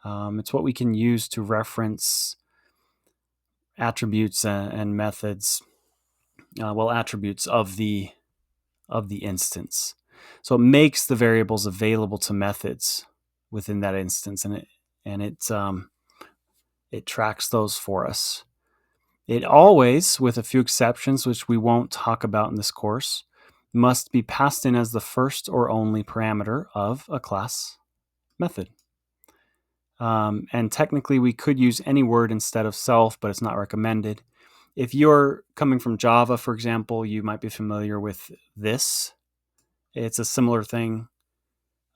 It's what we can use to reference attributes and methods, attributes of the instance. So it makes the variables available to methods within that instance, and it tracks those for us. It always, with a few exceptions, which we won't talk about in this course, must be passed in as the first or only parameter of a class method. And technically, we could use any word instead of self, but it's not recommended. If you're coming from Java, for example, you might be familiar with this. It's a similar thing,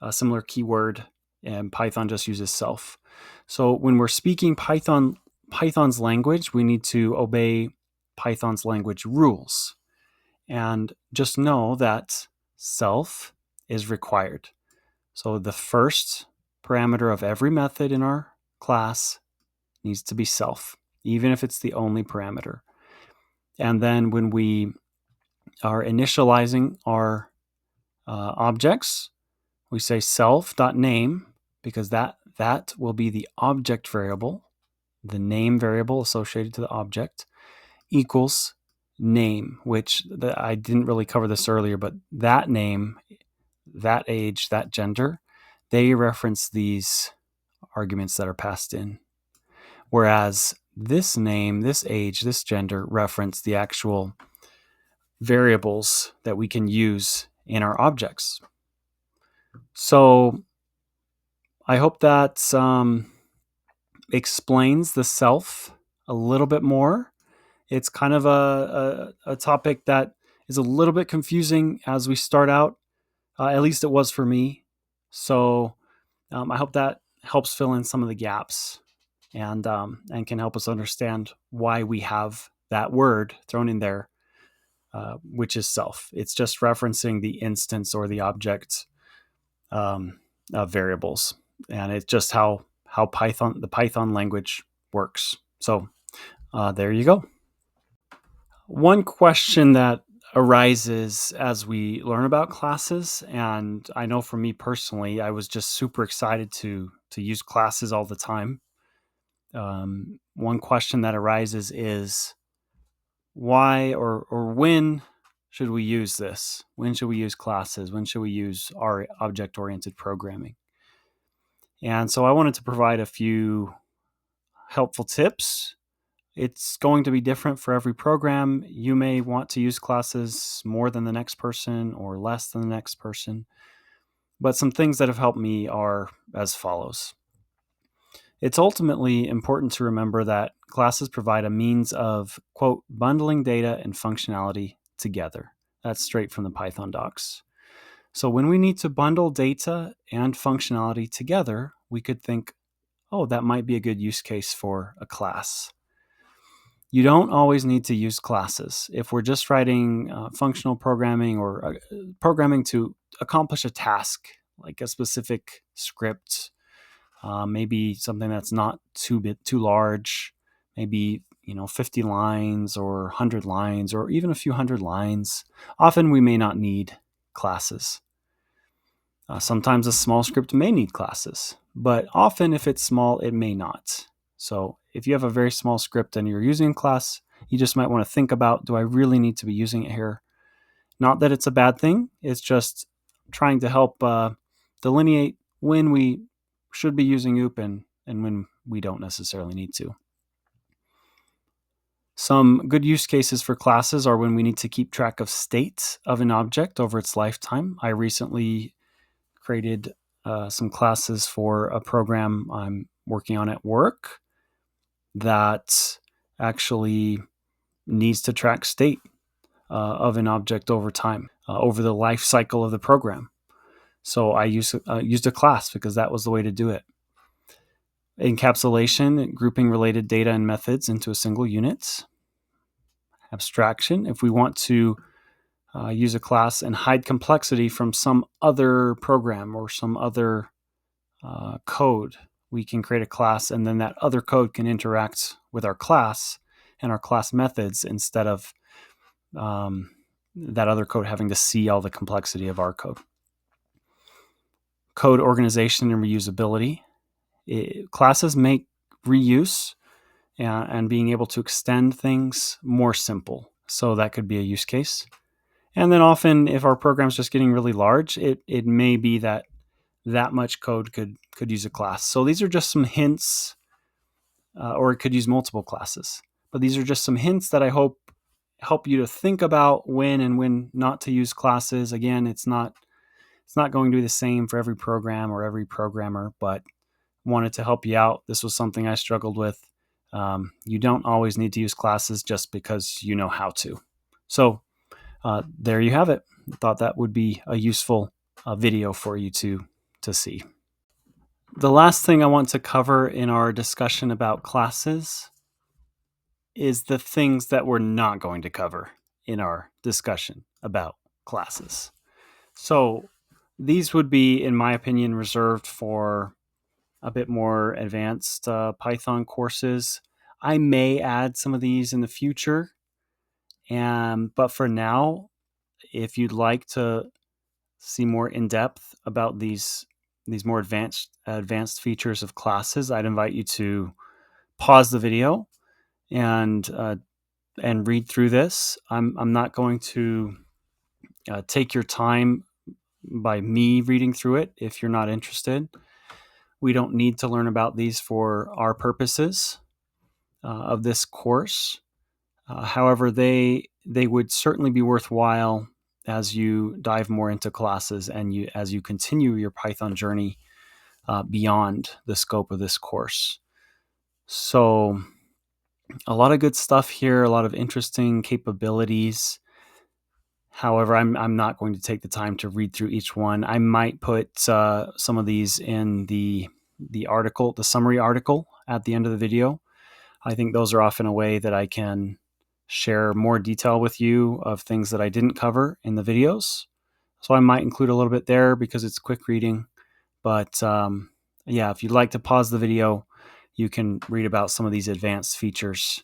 a similar keyword, and Python just uses self. So when we're speaking Python's language, we need to obey Python's language rules. And just know that self is required. So the first parameter of every method in our class needs to be self, even if it's the only parameter. And then when we are initializing our objects, we say self.name, because that will be the object variable, the name variable associated to the object, equals name, which I didn't really cover this earlier, but that name, that age, that gender, they reference these arguments that are passed in. Whereas this name, this age, this gender reference the actual variables that we can use in our objects. So I hope that explains the self a little bit more. It's kind of a topic that is a little bit confusing as we start out. At least it was for me. So I hope that helps fill in some of the gaps and can help us understand why we have that word thrown in there, which is self. It's just referencing the instance or the object variables, and it's just how the Python language works. So there you go. One question that arises as we learn about classes, and I know for me personally, I was just super excited to use classes all the time. One question that arises is why or when should we use this? When should we use classes? When should we use our object-oriented programming? And so I wanted to provide a few helpful tips. It's going to be different for every program. You may want to use classes more than the next person or less than the next person. But some things that have helped me are as follows. It's ultimately important to remember that classes provide a means of, quote, bundling data and functionality together. That's straight from the Python docs. So when we need to bundle data and functionality together, we could think, oh, that might be a good use case for a class. You don't always need to use classes. If we're just writing functional programming or programming to accomplish a task, like a specific script, maybe something that's not too large, maybe 50 lines or 100 lines or even a few hundred lines. Often we may not need classes. Sometimes a small script may need classes, but often if it's small, it may not. So if you have a very small script and you're using a class, you just might want to think about, do I really need to be using it here? Not that it's a bad thing. It's just trying to help delineate when we should be using OOP and when we don't necessarily need to. Some good use cases for classes are when we need to keep track of state of an object over its lifetime. I recently created some classes for a program I'm working on at work that actually needs to track state of an object over time, over the life cycle of the program. So I used a class because that was the way to do it. Encapsulation, grouping related data and methods into a single unit. Abstraction, if we want to use a class and hide complexity from some other program or some other code, we can create a class and then that other code can interact with our class and our class methods instead of that other code having to see all the complexity of our code. Code organization and reusability. Classes make reuse and being able to extend things more simple. So that could be a use case. And then often if our program's just getting really large, it may be that much code could use a class. So these are just some hints, or it could use multiple classes. But these are just some hints that I hope help you to think about when and when not to use classes. Again, it's not going to be the same for every program or every programmer, but wanted to help you out. This was something I struggled with. You don't always need to use classes just because you know how to. So there you have it. I thought that would be a useful video for you to see. The last thing I want to cover in our discussion about classes is the things that we're not going to cover in our discussion about classes. So these would be, in my opinion, reserved for a bit more advanced Python courses. I may add some of these in the future, but for now, if you'd like to see more in depth about these more advanced features of classes, I'd invite you to pause the video and read through this. I'm not going to take your time by me reading through it if you're not interested. We don't need to learn about these for our purposes of this course. However, they would certainly be worthwhile as you dive more into classes and as you continue your Python journey beyond the scope of this course. So a lot of good stuff here, a lot of interesting capabilities. However, I'm not going to take the time to read through each one. I might put some of these in the article, the summary article at the end of the video. I think those are often a way that I can share more detail with you of things that I didn't cover in the videos. So I might include a little bit there because it's quick reading. But yeah, if you'd like to pause the video, you can read about some of these advanced features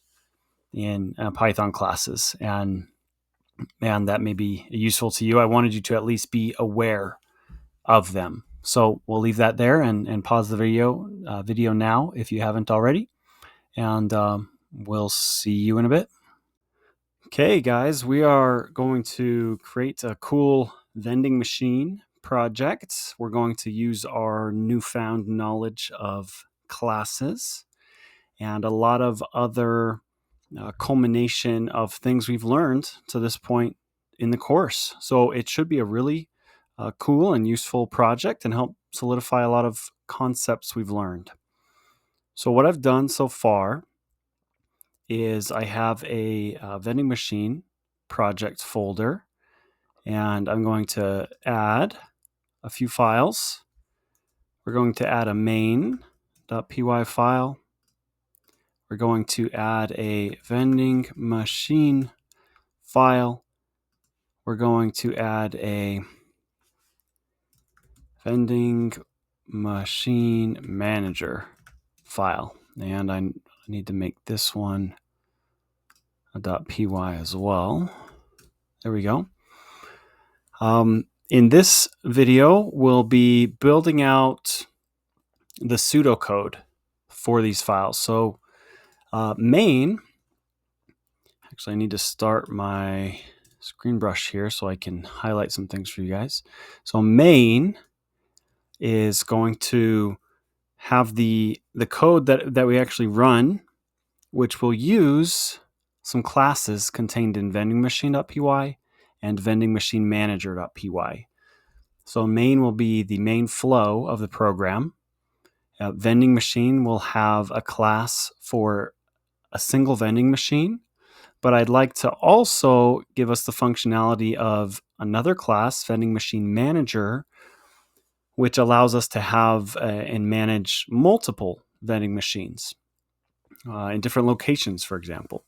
in Python classes, and that may be useful to you. I wanted you to at least be aware of them. So we'll leave that there and pause the video now if you haven't already. And we'll see you in a bit. Okay, guys, we are going to create a cool vending machine project. We're going to use our newfound knowledge of classes and a lot of other culmination of things we've learned to this point in the course. So it should be a really cool and useful project and help solidify a lot of concepts we've learned. So what I've done so far is I have a vending machine project folder, and I'm going to add a few files. We're going to add a main.py file. We're going to add a vending machine file. We're going to add a vending machine manager file. And I need to make this one a .py as well. There we go. In this video, we'll be building out the pseudocode for these files. So main, actually I need to start my screen brush here so I can highlight some things for you guys. So main is going to have the code that we actually run, which will use some classes contained in vendingmachine.py and vendingmachine-manager.py. So main will be the main flow of the program. Vending machine will have a class for a single vending machine, but I'd like to also give us the functionality of another class, vending machine manager, which allows us to have and manage multiple vending machines in different locations, for example.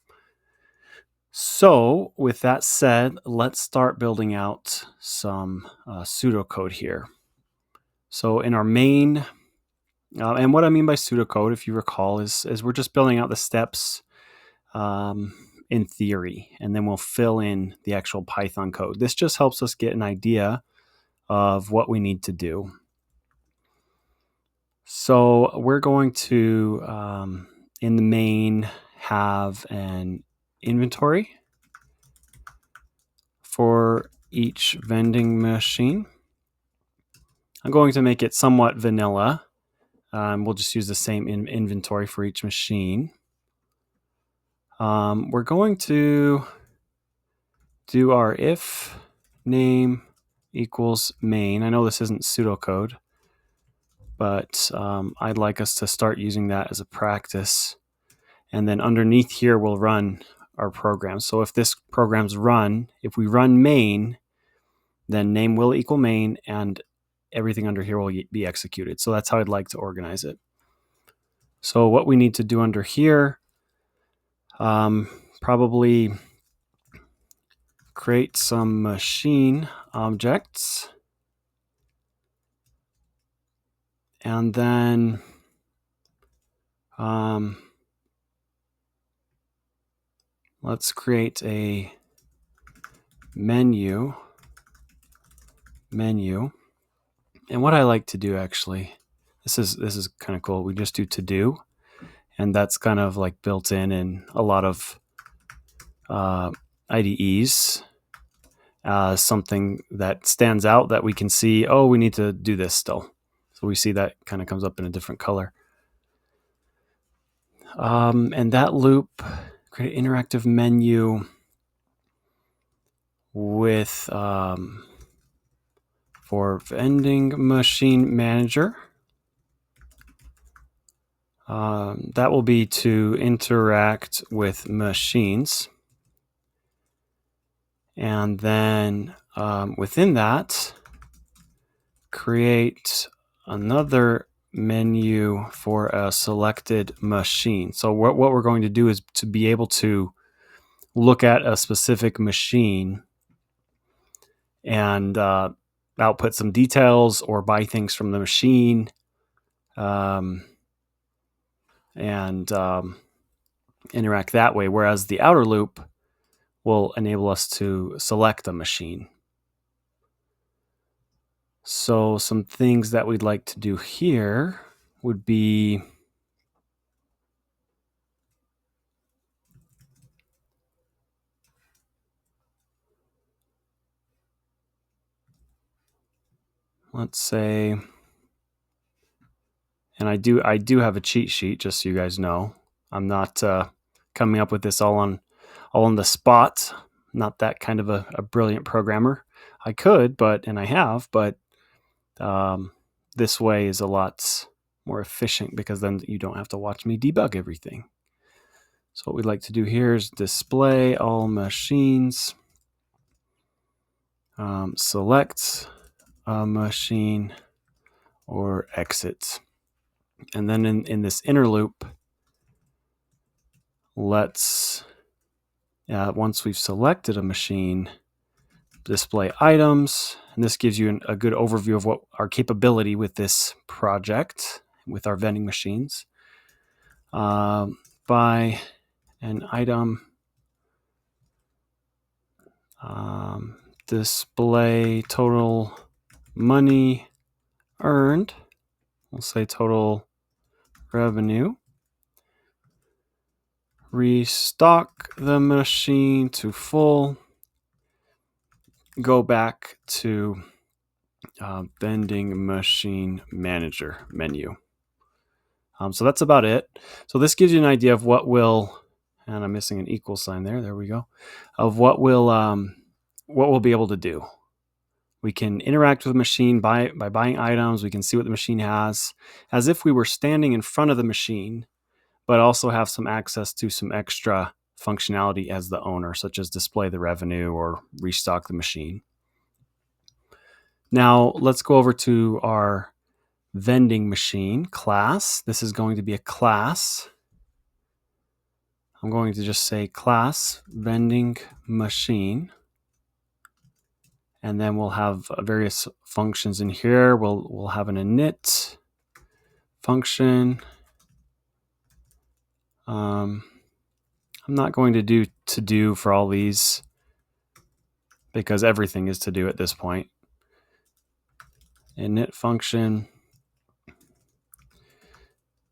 So with that said, let's start building out some pseudocode here. So in our main, and what I mean by pseudocode, if you recall, is we're just building out the steps in theory, and then we'll fill in the actual Python code. This just helps us get an idea of what we need to do. So we're going to, in the main, have an inventory for each vending machine. I'm going to make it somewhat vanilla. We'll just use the same inventory for each machine. We're going to do our if name equals main. I know this isn't pseudocode, but I'd like us to start using that as a practice. And then underneath here, we'll run our program. So if this program's run, if we run main, then name will equal main, and everything under here will be executed. So that's how I'd like to organize it. So what we need to do under here, probably create some machine objects. And then let's create a menu. And what I like to do, actually, this is kind of cool. We just do to do, and that's kind of like built in a lot of IDEs. Something that stands out that we can see, oh, we need to do this still. So we see that kind of comes up in a different color. And that loop, create an interactive menu with for vending machine manager. That will be to interact with machines. And then within that, create another menu for a selected machine. So what we're going to do is to be able to look at a specific machine and output some details or buy things from the machine, and interact that way, whereas the outer loop will enable us to select a machine. So some things that we'd like to do here would be let's say, and I do have a cheat sheet, just so you guys know. I'm not coming up with this all on the spot. Not that kind of a brilliant programmer. I could, and I have, but this way is a lot more efficient because then you don't have to watch me debug everything. So what we'd like to do here is display all machines, select a machine, or exit. And then in this inner loop, let's, once we've selected a machine, display items, and this gives you a good overview of what our capability with this project, with our vending machines. Buy an item, display total money earned. We'll say total revenue. Restock the machine to full. Go back to vending machine manager menu. So that's about it. So this gives you an idea of what will, and I'm missing an equal sign there. There we go. Of what we'll be able to do. We can interact with the machine by buying items. We can see what the machine has, as if we were standing in front of the machine, but also have some access to some extra functionality as the owner, such as display the revenue or restock the machine. Now let's go over to our vending machine class. This is going to be a class. I'm going to just say class vending machine. And then we'll have various functions in here. We'll have an init function. I'm not going to do to-do for all these because everything is to-do at this point. Init function,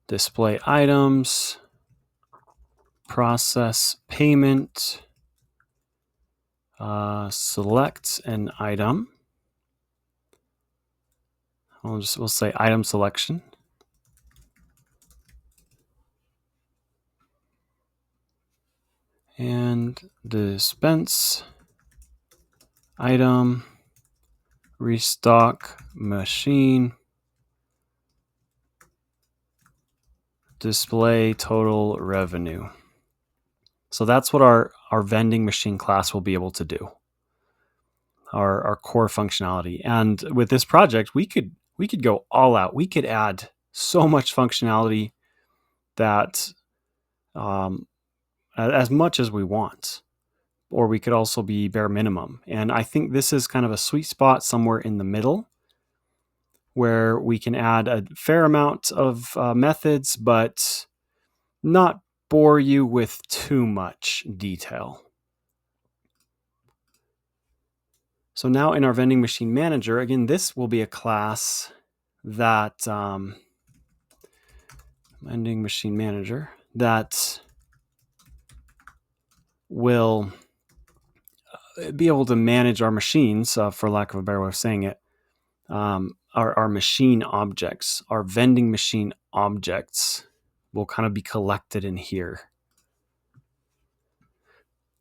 display items, process payment, select an item. We'll say item selection. And dispense item, restock machine, display total revenue. So that's what our vending machine class will be able to do, our core functionality. And with this project, we could go all out. We could add so much functionality that as much as we want, or we could also be bare minimum. And I think this is kind of a sweet spot somewhere in the middle where we can add a fair amount of methods, but not bore you with too much detail. So now in our vending machine manager, again, this will be a class that vending machine manager that will be able to manage our machines, for lack of a better way of saying it, our machine objects, our vending machine objects will kind of be collected in here.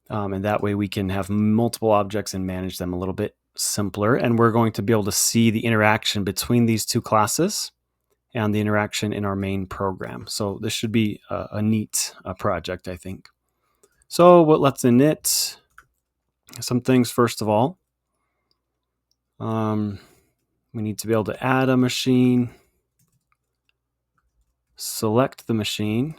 And that way we can have multiple objects and manage them a little bit simpler. And we're going to be able to see the interaction between these two classes and the interaction in our main program. So this should be a neat project, I think. So let's init some things first of all. We need to be able to add a machine, select the machine,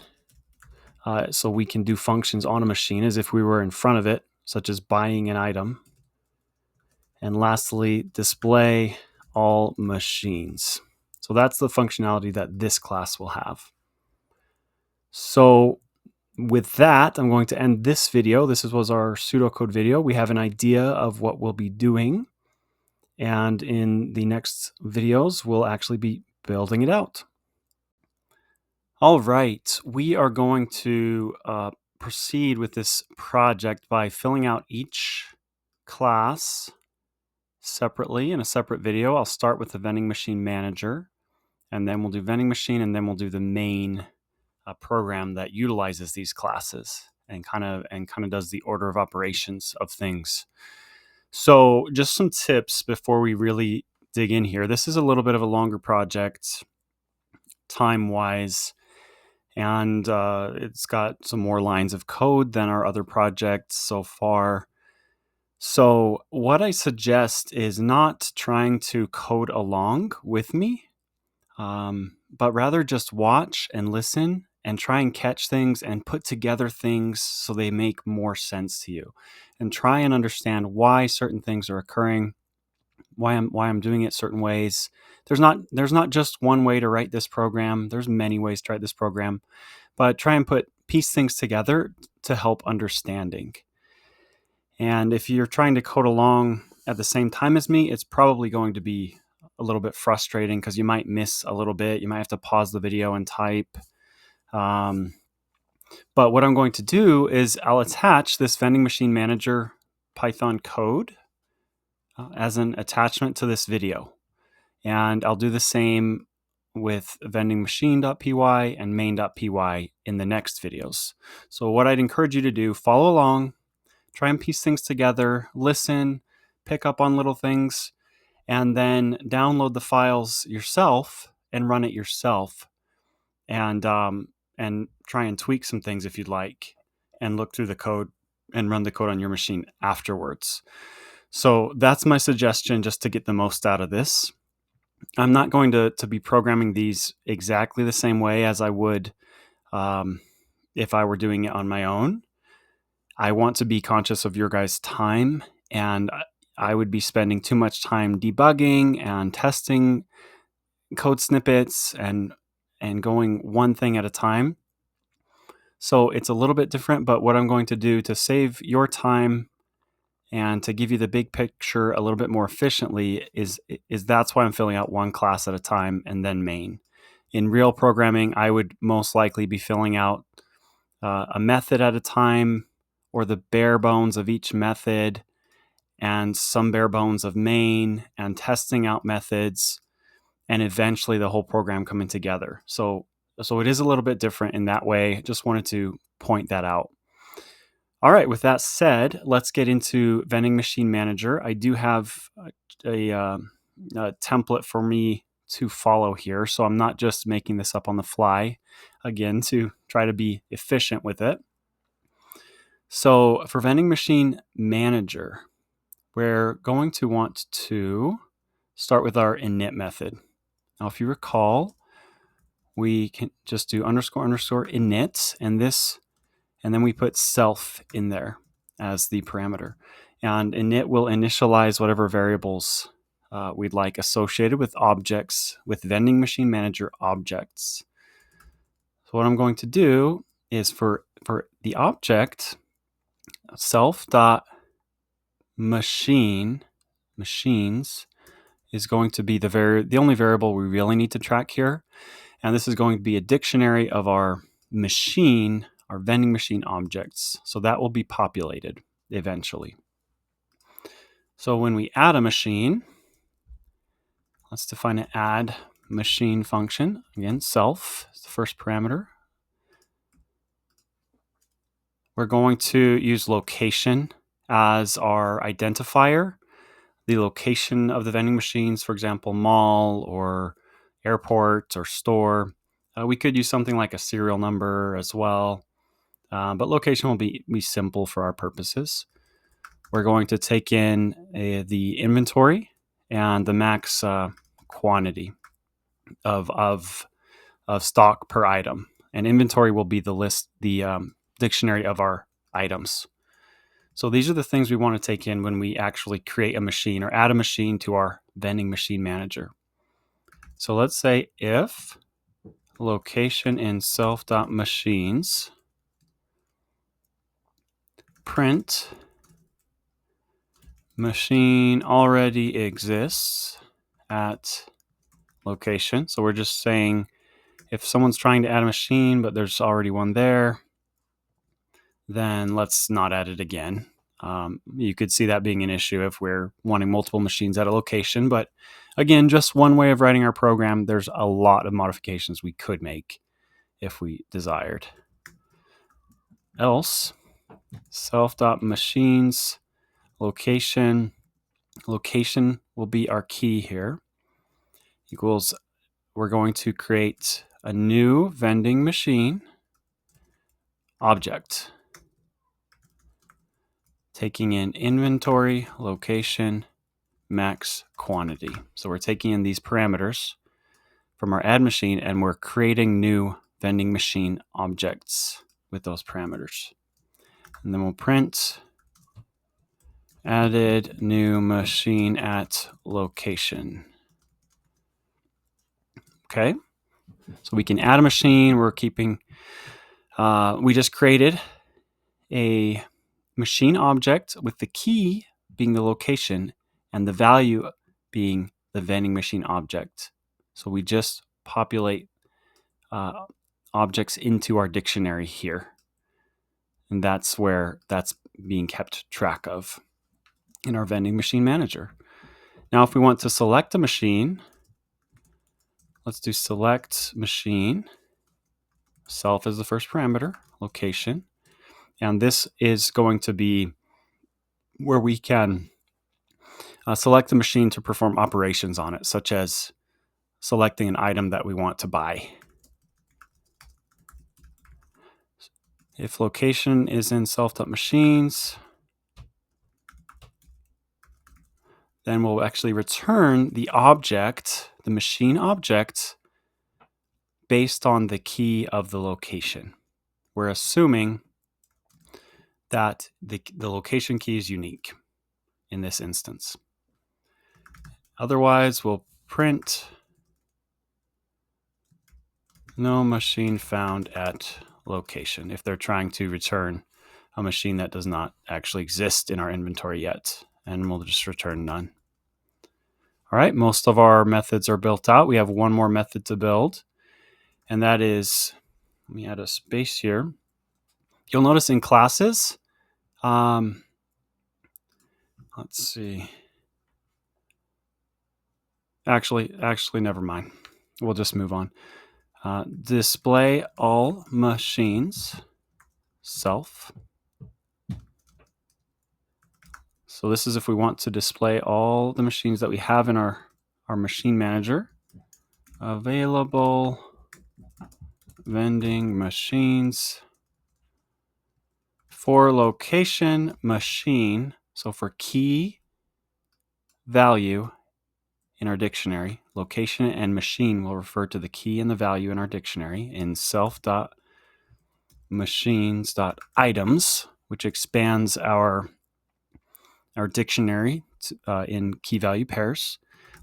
so we can do functions on a machine as if we were in front of it, such as buying an item. And lastly, display all machines. So that's the functionality that this class will have. So with that, I'm going to end this video. This was our pseudocode video. We have an idea of what we'll be doing. And in the next videos, we'll actually be building it out. All right, we are going to proceed with this project by filling out each class separately in a separate video. I'll start with the vending machine manager, and then we'll do vending machine, and then we'll do the main program that utilizes these classes and kind of does the order of operations of things. So just some tips before we really dig in here. This is a little bit of a longer project time-wise, and it's got some more lines of code than our other projects so far. So what I suggest is not trying to code along with me, but rather just watch and listen and try and catch things and put together things so they make more sense to you, and try and understand why certain things are occurring, why I'm doing it certain ways. There's not just one way to write this program. There's many ways to write this program, but try and piece things together to help understanding. And if you're trying to code along at the same time as me, it's probably going to be a little bit frustrating because you might miss a little bit. You might have to pause the video and type. But what I'm going to do is I'll attach this vending machine manager Python code as an attachment to this video. And I'll do the same with vendingmachine.py and main.py in the next videos. So what I'd encourage you to do, follow along, try and piece things together, listen, pick up on little things, and then download the files yourself and run it yourself, and try and tweak some things if you'd like, and look through the code and run the code on your machine afterwards. So that's my suggestion, just to get the most out of this. I'm not going to be programming these exactly the same way as I would if I were doing it on my own. I want to be conscious of your guys' time, and I would be spending too much time debugging and testing code snippets and going one thing at a time. So it's a little bit different, but what I'm going to do to save your time and to give you the big picture a little bit more efficiently is that's why I'm filling out one class at a time and then main. In real programming, I would most likely be filling out a method at a time, or the bare bones of each method and some bare bones of main, and testing out methods, and eventually the whole program coming together. So it is a little bit different in that way. Just wanted to point that out. All right, with that said, let's get into Vending Machine Manager. I do have a template for me to follow here, so I'm not just making this up on the fly, again, to try to be efficient with it. So for Vending Machine Manager, we're going to want to start with our init method. Now, if you recall, we can just do __ init, and then we put self in there as the parameter. And init will initialize whatever variables we'd like associated with objects, with Vending Machine Manager objects. So what I'm going to do is for the object, self.machines is going to be the only variable we really need to track here. And this is going to be a dictionary of our machine, our vending machine objects. So that will be populated eventually. So when we add a machine, let's define an add machine function. Again, self is the first parameter. We're going to use location as our identifier. The location of the vending machines, for example, mall or airport or store. We could use something like a serial number as well, but location will be simple for our purposes. We're going to take in the inventory and the max quantity of stock per item, and inventory will be the dictionary of our items. So these are the things we want to take in when we actually create a machine or add a machine to our vending machine manager. So let's say if location in self.machines print machine already exists at location. So we're just saying if someone's trying to add a machine but there's already one there, then let's not add it again. You could see that being an issue if we're wanting multiple machines at a location. But again, just one way of writing our program. There's a lot of modifications we could make if we desired. Else, self.machines location will be our key here, equals, we're going to create a new vending machine object, taking in inventory, location, max quantity. So we're taking in these parameters from our add machine and we're creating new vending machine objects with those parameters. And then we'll print added new machine at location. Okay, so we can add a machine. We're keeping, we just created a machine object with the key being the location and the value being the vending machine object. So we just populate objects into our dictionary here. And that's where that's being kept track of in our vending machine manager. Now, if we want to select a machine, let's do select machine. Self is the first parameter, location. And this is going to be where we can select a machine to perform operations on it, such as selecting an item that we want to buy. If location is in self.machines, then we'll actually return the object, the machine object, based on the key of the location. We're assuming that the location key is unique in this instance. Otherwise, we'll print no machine found at location if they're trying to return a machine that does not actually exist in our inventory yet, and we'll just return none. All right, most of our methods are built out. We have one more method to build, and that is, let me add a space here. You'll notice in classes, let's see. Actually, never mind. We'll just move on. Display all machines, self. So this is if we want to display all the machines that we have in our machine manager. Available vending machines for location machine. So for key value in our dictionary, location and machine will refer to the key and the value in our dictionary in self.machines.items, which expands our dictionary in key value pairs.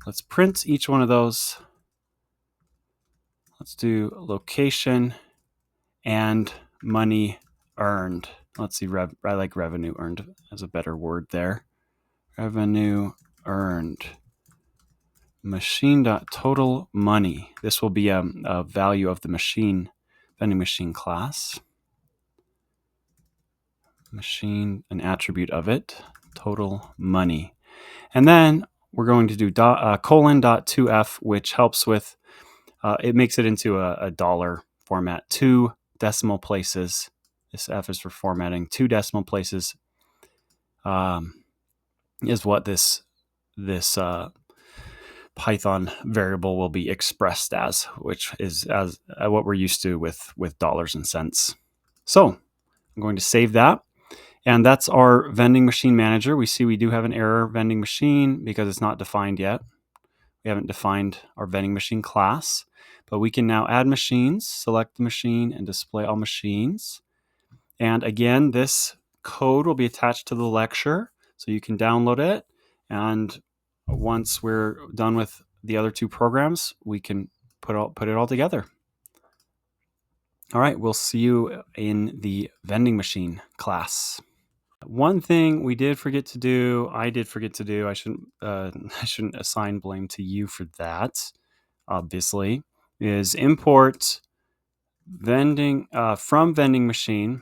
Let's print each one of those. Let's do location and money earned. Let's see, I like revenue earned as a better word there. Revenue earned. Machine.total money. This will be a value of the machine, vending machine class. Machine, an attribute of it, total money. And then we're going to do colon.2f, which helps with, it makes it into a dollar format, 2 decimal places. This F is for formatting. 2 decimal places is what this Python variable will be expressed as, which is as what we're used to with dollars and cents. So I'm going to save that. And that's our vending machine manager. We see we do have an error vending machine because it's not defined yet. We haven't defined our vending machine class, but we can now add machines, select the machine, and display all machines. And again, this code will be attached to the lecture, so you can download it. And once we're done with the other 2 programs, we can put it all together. All right, we'll see you in the vending machine class. One thing we did forget to do, I did forget to do, I shouldn't assign blame to you for that, obviously, is import vending from vending machine.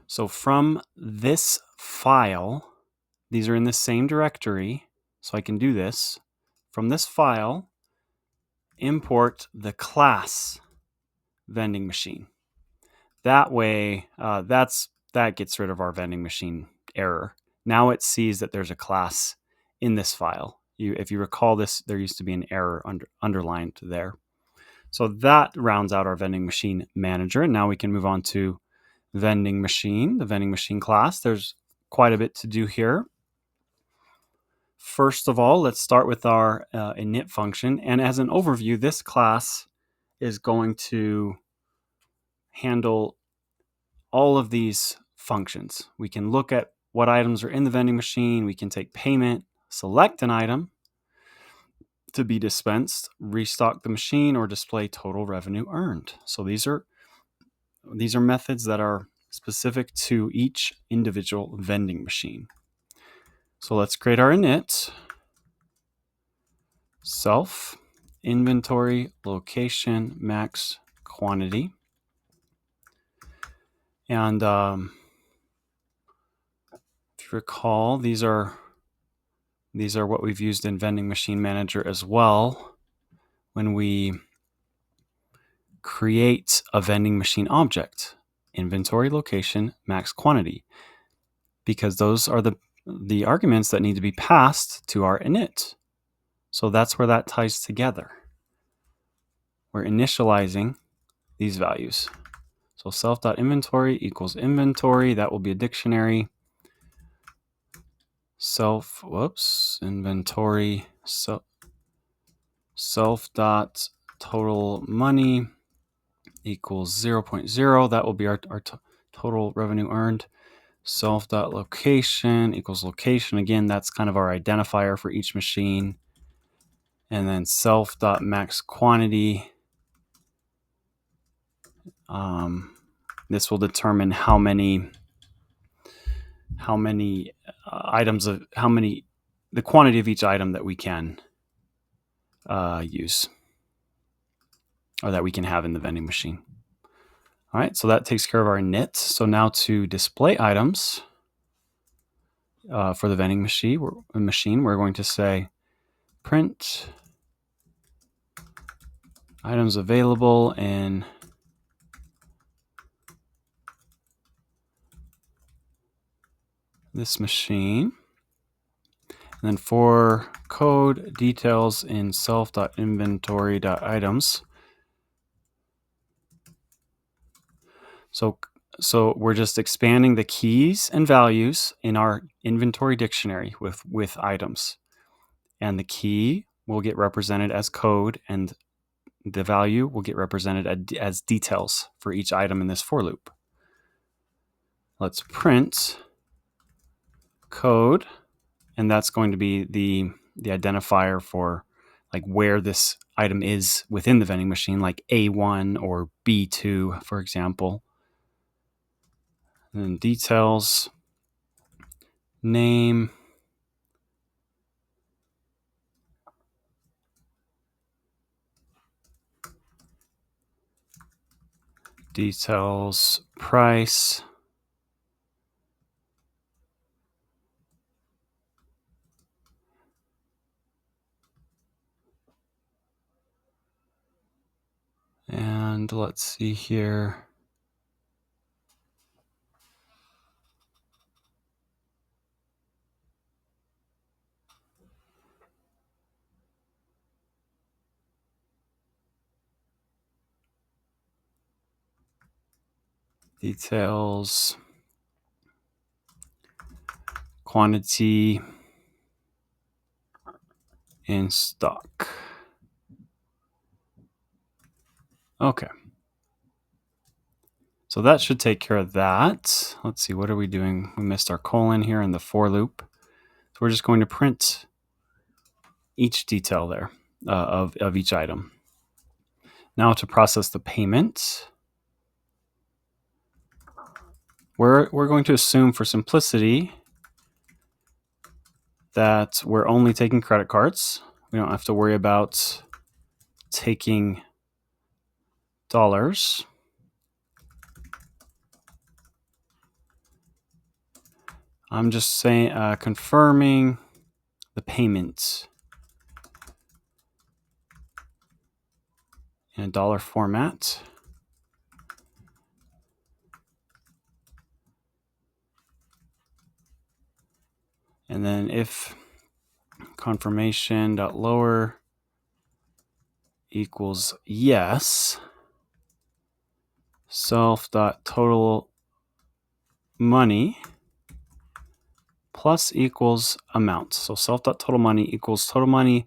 So from this file, these are in the same directory, so I can do this. From this file, import the class vending machine. That way, that gets rid of our vending machine error. Now it sees that there's a class in this file. If you recall this, there used to be an error underlined there. So that rounds out our vending machine manager. And now we can move on to vending machine, the vending machine class. There's quite a bit to do here. First of all, let's start with our init function. And as an overview, this class is going to handle all of these functions. We can look at what items are in the vending machine. We can take payment, select an item to be dispensed, restock the machine, or display total revenue earned. So these are methods that are specific to each individual vending machine. So let's create our init. Self, inventory, location, max, quantity. And if you recall, these are what we've used in Vending Machine Manager as well when we create a vending machine object. Inventory, location, max, quantity. Because those are the arguments that need to be passed to our init. So that's where that ties together. We're initializing these values. So self.inventory equals inventory. That will be a dictionary. Inventory. Self.total money equals 0.0. That will be our total revenue earned. Self.location equals location. Again, that's kind of our identifier for each machine. And then self.max quantity. This will determine how many items of the quantity of each item that we can use or that we can have in the vending machine. All right, so that takes care of our init. So now to display items for the vending machine, we're going to say print items available in this machine. And then for code details in self.inventory.items. So we're just expanding the keys and values in our inventory dictionary with items. And the key will get represented as code, and the value will get represented as details for each item in this for loop. Let's print code, and that's going to be the identifier for like where this item is within the vending machine, like A1 or B2, for example. And then details, name, details, price, and let's see here. Details, quantity in stock. Okay. So that should take care of that. Let's see, what are we doing? We missed our colon here in the for loop. So we're just going to print each detail there of each item. Now to process the payment, we're going to assume for simplicity that we're only taking credit cards. We don't have to worry about taking dollars. I'm just saying confirming the payment in a dollar format. And then if confirmation.lower equals yes, self.total money plus equals amount. So self.total money equals total money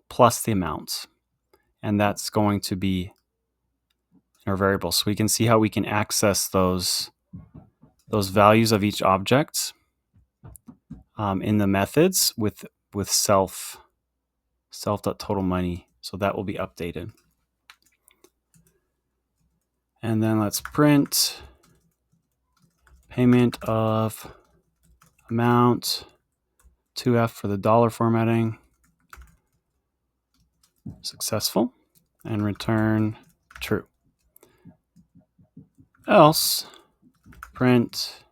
plus the amount. And that's going to be or variables. So we can see how we can access those values of each object in the methods with self.totalMoney. So that will be updated. And then let's print payment of amount 2F for the dollar formatting. Successful. And return true. Else, print,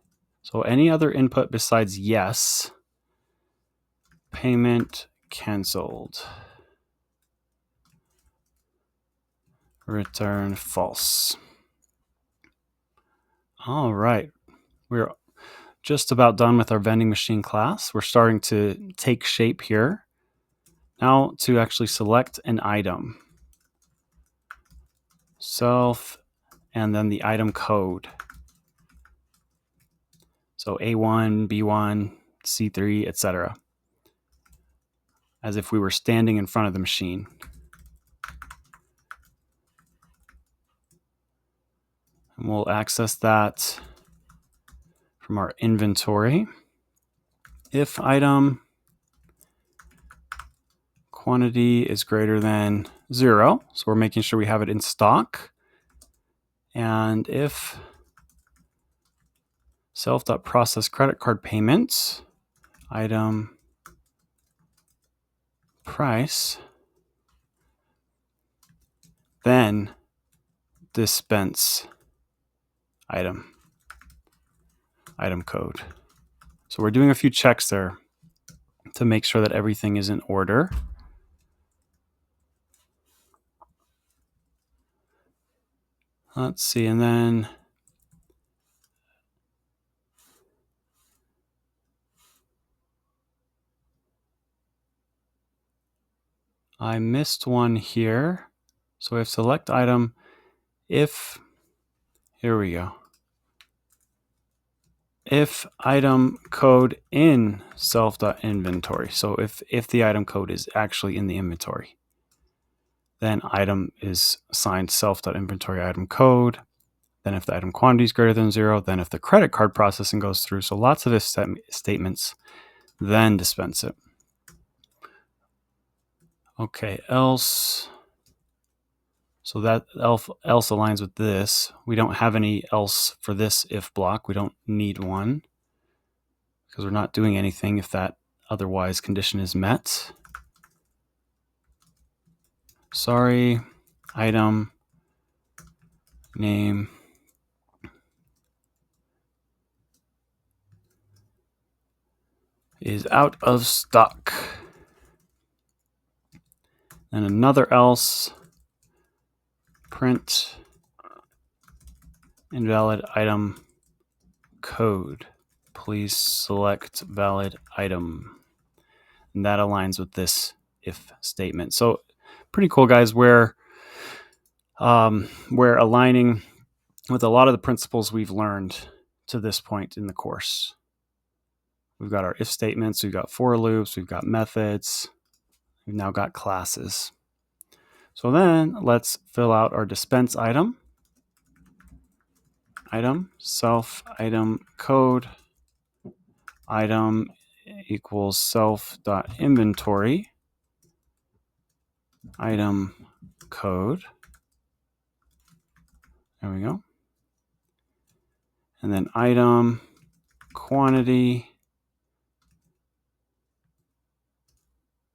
so any other input besides yes, payment canceled. Return false. All right. We're just about done with our vending machine class. We're starting to take shape here. Now to actually select an item. Self, and then the item code. So A1, B1, C3, etc. As if we were standing in front of the machine. And we'll access that from our inventory. If item quantity is greater than 0, so we're making sure we have it in stock. And if self.process credit card payments, item price, then dispense item code. So we're doing a few checks there to make sure that everything is in order. Let's see, and then I missed one here. So we have select item if, here we go. If item code in self.inventory. So if the item code is actually in the inventory, then item is assigned self.inventory item code. Then if the item quantity is greater than 0, then if the credit card processing goes through. So lots of if statements, then dispense it. Okay, else. So that else aligns with this. We don't have any else for this if block. We don't need one because we're not doing anything if that otherwise condition is met. Sorry, item name is out of stock. And another else, print invalid item code. Please select valid item. And that aligns with this if statement. So pretty cool, guys. We're aligning with a lot of the principles we've learned to this point in the course. We've got our if statements, we've got for loops, we've got methods, we've now got classes. So then let's fill out our dispense item. Item, self, item code, item equals self.inventory, item code. There we go. And then item quantity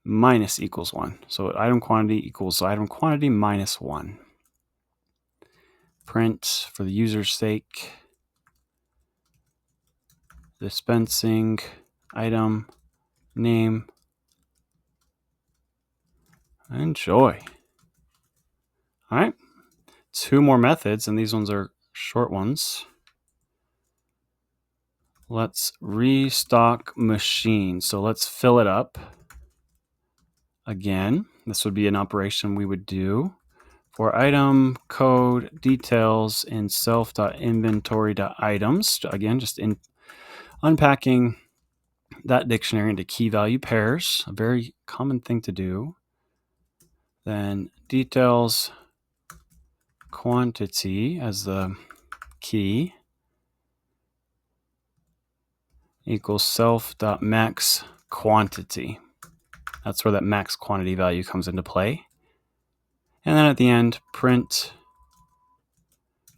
minus equals 1. So item quantity equals item quantity minus 1. Print for the user's sake. Dispensing item name. Enjoy. All right. 2 more methods, and these ones are short ones. Let's restock machine. So let's fill it up. Again, this would be an operation we would do for item code details in self.inventory.items. Again, just unpacking that dictionary into key value pairs, a very common thing to do. Then details quantity as the key equals self.max quantity. That's where that max quantity value comes into play. And then at the end, print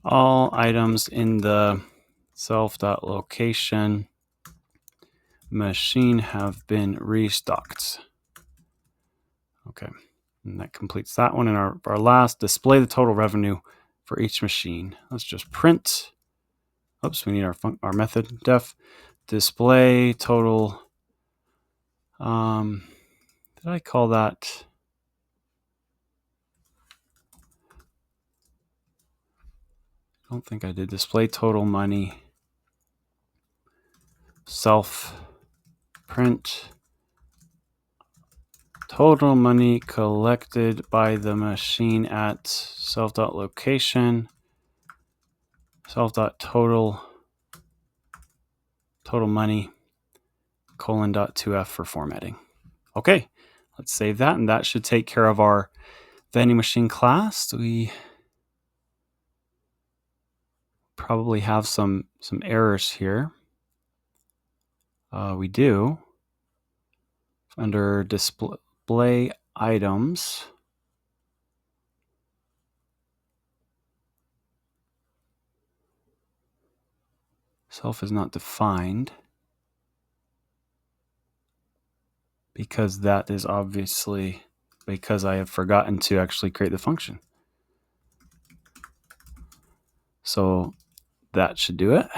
all items in the self.location machine have been restocked. Okay, and that completes that one. And our last, display the total revenue for each machine. Let's just print. Oops, we need our method def display total. Did I call that? I don't think I did. Display total money. Self print total money collected by the machine at self.location. Self.total money :2f for formatting. Okay, let's save that, and that should take care of our vending machine class. We probably have some errors here. We do. Under display items, self is not defined because that is obviously because I have forgotten to actually create the function. So that should do it.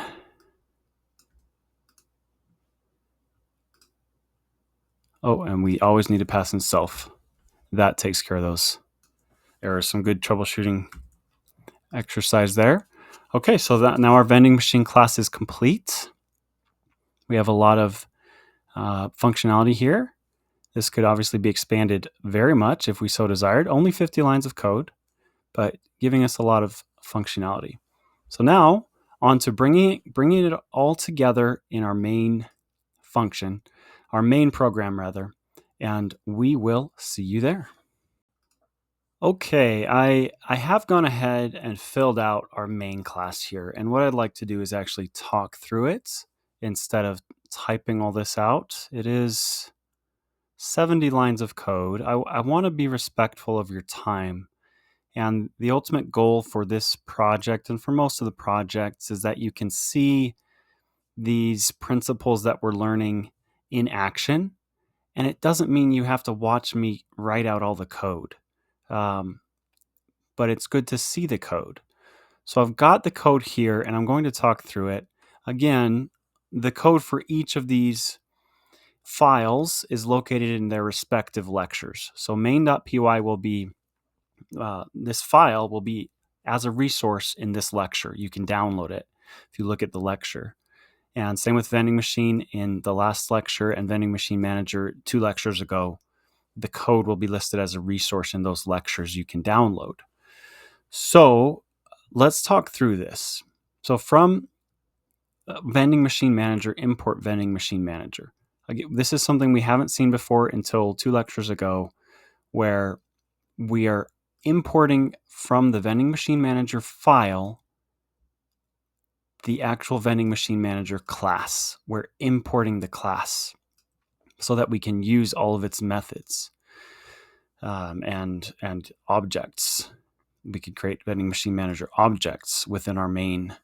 Oh, and we always need to pass in self. That takes care of those errors. Some good troubleshooting exercise there. Okay, so that now our vending machine class is complete. We have a lot of functionality here. This could obviously be expanded very much if we so desired. Only 50 lines of code, but giving us a lot of functionality. So now on to bringing it all together in our main function, our main program rather, and we will see you there. Okay, I have gone ahead and filled out our main class here, and what I'd like to do is actually talk through it instead of typing all this out. It is 70 lines of code. I want to be respectful of your time, and the ultimate goal for this project and for most of the projects is that you can see these principles that we're learning in action, and it doesn't mean you have to watch me write out all the code. But it's good to see the code. So I've got the code here, and I'm going to talk through it. Again, the code for each of these files is located in their respective lectures. So main.py will be, this file will be as a resource in this lecture. You can download it if you look at the lecture. And same with vending machine in the last lecture and vending machine manager 2 lectures ago. The code will be listed as a resource in those lectures you can download. So let's talk through this. So from vending machine manager, import vending machine manager. Again, this is something we haven't seen before until 2 lectures ago, where we are importing from the vending machine manager file the actual vending machine manager class. We're importing the class so that we can use all of its methods and objects. We could create vending machine manager objects within our main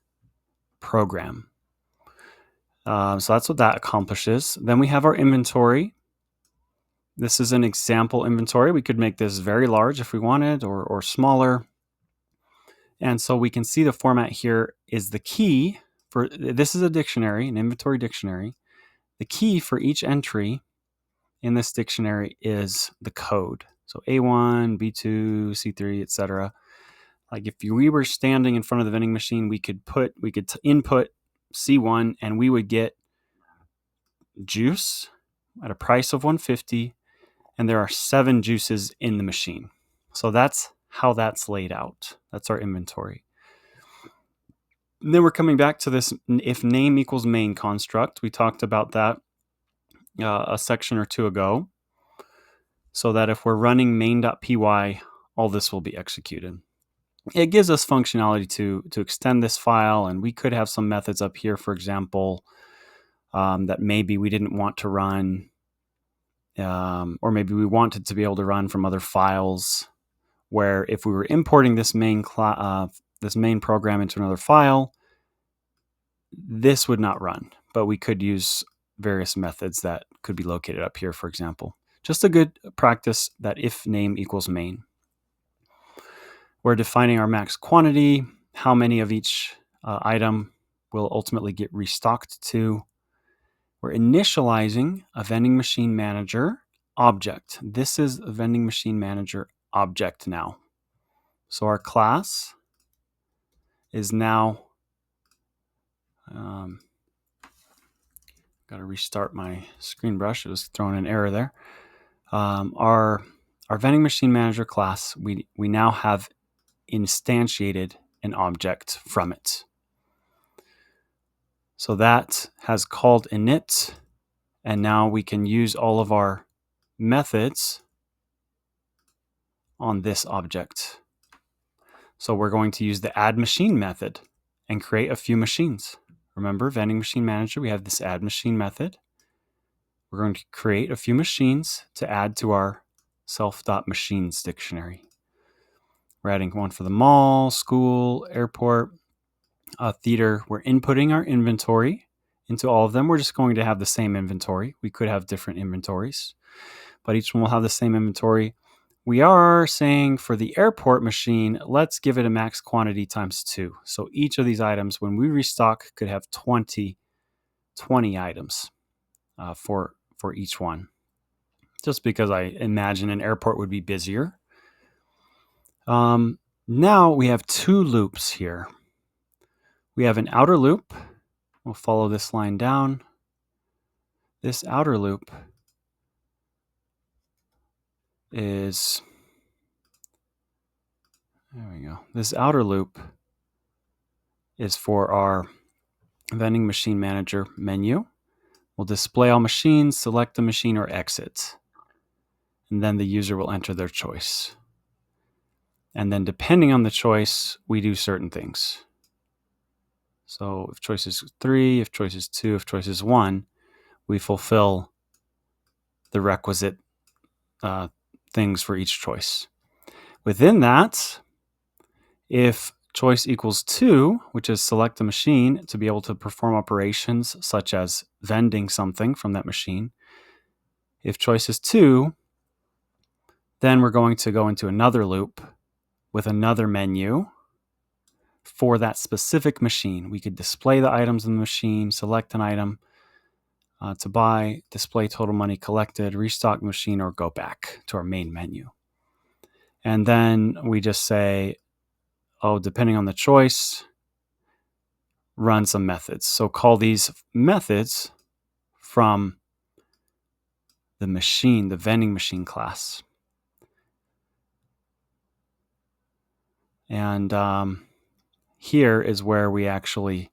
program. So that's what that accomplishes. Then we have our inventory. This is an example inventory. We could make this very large if we wanted, or smaller. And so we can see the format here is the key for, this is a dictionary, an inventory dictionary. The key for each entry in this dictionary is the code. So A1, B2, C3, etc. Like if we were standing in front of the vending machine, we could input C1 and we would get juice at a price of $1.50, and there are 7 juices in the machine. So that's how that's laid out. That's our inventory. And then we're coming back to this if name equals main construct. We talked about that a section or 2 ago. So that if we're running main.py, all this will be executed. it gives us functionality to extend this file, and we could have some methods up here, for example, that maybe we didn't want to run, or maybe we wanted to be able to run from other files, where if we were importing this main program into another file, this would not run, but we could use various methods that could be located up here, for example. Just a good practice that if name equals main. We're defining our max quantity, how many of each item will ultimately get restocked to. We're initializing a vending machine manager object. This is a vending machine manager object now. So our class is now, got to restart my screen brush. It was throwing an error there. Our vending machine manager class, we now have instantiated an object from it. So that has called init, and now we can use all of our methods on this object. So we're going to use the add machine method and create a few machines. Remember, vending machine manager, we have this add machine method. We're going to create a few machines to add to our self.machines dictionary. We're adding one for the mall, school, airport, theater. We're inputting our inventory into all of them. We're just going to have the same inventory. We could have different inventories, but each one will have the same inventory. We are saying for the airport machine, let's give it a max quantity times 2. So each of these items, when we restock, could have 20 items for each one. Just because I imagine an airport would be busier. Now we have 2 loops here. We have an outer loop. We'll follow this line down. This outer loop is, there we go. This outer loop is for our vending machine manager menu. We'll display all machines, select the machine, or exit. And then the user will enter their choice. And then depending on the choice, we do certain things. So if choice is 3, if choice is 2, if choice is 1, we fulfill the requisite things for each choice. Within that, if choice equals 2, which is select a machine to be able to perform operations such as vending something from that machine, if choice is 2, then we're going to go into another loop with another menu for that specific machine. We could display the items in the machine, select an item to buy, display total money collected, restock the machine, or go back to our main menu. And then we just say, depending on the choice, run some methods. So call these methods from the machine, the vending machine class. And here is where we actually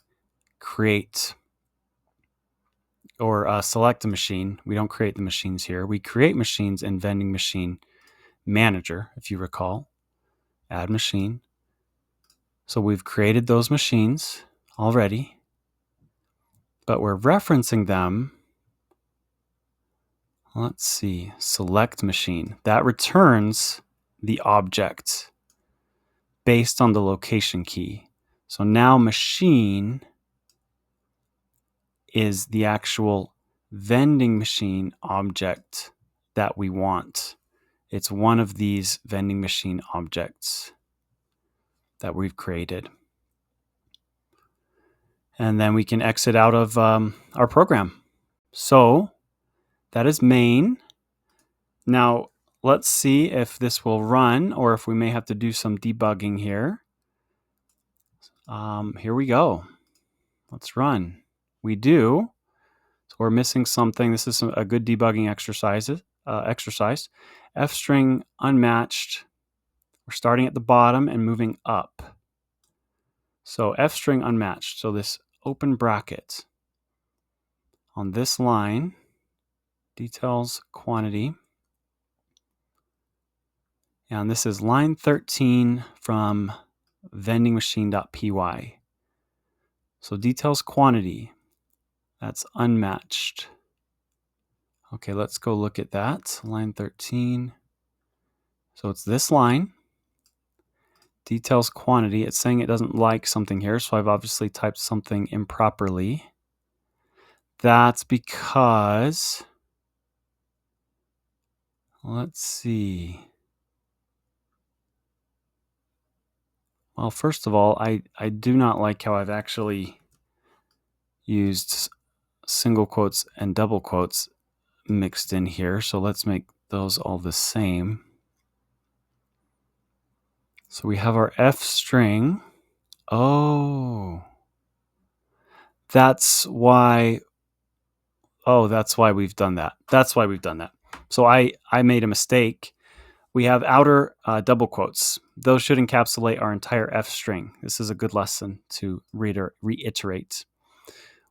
create or select a machine. We don't create the machines here. We create machines in vending machine manager, if you recall. Add machine. So we've created those machines already, but we're referencing them. Let's see, select machine. That returns the object based on the location key. So now machine is the actual vending machine object that we want. It's one of these vending machine objects that we've created. And then we can exit out of our program. So that is main. Now let's see if this will run or if we may have to do some debugging here. Here we go. Let's run. We do. So we're missing something. This is a good debugging exercise. F string unmatched. We're starting at the bottom and moving up. So F string unmatched. So this open bracket on this line, details quantity. And this is line 13 from vending machine.py. So details quantity, that's unmatched. Okay, let's go look at that. Line 13. So it's this line. Details quantity. It's saying it doesn't like something here, so I've obviously typed something improperly. That's because, let's see. Well, first of all, I do not like how I've actually used single quotes and double quotes mixed in here. So let's make those all the same. So we have our F string. Oh, that's why. Oh, that's why we've done that. That's why we've done that. So I made a mistake. We have outer double quotes. Those should encapsulate our entire F string. This is a good lesson to reiterate.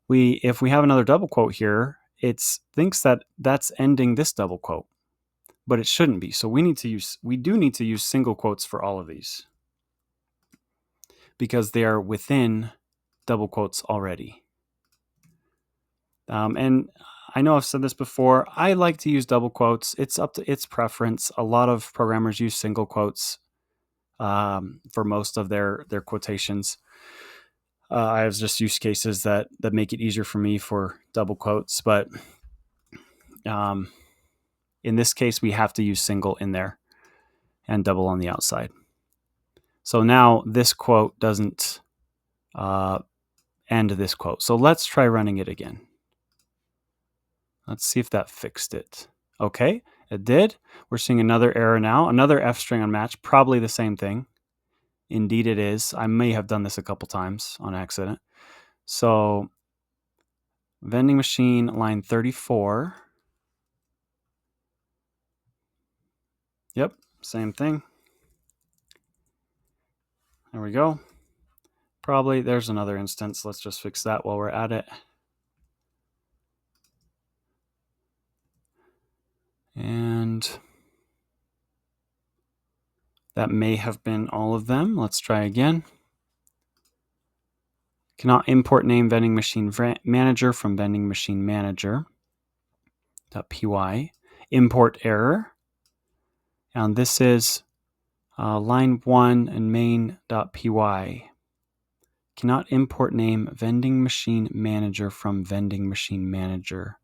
If we have another double quote here, it thinks that that's ending this double quote, but it shouldn't be. So we do need to use single quotes for all of these because they are within double quotes already. And I know I've said this before. I like to use double quotes. It's up to its preference. A lot of programmers use single quotes for most of their quotations. I have just use cases that make it easier for me for double quotes, but in this case, we have to use single in there and double on the outside. So now this quote doesn't end this quote. So let's try running it again. Let's see if that fixed it. Okay, it did. We're seeing another error now, another F string unmatched, probably the same thing. Indeed it is. I may have done this a couple times on accident. So vending machine line 34. Yep, same thing. There we go. Probably there's another instance. Let's just fix that while we're at it. And that may have been all of them. Let's try again. Cannot import name vending machine manager from vending machine manager.py. Import error. And this is line 1 and main.py. Cannot import name vending machine manager from vending machine manager.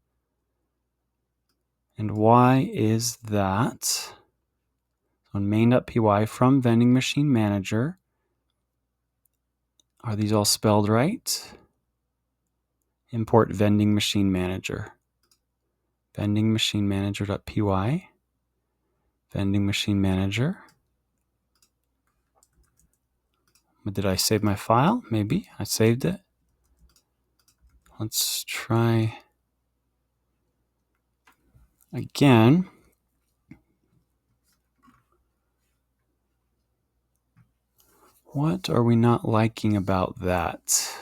And why is that? On main.py from vending machine manager. Are these all spelled right? Import vending machine manager. Vending machine manager.py. Vending machine manager. Did I save my file? Maybe I saved it. Let's try again. What are we not liking about that?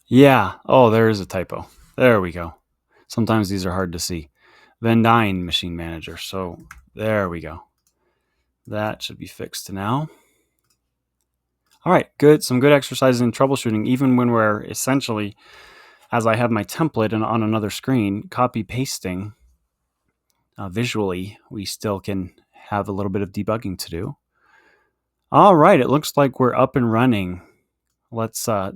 Yeah. Oh, there is a typo. There we go. Sometimes these are hard to see. Vending machine manager. So there we go. That should be fixed now. All right, good. Some good exercises in troubleshooting, even when we're essentially, as I have my template and on another screen, copy pasting visually, we still can have a little bit of debugging to do. All right, it looks like we're up and running. Let's try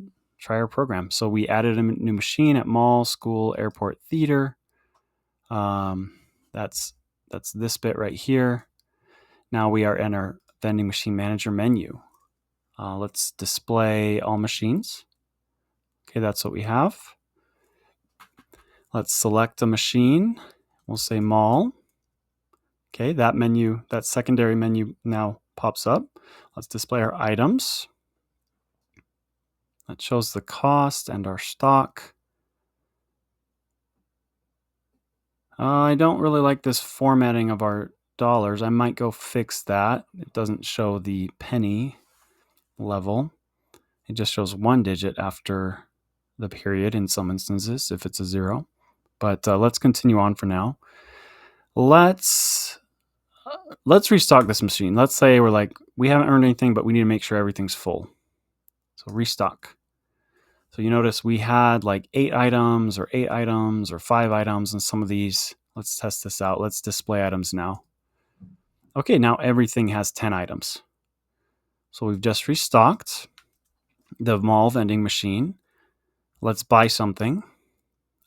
our program. So we added a new machine at mall, school, airport, theater. That's this bit right here. Now we are in our vending machine manager menu. Let's display all machines. Okay, that's what we have. Let's select a machine. We'll say mall. Okay, that menu, that secondary menu now pops up. Let's display our items. That shows the cost and our stock. I don't really like this formatting of our dollars. I might go fix that. It doesn't show the penny level. It just shows one digit after the period in some instances if it's a 0. But let's continue on for now. Let's restock this machine. Let's say we're like, we haven't earned anything, but we need to make sure everything's full. So restock. So you notice we had like 8 items or 5 items in some of these. Let's test this out. Let's display items now. Okay, now everything has 10 items. So we've just restocked the mall vending machine. Let's buy something.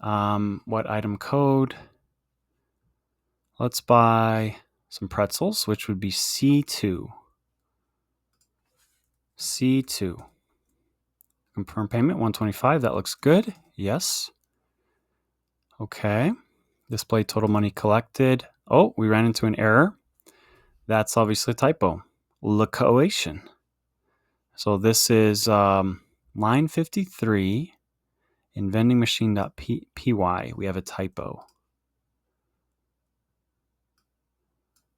What item code? Let's buy some pretzels, which would be C2. C2. Confirm payment, 125. That looks good. Yes. Okay. Display total money collected. Oh, we ran into an error. That's obviously a typo. Location. So this is line 53 in vending machine.py. We have a typo.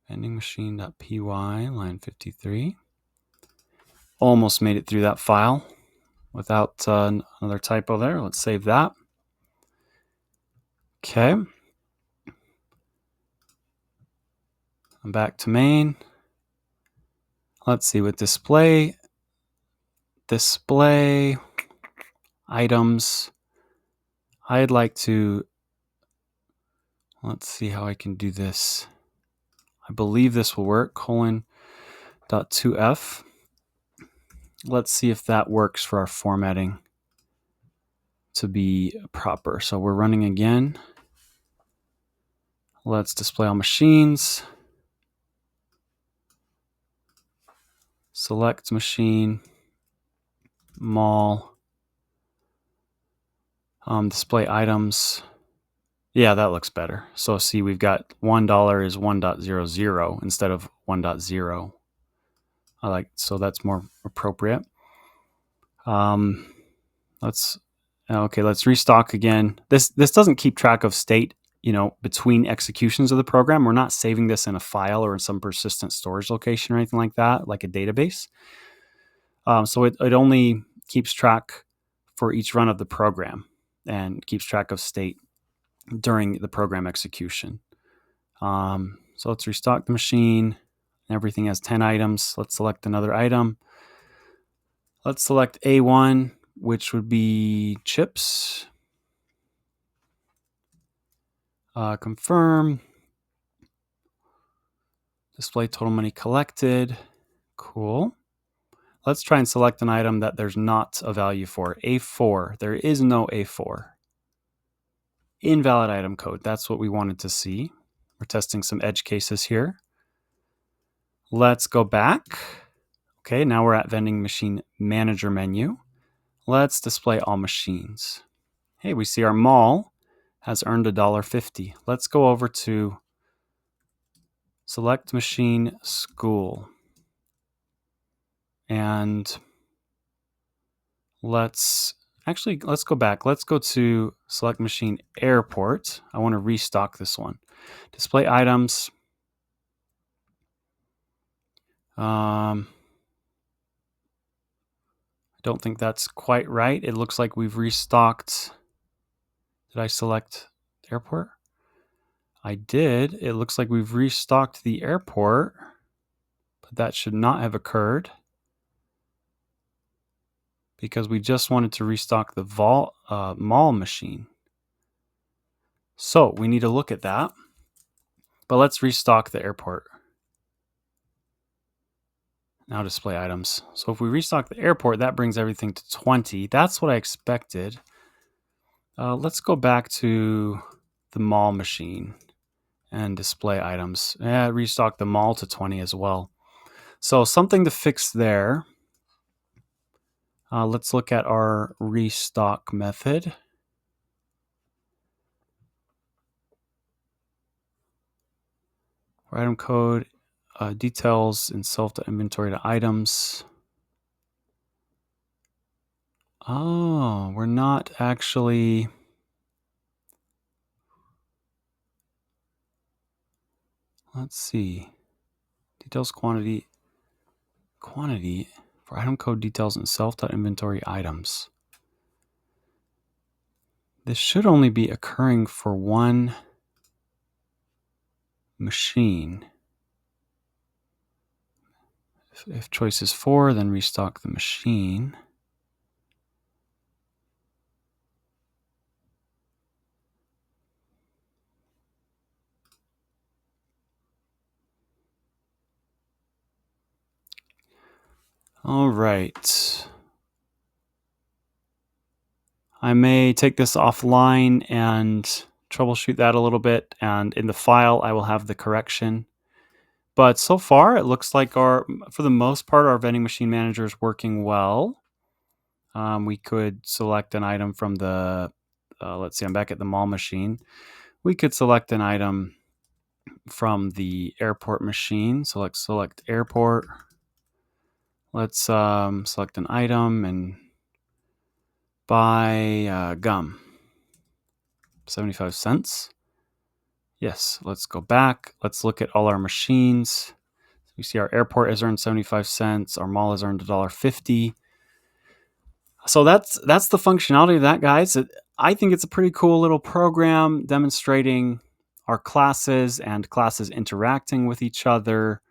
Vending machine.py, line 53. Almost made it through that file without another typo there. Let's save that. Okay. I'm back to main. Let's see, with display items, I'd like to, let's see how I can do this. I believe this will work, :.2f. Let's see if that works for our formatting to be proper. So we're running again. Let's display all machines. Select machine, mall, display items. Yeah, that looks better. So see, we've got $1 is 1.00 instead of 1.0. So that's more appropriate. Let's restock again. This doesn't keep track of state, between executions of the program. We're not saving this in a file or in some persistent storage location or anything like that, like a database. So it only keeps track for each run of the program and keeps track of state during the program execution. So let's restock the machine. Everything has 10 items. Let's select another item. Let's select A1, which would be chips. Confirm. Display total money collected. Cool. Let's try and select an item that there's not a value for. A4. There is no A4. Invalid item code. That's what we wanted to see. We're testing some edge cases here. Let's go back. Okay, now we're at Vending Machine Manager menu. Let's display all machines. Hey, we see our mall has earned $1.50. Let's go over to Select Machine School. And let's go back. Let's go to Select Machine Airport. I want to restock this one. Display items. I don't think that's quite right. It looks like we've restocked. Did I select airport? I did. It looks like we've restocked the airport, but that should not have occurred because we just wanted to restock the mall machine. So we need to look at that, but let's restock the airport. Now display items. So if we restock the airport, that brings everything to 20. That's what I expected. Let's go back to the mall machine and display items. Restock the mall to 20 as well. So something to fix there. Let's look at our restock method. For item code, details in self-to-inventory to items. Oh, we're not actually... Let's see. Details quantity for item code details in self.inventory items. this should only be occurring for one machine. If choice is 4, then restock the machine. All right. I may take this offline and troubleshoot that a little bit, and in the file I will have the correction. But so far it looks like for the most part, our vending machine manager is working well. We could select an item from the, let's see, I'm back at the mall machine. We could select an item from the airport machine. So let's select airport. Let's select an item and buy gum, 75 cents. Yes, let's go back. Let's look at all our machines. We see our airport has earned 75 cents. Our mall has earned $1.50. So that's the functionality of that, guys. I think it's a pretty cool little program demonstrating our classes and classes interacting with each other,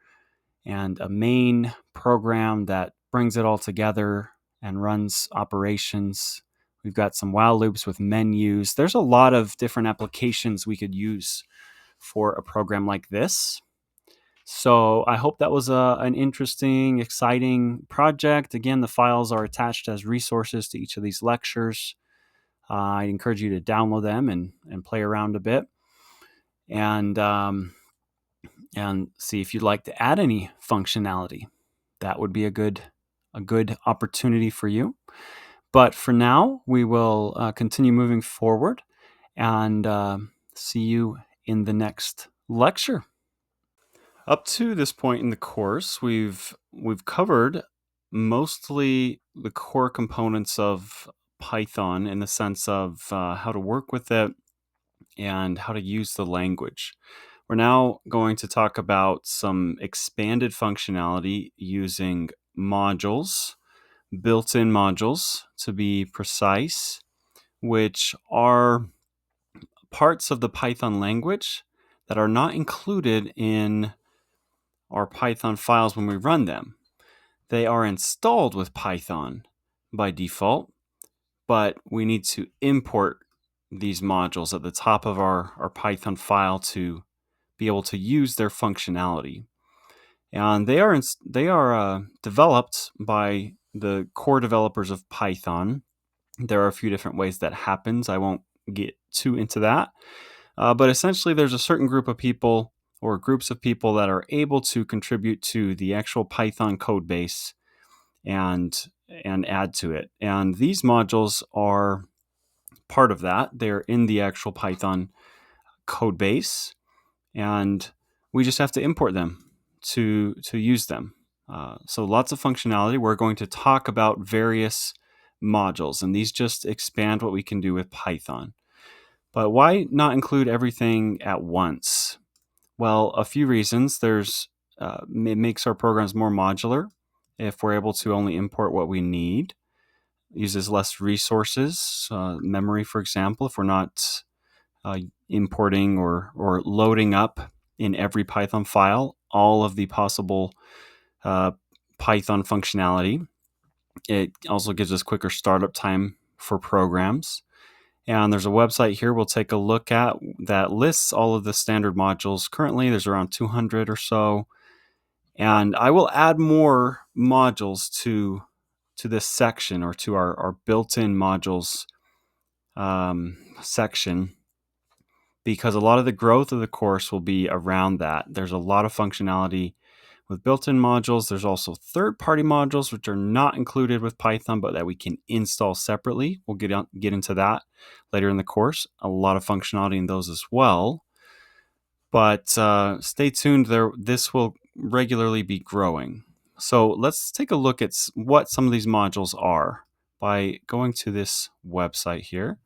and a main program that brings it all together and runs operations. We've got some while loops with menus. There's a lot of different applications we could use for a program like this. So I hope that was an interesting, exciting project. Again, the files are attached as resources to each of these lectures. I encourage you to download them and play around a bit, and see if you'd like to add any functionality. That would be a good opportunity for you. But for now, we will continue moving forward, and see you in the next lecture. Up to this point in the course, we've covered mostly the core components of Python in the sense of how to work with it and how to use the language. We're now going to talk about some expanded functionality using modules, built-in modules to be precise, which are parts of the Python language that are not included in our Python files when we run them. They are installed with Python by default, but we need to import these modules at the top of our Python file to be able to use their functionality. And they are developed by the core developers of Python. There are a few different ways that happens. I won't get too into that. But essentially, there's a certain group of people or groups of people that are able to contribute to the actual Python code base and add to it. And these modules are part of that. They're in the actual Python code base, and we just have to import them to use them. So lots of functionality. We're going to talk about various modules, and these just expand what we can do with Python. But why not include everything at once? Well, a few reasons. It makes our programs more modular if we're able to only import what we need. It uses less resources, memory, for example, if we're not importing or loading up in every Python file all of the possible Python functionality. It also gives us quicker startup time for programs. And there's a website here we'll take a look at that lists all of the standard modules. Currently, there's around 200 or so. And I will add more modules to this section, or to our built-in modules section, because a lot of the growth of the course will be around that. There's a lot of functionality with built-in modules. There's also third-party modules, which are not included with Python, but that we can install separately. We'll get into that later in the course. A lot of functionality in those as well. But stay tuned. This will regularly be growing. So let's take a look at what some of these modules are by going to this website here.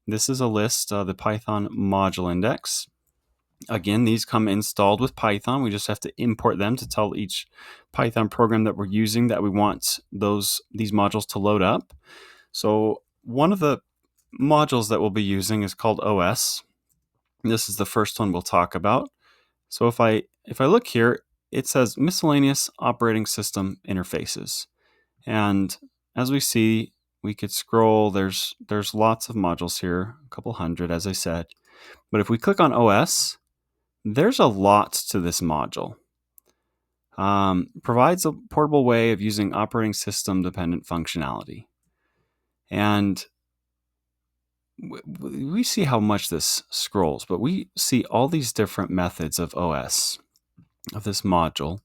This is a list, the Python module index. Again, these come installed with Python. We just have to import them to tell each Python program that we're using that we want these modules to load up. So one of the modules that we'll be using is called OS. This is the first one we'll talk about. So if I look here, it says miscellaneous operating system interfaces. And as we see, we could scroll. There's lots of modules here, a couple hundred, as I said. But if we click on OS, there's a lot to this module. Provides a portable way of using operating system dependent functionality. And we see how much this scrolls, but we see all these different methods of OS, of this module,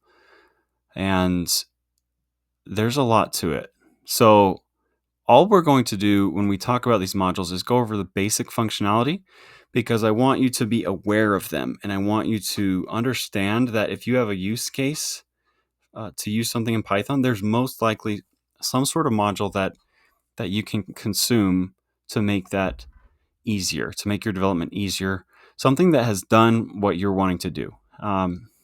and there's a lot to it. So all we're going to do when we talk about these modules is go over the basic functionality, because I want you to be aware of them, and I want you to understand that if you have a use case to use something in Python, there's most likely some sort of module that you can consume to make that easier, to make your development easier, something that has done what you're wanting to do.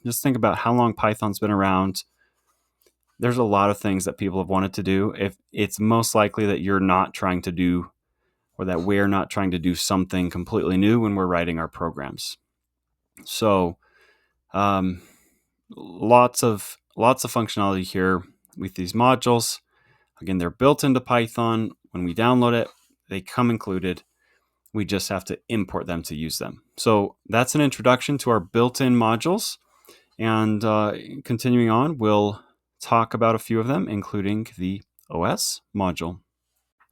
Just think about how long Python's been around. There's a lot of things that people have wanted to do. If it's most likely that you're not trying to do, or that we're not trying to do something completely new when we're writing our programs. So lots of functionality here with these modules. Again, they're built into Python. When we download it, they come included. We just have to import them to use them. So that's an introduction to our built-in modules. And continuing on, we'll talk about a few of them, including the OS module.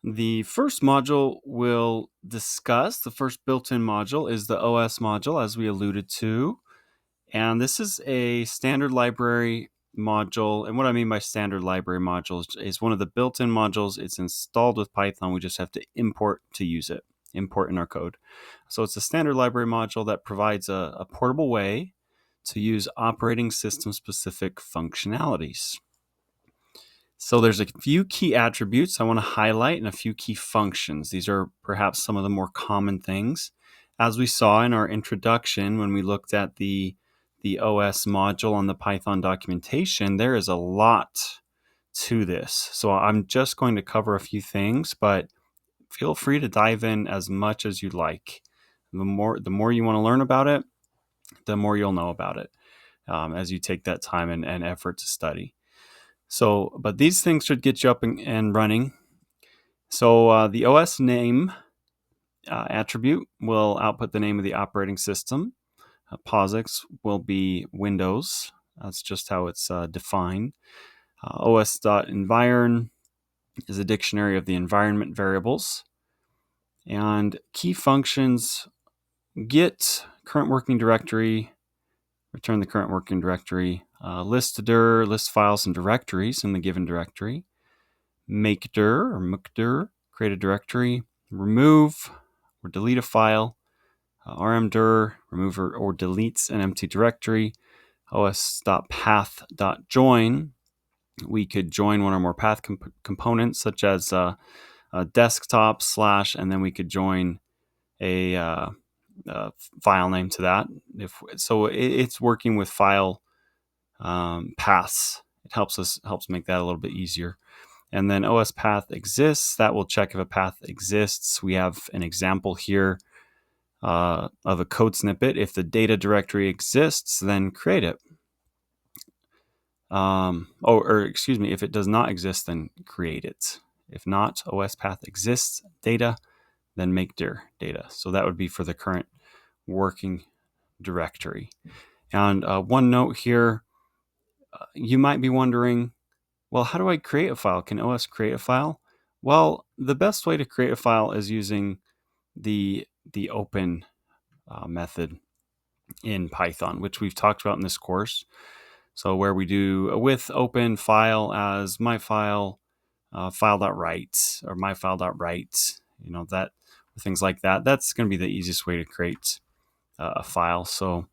The first module we'll discuss, the first built-in module, is the OS module, as we alluded to. And this is a standard library module. And what I mean by standard library modules is one of the built-in modules. It's installed with Python. We just have to import to use it, import in our code. So it's a standard library module that provides a portable way to use operating system specific functionalities. So there's a few key attributes I want to highlight and a few key functions. These are perhaps some of the more common things. As we saw in our introduction when we looked at the OS module on the Python documentation, there is a lot to this. So I'm just going to cover a few things, but feel free to dive in as much as you'd like. The more you want to learn about it, the more you'll know about it as you take that time and effort to study. So, but these things should get you up and running. So the OS name attribute will output the name of the operating system. POSIX will be Windows. That's just how it's defined. os.environ is a dictionary of the environment variables. And key functions: get current working directory, return the current working directory, list_dir, list files and directories in the given directory, make_dir or mkdir, create a directory, remove or delete a file, rmdir, remove or deletes an empty directory, os.path.join. We could join one or more path components, such as a desktop / and then we could join a file name to that. It's working with file paths. It helps make that a little bit easier. And then OS path exists. That will check if a path exists. We have an example here of a code snippet. If the data directory exists, then create it. If it does not exist, then create it. If not, OS path exists, data, then make_dir data. So that would be for the current working directory. And one note here, you might be wondering, well, how do I create a file? Can OS create a file? Well, the best way to create a file is using the open method in Python, which we've talked about in this course. So where we do a with open file as myfile, file.write or myfile.write, that things like that. That's going to be the easiest way to create a file. So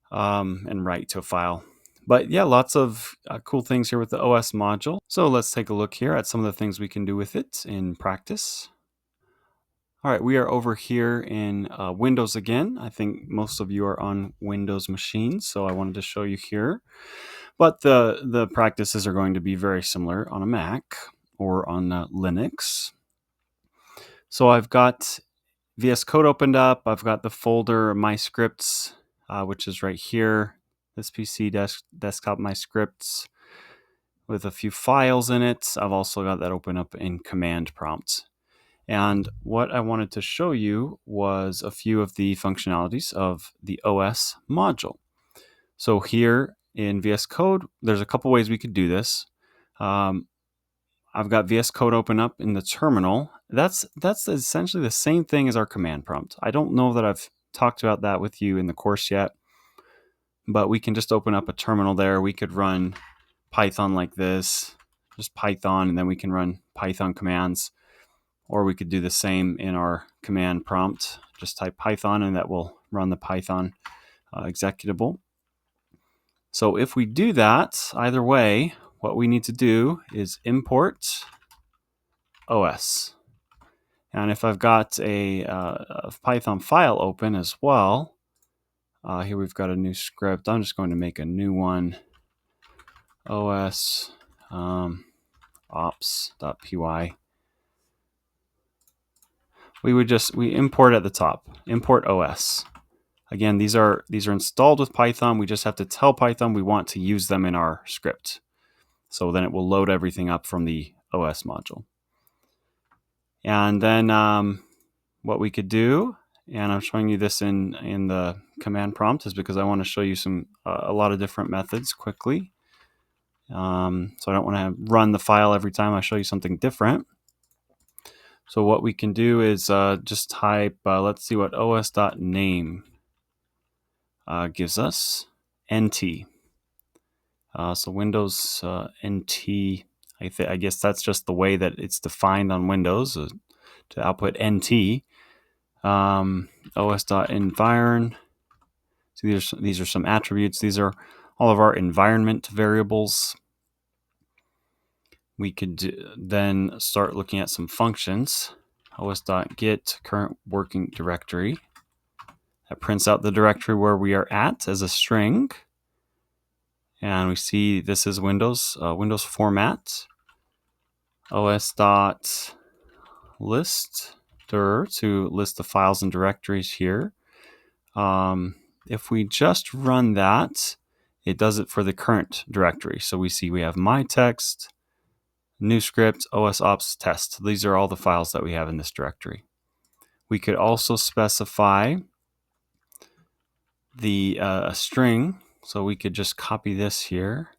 and write to a file. But yeah, lots of cool things here with the OS module. So let's take a look here at some of the things we can do with it in practice. All right, we are over here in Windows again. I think most of you are on Windows machines, so I wanted to show you here. But the practices are going to be very similar on a Mac or on Linux. So I've got VS Code opened up. I've got the folder My Scripts, which is right here. This PC desktop My Scripts with a few files in it. I've also got that open up in command prompt. And what I wanted to show you was a few of the functionalities of the OS module. So here in VS Code, there's a couple ways we could do this. I've got VS Code open up in the terminal. That's essentially the same thing as our command prompt. I don't know that I've talked about that with you in the course yet, but we can just open up a terminal there. We could run Python like this, just Python, and then we can run Python commands. Or we could do the same in our command prompt. Just type Python and that will run the Python executable. So if we do that, either way, what we need to do is import OS. And if I've got a Python file open as well, here we've got a new script. I'm just going to make a new one, os ops.py. We import at the top, import OS. Again, these are installed with Python. We just have to tell Python we want to use them in our script. So then it will load everything up from the OS module. And then what we could do, and I'm showing you this in the command prompt, is because I want to show you a lot of different methods quickly. So I don't want to run the file every time I show you something different. So what we can do is just type, let's see what os.name gives us, NT. So Windows NT, I guess that's just the way that it's defined on Windows, to output NT. os.environ. So these are some attributes. These are all of our environment variables. We could then start looking at some functions. os.get current working directory. That prints out the directory where we are at as a string. And we see this is Windows format. os.list dir to list the files and directories here. If we just run that, it does it for the current directory. So we see we have my text, new script, os ops test. These are all the files that we have in this directory. We could also specify the string. So we could just copy this here.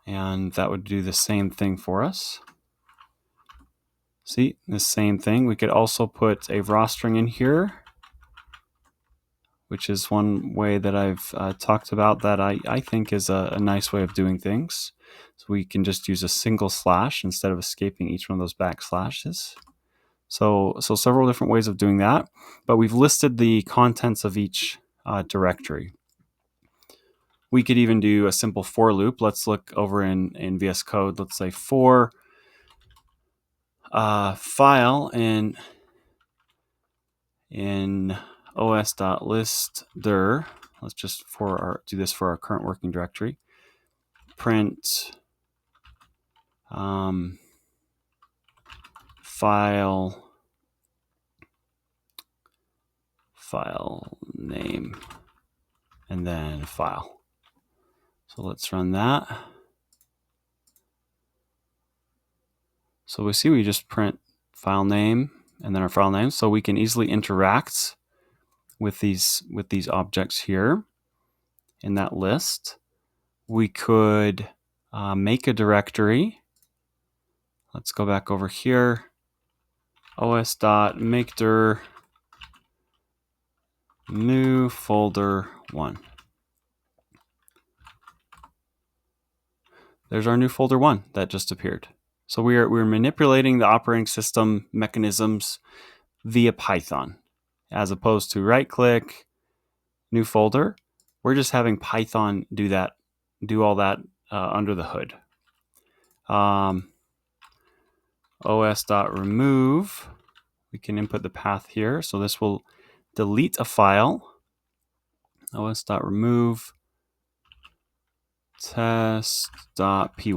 And that would do the same thing for us. See, the same thing. We could also put a raw string in here, which is one way that I've talked about that I think is a nice way of doing things. So we can just use a single slash instead of escaping each one of those backslashes. So several different ways of doing that, but we've listed the contents of each directory. We could even do a simple for loop. Let's look over in VS Code. Let's say for file in os.list dir. Let's just do this for our current working directory. Print file name and then file. So let's run that. So we see we just print file name and then our file name, so we can easily interact with these objects here in that list. We could make a directory. Let's go back over here. os.makedir new folder 1. There's our new folder 1 that just appeared. So we're manipulating the operating system mechanisms via Python, as opposed to right-click, new folder. We're just having Python do all that under the hood. os.remove, we can input the path here. So this will delete a file. os.remove test.py.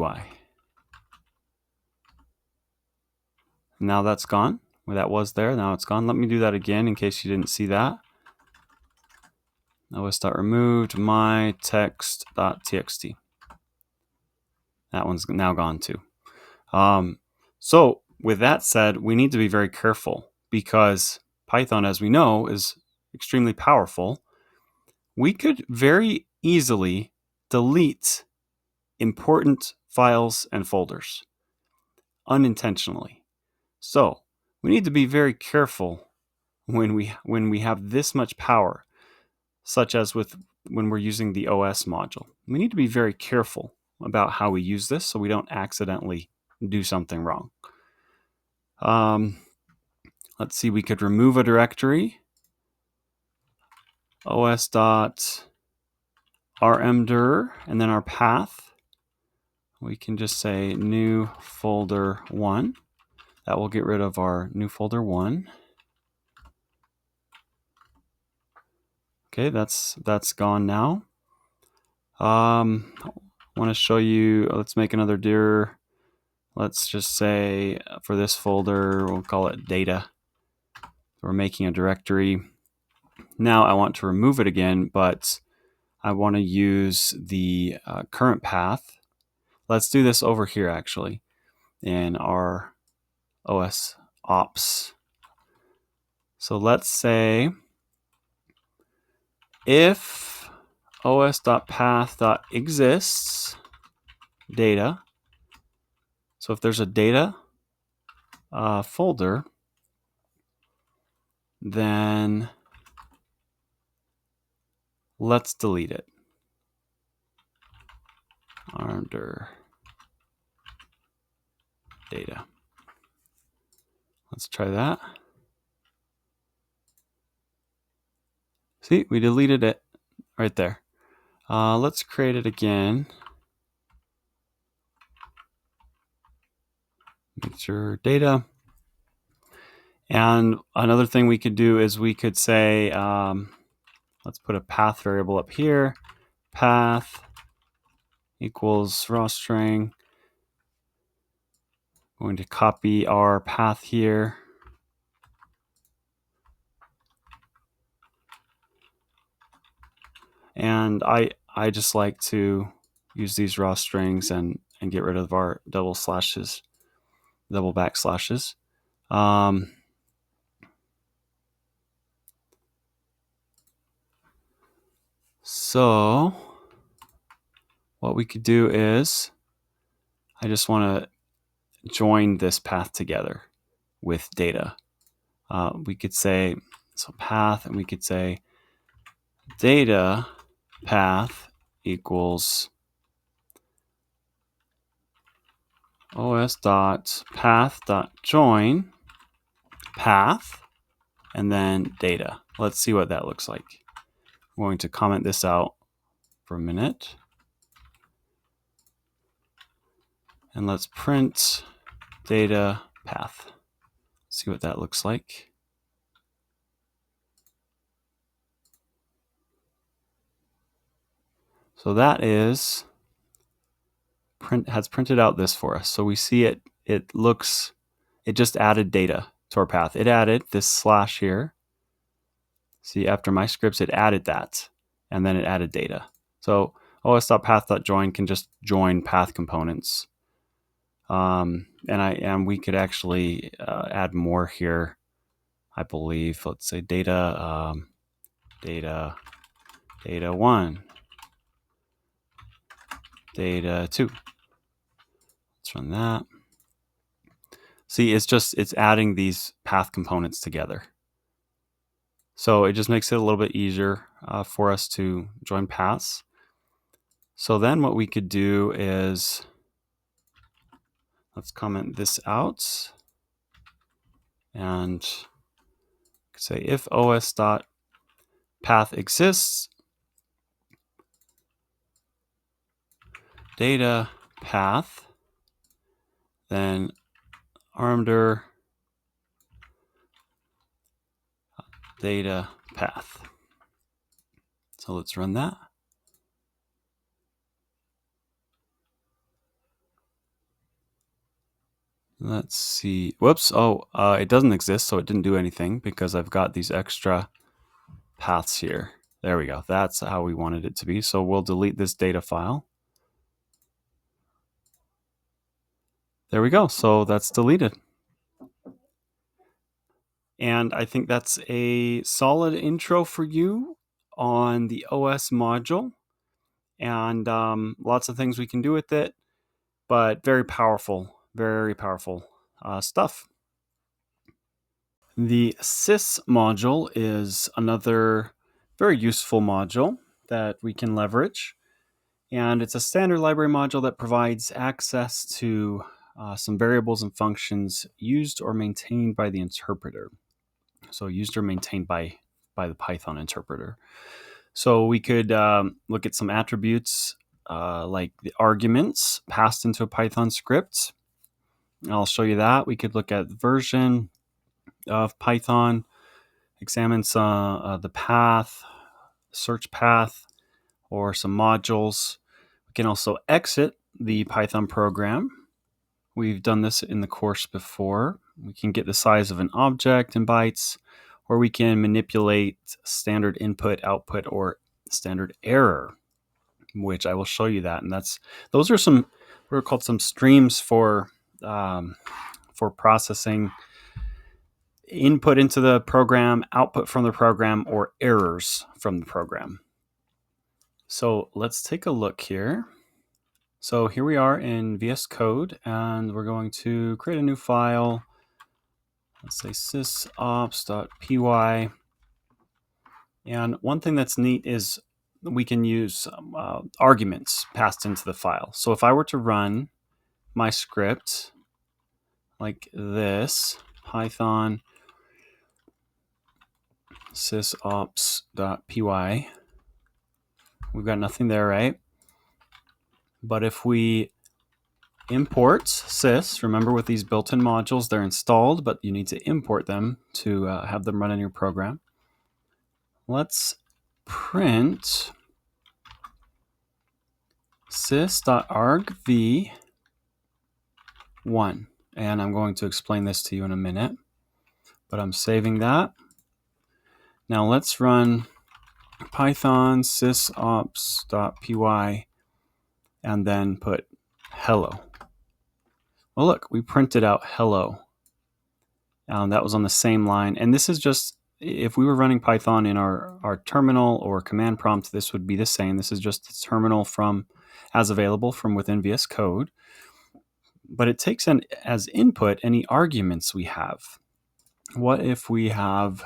Now that's gone. Well, that was there, now it's gone. Let me do that again in case you didn't see that. os.removed my text.txt. That one's now gone too. So with that said, we need to be very careful because Python, as we know, is extremely powerful. We could very easily delete important files and folders unintentionally. So we need to be very careful when we have this much power, such as when we're using the OS module. We need to be very careful about how we use this so we don't accidentally do something wrong. Let's see, we could remove a directory, os.rmdir, and then our path. We can just say new folder 1. That will get rid of our new folder 1. Okay, that's gone now. I want to show you, let's make another dir. Let's just say for this folder, we'll call it data. We're making a directory. Now I want to remove it again, but I want to use the current path. Let's do this over here actually in our OS ops. So let's say if os.path.exists data. So if there's a data folder, then let's delete it. Under data. Let's try that. See, we deleted it right there. Let's create it again. Make sure data. And another thing we could do is we could say, let's put a path variable up here. Path equals raw string. I'm going to copy our path here. And I just like to use these raw strings and get rid of our double backslashes. So what we could do is, I just want to join this path together with data. We could say, so path, and we could say data path equals os.path.join path, and then data. Let's see what that looks like. I'm going to comment this out for a minute. And let's print data path. See what that looks like. So that has printed out this for us. So we see it just added data to our path. It added this slash here. See, after my scripts, it added that, and then it added data. So os.path.join can just join path components. And we could actually add more here, I believe. Let's say data 1, data 2. Let's run that. See, it's adding these path components together. So it just makes it a little bit easier for us to join paths. So then what we could do is, let's comment this out and say if os.path exists, data path, then armdir data path. 'So let's run that. Let's see. Whoops. Oh, it doesn't exist, so it didn't do anything because I've got these extra paths here. There we go. That's how we wanted it to be. So we'll delete this data file. There we go. So that's deleted. And I think that's a solid intro for you on the OS module. And lots of things we can do with it, but very powerful stuff. The sys module is another very useful module that we can leverage. And it's a standard library module that provides access to some variables and functions used or maintained by the interpreter. So used or maintained by the Python interpreter. So we could look at some attributes like the arguments passed into a Python script. I'll show you that. We could look at the version of Python, examine the path, search path, or some modules. We can also exit the Python program. We've done this in the course before. We can get the size of an object in bytes, or we can manipulate standard input, output, or standard error, which I will show you that. And those are some what are called some streams for processing input into the program, output from the program, or errors from the program. So let's take a look here. So here we are in VS Code, and we're going to create a new file. Let's say sysops.py. And one thing that's neat is we can use arguments passed into the file. So if I were to run my script like this, Python sysops.py, we've got nothing there, right? But if we import sys, remember with these built-in modules, they're installed, but you need to import them to have them run in your program. Let's print sys.argv1. And I'm going to explain this to you in a minute, but I'm saving that. Now let's run Python sysops.py and then put hello. Well, look, we printed out hello. That was on the same line. And this is just, if we were running Python in our terminal or command prompt, this would be the same. This is just the terminal as available from within VS Code. But it takes as input any arguments we have. What if we have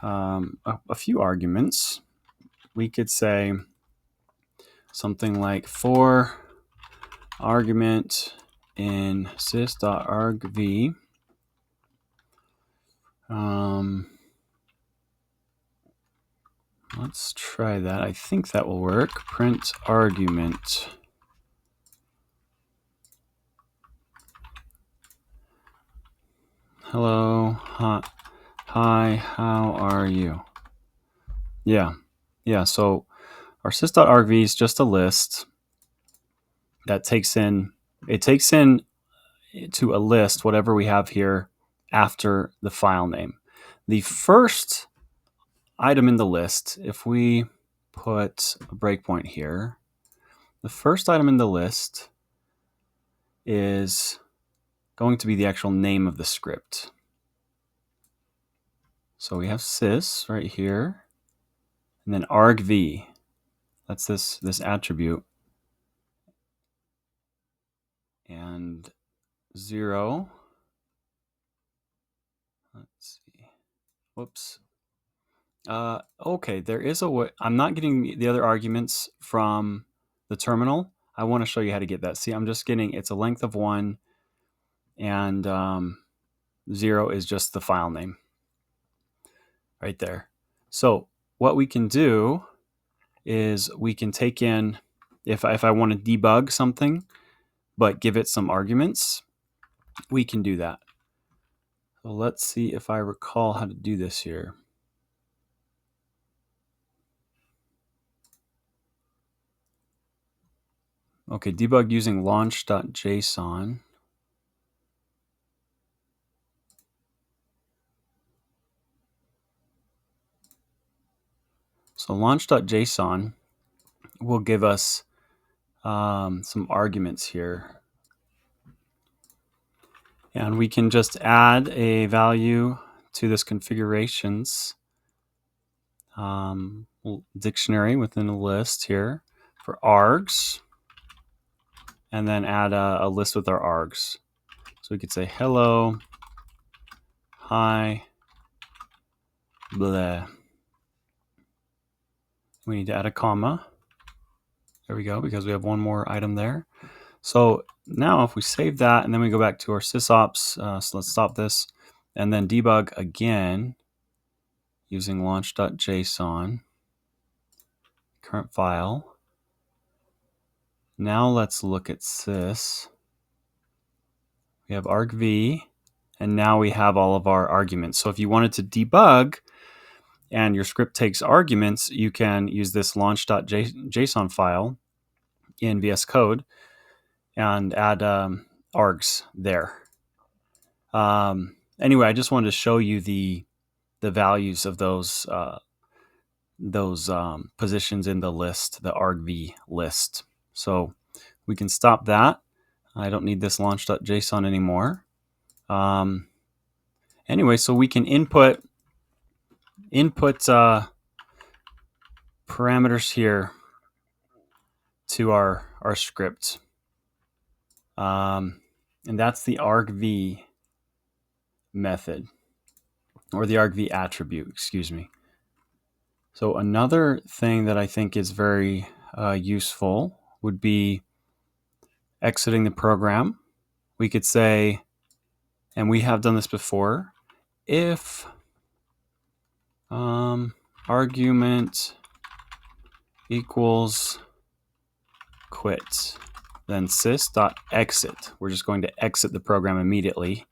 a few arguments? We could say something like for argument in sys.argv. Let's try that. I think that will work. Print argument. Hello, hi, how are you? Yeah. So our sys.argv is just a list that takes in to a list whatever we have here after the file name. The first item in the list, if we put a breakpoint here, the first item in the list is going to be the actual name of the script. So we have sys right here, and then argv. That's this attribute. And 0. Let's see. Whoops. Okay, there is a way. I'm not getting the other arguments from the terminal. I want to show you how to get that. See, I'm just getting, it's a length of 1, and 0 is just the file name right there. So what we can do is we can take in, if I want to debug something, but give it some arguments, we can do that. So let's see if I recall how to do this here. Okay, debug using launch.json. So launch.json will give us some arguments here. And we can just add a value to this configurations dictionary within a list here for args, and then add a list with our args. So we could say hello, hi, blah. We need to add a comma. There we go, because we have one more item there. So now if we save that and then we go back to our sysops, so let's stop this and then debug again using launch.json, current file. Now let's look at sys. We have argv, and now we have all of our arguments. So if you wanted to debug and your script takes arguments, you can use this launch.json file in VSCode and add args there. Anyway, I just wanted to show you the values of those positions in the list, the argv list. So we can stop that. I don't need this launch.json anymore. Anyway, so we can input parameters here to our script. And that's the argv method, or the argv attribute, excuse me. So another thing that I think is very useful would be exiting the program. We could say, and we have done this before, if argument equals quit, then sys.exit. We're just going to exit the program immediately.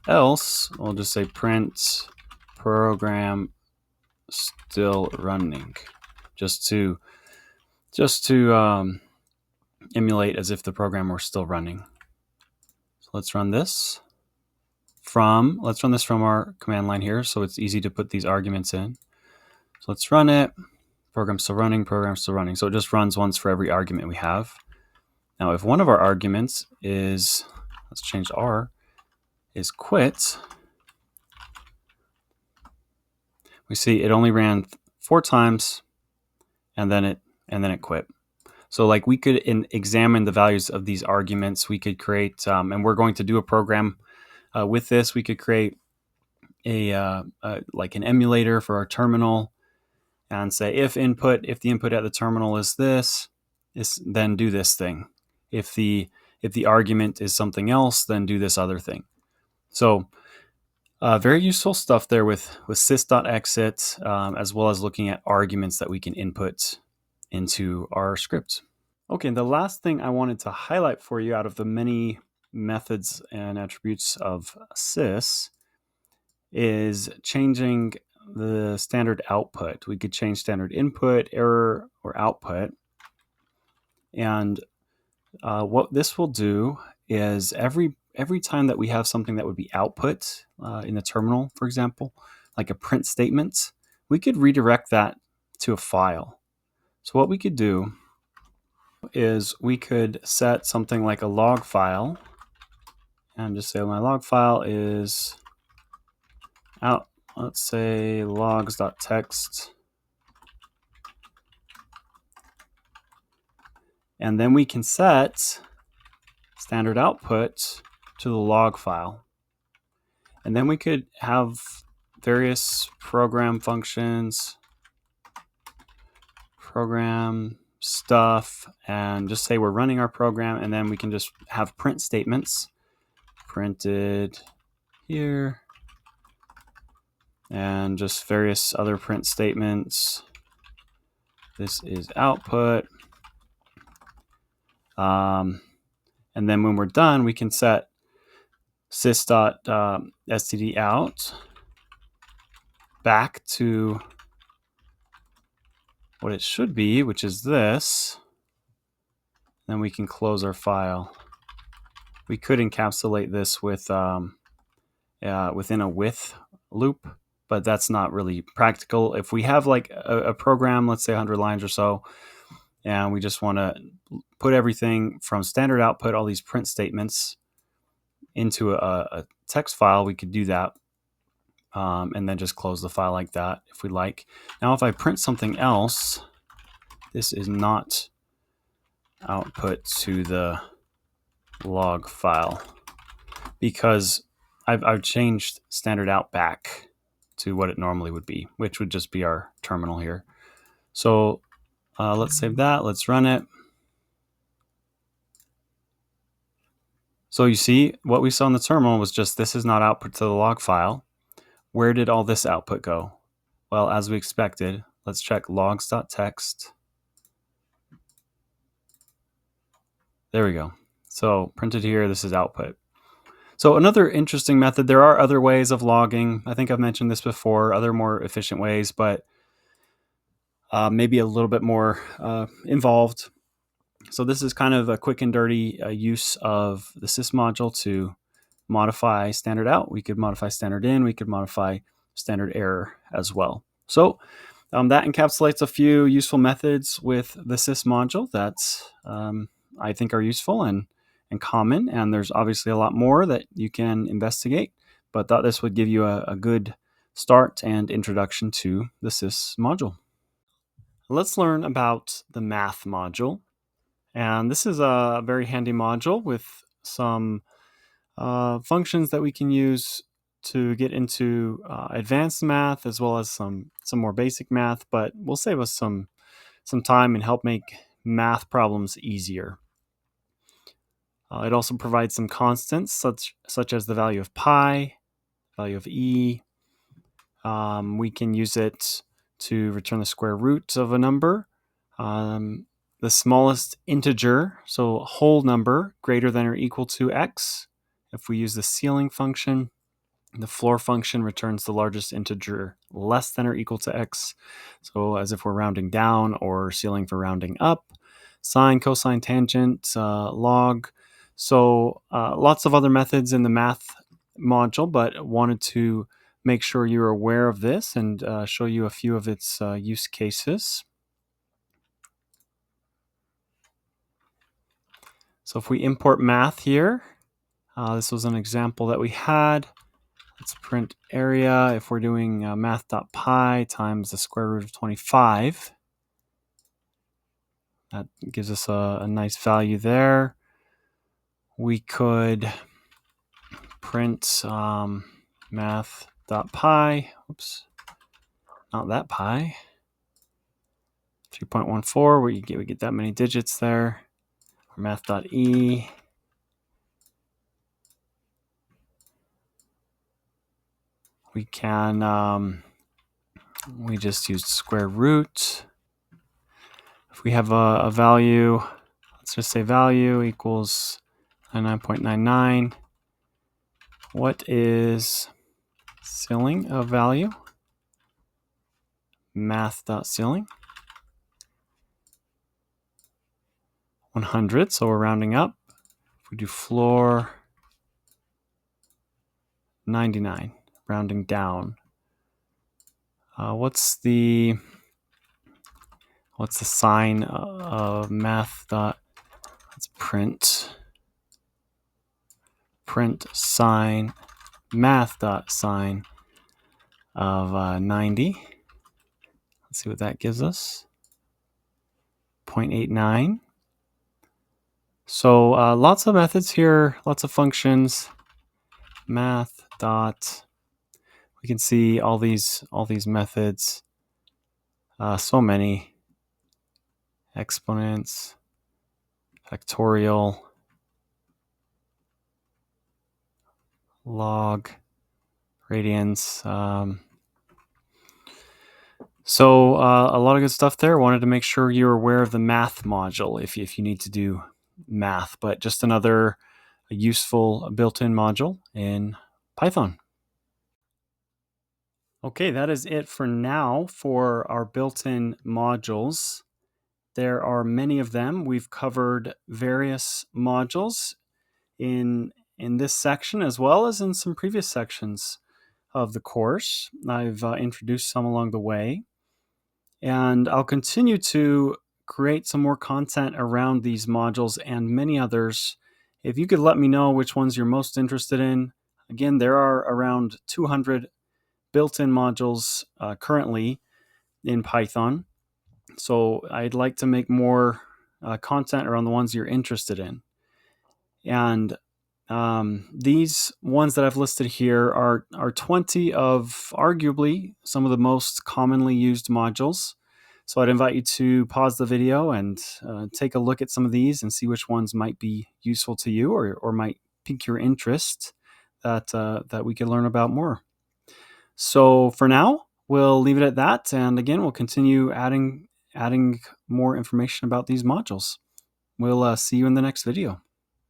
Else, we'll just say print program still running, just to emulate as if the program were still running. So let's run this from our command line here, so it's easy to put these arguments in. So let's run it. Program's still running, program's still running. So it just runs once for every argument we have. Now if one of our arguments is, let's change R, is quit, we see it only ran 4 times and then it quit. So like we could examine the values of these arguments. We could create, and we're going to do a program with this. We could create like an emulator for our terminal and say if the input at the terminal is this, then do this thing. If the argument is something else, then do this other thing. So very useful stuff there with sys.exit, as well as looking at arguments that we can input into our script. Okay, and the last thing I wanted to highlight for you out of the many methods and attributes of sys is changing the standard output. We could change standard input, error, or output. And what this will do is every time that we have something that would be output in the terminal, for example, like a print statement, we could redirect that to a file. So what we could do is we could set something like a log file and just say my log file is out, let's say logs.txt, and then we can set standard output to the log file, and then we could have various program functions, program stuff, and just say we're running our program, and then we can just have print statements printed here and just various other print statements. This is output, and then when we're done we can set sys.std out back to what it should be, which is this. Then we can close our file. We could encapsulate this with within a with loop, but that's not really practical. If we have like a program, let's say 100 lines or so, and we just want to put everything from standard output, all these print statements, into a text file, we could do that. And then just close the file like that if we like. Now, if I print something else, this is not output to the log file because I've changed standard out back to what it normally would be, which would just be our terminal here. So let's save that. Let's run it. So you see what we saw in the terminal was just this is not output to the log file. Where did all this output go? Well, as we expected, let's check logs.txt. There we go. So printed here, this is output. So another interesting method, there are other ways of logging. I think I've mentioned this before, other more efficient ways, but maybe a little bit more involved. So this is kind of a quick and dirty use of the sys module to modify standard out. We could modify standard in, we could modify standard error as well. So that encapsulates a few useful methods with the sys module that I think are useful and common. And there's obviously a lot more that you can investigate, but thought this would give you a good start and introduction to the sys module. Let's learn about the math module. And this is a very handy module with some functions that we can use to get into advanced math as well as some more basic math, but will save us some time and help make math problems easier. It also provides some constants such as the value of pi, value of e. We can use it to return the square root of a number. The smallest integer, so a whole number greater than or equal to x. If we use the ceiling function, the floor function returns the largest integer less than or equal to x. So as if we're rounding down, or ceiling for rounding up. Sine, cosine, tangent, log. So lots of other methods in the math module, but wanted to make sure you're aware of this and show you a few of its use cases. So if we import math here, this was an example that we had. Let's print area. If we're doing math.pi times the square root of 25, that gives us a nice value there. We could print math.pi. Oops, not that pi. 3.14, we get that many digits there. Or math.e. We can, we just used square root. If we have a value, let's just say value equals 99.99. What is ceiling of value? Math.ceiling. 100, so we're rounding up. If we do floor, 99, rounding down. What's the sign of math dot? Let's print sign math dot sign of 90. Let's see what that gives us. 0.89. So lots of methods here, lots of functions. Math dot. We can see all these methods. So many. Exponents, factorial, log, radians. So a lot of good stuff there. Wanted to make sure you're aware of the math module if you need to do math, but just another useful built-in module in Python. Okay, that is it for now for our built-in modules. There are many of them. We've covered various modules in this section as well as in some previous sections. of the course. I've introduced some along the way, and I'll continue to create some more content around these modules and many others. If you could let me know which ones you're most interested in. Again, there are around 200 built-in modules currently in Python. So I'd like to make more content around the ones you're interested in. And these ones that I've listed here are 20 of arguably some of the most commonly used modules. So I'd invite you to pause the video and take a look at some of these and see which ones might be useful to you or might pique your interest that we could learn about more. So for now, we'll leave it at that. And again, we'll continue adding more information about these modules. We'll see you in the next video.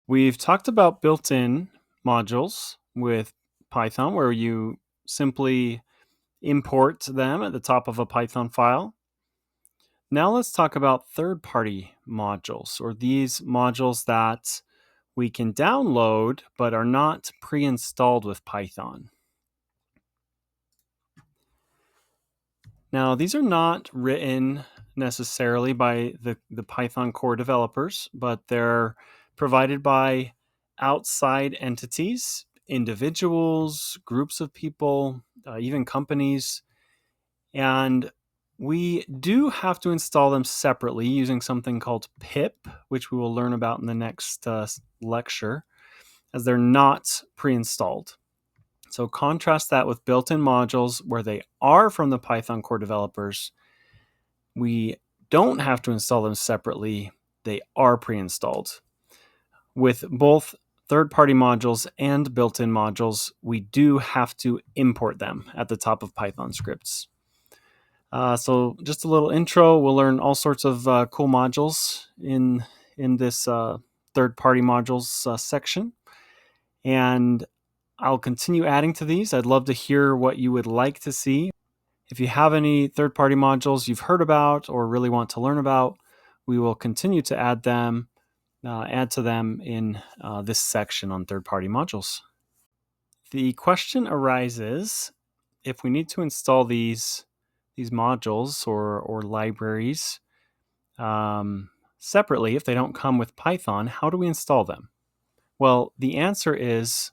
We've talked about built-in modules with Python, where you simply import them at the top of a Python file. Now let's talk about third-party modules, or these modules that we can download but are not pre-installed with Python. Now, these are not written necessarily by the Python core developers, but they're provided by outside entities, individuals, groups of people, even companies. And we do have to install them separately using something called pip, which we will learn about in the next lecture, as they're not pre-installed. So contrast that with built-in modules where they are from the Python core developers. We don't have to install them separately. They are pre-installed. With both third-party modules and built-in modules, we do have to import them at the top of Python scripts. So just a little intro. We'll learn all sorts of cool modules in this third-party modules section. And I'll continue adding to these. I'd love to hear what you would like to see. If you have any third-party modules you've heard about or really want to learn about, we will continue to add to them in this section on third-party modules. The question arises, if we need to install these modules or libraries separately, if they don't come with Python, how do we install them? Well, the answer is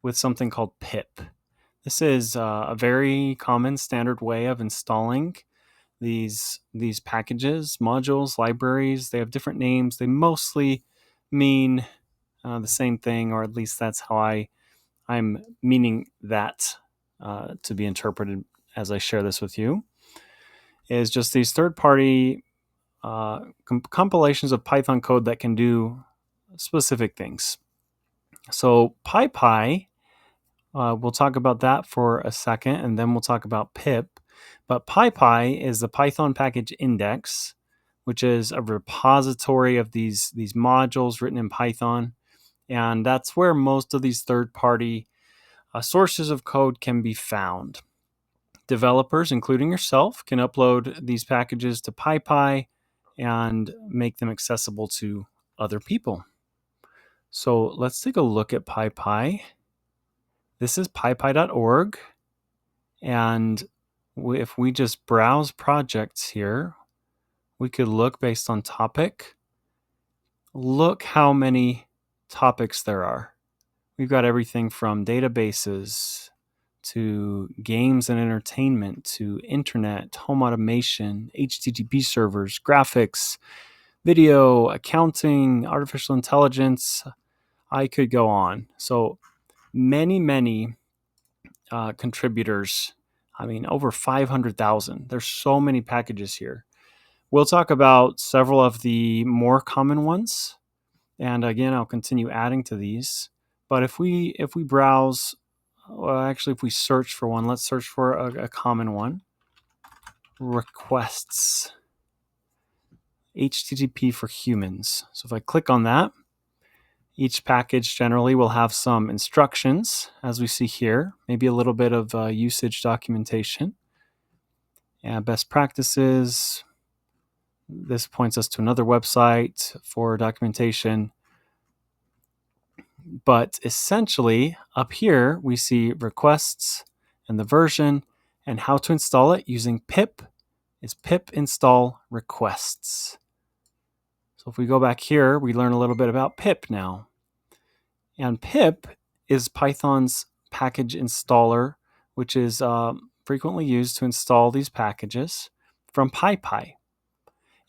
with something called pip. This is a very common standard way of installing these packages, modules, libraries. They have different names. They mostly mean the same thing, or at least that's how I'm meaning that to be interpreted as I share this with you, is just these third-party compilations of Python code that can do specific things. So PyPy, we'll talk about that for a second, and then we'll talk about pip. But PyPy is the Python package index, which is a repository of these modules written in Python. And that's where most of these third-party sources of code can be found. Developers, including yourself, can upload these packages to PyPy and make them accessible to other people. So let's take a look at PyPy. This is pypy.org. And if we just browse projects here, we could look based on topic. Look how many topics there are. We've got everything from databases to games and entertainment to internet, home automation, HTTP servers, graphics, video, accounting, artificial intelligence. I could go on. So many contributors. I mean, over 500,000. There's so many packages here. We'll talk about several of the more common ones. And again, I'll continue adding to these. But if we browse, well, actually, if we search for one, let's search for a common one. Requests. HTTP for humans. So if I click on that, each package generally will have some instructions, as we see here, maybe a little bit of usage documentation. And best practices. This points us to another website for documentation. But essentially, up here, we see requests, and the version, and how to install it using pip is pip install requests. So if we go back here, we learn a little bit about pip now. And pip is Python's package installer, which is frequently used to install these packages from PyPy.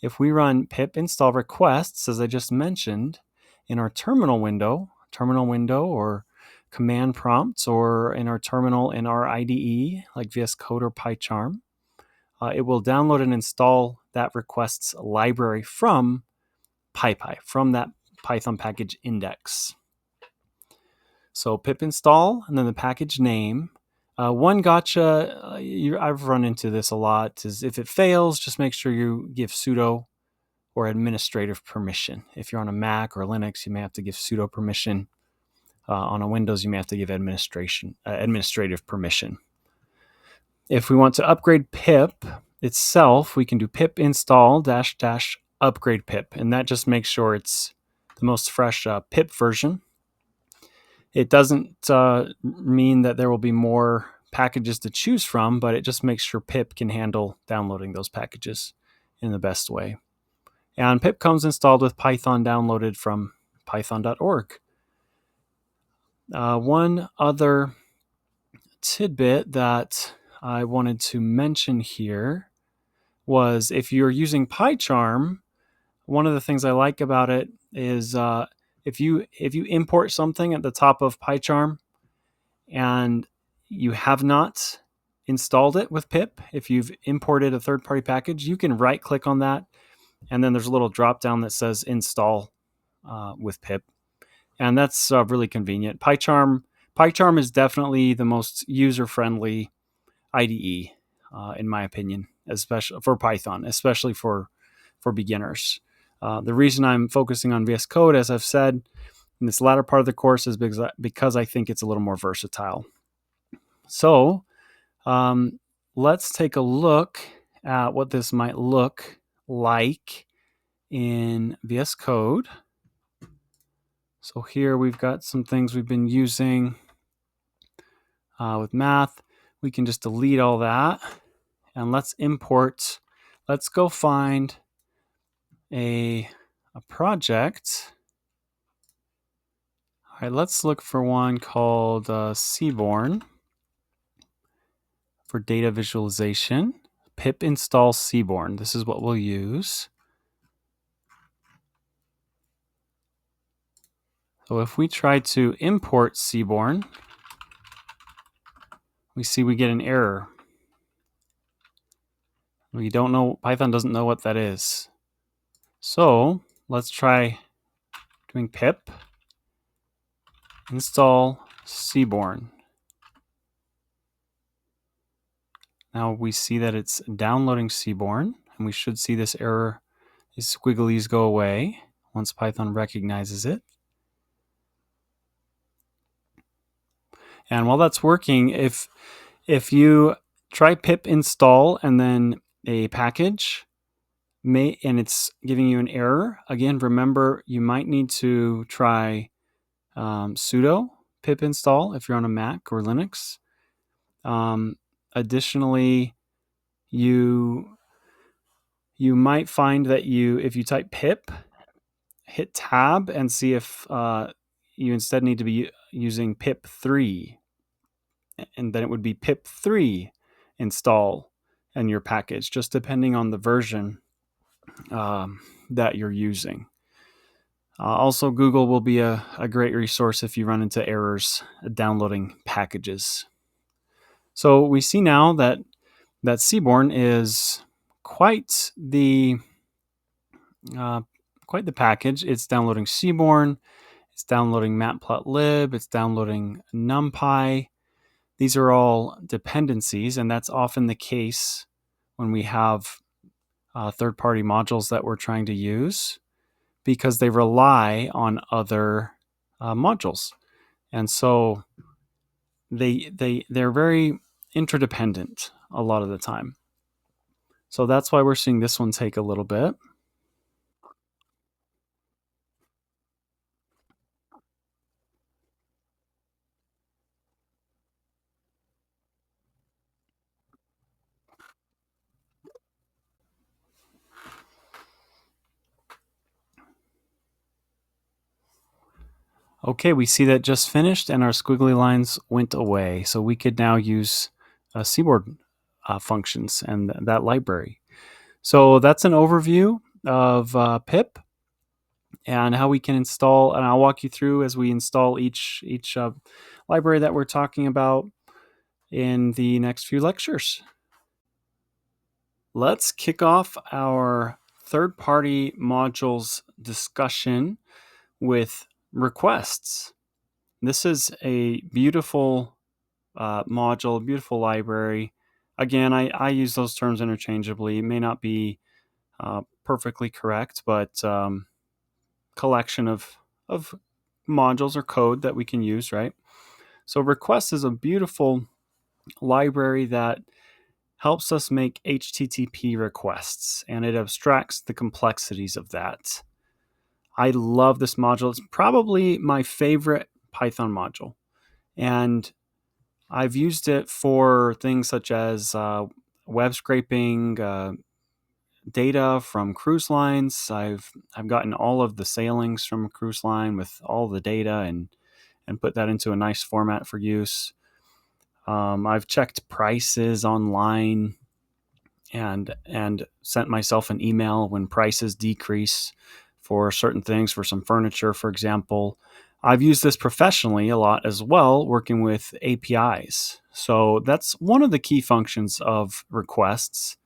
If we run pip install requests, as I just mentioned, in our terminal window or command prompts, or in our terminal in our IDE, like VSCode or PyCharm, it will download and install that requests library from PyPy, from that Python package index. So pip install and then the package name. One gotcha, I've run into this a lot, is if it fails, just make sure you give sudo or administrative permission. If you're on a Mac or Linux, you may have to give sudo permission. On a Windows, you may have to give administrative permission. If we want to upgrade pip itself, we can do pip install -- upgrade pip, and that just makes sure it's the most fresh pip version. It doesn't mean that there will be more packages to choose from, but it just makes sure pip can handle downloading those packages in the best way. And pip comes installed with Python downloaded from python.org. One other tidbit that I wanted to mention here was if you're using PyCharm, one of the things I like about it is if you import something at the top of PyCharm and you have not installed it with pip, if you've imported a third-party package, you can right-click on that, and then there's a little drop-down that says install with pip, and that's really convenient. PyCharm is definitely the most user-friendly IDE, in my opinion, especially for Python, especially for beginners. The reason I'm focusing on VS Code, as I've said in this latter part of the course, is because I think it's a little more versatile. So let's take a look at what this might look like in VS Code. So here we've got some things we've been using with math. We can just delete all that, and let's import. Let's go find a project. All right, let's look for one called Seaborn for data visualization. Pip install Seaborn. This is what we'll use. So if we try to import Seaborn, we see we get an error. We don't know, Python doesn't know what that is. So let's try doing pip install Seaborn. Now we see that it's downloading Seaborn, and we should see this error, these squigglies go away once Python recognizes it. And while that's working, if you try pip install and then a package, and it's giving you an error, again, remember you might need to try sudo pip install if you're on a Mac or Linux. Additionally, you might find that if you type pip, hit tab and see if you instead need to be using pip3, and then it would be pip3 install in your package, just depending on the version that you're using. Also, Google will be a great resource if you run into errors downloading packages. So we see now that Seaborn is quite the package. It's downloading Seaborn, it's downloading matplotlib, it's downloading NumPy. These are all dependencies, and that's often the case when we have third-party modules that we're trying to use, because they rely on other modules, and so they're very interdependent a lot of the time. So that's why we're seeing this one take a little bit. Okay, we see that just finished and our squiggly lines went away. So we could now use Seaboard functions and that library. So that's an overview of pip and how we can install, and I'll walk you through as we install each library that we're talking about in the next few lectures. Let's kick off our third-party modules discussion with requests. This is a beautiful module, beautiful library. Again, I use those terms interchangeably. It may not be perfectly correct, but collection of modules or code that we can use, right? So request is a beautiful library that helps us make HTTP requests, and it abstracts the complexities of that. I love this module. It's probably my favorite Python module, and I've used it for things such as web scraping, data from cruise lines. I've gotten all of the sailings from a cruise line with all the data and put that into a nice format for use. I've checked prices online and sent myself an email when prices decrease for certain things, for some furniture, for example. I've used this professionally a lot as well, working with APIs. So that's one of the key functions of requests,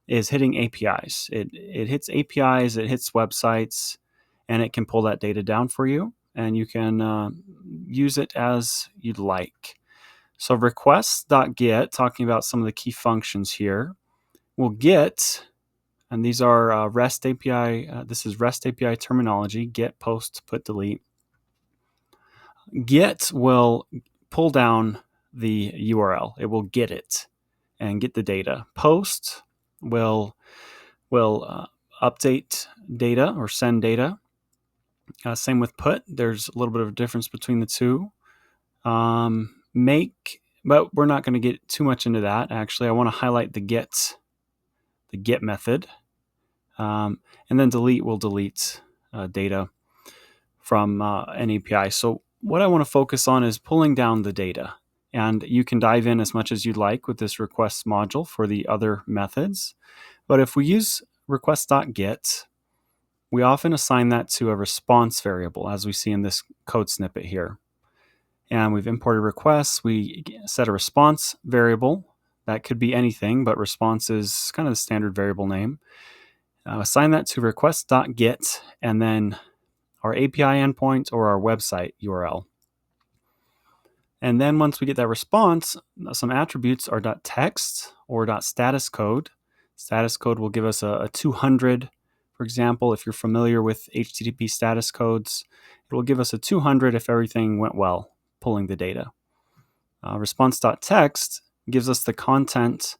is hitting APIs. It hits APIs, it hits websites, and it can pull that data down for you, and you can use it as you'd like. So requests.get, talking about some of the key functions here, will get, and these are REST API, this is REST API terminology, get, post, put, delete. Get will pull down the URL. It will get it and get the data. Post will update data or send data. Same with put. There's a little bit of a difference between the two. Make, but we're not going to get too much into that. Actually, I want to highlight the get method. And then delete will delete data from an API. So what I want to focus on is pulling down the data. And you can dive in as much as you'd like with this request module for the other methods. But if we use request.get, we often assign that to a response variable, as we see in this code snippet here. And we've imported requests. We set a response variable. That could be anything, but response is kind of the standard variable name. Assign that to request.get, and then our API endpoint or our website URL. And then once we get that response, some attributes are .text or .status code. Status code will give us a 200. For example, if you're familiar with HTTP status codes, it will give us a 200 if everything went well, pulling the data. Response.text gives us the content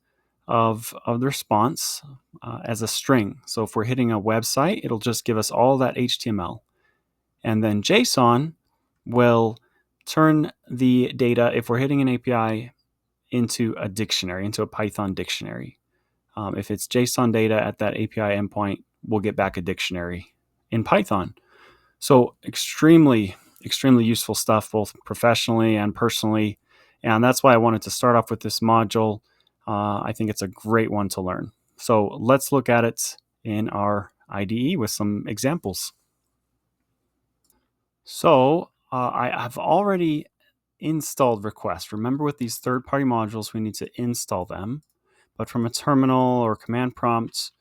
of the response as a string. So if we're hitting a website, it'll just give us all that HTML. And then JSON will turn the data, if we're hitting an API, into a dictionary, into a Python dictionary. If it's JSON data at that API endpoint, we'll get back a dictionary in Python. So extremely, extremely useful stuff, both professionally and personally. And that's why I wanted to start off with this module. I think it's a great one to learn. So let's look at it in our IDE with some examples. So I've already installed request. Remember, with these third-party modules, we need to install them. But from a terminal or command prompt,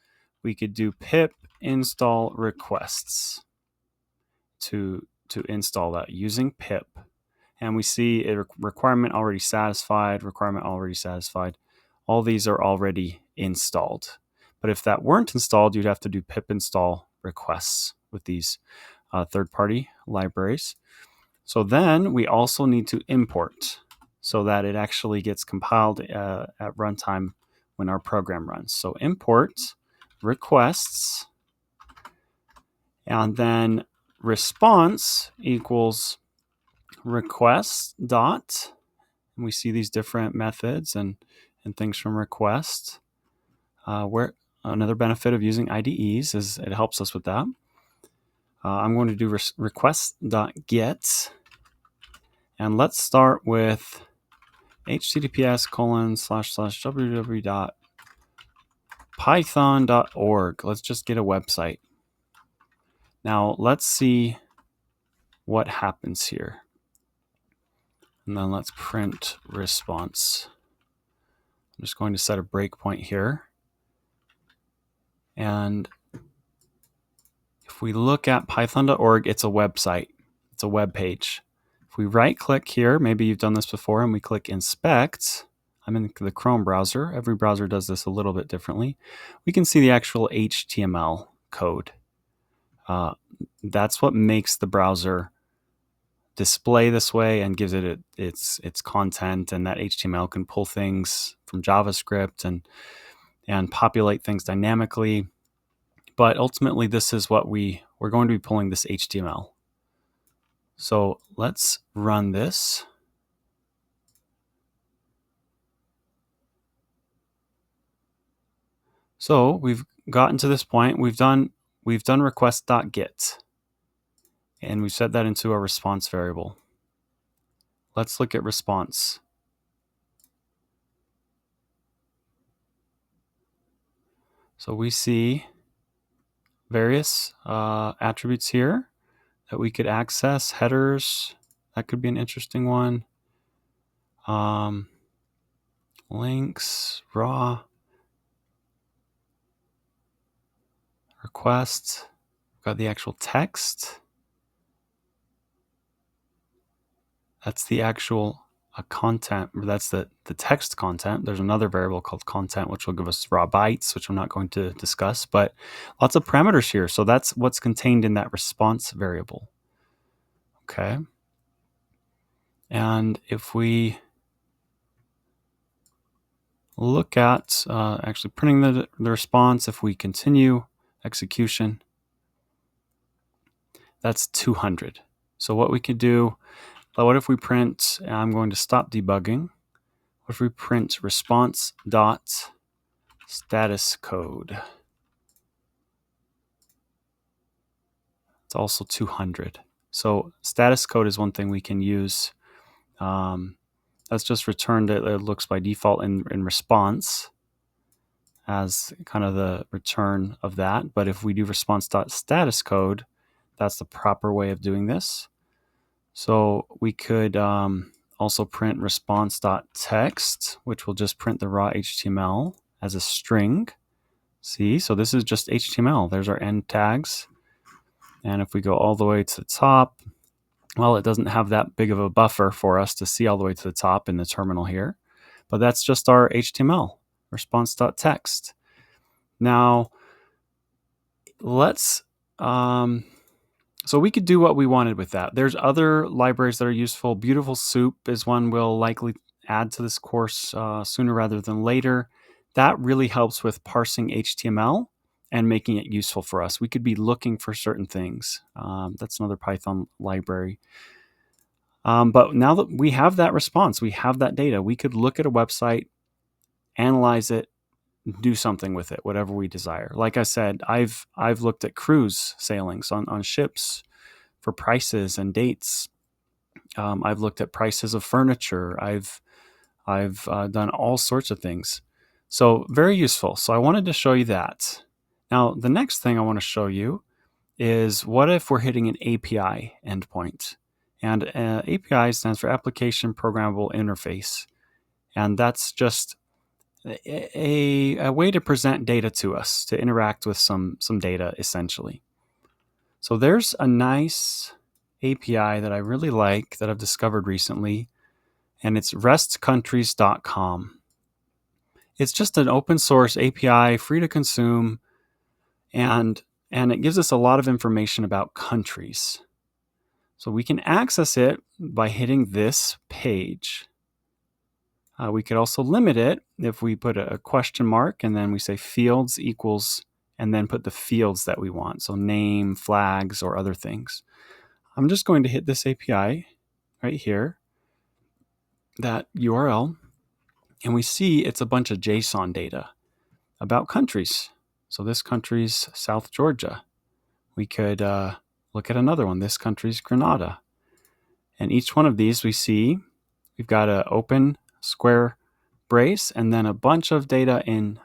we could do pip install requests to install that using pip. And we see a requirement already satisfied, requirement already satisfied. All these are already installed. But if that weren't installed, you'd have to do pip install requests with these third-party libraries. So then we also need to import so that it actually gets compiled at runtime when our program runs. So import requests, and then response equals request dot, and we see these different methods and things from request. Where another benefit of using IDEs is it helps us with that. I'm going to do request.get, and let's start with https://www.python.org. Let's just get a website. Now let's see what happens here. And then let's print response. I'm just going to set a breakpoint here. And if we look at python.org, it's a website. It's a web page. If we right click here, maybe you've done this before, and we click inspect. I'm in the Chrome browser. Every browser does this a little bit differently. We can see the actual HTML code. That's what makes the browser display this way and gives it its content, and that HTML can pull things from JavaScript and populate things dynamically. But ultimately, this is what we're going to be pulling this HTML. So let's run this. So we've gotten to this point. We've done request.get, and we've set that into a response variable. Let's look at response. So we see various attributes here that we could access. Headers, that could be an interesting one. Links, raw, request. We've got the actual text. That's the actual content. That's the text content. There's another variable called content, which will give us raw bytes, which I'm not going to discuss, but lots of parameters here. So that's what's contained in that response variable. Okay. And if we look at actually printing the response, if we continue execution, that's 200. So what we could do, what if we print, I'm going to stop debugging. What if we print response dot status code? It's also 200. So status code is one thing we can use. That's just returned, it looks by default in response as kind of the return of that. But if we do response.status code, that's the proper way of doing this. So we could also print response.text, which will just print the raw HTML as a string. See, so this is just HTML. There's our end tags. And if we go all the way to the top, well, it doesn't have that big of a buffer for us to see all the way to the top in the terminal here. But that's just our HTML, response.text. Now, let's, so we could do what we wanted with that. There's other libraries that are useful. Beautiful Soup is one we'll likely add to this course sooner rather than later. That really helps with parsing HTML and making it useful for us. We could be looking for certain things. That's another Python library. But now that we have that response, we have that data, we could look at a website, analyze it, do something with it, whatever we desire. Like I said, I've looked at cruise sailings on ships for prices and dates. I've looked at prices of furniture. I've done all sorts of things. So very useful. So I wanted to show you that. Now, the next thing I want to show you is what if we're hitting an API endpoint? And API stands for Application Programmable Interface. And that's just a way to present data to us, to interact with some data, essentially. So there's a nice API that I really like that I've discovered recently, and it's restcountries.com. It's just an open source API, free to consume, and it gives us a lot of information about countries. So we can access it by hitting this page. We could also limit it if we put a question mark and then we say fields equals, and then put the fields that we want. So name, flags, or other things. I'm just going to hit this API right here, that URL, and we see it's a bunch of JSON data about countries. So this country's South Georgia. We could look at another one. This country's Grenada. And each one of these we see, we've got an open square brace and then a bunch of data in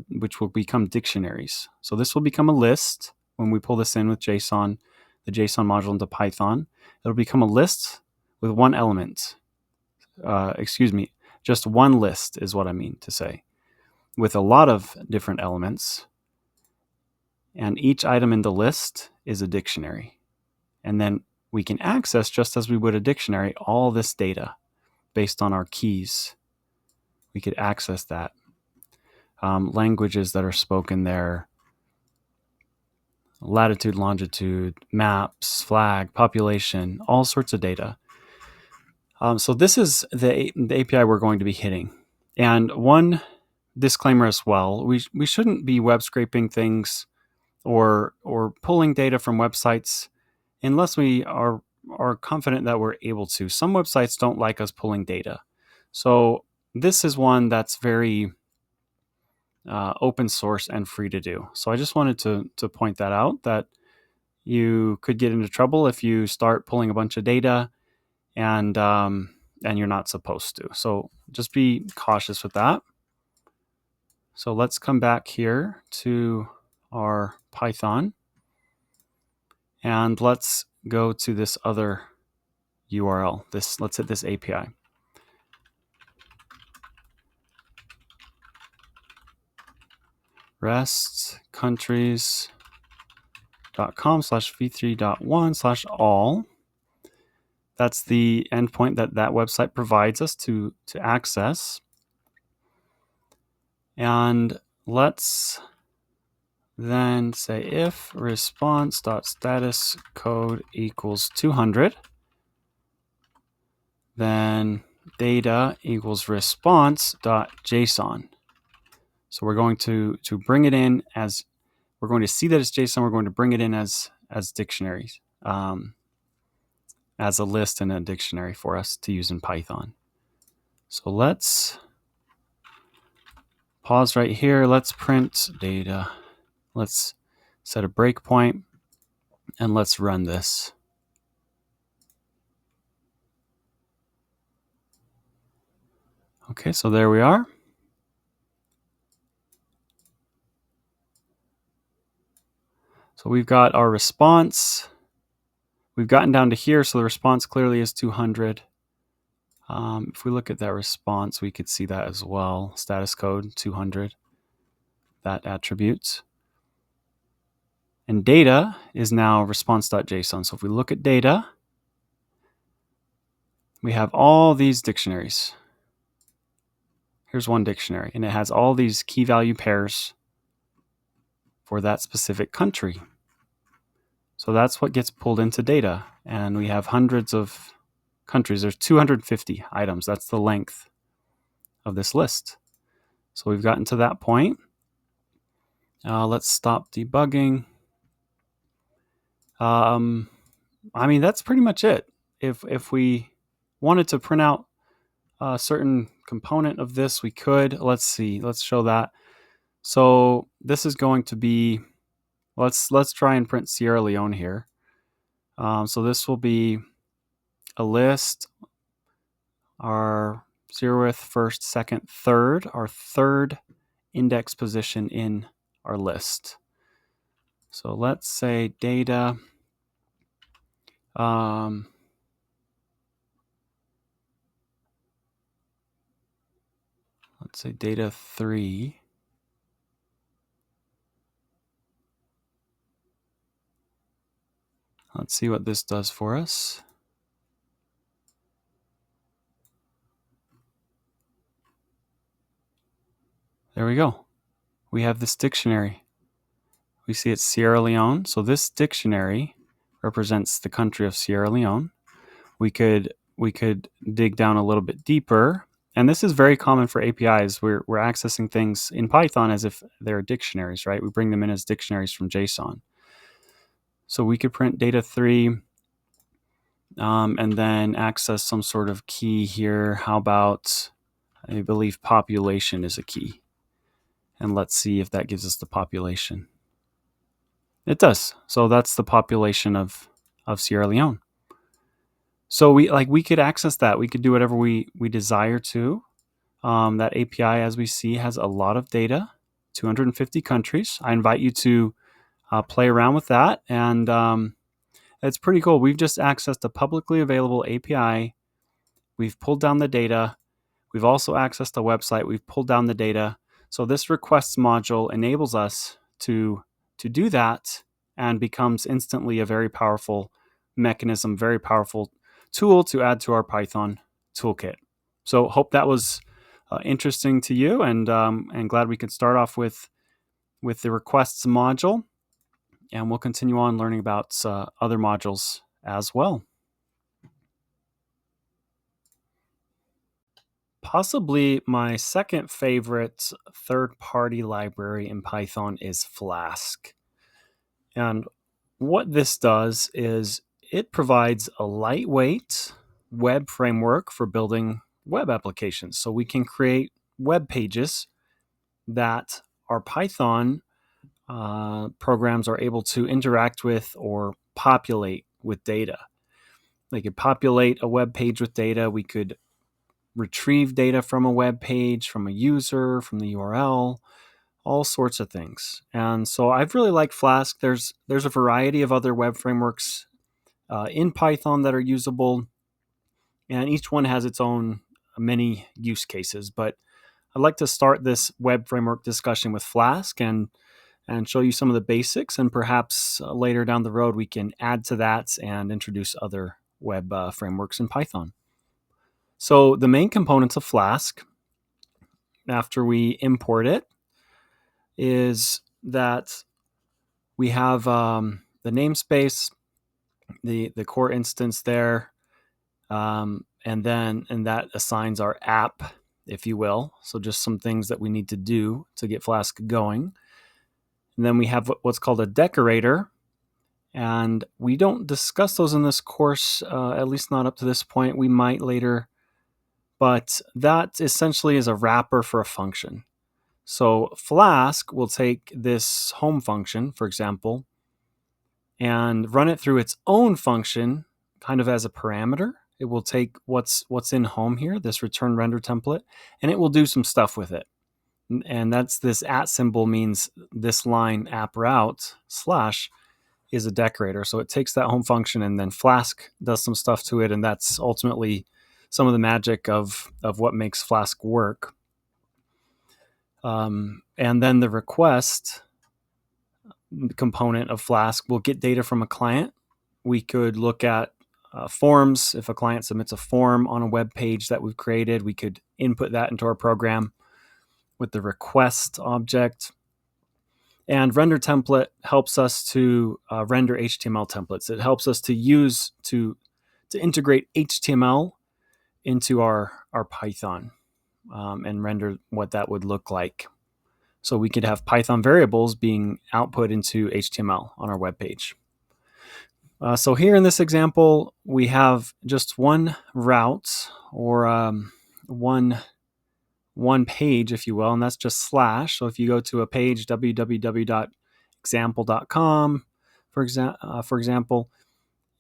which will become dictionaries. So this will become a list when we pull this in with JSON, the JSON module into Python. It'll become a list with one element. Just one list is what I mean to say, with a lot of different elements. And each item in the list is a dictionary. And then we can access, just as we would a dictionary, all this data based on our keys. We could access that. Languages that are spoken there, latitude, longitude, maps, flag, population, all sorts of data. So this is the API we're going to be hitting. And one disclaimer as well, we shouldn't be web scraping things or pulling data from websites unless we are confident that we're able to. Some websites don't like us pulling data. So this is one that's very open source and free to do. So I just wanted to point that out, that you could get into trouble if you start pulling a bunch of data and you're not supposed to. So just be cautious with that. So let's come back here to our Python and let's go to this other URL. Let's hit this API. REST countries.com/v3.1/all. That's the endpoint that website provides us to access. And let's then say if response.status code equals 200, then data equals response.json. So we're going to bring it in as, we're going to see that it's JSON, we're going to bring it in as dictionaries, as a list and a dictionary for us to use in Python. So let's pause right here. Let's print data. Let's set a breakpoint and let's run this. Okay, so there we are. So we've got our response. We've gotten down to here, so the response clearly is 200. If we look at that response, we could see that as well. Status code 200, that attribute. And data is now response.json. So if we look at data, we have all these dictionaries. Here's one dictionary, and it has all these key value pairs for that specific country. So that's what gets pulled into data. And we have hundreds of countries. There's 250 items. That's the length of this list. So we've gotten to that point. Let's stop debugging. I mean, that's pretty much it. If we wanted to print out a certain component of this, we could. Let's see. Let's show that. So this is going to be, let's try and print Sierra Leone here. So this will be a list, our 0th, 1st, 2nd, 3rd, our 3rd index position in our list. So let's say data, let's say data 3. Let's see what this does for us. There we go. We have this dictionary. We see it's Sierra Leone. So this dictionary represents the country of Sierra Leone. We could dig down a little bit deeper. And this is very common for APIs. We're accessing things in Python as if they're dictionaries, right? We bring them in as dictionaries from JSON. So we could print data 3 and then access some sort of key here. How about, I believe population is a key. And let's see if that gives us the population. It does. So that's the population of of Sierra Leone. So we could access that. We could do whatever we desire to. That API, as we see, has a lot of data, 250 countries. I invite you to play around with that, and it's pretty cool. We've just accessed a publicly available API. We've pulled down the data. We've also accessed a website. We've pulled down the data. So this requests module enables us to do that, and becomes instantly a very powerful mechanism, very powerful tool to add to our Python toolkit. So hope that was interesting to you, and glad we could start off with the requests module, and we'll continue on learning about other modules as well. Possibly my second favorite third-party library in Python is Flask. And what this does is it provides a lightweight web framework for building web applications. So we can create web pages that our Python programs are able to interact with or populate with data. They could populate a web page with data. We could retrieve data from a web page, from a user, from the URL, all sorts of things. And so I've really liked Flask. There's a variety of other web frameworks in Python that are usable, and each one has its own many use cases. But I'd like to start this web framework discussion with Flask and show you some of the basics, and perhaps later down the road we can add to that and introduce other web frameworks in Python. So the main components of Flask, after we import it, is that we have the namespace, the core instance there, and that assigns our app, if you will. So just some things that we need to do to get Flask going. And then we have what's called a decorator, and we don't discuss those in this course, at least not up to this point. We might later, but that essentially is a wrapper for a function. So Flask will take this home function, for example, and run it through its own function, kind of as a parameter. It will take what's in home here, this return render template, and it will do some stuff with it. And that's this @ symbol means this line app route / is a decorator. So it takes that home function, and then Flask does some stuff to it, and that's ultimately some of the magic of what makes Flask work. And then the request component of Flask will get data from a client. We could look at forms. If a client submits a form on a web page that we've created, we could input that into our program with the request object. And render template helps us to render HTML templates. It helps us to use to integrate HTML into our Python and render what that would look like. So we could have Python variables being output into HTML on our web page. So here in this example, we have just one route, or one page, if you will, and that's just /. So if you go to a page, www.example.com, for example,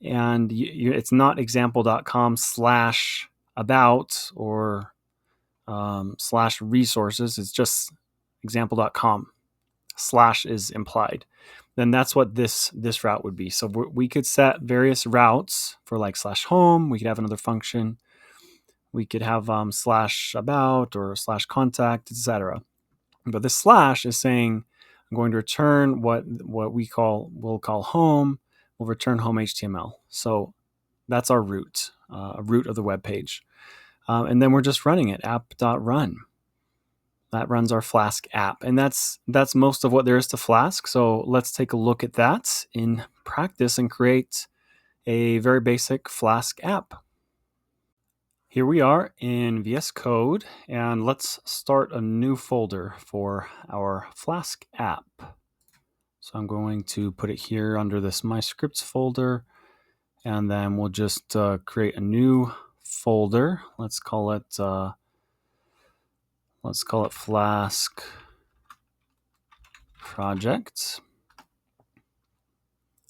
and it's not example.com /about or /resources, it's just example.com / is implied, then that's what this route would be. So we could set various routes for like /home. We could have another function. We could have /about or /contact, etc. But this / is saying I'm going to return what we'll call home. We'll return home HTML. So that's our root, a root of the web page. And then we're just running it, app.run. That runs our Flask app. And that's most of what there is to Flask. So let's take a look at that in practice and create a very basic Flask app. Here we are in VSCode, and let's start a new folder for our Flask app. So I'm going to put it here under this My Scripts folder, and then we'll just create a new folder. Let's call it Flask Project.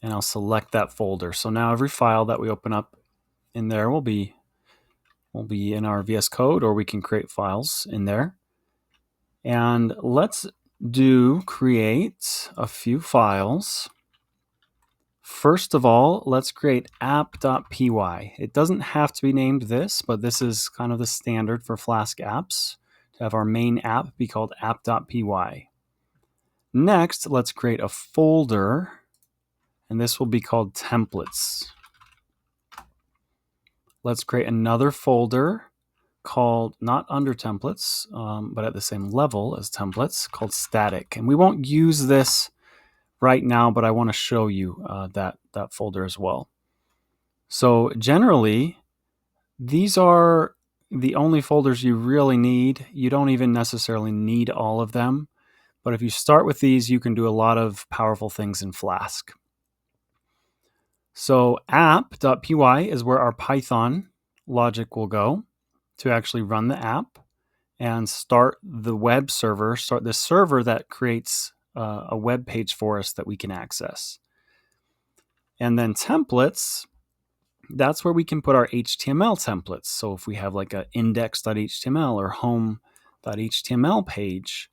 and I'll select that folder. So now every file that we open up in there will be in our VS Code, or we can create files in there. And let's create a few files. First of all, let's create app.py. It doesn't have to be named this, but this is kind of the standard for Flask apps, to have our main app be called app.py. Next, let's create a folder, and this will be called templates. Let's create another folder called, not under templates, but at the same level as templates, called static. And we won't use this right now, but I want to show you that folder as well. So generally, these are the only folders you really need. You don't even necessarily need all of them. But if you start with these, you can do a lot of powerful things in Flask. So app.py is where our Python logic will go to actually run the app and start the web server, start the server that creates a web page for us that we can access. And then templates, that's where we can put our HTML templates. So if we have like a index.html or home.html page,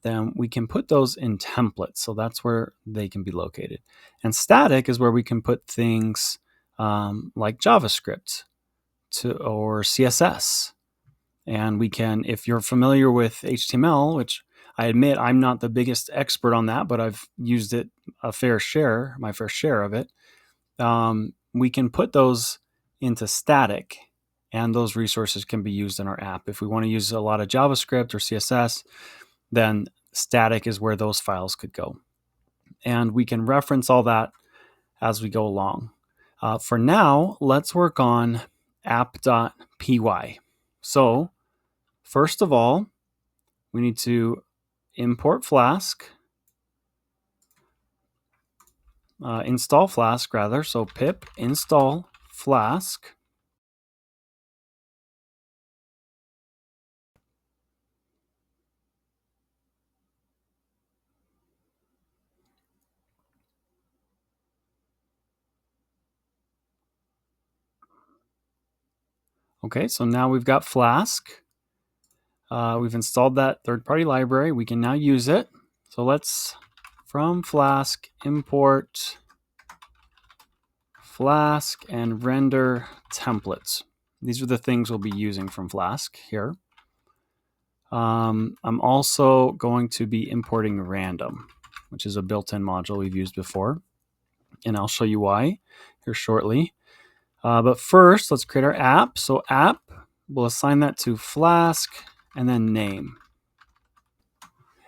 then we can put those in templates. So that's where they can be located. And static is where we can put things like JavaScript or CSS. And we can, if you're familiar with HTML, which I admit I'm not the biggest expert on that, but I've used it my fair share of it. We can put those into static, and those resources can be used in our app. If we want to use a lot of JavaScript or CSS, then static is where those files could go. And we can reference all that as we go along. For now, let's work on app.py. So first of all, we need to import Flask, install Flask rather. So pip install Flask. Okay, so now we've got Flask. We've installed that third-party library. We can now use it. So let's, from Flask, import Flask and render templates. These are the things we'll be using from Flask here. I'm also going to be importing random, which is a built-in module we've used before. And I'll show you why here shortly. But first, let's create our app. So app, we'll assign that to Flask and then name.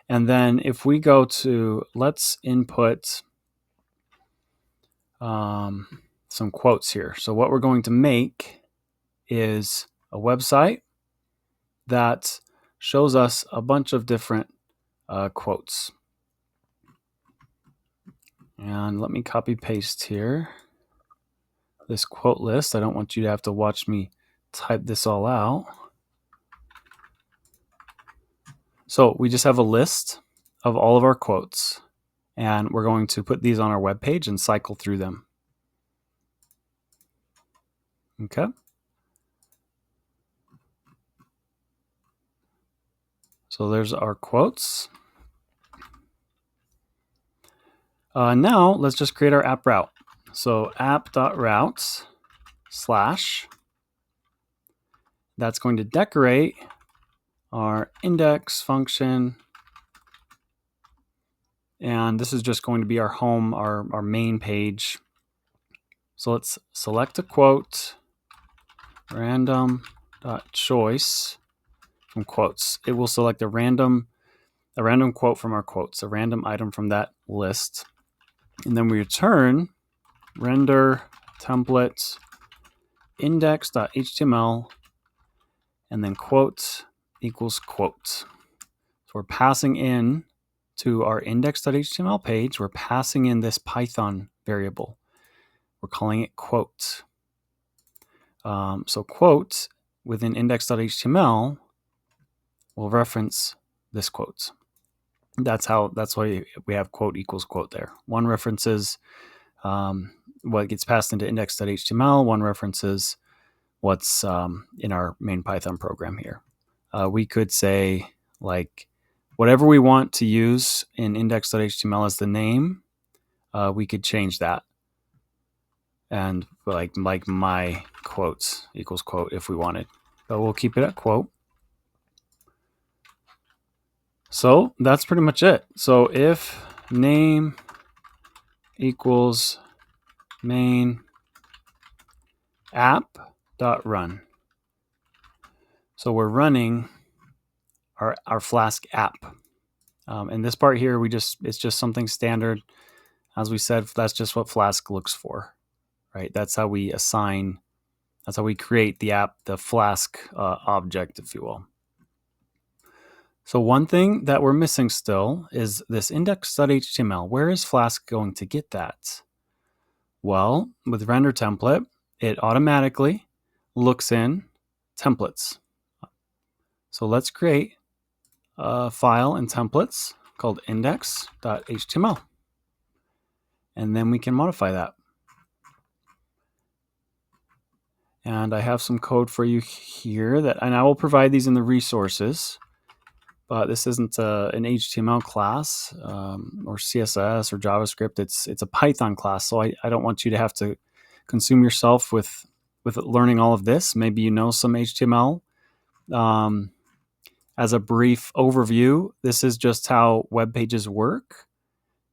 And then if we go to, let's input some quotes here. So what we're going to make is a website that shows us a bunch of different quotes. And let me copy paste here this quote list. I don't want you to have to watch me type this all out. So we just have a list of all of our quotes, and we're going to put these on our web page and cycle through them. Okay. So there's our quotes. Now let's just create our app route. So app.routes / that's going to decorate our index function. And this is just going to be our home, our main page. So let's select a quote, random.choice from quotes. It will select a random quote from our quotes, a random item from that list. And then we return render template index.html and then quote equals quote. So we're passing in to our index.html page, we're passing in this Python variable. We're calling it quote. So quote within index.html will reference this quote. That's why we have quote equals quote there. One references what gets passed into index.html. One references what's in our main Python program here. We could say like whatever we want to use in index.html as the name, we could change that. And like my quotes equals quote if we wanted, but we'll keep it at quote. So that's pretty much it. So if name equals main app.run. So we're running our Flask app. And this part here, it's just something standard. As we said, that's just what Flask looks for, right? That's how we create the app, the Flask object, if you will. So one thing that we're missing still is this index.html. Where is Flask going to get that? Well, with render template, it automatically looks in templates. So let's create a file in templates called index.html. And then we can modify that. And I have some code for you here and I will provide these in the resources. But this isn't an HTML class or CSS or JavaScript. It's a Python class. So I don't want you to have to consume yourself with learning all of this. Maybe you know some HTML. As a brief overview, this is just how web pages work.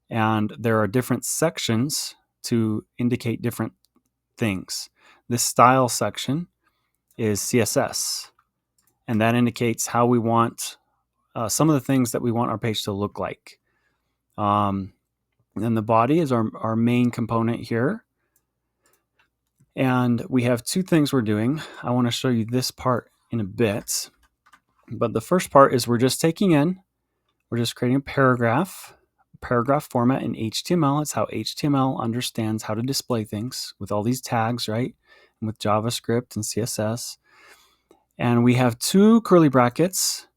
And there are different sections to indicate different things. This style section is CSS. And that indicates how we want some of the things that we want our page to look like. And the body is our main component here. And we have two things we're doing. I want to show you this part in a bit. But the first part is we're just creating a paragraph format in HTML. It's how HTML understands how to display things with all these tags, right? And with JavaScript and CSS. And we have two curly brackets,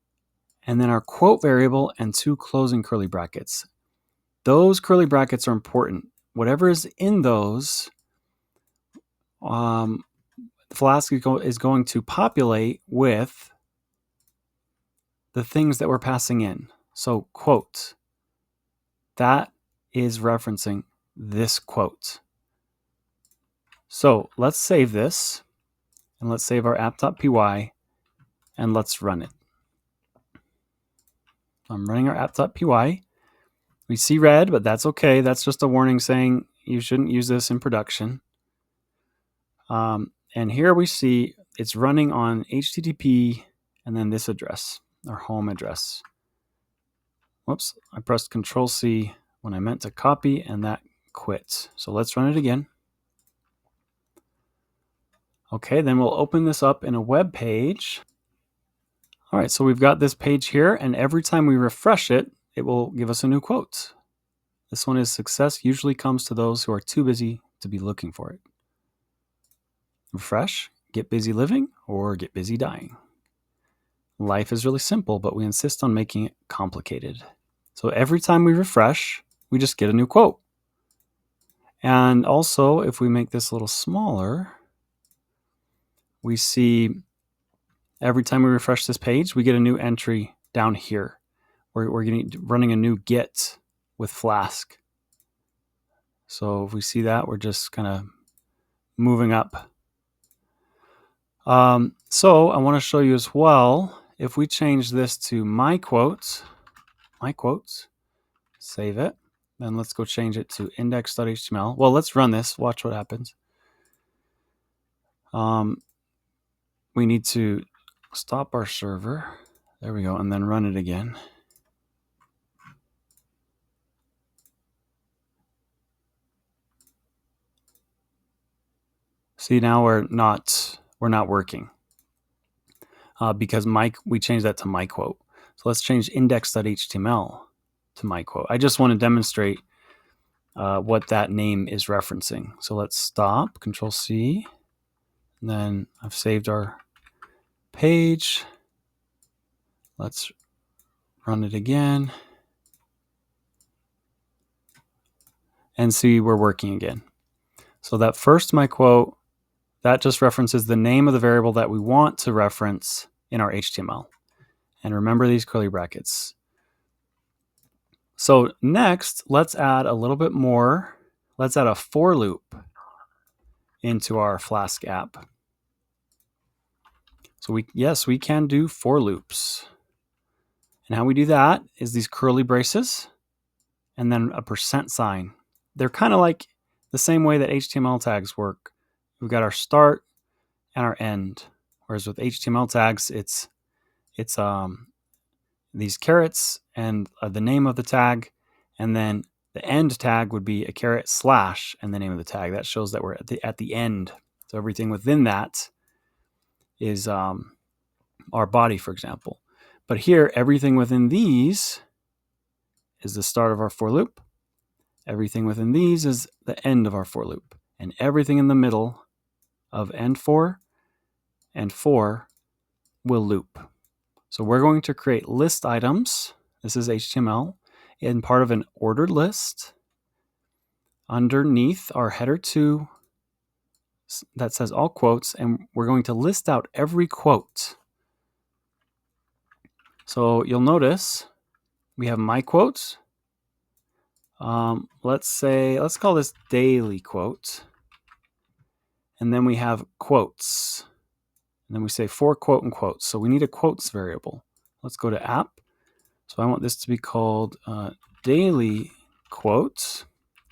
and then our quote variable and two closing curly brackets. Those curly brackets are important. Whatever is in those, Flask is going to populate with the things that we're passing in. So quote, that is referencing this quote. So let's save this, and let's save our app.py, and let's run it. I'm running our app.py. We see red, but that's okay. That's just a warning saying you shouldn't use this in production. And here we see it's running on HTTP and then this address, our home address. Whoops, I pressed Control-C when I meant to copy, and that quit. So let's run it again. Okay, then we'll open this up in a web page. All right, so we've got this page here, and every time we refresh it, it will give us a new quote. This one is success usually comes to those who are too busy to be looking for it. Refresh, get busy living, or get busy dying. Life is really simple, but we insist on making it complicated. So every time we refresh, we just get a new quote. And also, if we make this a little smaller, we see every time we refresh this page, we get a new entry down here. We're running a new get with Flask. So if we see that, we're just kind of moving up. So I want to show you as well, if we change this to my quotes, save it, then let's go change it to index.html. Well, let's run this, watch what happens. We need to stop our server. There we go, and then run it again. See, now we're not working because we changed that to my quote. So let's change index.html to my quote. I just want to demonstrate what that name is referencing. So let's stop, Control-C, and then I've saved our page. Let's run it again. and see we're working again. So that first my quote, that just references the name of the variable that we want to reference in our HTML. And remember these curly brackets. So next, let's add a little bit more. Let's add a for loop into our Flask app. So we can do for loops. And how we do that is these curly braces and then a % . They're kind of like the same way that HTML tags work. We've got our start and our end. Whereas with HTML tags, it's these carets and the name of the tag, and then the end tag would be a caret slash and the name of the tag. That shows that we're at the end. So everything within that is our body, for example. But here, everything within these is the start of our for loop. Everything within these is the end of our for loop. And everything in the middle of end for and for will loop. So we're going to create list items. This is HTML in part of an ordered list underneath our header 2 that says all quotes, and we're going to list out every quote. So you'll notice we have my quotes. Let's call this daily quote. And then we have quotes. And then we say for quote and quotes. So we need a quotes variable. Let's go to app. So I want this to be called daily quote.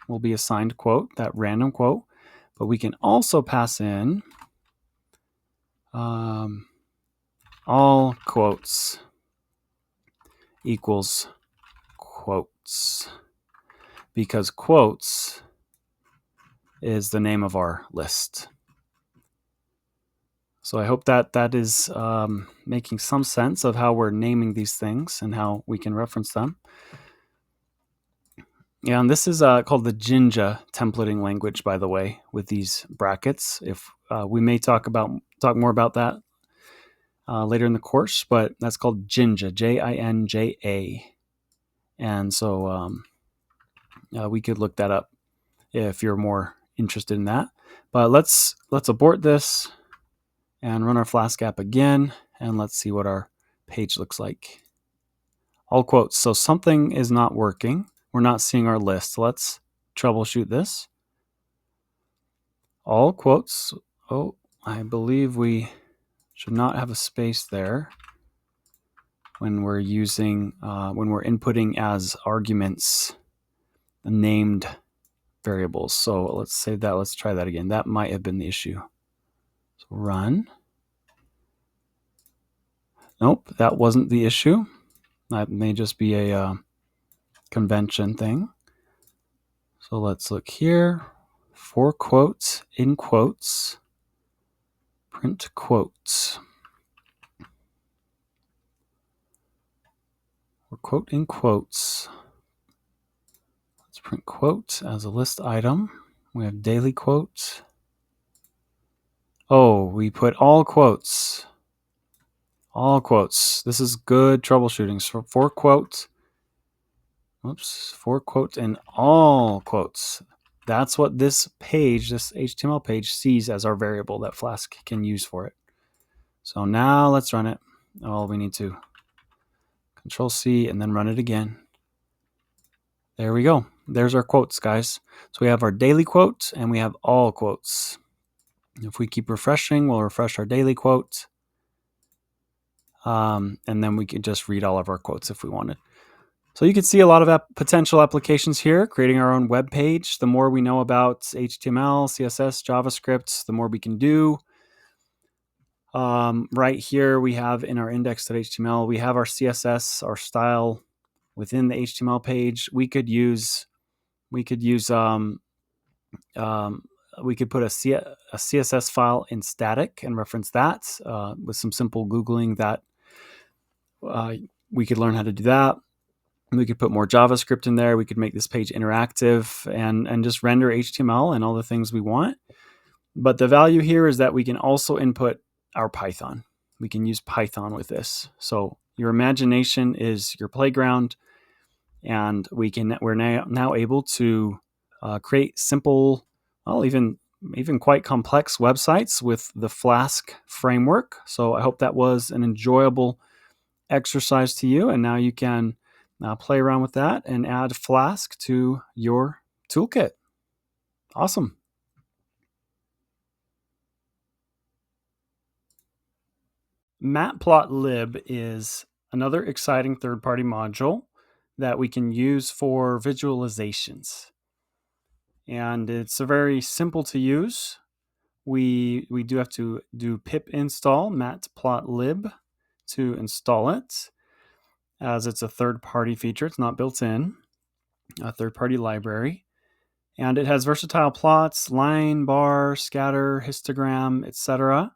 Will be assigned quote, that random quote. But we can also pass in all quotes equals quotes, because quotes is the name of our list. So I hope that is making some sense of how we're naming these things and how we can reference them. Yeah, and this is called the Jinja templating language, by the way, with these brackets. If we may talk more about that later in the course, but that's called Jinja, Jinja. And so we could look that up if you're more interested in that. But let's abort this and run our Flask app again, and let's see what our page looks like. All quotes. So something is not working. We're not seeing our list. Let's troubleshoot this. All quotes. Oh, I believe we should not have a space there when we're using, when we're inputting as arguments named variables. So let's save that. Let's try that again. That might have been the issue. So run. Nope, that wasn't the issue. That may just be a convention thing. So let's look here. For quotes, in quotes, print quotes. For quote in quotes. Let's print quote as a list item. We have daily quote. Oh, we put all quotes. All quotes. This is good troubleshooting. So for quote. Oops. For quote and all quotes. That's what this page, this HTML page, sees as our variable that Flask can use for it. So now let's run it. Oh, we need to Control-C and then run it again. There we go. There's our quotes, guys. So we have our daily quote and we have all quotes. If we keep refreshing, we'll refresh our daily quote. And then we could just read all of our quotes if we wanted. So you can see a lot of potential applications here, creating our own web page. The more we know about HTML, CSS, JavaScript, the more we can do. Right here, we have in our index.html, we have our CSS, our style within the HTML page. We could put a CSS file in static and reference that with some simple Googling that we could learn how to do that. We could put more JavaScript in there. We could make this page interactive and just render HTML and all the things we want. But the value here is that we can also input our Python. We can use Python with this. So your imagination is your playground, and we're now able to create simple, well, even quite complex websites with the Flask framework. So I hope that was an enjoyable exercise to you, and now you can play around with that and add Flask to your toolkit. Awesome. Matplotlib is another exciting third-party module that we can use for visualizations. And it's very simple to use. We do have to do pip install matplotlib to install it, as it's a third-party feature. It's not built in, a third-party library. And it has versatile plots, line, bar, scatter, histogram, etc.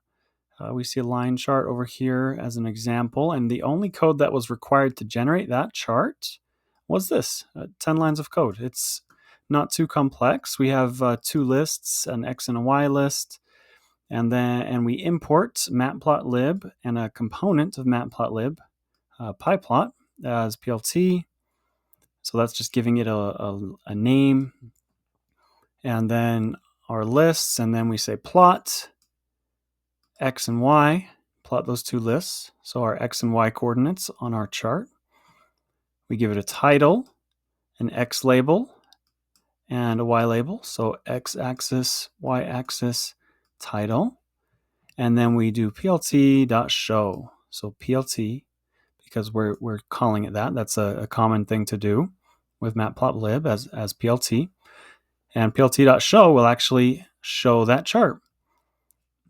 We see a line chart over here as an example, and the only code that was required to generate that chart was this, 10 lines of code. It's not too complex. We have two lists, an X and a Y list, and we import matplotlib and a component of matplotlib, pyplot, as PLT. So that's just giving it a name, and then our lists, and then we say plot X and Y, plot those two lists, so our X and Y coordinates on our chart. We give it a title, an X label, and a Y label, so X axis, Y axis, title. And then we do plt.show, so PLT, because we're calling it that. That's a common thing to do with matplotlib as PLT. And plt.show will actually show that chart.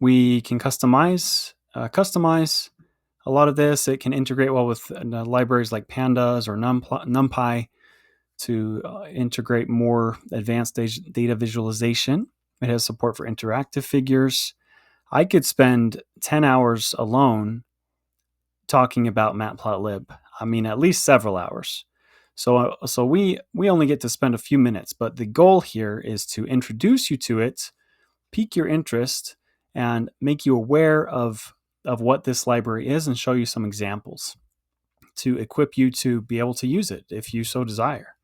We can customize a lot of this. It can integrate well with libraries like pandas or NumPy to integrate more advanced data visualization. It has support for interactive figures. I could spend 10 hours alone talking about matplotlib. I mean, at least several hours. So we only get to spend a few minutes, but the goal here is to introduce you to it, pique your interest, and make you aware of what this library is and show you some examples to equip you to be able to use it if you so desire.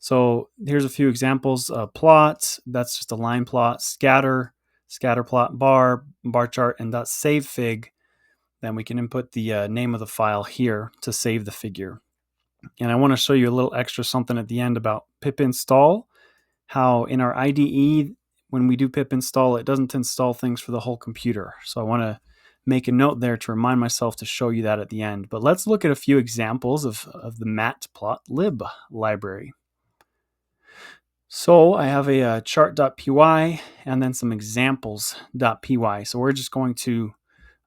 So here's a few examples. Plot, that's just a line plot. Scatter plot, bar chart, and .savefig. Then we can input the name of the file here to save the figure. And I want to show you a little extra something at the end about pip install, how in our IDE, when we do pip install, it doesn't install things for the whole computer. So I want to make a note there to remind myself to show you that at the end. But let's look at a few examples of the matplotlib library. So I have a chart.py and then some examples.py. So we're just going to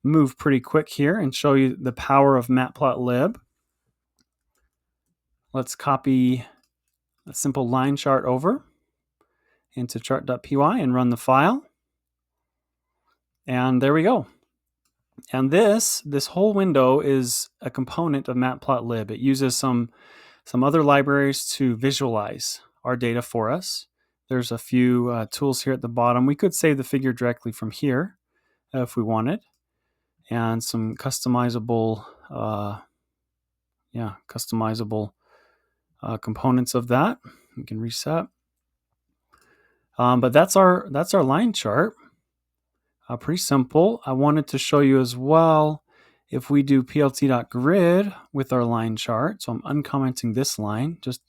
move pretty quick here and show you the power of matplotlib. Let's copy a simple line chart over into chart.py and run the file. And there we go. And this whole window is a component of matplotlib. It uses some other libraries to visualize our data for us. There's a few tools here at the bottom. We could save the figure directly from here if we wanted. And some customizable components of that. We can reset. But that's our line chart. Pretty simple. I wanted to show you as well if we do plt.grid with our line chart. So I'm uncommenting this line, just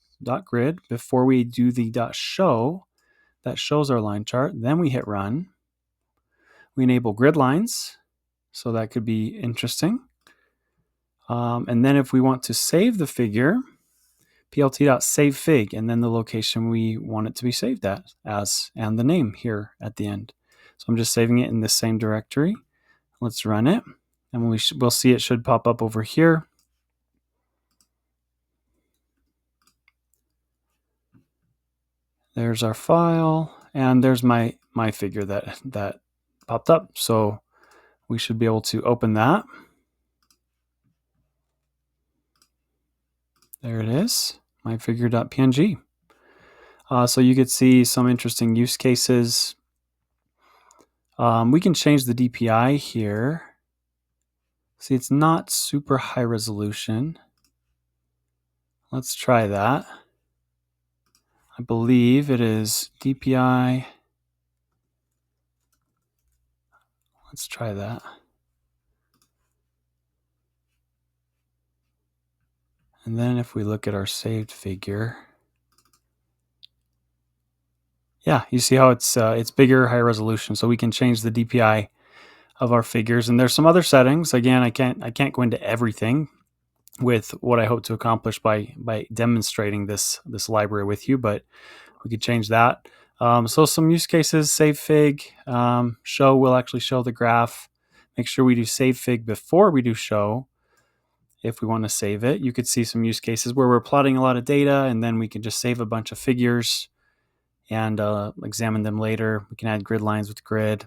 .grid before we do the .show that shows our line chart. Then we hit run. We enable grid lines, so that could be interesting. And then if we want to save the figure, plt.savefig, and then the location we want it to be saved at as, and the name here at the end. So I'm just saving it in the same directory. Let's run it, and we'll see it should pop up over here. There's our file, and there's my figure that popped up. So we should be able to open that. There it is, myfigure.png. So you could see some interesting use cases. We can change the DPI here. See, it's not super high resolution. Let's try that. I believe it is DPI. Let's try that. And then if we look at our saved figure, yeah, you see how it's bigger, higher resolution, so we can change the DPI of our figures. And there's some other settings. Again, I can't go into everything with what I hope to accomplish by demonstrating this library with you, but we could change that. So some use cases: save fig, show will actually show the graph. Make sure we do save fig before we do show. If we want to save it, you could see some use cases where we're plotting a lot of data, and then we can just save a bunch of figures and examine them later. We can add grid lines with grid.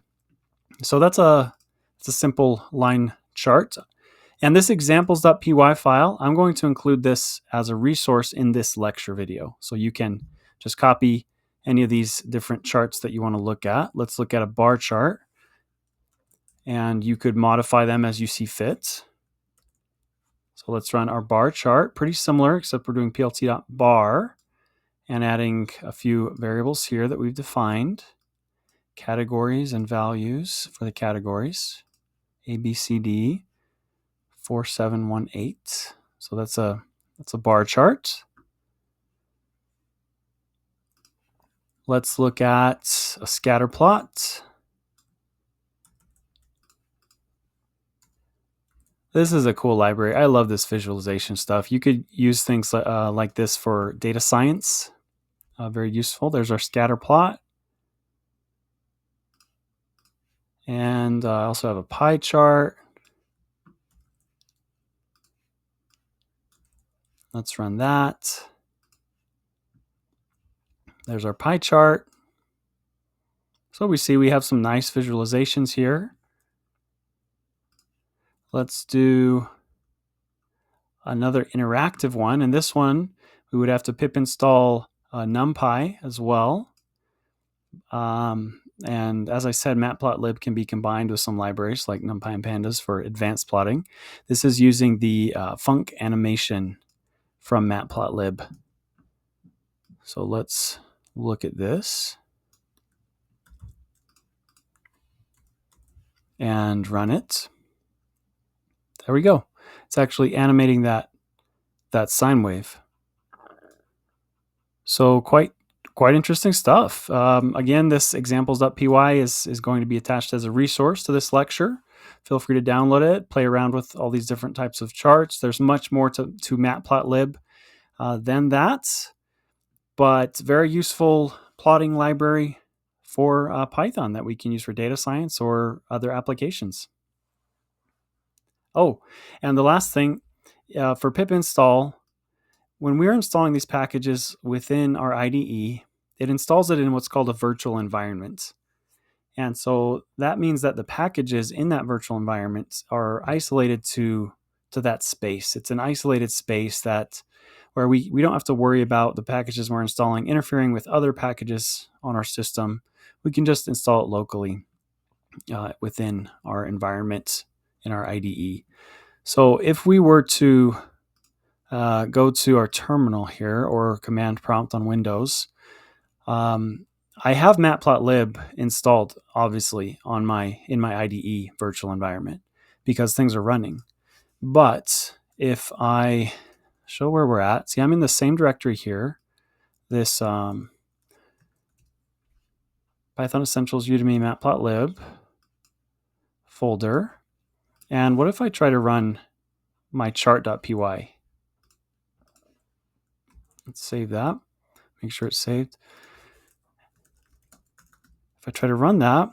So it's a simple line chart. And this examples.py file, I'm going to include this as a resource in this lecture video. So you can just copy any of these different charts that you want to look at. Let's look at a bar chart. And you could modify them as you see fit. So let's run our bar chart. Pretty similar, except we're doing plt.bar and adding a few variables here that we've defined. Categories and values for the categories. A, B, C, D, 4718. So that's a bar chart. Let's look at a scatter plot. This is a cool library. I love this visualization stuff. You could use things like this for data science. Very useful. There's our scatter plot. And I also have a pie chart. Let's run that. There's our pie chart. So we see we have some nice visualizations here. Let's do another interactive one. And this one, we would have to pip install NumPy as well. And as I said, matplotlib can be combined with some libraries like NumPy and Pandas for advanced plotting. This is using the func animation from matplotlib. So let's look at this and run it. There we go. It's actually animating that sine wave. So quite interesting stuff. Again, this examples.py is going to be attached as a resource to this lecture. Feel free to download it, play around with all these different types of charts. There's much more to matplotlib than that, but very useful plotting library for Python that we can use for data science or other applications. Oh, and the last thing, for pip install, when we're installing these packages within our IDE, it installs it in what's called a virtual environment. And so that means that the packages in that virtual environment are isolated to that space. It's an isolated space where we don't have to worry about the packages we're installing interfering with other packages on our system. We can just install it locally within our environment in our IDE. So if we were to go to our terminal here or command prompt on Windows, I have matplotlib installed, obviously, in my IDE virtual environment because things are running. But if I show where we're at, see, I'm in the same directory here, this Python Essentials Udemy matplotlib folder. And what if I try to run my chart.py? Let's save that. Make sure it's saved. If I try to run that,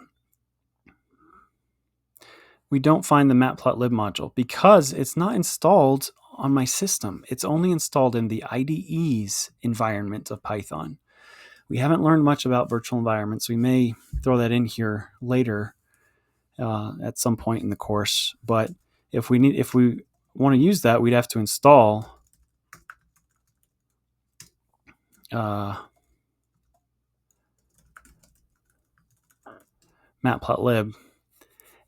we don't find the matplotlib module because it's not installed on my system. It's only installed in the IDE's environment of Python. We haven't learned much about virtual environments. We may throw that in here later at some point in the course. But if we want to use that, we'd have to install matplotlib,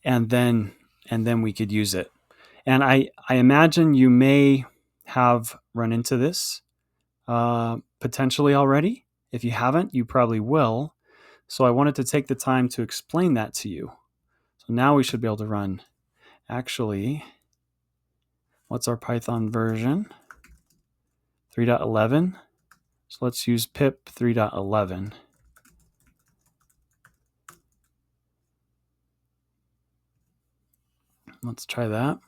and then we could use it. And I imagine you may have run into this potentially already. If you haven't, you probably will. So I wanted to take the time to explain that to you. So now we should be able to run. Actually, what's our Python version? 3.11. So let's use pip 3.11. Let's try that.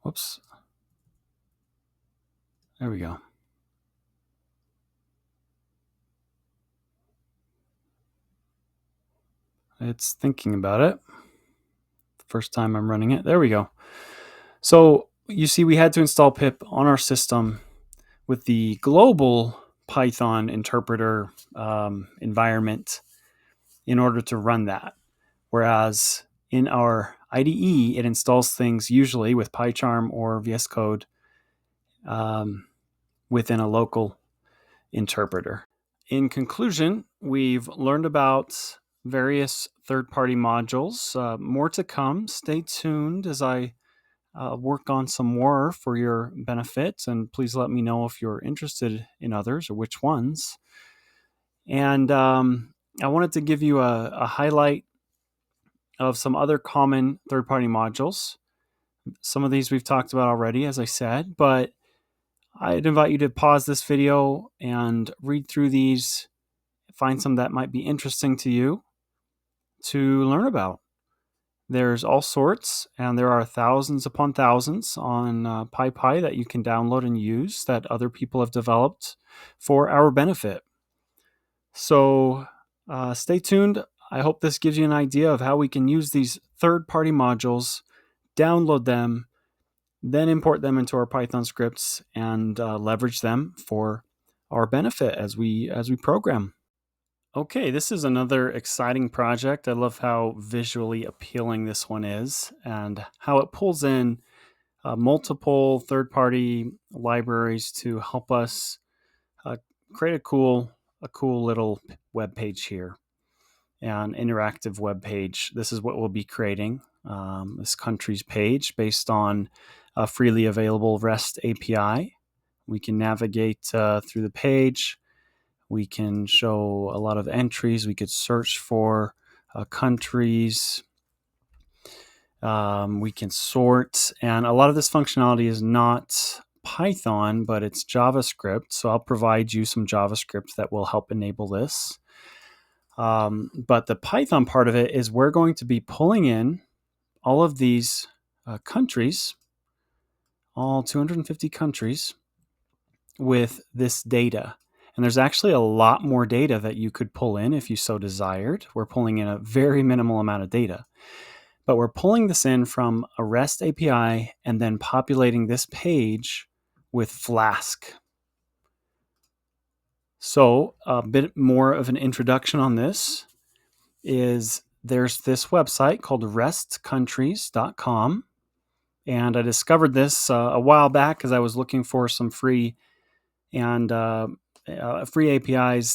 Whoops. There we go. It's thinking about it. First time I'm running it. There we go. So you see we had to install pip on our system with the global Python interpreter environment in order to run that. Whereas in our IDE, it installs things usually with PyCharm or VSCode within a local interpreter. In conclusion, we've learned about various third-party modules. More to come. Stay tuned as I work on some more for your benefit, and please let me know if you're interested in others or which ones. And I wanted to give you a highlight of some other common third-party modules. Some of these we've talked about already, as I said, but I'd invite you to pause this video and read through these, find some that might be interesting to you to learn about. There's all sorts, and there are thousands upon thousands on PyPy that you can download and use that other people have developed for our benefit. So stay tuned. I hope this gives you an idea of how we can use these third-party modules, download them, then import them into our Python scripts and leverage them for our benefit as we program. Okay, this is another exciting project. I love how visually appealing this one is and how it pulls in multiple third-party libraries to help us create a cool little web page here, an interactive web page. This is what we'll be creating, this countries page based on a freely available REST API. We can navigate through the page. We can show a lot of entries. We could search for countries. We can sort. And a lot of this functionality is not Python, but it's JavaScript. So I'll provide you some JavaScript that will help enable this. But the Python part of it is we're going to be pulling in all of these countries, all 250 countries, with this data. And there's actually a lot more data that you could pull in if you so desired. We're pulling in a very minimal amount of data. But we're pulling this in from a REST API and then populating this page with Flask. So a bit more of an introduction on this is there's this website called restcountries.com. And I discovered this a while back as I was looking for some free APIs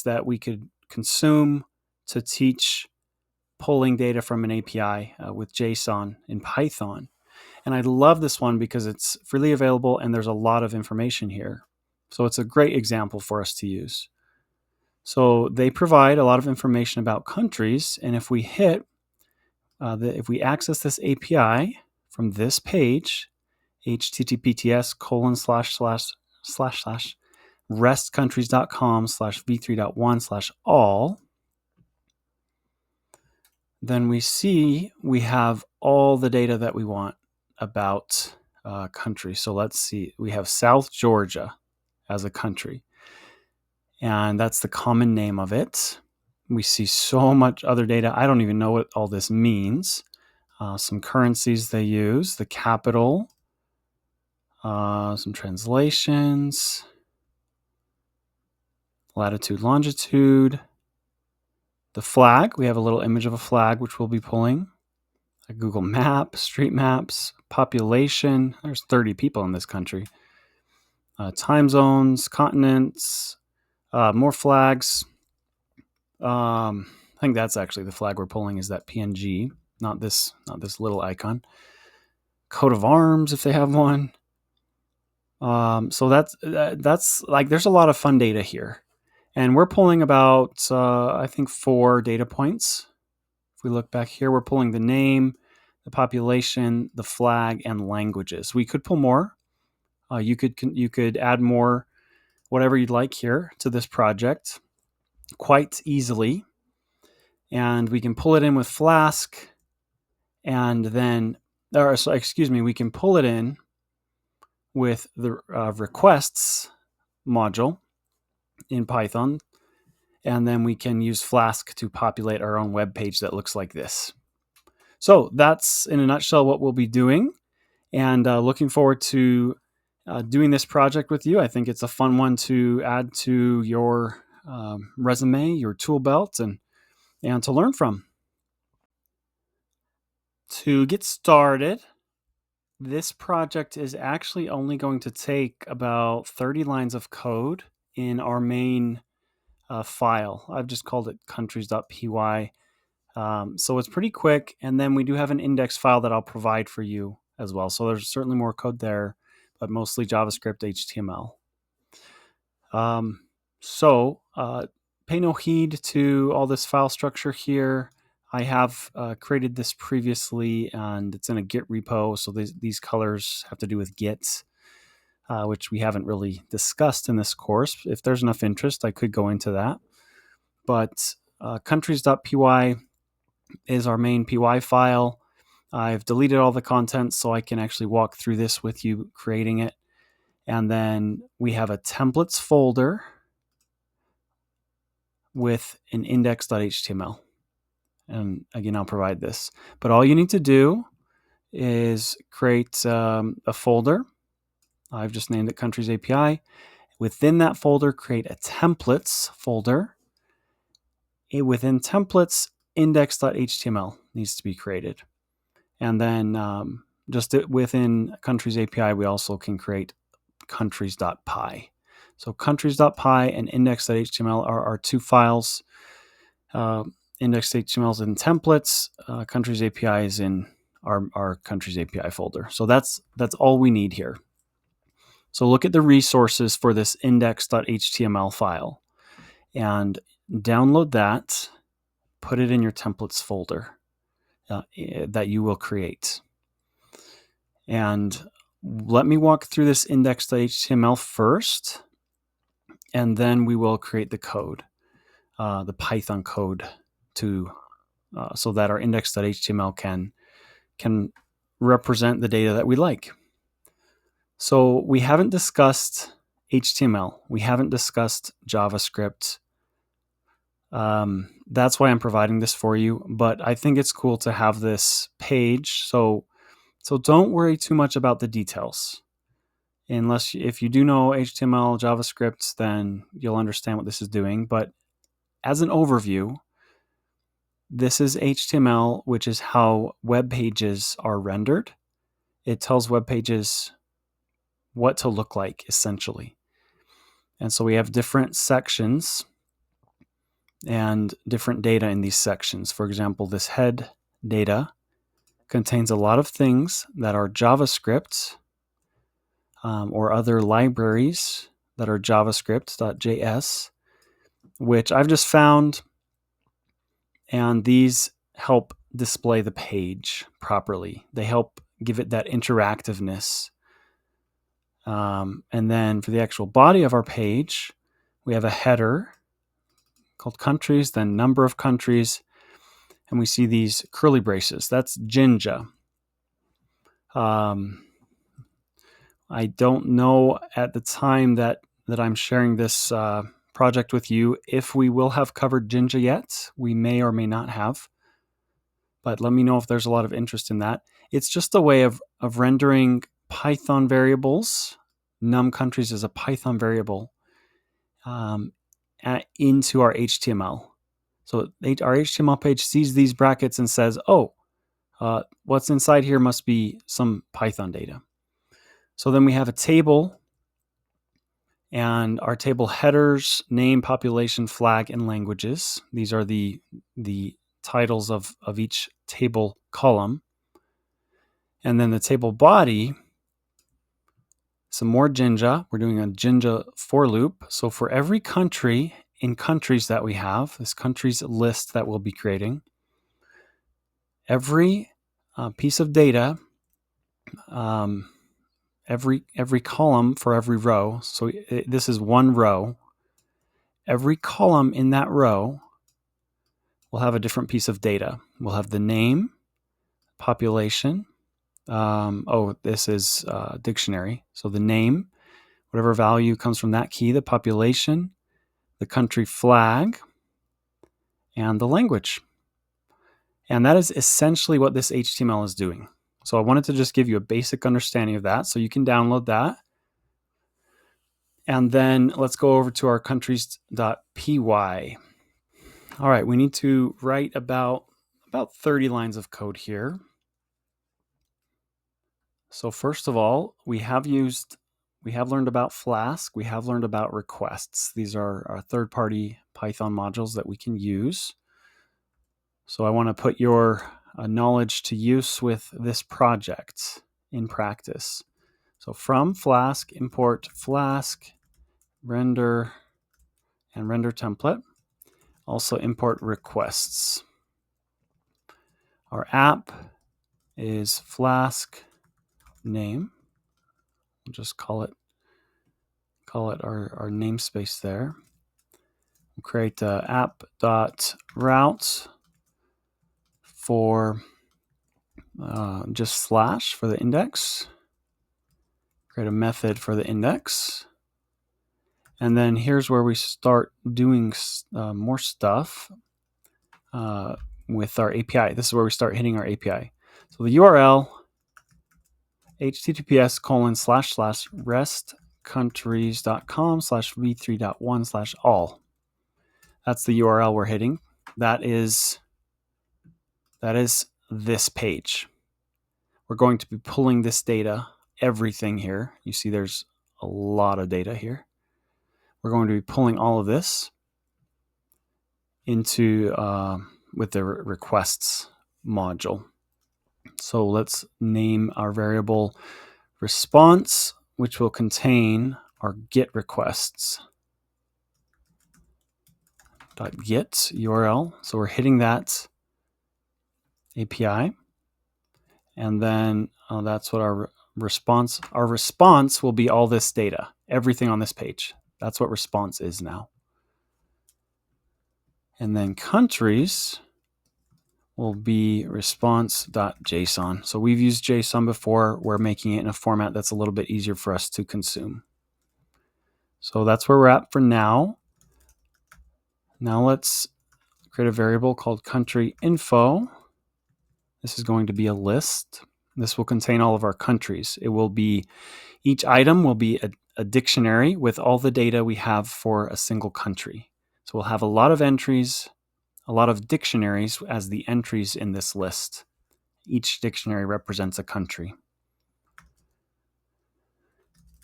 that we could consume to teach pulling data from an API with JSON in Python. And I love this one because it's freely available and there's a lot of information here. So it's a great example for us to use. So they provide a lot of information about countries. And if we if we access this API from this page, https://restcountries.com/v3.1/all, then we see we have all the data that we want about countries. So let's see, we have South Georgia as a country, and that's the common name of it. We see so much other data. I don't even know what all this means. Some currencies they use, the capital, some translations, latitude, longitude, the flag. We have a little image of a flag, which we'll be pulling. A Google map, street maps, population. There's 30 people in this country. Time zones, continents, more flags. I think that's actually the flag we're pulling is that PNG. not this little icon. Coat of arms if they have one. So that's like, there's a lot of fun data here. And we're pulling about, I think 4 data points. If we look back here, we're pulling the name, the population, the flag, and languages. We could pull more. You could add more, whatever you'd like here to this project quite easily. And we can pull it in with Flask, and then, we can pull it in with the requests module in Python, and then we can use Flask to populate our own web page that looks like this. So that's in a nutshell what we'll be doing, and looking forward to doing this project with you. I think it's a fun one to add to your resume, your tool belt, and to learn from. To get started, this project is actually only going to take about 30 lines of code in our main file. I've just called it countries.py. So it's pretty quick. And then we do have an index file that I'll provide for you as well. So there's certainly more code there, but mostly JavaScript, HTML. So pay no heed to all this file structure here. I have created this previously, and it's in a Git repo. So these colors have to do with Git, which we haven't really discussed in this course. If there's enough interest, I could go into that. But countries.py is our main py file. I've deleted all the content so I can actually walk through this with you creating it. And then we have a templates folder with an index.html. And again, I'll provide this. But all you need to do is create a folder. I've just named it Countries API. Within that folder, create a templates folder. Within templates, index.html needs to be created. And then just within Countries API, we also can create countries.py. So countries.py and index.html are our 2 files. Index.html is in templates. Countries API is in our Countries API folder. So that's all we need here. So look at the resources for this index.html file and download that, put it in your templates folder that you will create. And let me walk through this index.html first, and then we will create the code, the Python code, so that our index.html can represent the data that we like. So we haven't discussed HTML. We haven't discussed JavaScript. That's why I'm providing this for you. But I think it's cool to have this page. So don't worry too much about the details. If you do know HTML, JavaScript, then you'll understand what this is doing. But as an overview, this is HTML, which is how web pages are rendered. It tells web pages what to look like, essentially. And so we have different sections and different data in these sections. For example, this head data contains a lot of things that are JavaScript or other libraries that are JavaScript.js, which I've just found, and these help display the page properly. They help give it that interactiveness. And then for the actual body of our page, we have a header called countries, then number of countries, and we see these curly braces. That's Jinja. I don't know at the time that I'm sharing this project with you if we will have covered Jinja yet. We may or may not have, but let me know if there's a lot of interest in that. It's just a way of rendering Python variables. Num countries is a Python variable into our HTML. So our HTML page sees these brackets and says, oh, what's inside here must be some Python data. So then we have a table, and our table headers, name, population, flag, and languages. These are the titles of each table column. And then the table body, some more Jinja. We're doing a Jinja for loop. So for every country in countries that we have, this countries list that we'll be creating, every piece of data, every column for every row. So this is one row. Every column in that row will have a different piece of data. We'll have the name, population. This is dictionary. So the name, whatever value comes from that key, the population, the country flag, and the language. And that is essentially what this HTML is doing. So I wanted to just give you a basic understanding of that, so you can download that. And then let's go over to our countries.py. All right, we need to write about 30 lines of code here. So first of all, we have learned about Flask, we have learned about requests. These are our third-party Python modules that we can use. So I want to put your knowledge to use with this project in practice. So from Flask, import Flask, render, and render template. Also import requests. Our app is Flask name. We'll just call it our namespace there. We'll create app.routes for just slash for the index. Create a method for the index. And then here's where we start doing more stuff with our API. This is where we start hitting our API. So the URL, https://restcountries.com/v3.1/all. That's the URL we're hitting. That is this page. We're going to be pulling this data, everything here. You see there's a lot of data here. We're going to be pulling all of this into with the requests module. So let's name our variable response, which will contain our get requests. .get URL. So we're hitting that API. And then that's what our response will be all this data, everything on this page. That's what response is now. And then countries will be response.json. So we've used JSON before. We're making it in a format that's a little bit easier for us to consume. So that's where we're at for now. Now let's create a variable called country info. This is going to be a list. This will contain all of our countries. Each item will be a dictionary with all the data we have for a single country. So we'll have a lot of entries, a lot of dictionaries as the entries in this list. Each dictionary represents a country.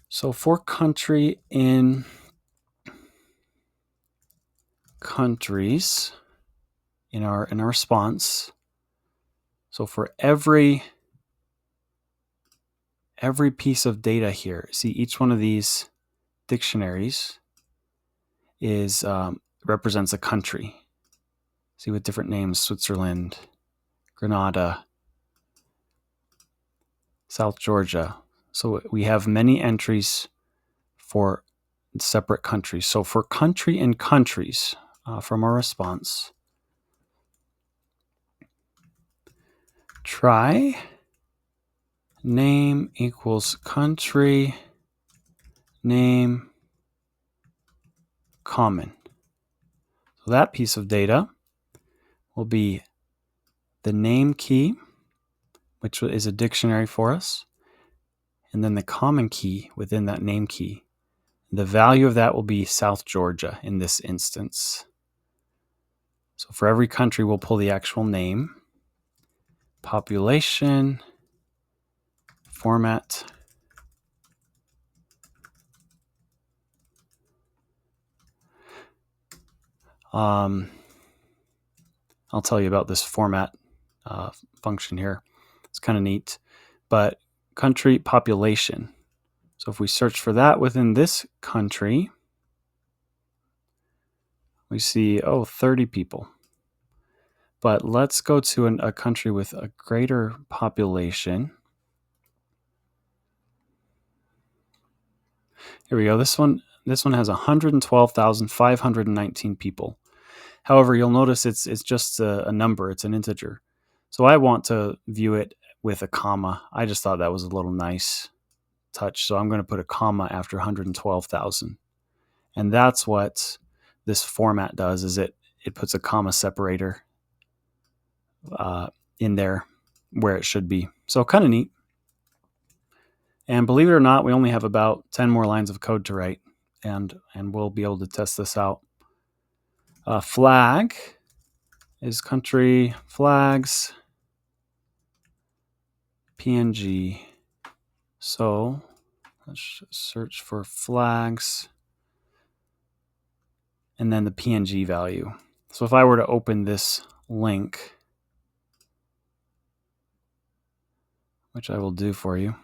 So for country in countries, in our response, so for every piece of data here, see each one of these dictionaries is represents a country. See with different names: Switzerland, Grenada, South Georgia. So we have many entries for separate countries. So for country in countries, from our response, try name equals country name common. So that piece of data will be the name key, which is a dictionary for us, and then the common key within that name key. The value of that will be South Georgia in this instance. So for every country, we'll pull the actual name, population, format, I'll tell you about this format function here. It's kind of neat. But country population. So if we search for that within this country, we see, 30 people. But let's go to a country with a greater population. Here we go. This one has 112,519 people. However, you'll notice it's just a number. It's an integer. So I want to view it with a comma. I just thought that was a little nice touch. So I'm going to put a comma after 112,000. And that's what this format does, is it puts a comma separator in there where it should be. So kind of neat. And believe it or not, we only have about 10 more lines of code to write, and we'll be able to test this out. Flag is country flags PNG. So let's search for flags and then the PNG value. So if I were to open this link, which I will do for you,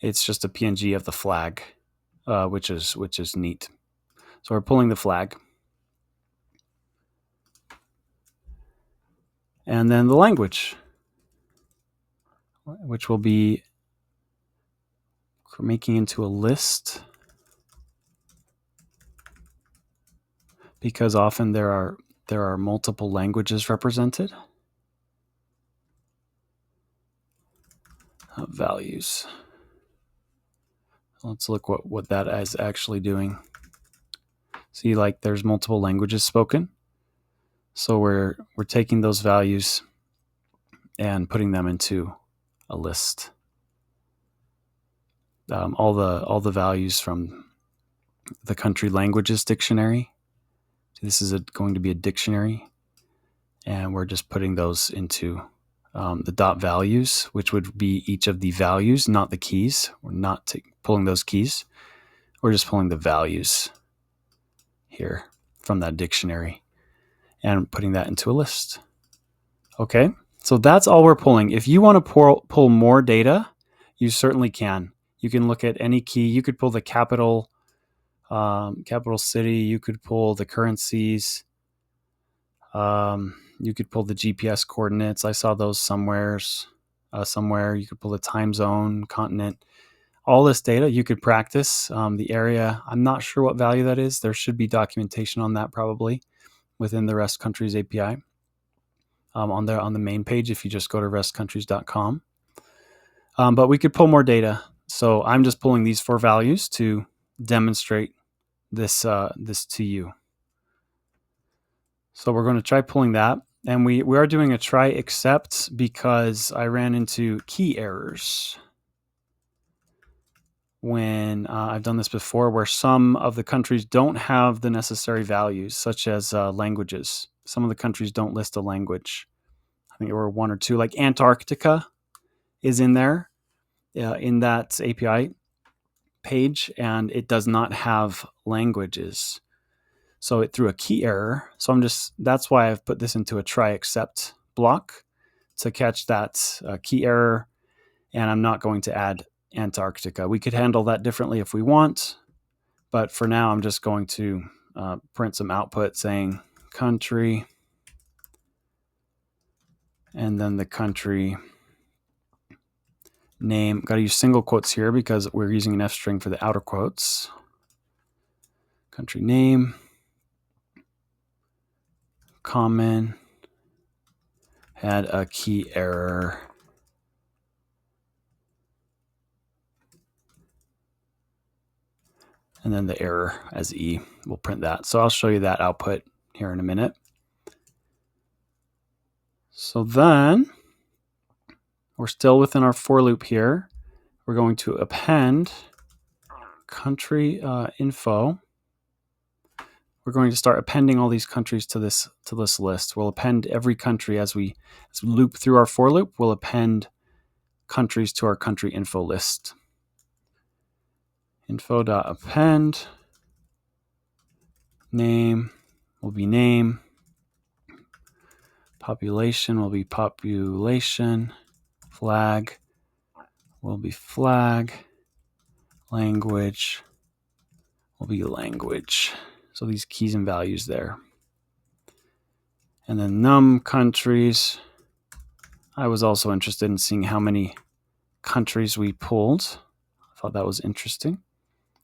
it's just a PNG of the flag, which is neat. So we're pulling the flag. And then the language, which will be making into a list, because often there are multiple languages represented. Values. Let's look what that is actually doing. See, like there's multiple languages spoken. So we're taking those values and putting them into a list. All the values from the country languages dictionary. This is going to be a dictionary, and we're just putting those into the dot values, which would be each of the values, not the keys. We're not pulling those keys. We're just pulling the values here from that dictionary and putting that into a list. Okay, so that's all we're pulling. If you want to pull more data, you certainly can. You can look at any key. You could pull the capital city. You could pull the currencies. You could pull the GPS coordinates. I saw those somewhere. You could pull the time zone, continent. All this data, you could practice the area. I'm not sure what value that is. There should be documentation on that probably within the REST Countries API on the main page if you just go to restcountries.com. But we could pull more data. So I'm just pulling these 4 values to demonstrate this to you. So we're going to try pulling that. And we are doing a try except because I ran into key errors when I've done this before, where some of the countries don't have the necessary values, such as languages. Some of the countries don't list a language. I think there were 1 or 2, like Antarctica is in there in that API page, and it does not have languages. So it threw a key error. So that's why I've put this into a try except block to catch that key error. And I'm not going to add Antarctica. We could handle that differently if we want, but for now, I'm just going to print some output saying country, and then the country name. Got to use single quotes here because we're using an F string for the outer quotes. Country name, common, had a key error. And then the error as E, we'll print that. So I'll show you that output here in a minute. So then we're still within our for loop here. We're going to append country info. We're going to start appending all these countries to this list. We'll append every country as we loop through our for loop. We'll append countries to our country info list. Info.append. Name will be name. Population will be population. Flag will be flag. Language will be language. So these keys and values there. And then num countries. I was also interested in seeing how many countries we pulled. I thought that was interesting.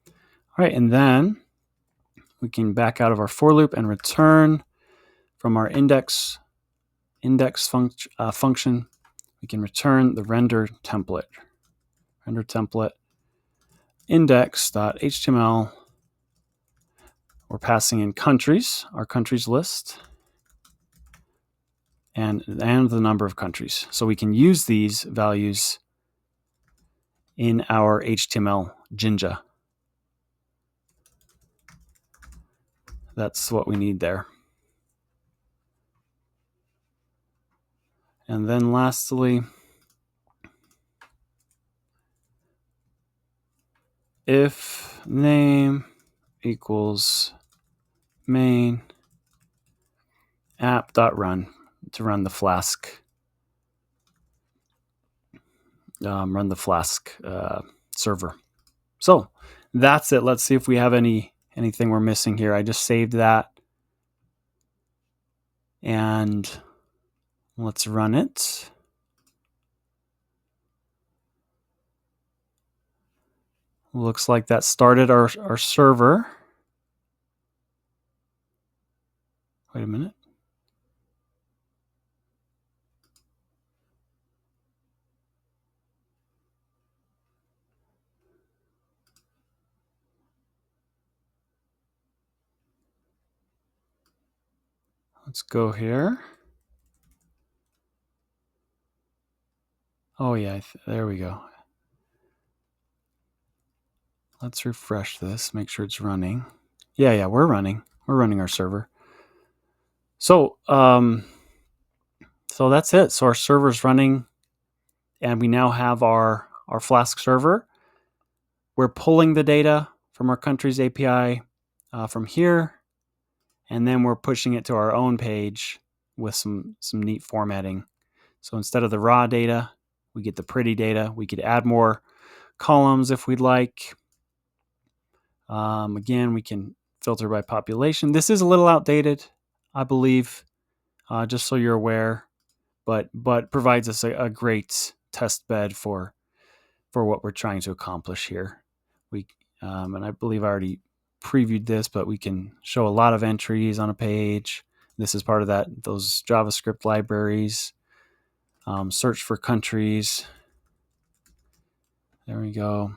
All right, and then we can back out of our for loop and return from our index function. We can return the render template. Render template index.html. We're passing in countries, our countries list, and the number of countries. So we can use these values in our HTML Jinja. That's what we need there. And then lastly, if name equals main app.run to run the Flask server. So that's it. Let's see if we have anything we're missing here. I just saved that. And let's run it. Looks like that started our server. Wait a minute. Let's go here. Oh yeah, there we go. Let's refresh this, make sure it's running. Yeah, we're running. We're running our server. So, so that's it. So our server's running, and we now have our Flask server. We're pulling the data from our countries API from here, and then we're pushing it to our own page with some neat formatting. So instead of the raw data, we get the pretty data. We could add more columns if we'd like. Again, we can filter by population. This is a little outdated, I believe, just so you're aware, but provides us a great test bed for what we're trying to accomplish here. And I believe I already previewed this, but we can show a lot of entries on a page. This is part of those JavaScript libraries. Search for countries. There we go.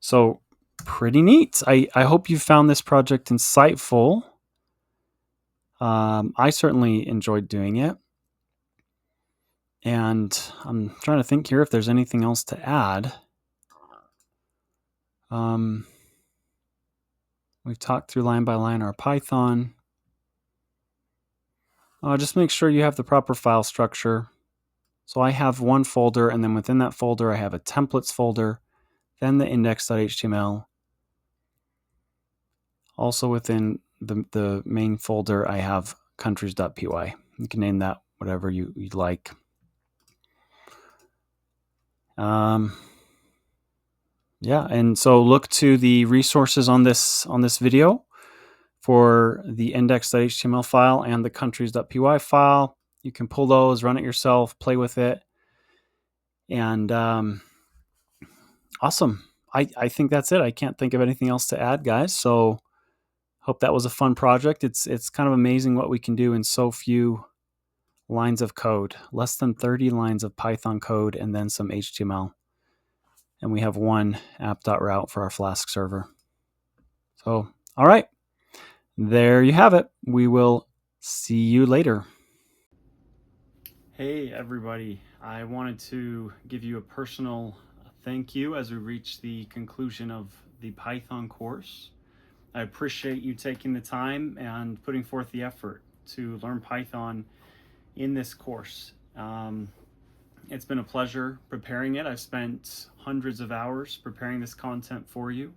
So pretty neat. I hope you found this project insightful. I certainly enjoyed doing it. And I'm trying to think here if there's anything else to add. We've talked through line by line our Python. Just make sure you have the proper file structure. So I have one folder, and then within that folder, I have a templates folder, then the index.html. Also within the main folder, I have countries.py. You can name that whatever you'd like. Yeah, and so look to the resources on this video for the index.html file and the countries.py file. You can pull those, run it yourself, play with it. And awesome. I think that's it. I can't think of anything else to add, guys. So hope that was a fun project. It's kind of amazing what we can do in so few lines of code, less than 30 lines of Python code, and then some HTML. And we have one app.route for our Flask server. So, all right, there you have it. We will see you later. Hey, everybody. I wanted to give you a personal thank you as we reach the conclusion of the Python course. I appreciate you taking the time and putting forth the effort to learn Python in this course. It's been a pleasure preparing it. I've spent hundreds of hours preparing this content for you.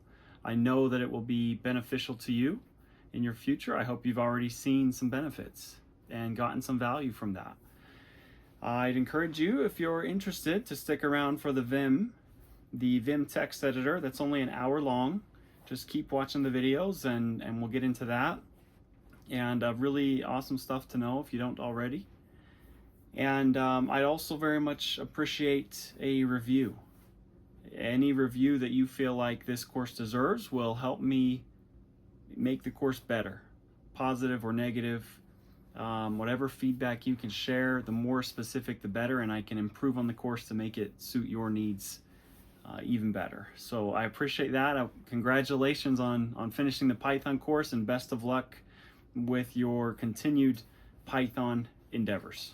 I know that it will be beneficial to you in your future. I hope you've already seen some benefits and gotten some value from that. I'd encourage you, if you're interested, to stick around for the Vim text editor. That's only an hour long. Just keep watching the videos and we'll get into that. And really awesome stuff to know if you don't already. And I'd also very much appreciate a review. Any review that you feel like this course deserves will help me make the course better, positive or negative. Whatever feedback you can share, the more specific the better, and I can improve on the course to make it suit your needs even better. So I appreciate that. Congratulations on finishing the Python course, and best of luck with your continued Python endeavors.